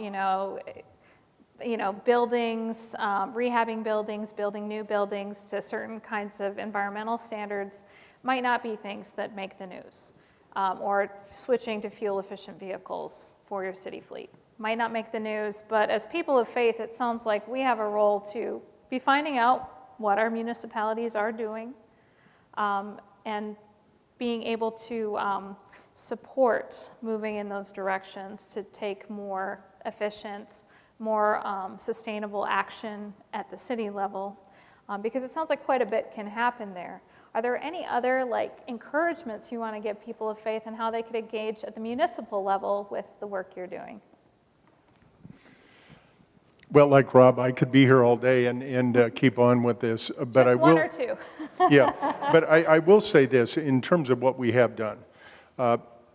buildings, rehabbing buildings, building new buildings to certain kinds of environmental standards might not be things that make the news. Or switching to fuel-efficient vehicles for your city fleet might not make the news, but as people of faith, it sounds like we have a role to be finding out what our municipalities are doing, and being able to support moving in those directions to take more efficient, more sustainable action at the city level, because it sounds like quite a bit can happen there. Are there any other encouragements you want to give people of faith and how they could engage at the municipal level with the work you're doing? Well, like Rob, I could be here all day and keep on with this, but I will. One or two. Yeah, but I will say this in terms of what we have done.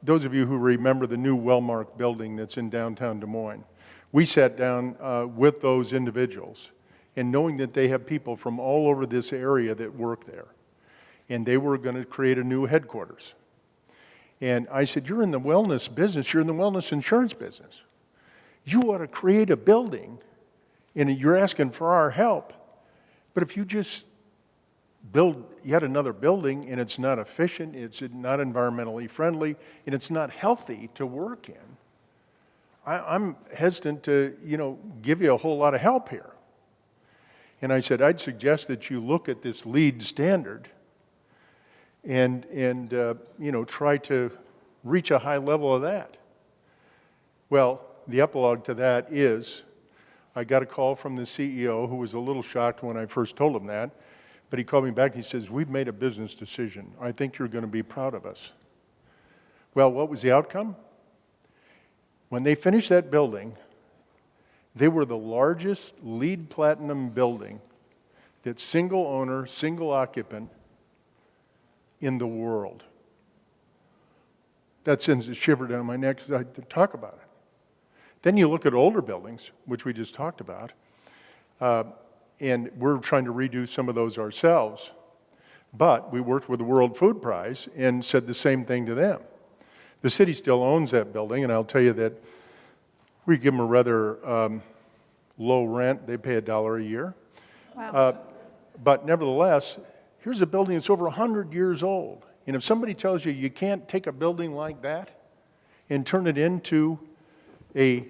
Those of you who remember the new Wellmark building that's in downtown Des Moines, we sat down with those individuals, and knowing that they have people from all over this area that work there, and they were going to create a new headquarters. And I said, you're in the wellness business, you're in the wellness insurance business. You ought to create a building, and you're asking for our help. But if you just build yet another building and it's not efficient, it's not environmentally friendly, and it's not healthy to work in, I'm hesitant to, give you a whole lot of help here. And I said, I'd suggest that you look at this LEED standard and try to reach a high level of that. Well, the epilogue to that is I got a call from the CEO who was a little shocked when I first told him that, but he called me back and he says, we've made a business decision. I think you're going to be proud of us. Well, what was the outcome? When they finished that building, they were the largest LEED Platinum building that's single owner, single occupant in the world. That sends a shiver down my neck to talk about it. Then you look at older buildings, which we just talked about, and we're trying to redo some of those ourselves. But we worked with the World Food Prize and said the same thing to them. The city still owns that building, and I'll tell you that we give them a rather low rent. They pay $1 a year. Wow. But nevertheless, here's a building that's over 100 years old. And if somebody tells you you can't take a building like that and turn it into a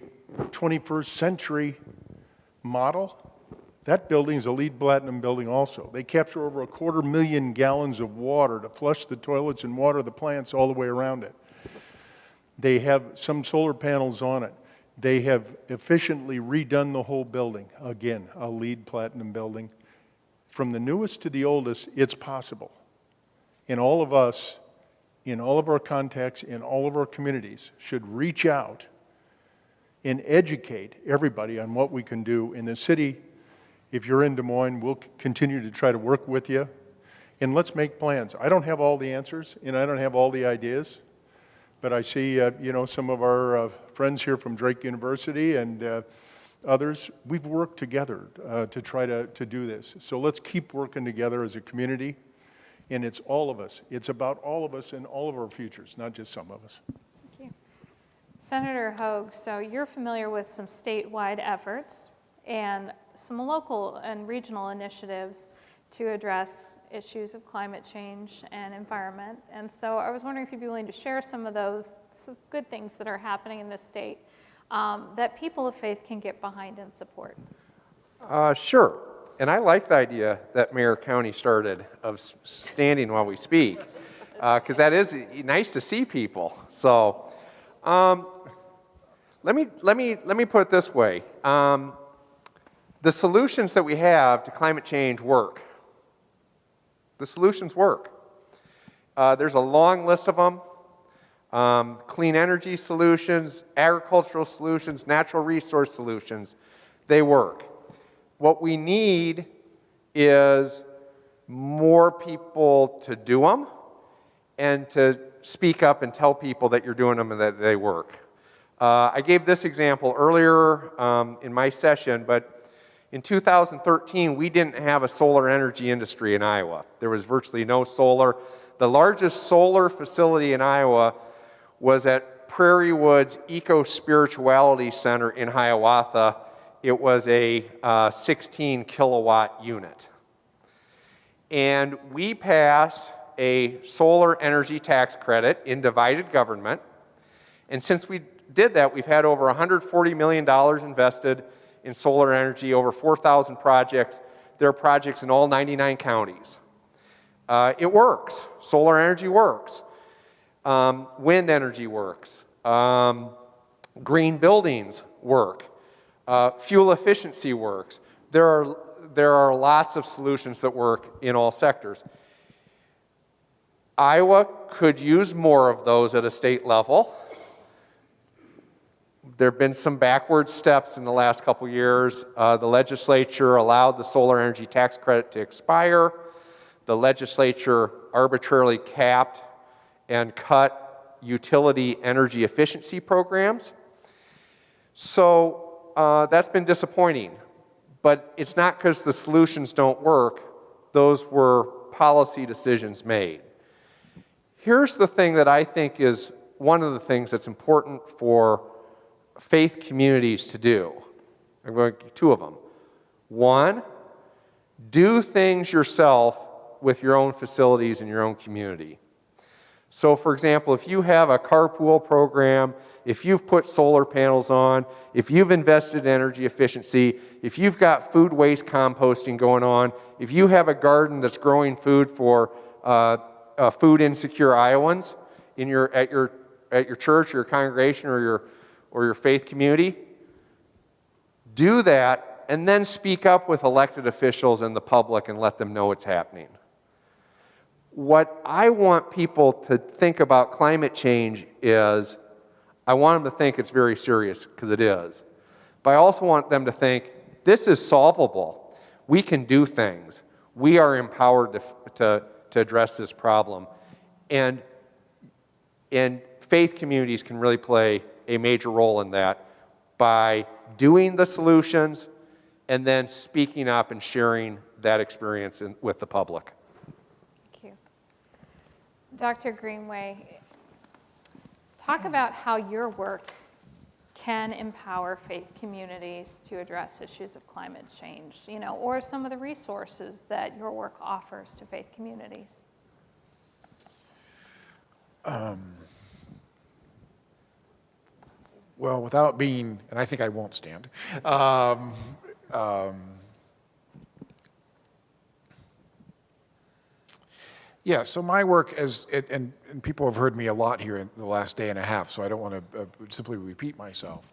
21st century model, that building is a LEED Platinum building also. They capture over 250,000 gallons of water to flush the toilets and water the plants all the way around it. They have some solar panels on it. They have efficiently redone the whole building. Again, a LEED Platinum building. From the newest to the oldest, it's possible. And all of us, in all of our contacts, in all of our communities, should reach out and educate everybody on what we can do in the city. If you're in Des Moines, we'll continue to try to work with you. And let's make plans. I don't have all the answers, and I don't have all the ideas. But I see, some of our friends here from Drake University and others, we've worked together to try to do this. So let's keep working together as a community. And it's all of us. It's about all of us and all of our futures, not just some of us. Thank you. Senator Hogue, so you're familiar with some statewide efforts and some local and regional initiatives to address issues of climate change and environment. And so I was wondering if you'd be willing to share some of those good things that are happening in this state that people of faith can get behind and support. Sure. And I like the idea that Mayor County started of standing while we speak, because that is nice to see people. So let me put it this way. The solutions that we have to climate change work. The solutions work. There's a long list of them. Clean energy solutions, agricultural solutions, natural resource solutions, they work. What we need is more people to do them and to speak up and tell people that you're doing them and that they work. I gave this example earlier in my session, but in 2013, we didn't have a solar energy industry in Iowa. There was virtually no solar. the largest solar facility in Iowa was at Prairie Woods Eco-Spirituality Center in Hiawatha. It was a 16 kilowatt unit. And we passed a solar energy tax credit in divided government. And since we did that, we've had over $140 million invested in solar energy, over 4,000 projects. There are projects in all 99 counties. It works. Solar energy works. Wind energy works. Green buildings work. Fuel efficiency works. There are lots of solutions that work in all sectors. Iowa could use more of those at a state level. There have been some backward steps in the last couple years. The legislature allowed the solar energy tax credit to expire. The legislature arbitrarily capped and cut utility energy efficiency programs. So that's been disappointing. But it's not because the solutions don't work. Those were policy decisions made. Here's the thing that I think is one of the things that's important for faith communities to do. I'm going to two of them. One, do things yourself with your own facilities in your own community. So for example, if you have a carpool program, if you've put solar panels on, if you've invested in energy efficiency, if you've got food waste composting going on, if you have a garden that's growing food for food insecure Iowans at your church, your congregation, or your faith community, do that and then speak up with elected officials and the public and let them know it's happening. What I want people to think about climate change is, I want them to think it's very serious, because it is. But I also want them to think, this is solvable. We can do things. We are empowered to address this problem. And faith communities can really play a major role in that by doing the solutions and then speaking up and sharing that experience with the public. Thank you. Dr. Greenway, talk about how your work can empower faith communities to address issues of climate change, or some of the resources that your work offers to faith communities. Well, without being, and I think I won't stand, yeah, so my work, and people have heard me a lot here in the last day and a half, so I don't want to simply repeat myself,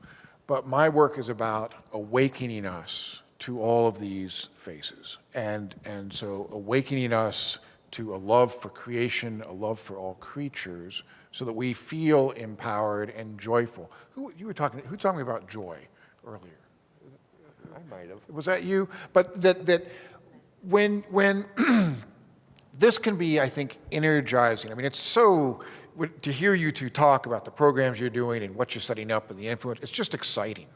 but my work is about awakening us to all of these faces, and so awakening us to a love for creation, a love for all creatures, so that we feel empowered and joyful. Who talking about joy earlier? I might have. Was that you? But that when this can be, I think, energizing. I mean, it's so, to hear you two talk about the programs you're doing and what you're setting up and the influence, it's just exciting,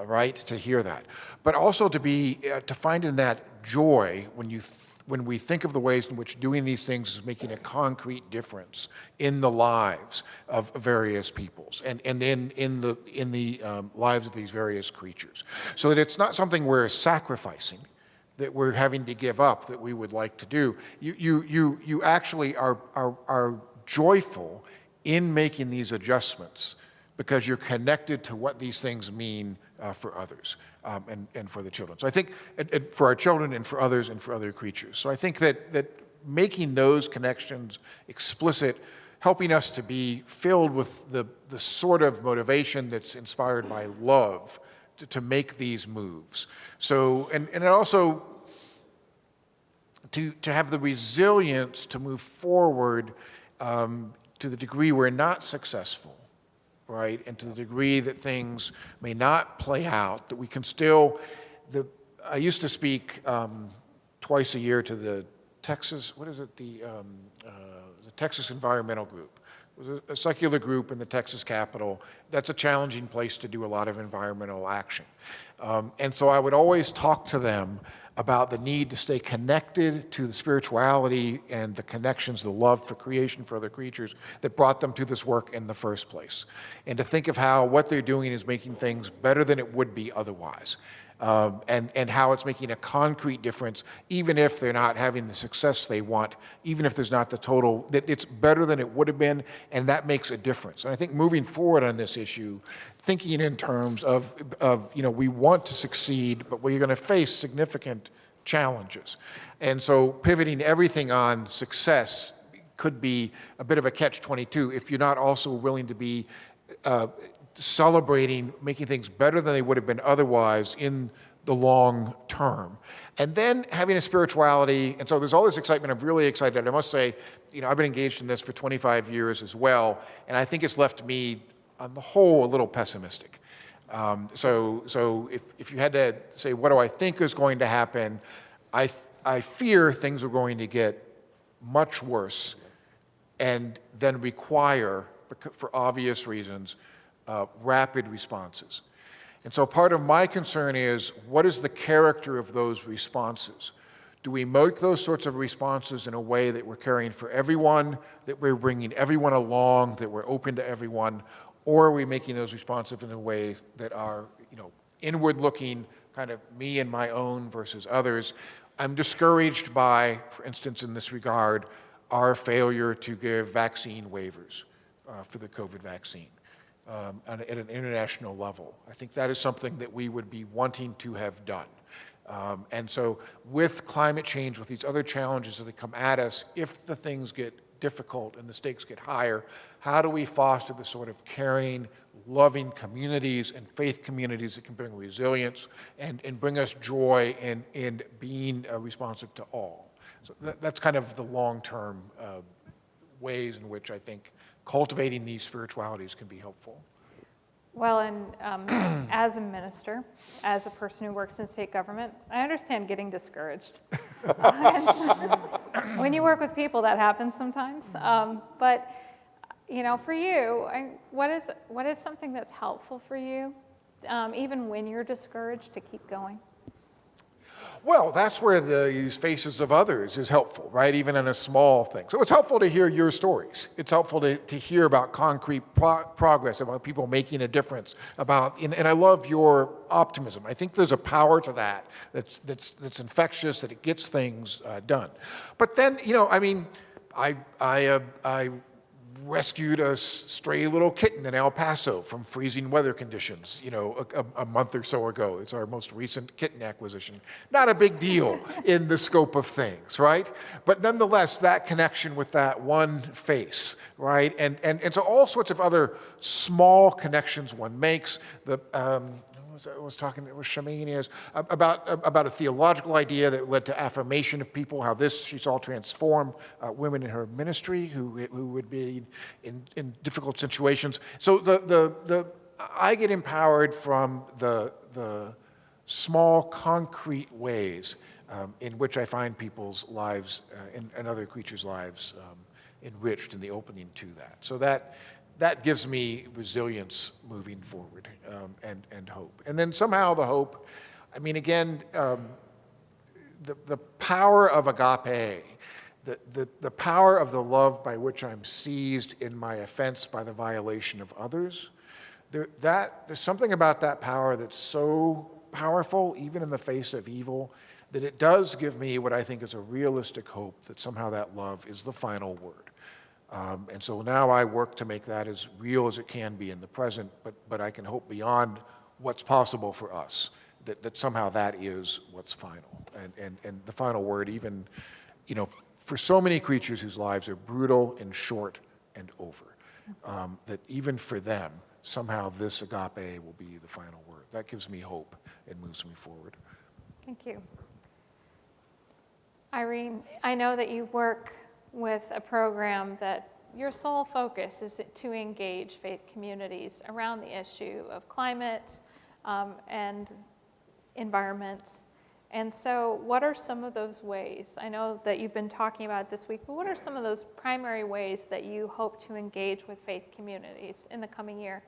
right, to hear that. But also to find in that joy when we think of the ways in which doing these things is making a concrete difference in the lives of various peoples and in the lives of these various creatures. So that it's not something we're sacrificing, that we're having to give up, that we would like to do. You actually are joyful in making these adjustments because you're connected to what these things mean for others and for the children. So I think for our children and for others and for other creatures. So I think that making those connections explicit, helping us to be filled with the sort of motivation that's inspired by love to make these moves. So, and it also to have the resilience to move forward to the degree we're not successful, right? And to the degree that things may not play out, that we can still, I used to speak twice a year to the Texas, the Texas Environmental Group, was a secular group in the Texas Capitol. That's a challenging place to do a lot of environmental action. And so I would always talk to them about the need to stay connected to the spirituality and the connections, the love for creation, for other creatures that brought them to this work in the first place. And to think of how what they're doing is making things better than it would be otherwise. And how it's making a concrete difference, even if they're not having the success they want, even if there's not the total, that it's better than it would have been, and that makes a difference. And I think moving forward on this issue, thinking in terms of we want to succeed, but we're going to face significant challenges. And so pivoting everything on success could be a bit of a catch-22 if you're not also willing to be celebrating making things better than they would have been otherwise in the long term. And then having a spirituality, and so there's all this excitement. I'm really excited. I must say, I've been engaged in this for 25 years as well, and I think it's left me, on the whole, a little pessimistic. So if you had to say, what do I think is going to happen, I fear things are going to get much worse and then require, for obvious reasons, rapid responses. And so part of my concern is, what is the character of those responses? Do we make those sorts of responses in a way that we're caring for everyone, that we're bringing everyone along, that we're open to everyone, or are we making those responsive in a way that are, inward-looking, kind of me and my own versus others? I'm discouraged by, for instance, in this regard, our failure to give vaccine waivers for the COVID vaccine. At an international level. I think that is something that we would be wanting to have done. And so with climate change, with these other challenges that come at us, if the things get difficult and the stakes get higher, how do we foster the sort of caring, loving communities and faith communities that can bring resilience and bring us joy in being responsive to all? So that's kind of the long-term ways in which I think cultivating these spiritualities can be helpful. Well, and as a minister, as a person who works in state government, I understand getting discouraged. When you work with people, that happens sometimes. But for you, what is something that's helpful for you, even when you're discouraged, to keep going? Well, that's where these faces of others is helpful, right? Even in a small thing. So it's helpful to hear your stories. It's helpful to hear about concrete progress, about people making a difference, and I love your optimism. I think there's a power to that that's infectious, that it gets things done. But then, I rescued a stray little kitten in El Paso from freezing weather conditions, a month or so ago. It's our most recent kitten acquisition. Not a big deal in the scope of things, right? But nonetheless, that connection with that one face, right? And so all sorts of other small connections one makes. I was talking with Shameen about a theological idea that led to affirmation of people, how she saw transform women in her ministry who would be in difficult situations. So I get empowered from the small concrete ways in which I find people's lives and other creatures' lives enriched in the opening to that. So that gives me resilience moving forward and hope. And then somehow the hope, again, the power of agape, the power of the love by which I'm seized in my offense by the violation of others, there's something about that power that's so powerful, even in the face of evil, that it does give me what I think is a realistic hope that somehow that love is the final word. And so now I work to make that as real as it can be in the present, but I can hope beyond what's possible for us, that somehow that is what's final. And the final word, even, for so many creatures whose lives are brutal and short and over, that even for them, somehow this agape will be the final word. That gives me hope and moves me forward. Thank you. Irene, I know that you work with a program that your sole focus is to engage faith communities around the issue of climate and environments. And so what are some of those ways? I know that you've been talking about it this week, but what are some of those primary ways that you hope to engage with faith communities in the coming year?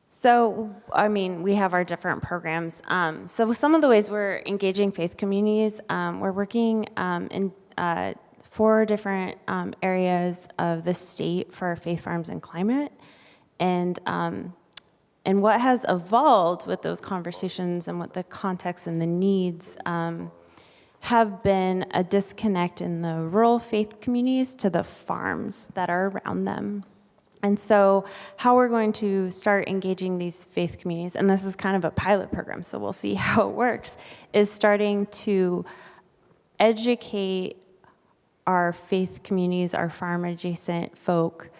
So, I mean, we have our different programs. So some of the ways we're engaging faith communities, we're working in 4 different areas of the state for faith farms and climate. And what has evolved with those conversations and what the context and the needs have been a disconnect in the rural faith communities to the farms that are around them. And so how we're going to start engaging these faith communities, and this is kind of a pilot program, so we'll see how it works, is starting to educate our faith communities, our farm-adjacent folk,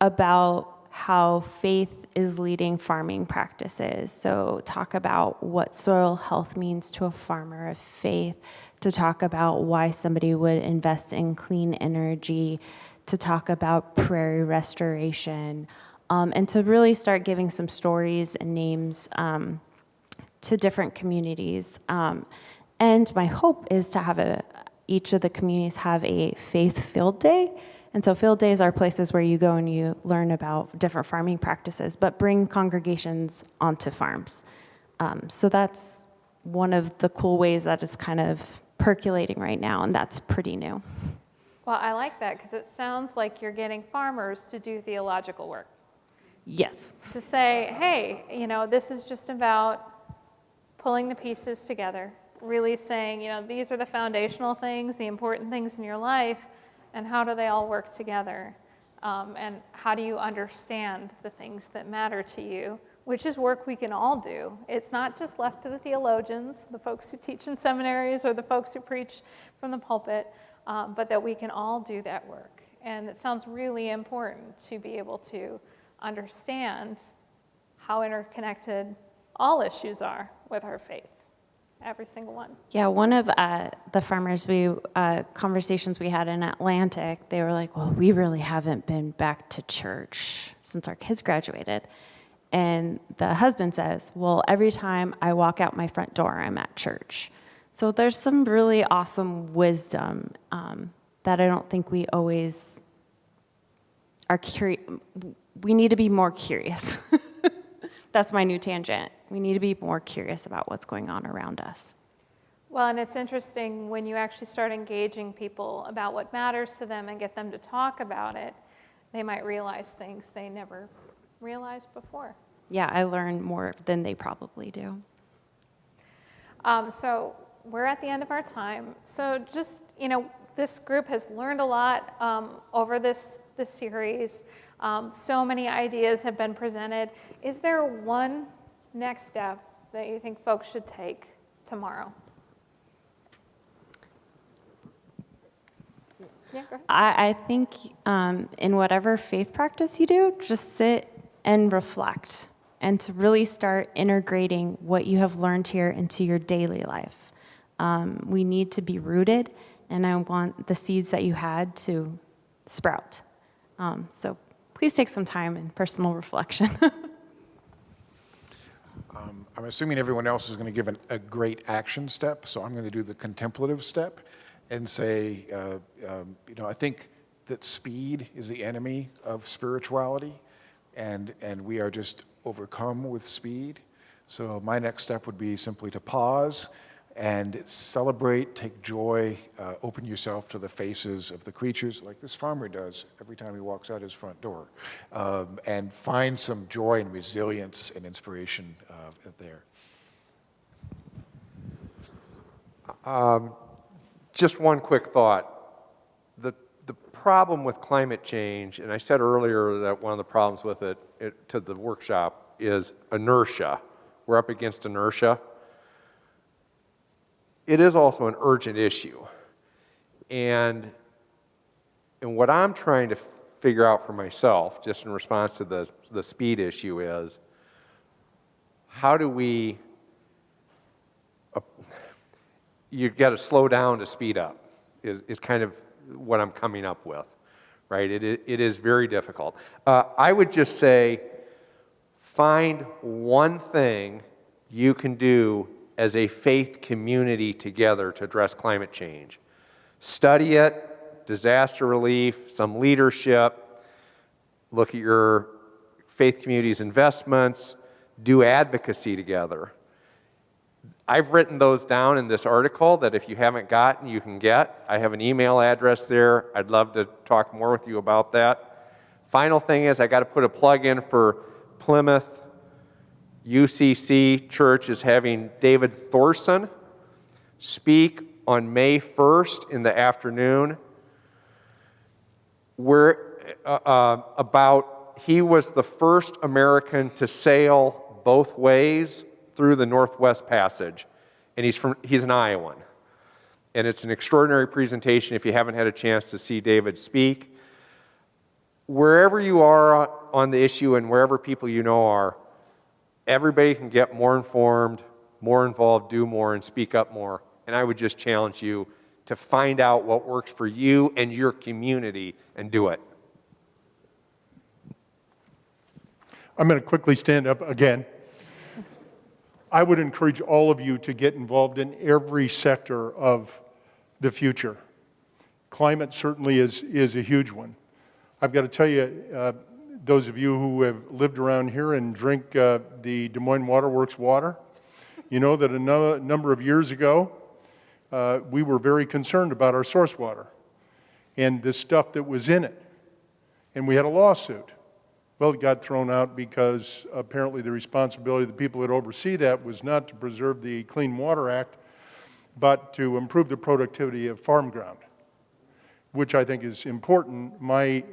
about how faith is leading farming practices. So talk about what soil health means to a farmer of faith, to talk about why somebody would invest in clean energy, to talk about prairie restoration, and to really start giving some stories and names to different communities. And my hope is to have each of the communities have a faith field day. And so field days are places where you go and you learn about different farming practices, but bring congregations onto farms. So that's one of the cool ways that is kind of percolating right now, and that's pretty new. Well, I like that because it sounds like you're getting farmers to do theological work. Yes. To say, hey, this is just about pulling the pieces together, really saying, these are the foundational things, the important things in your life, and how do they all work together? And how do you understand the things that matter to you, which is work we can all do. It's not just left to the theologians, the folks who teach in seminaries or the folks who preach from the pulpit, but that we can all do that work. And it sounds really important to be able to understand how interconnected all issues are with our faith, every single one. Yeah, one of the farmers conversations we had in Atlantic, they were like, well, we really haven't been back to church since our kids graduated. And the husband says, well, every time I walk out my front door, I'm at church. So there's some really awesome wisdom that I don't think we always are curious. We need to be more curious. That's my new tangent. We need to be more curious about what's going on around us. Well, and it's interesting when you actually start engaging people about what matters to them and get them to talk about it, they might realize things they never realized before. Yeah, I learn more than they probably do. So we're at the end of our time. So just, this group has learned a lot over this series. So many ideas have been presented. Is there one next step that you think folks should take tomorrow? Yeah, go ahead. I think in whatever faith practice you do, just sit and reflect and to really start integrating what you have learned here into your daily life. We need to be rooted, and I want the seeds that you had to sprout. So please take some time in personal reflection. I'm assuming everyone else is going to give a great action step, so I'm going to do the contemplative step and say, I think that speed is the enemy of spirituality, and we are just overcome with speed. So my next step would be simply to pause and celebrate, take joy, open yourself to the faces of the creatures like this farmer does every time he walks out his front door, and find some joy and resilience and inspiration there. Just one quick thought. The problem with climate change, and I said earlier that one of the problems with it to the workshop is inertia. We're up against inertia. It is also an urgent issue. And what I'm trying to figure out for myself, just in response to the speed issue, is how do we, you got to slow down to speed up, is kind of what I'm coming up with, right? It is very difficult. I would just say, find one thing you can do as a faith community together to address climate change. Study it, disaster relief, some leadership, look at your faith community's investments, do advocacy together. I've written those down in this article that if you haven't gotten, you can get. I have an email address there. I'd love to talk more with you about that. Final thing is I got to put a plug in for Plymouth UCC Church is having David Thorson speak on May 1st in the afternoon. He was the first American to sail both ways through the Northwest Passage, and he's an Iowan. And it's an extraordinary presentation if you haven't had a chance to see David speak. Wherever you are on the issue and wherever people you know are, everybody can get more informed, more involved, do more, and speak up more. And I would just challenge you to find out what works for you and your community and do it. I'm going to quickly stand up again. I would encourage all of you to get involved in every sector of the future. Climate certainly is a huge one. I've got to tell you, those of you who have lived around here and drink the Des Moines Waterworks water, you know that a number of years ago, we were very concerned about our source water and the stuff that was in it. And we had a lawsuit. Well, it got thrown out because apparently the responsibility of the people that oversee that was not to preserve the Clean Water Act, but to improve the productivity of farm ground, which I think is important. My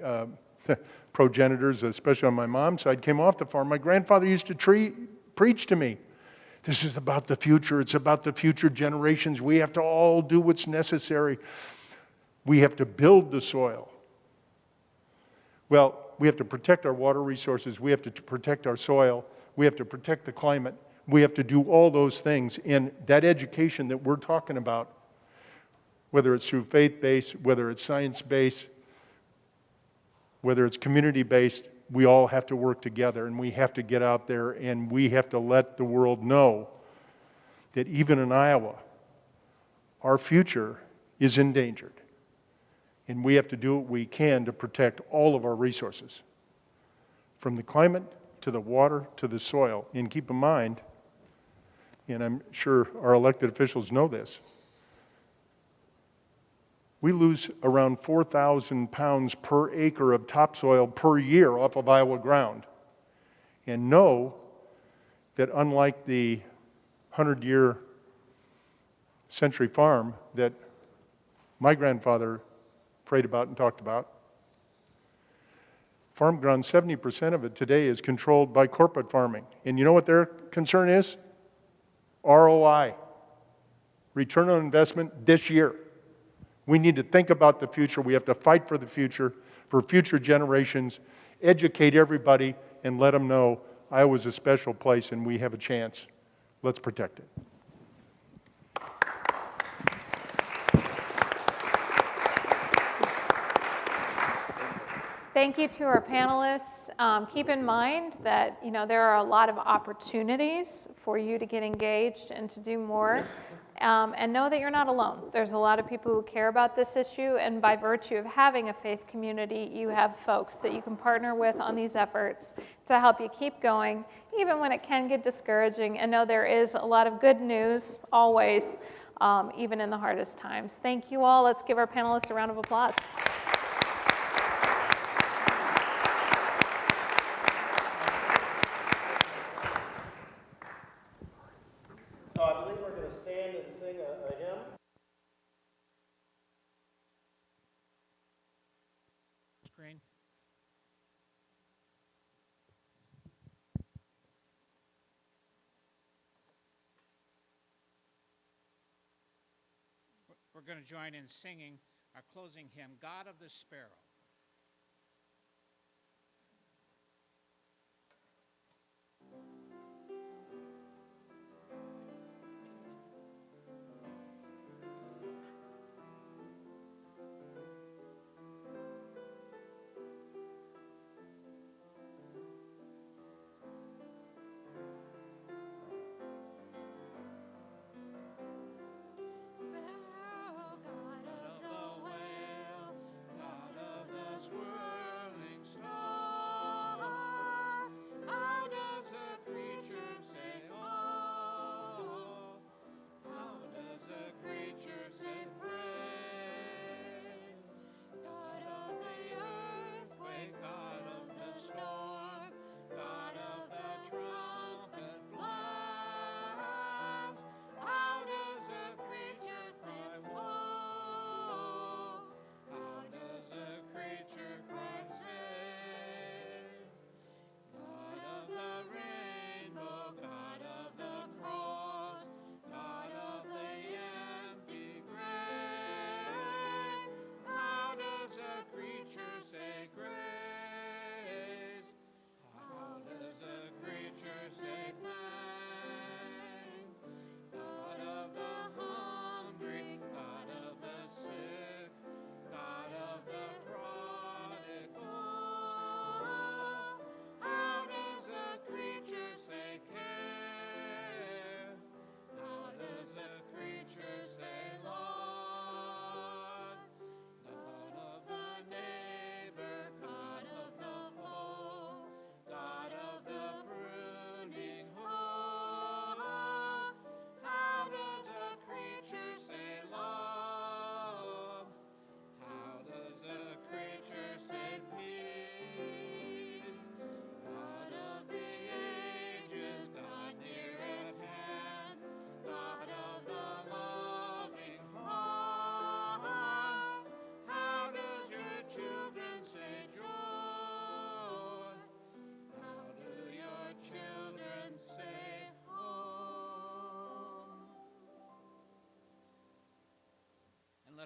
progenitors, especially on my mom's side, came off the farm. My grandfather used to preach to me, this is about the future. It's about the future generations. We have to all do what's necessary. We have to build the soil. Well, we have to protect our water resources. We have to protect our soil. We have to protect the climate. We have to do all those things. And that education that we're talking about, whether it's through faith-based, whether it's science-based, whether it's community-based, we all have to work together, and we have to get out there, and we have to let the world know that even in Iowa, our future is endangered. And we have to do what we can to protect all of our resources, from the climate to the water to the soil. And keep in mind, and I'm sure our elected officials know this, we lose around 4,000 pounds per acre of topsoil per year off of Iowa ground. And know that unlike the 100-year century farm that my grandfather prayed about and talked about, farm ground, 70% of it today is controlled by corporate farming. And you know what their concern is? ROI, return on investment this year. We need to think about the future. We have to fight for the future, for future generations, educate everybody, and let them know Iowa's a special place and we have a chance. Let's protect it. Thank you to our panelists. Keep in mind that there are a lot of opportunities for you to get engaged and to do more. And know that you're not alone. There's a lot of people who care about this issue, and by virtue of having a faith community, you have folks that you can partner with on these efforts to help you keep going, even when it can get discouraging. And know there is a lot of good news always, even in the hardest times. Thank you all. Let's give our panelists a round of applause. We're going to join in singing our closing hymn, God of the Sparrow.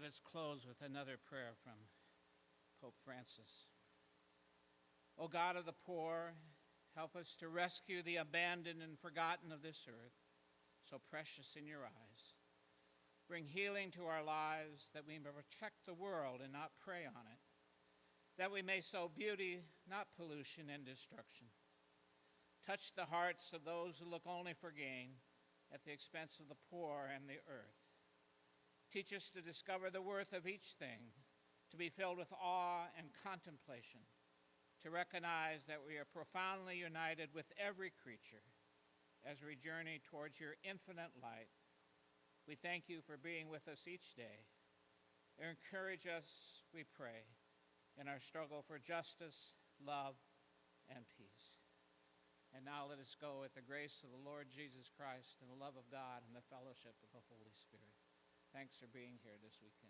us close with another prayer from Pope Francis. O God of the poor, help us to rescue the abandoned and forgotten of this earth, so precious in your eyes. Bring healing to our lives, that we may protect the world and not prey on it, that we may sow beauty, not pollution and destruction. Touch the hearts of those who look only for gain at the expense of the poor and the earth. Teach us to discover the worth of each thing, to be filled with awe and contemplation, to recognize that we are profoundly united with every creature as we journey towards your infinite light. We thank you for being with us each day. Encourage us, we pray, in our struggle for justice, love, and peace. And now let us go with the grace of the Lord Jesus Christ and the love of God and the fellowship of the Holy Spirit. Thanks for being here this weekend.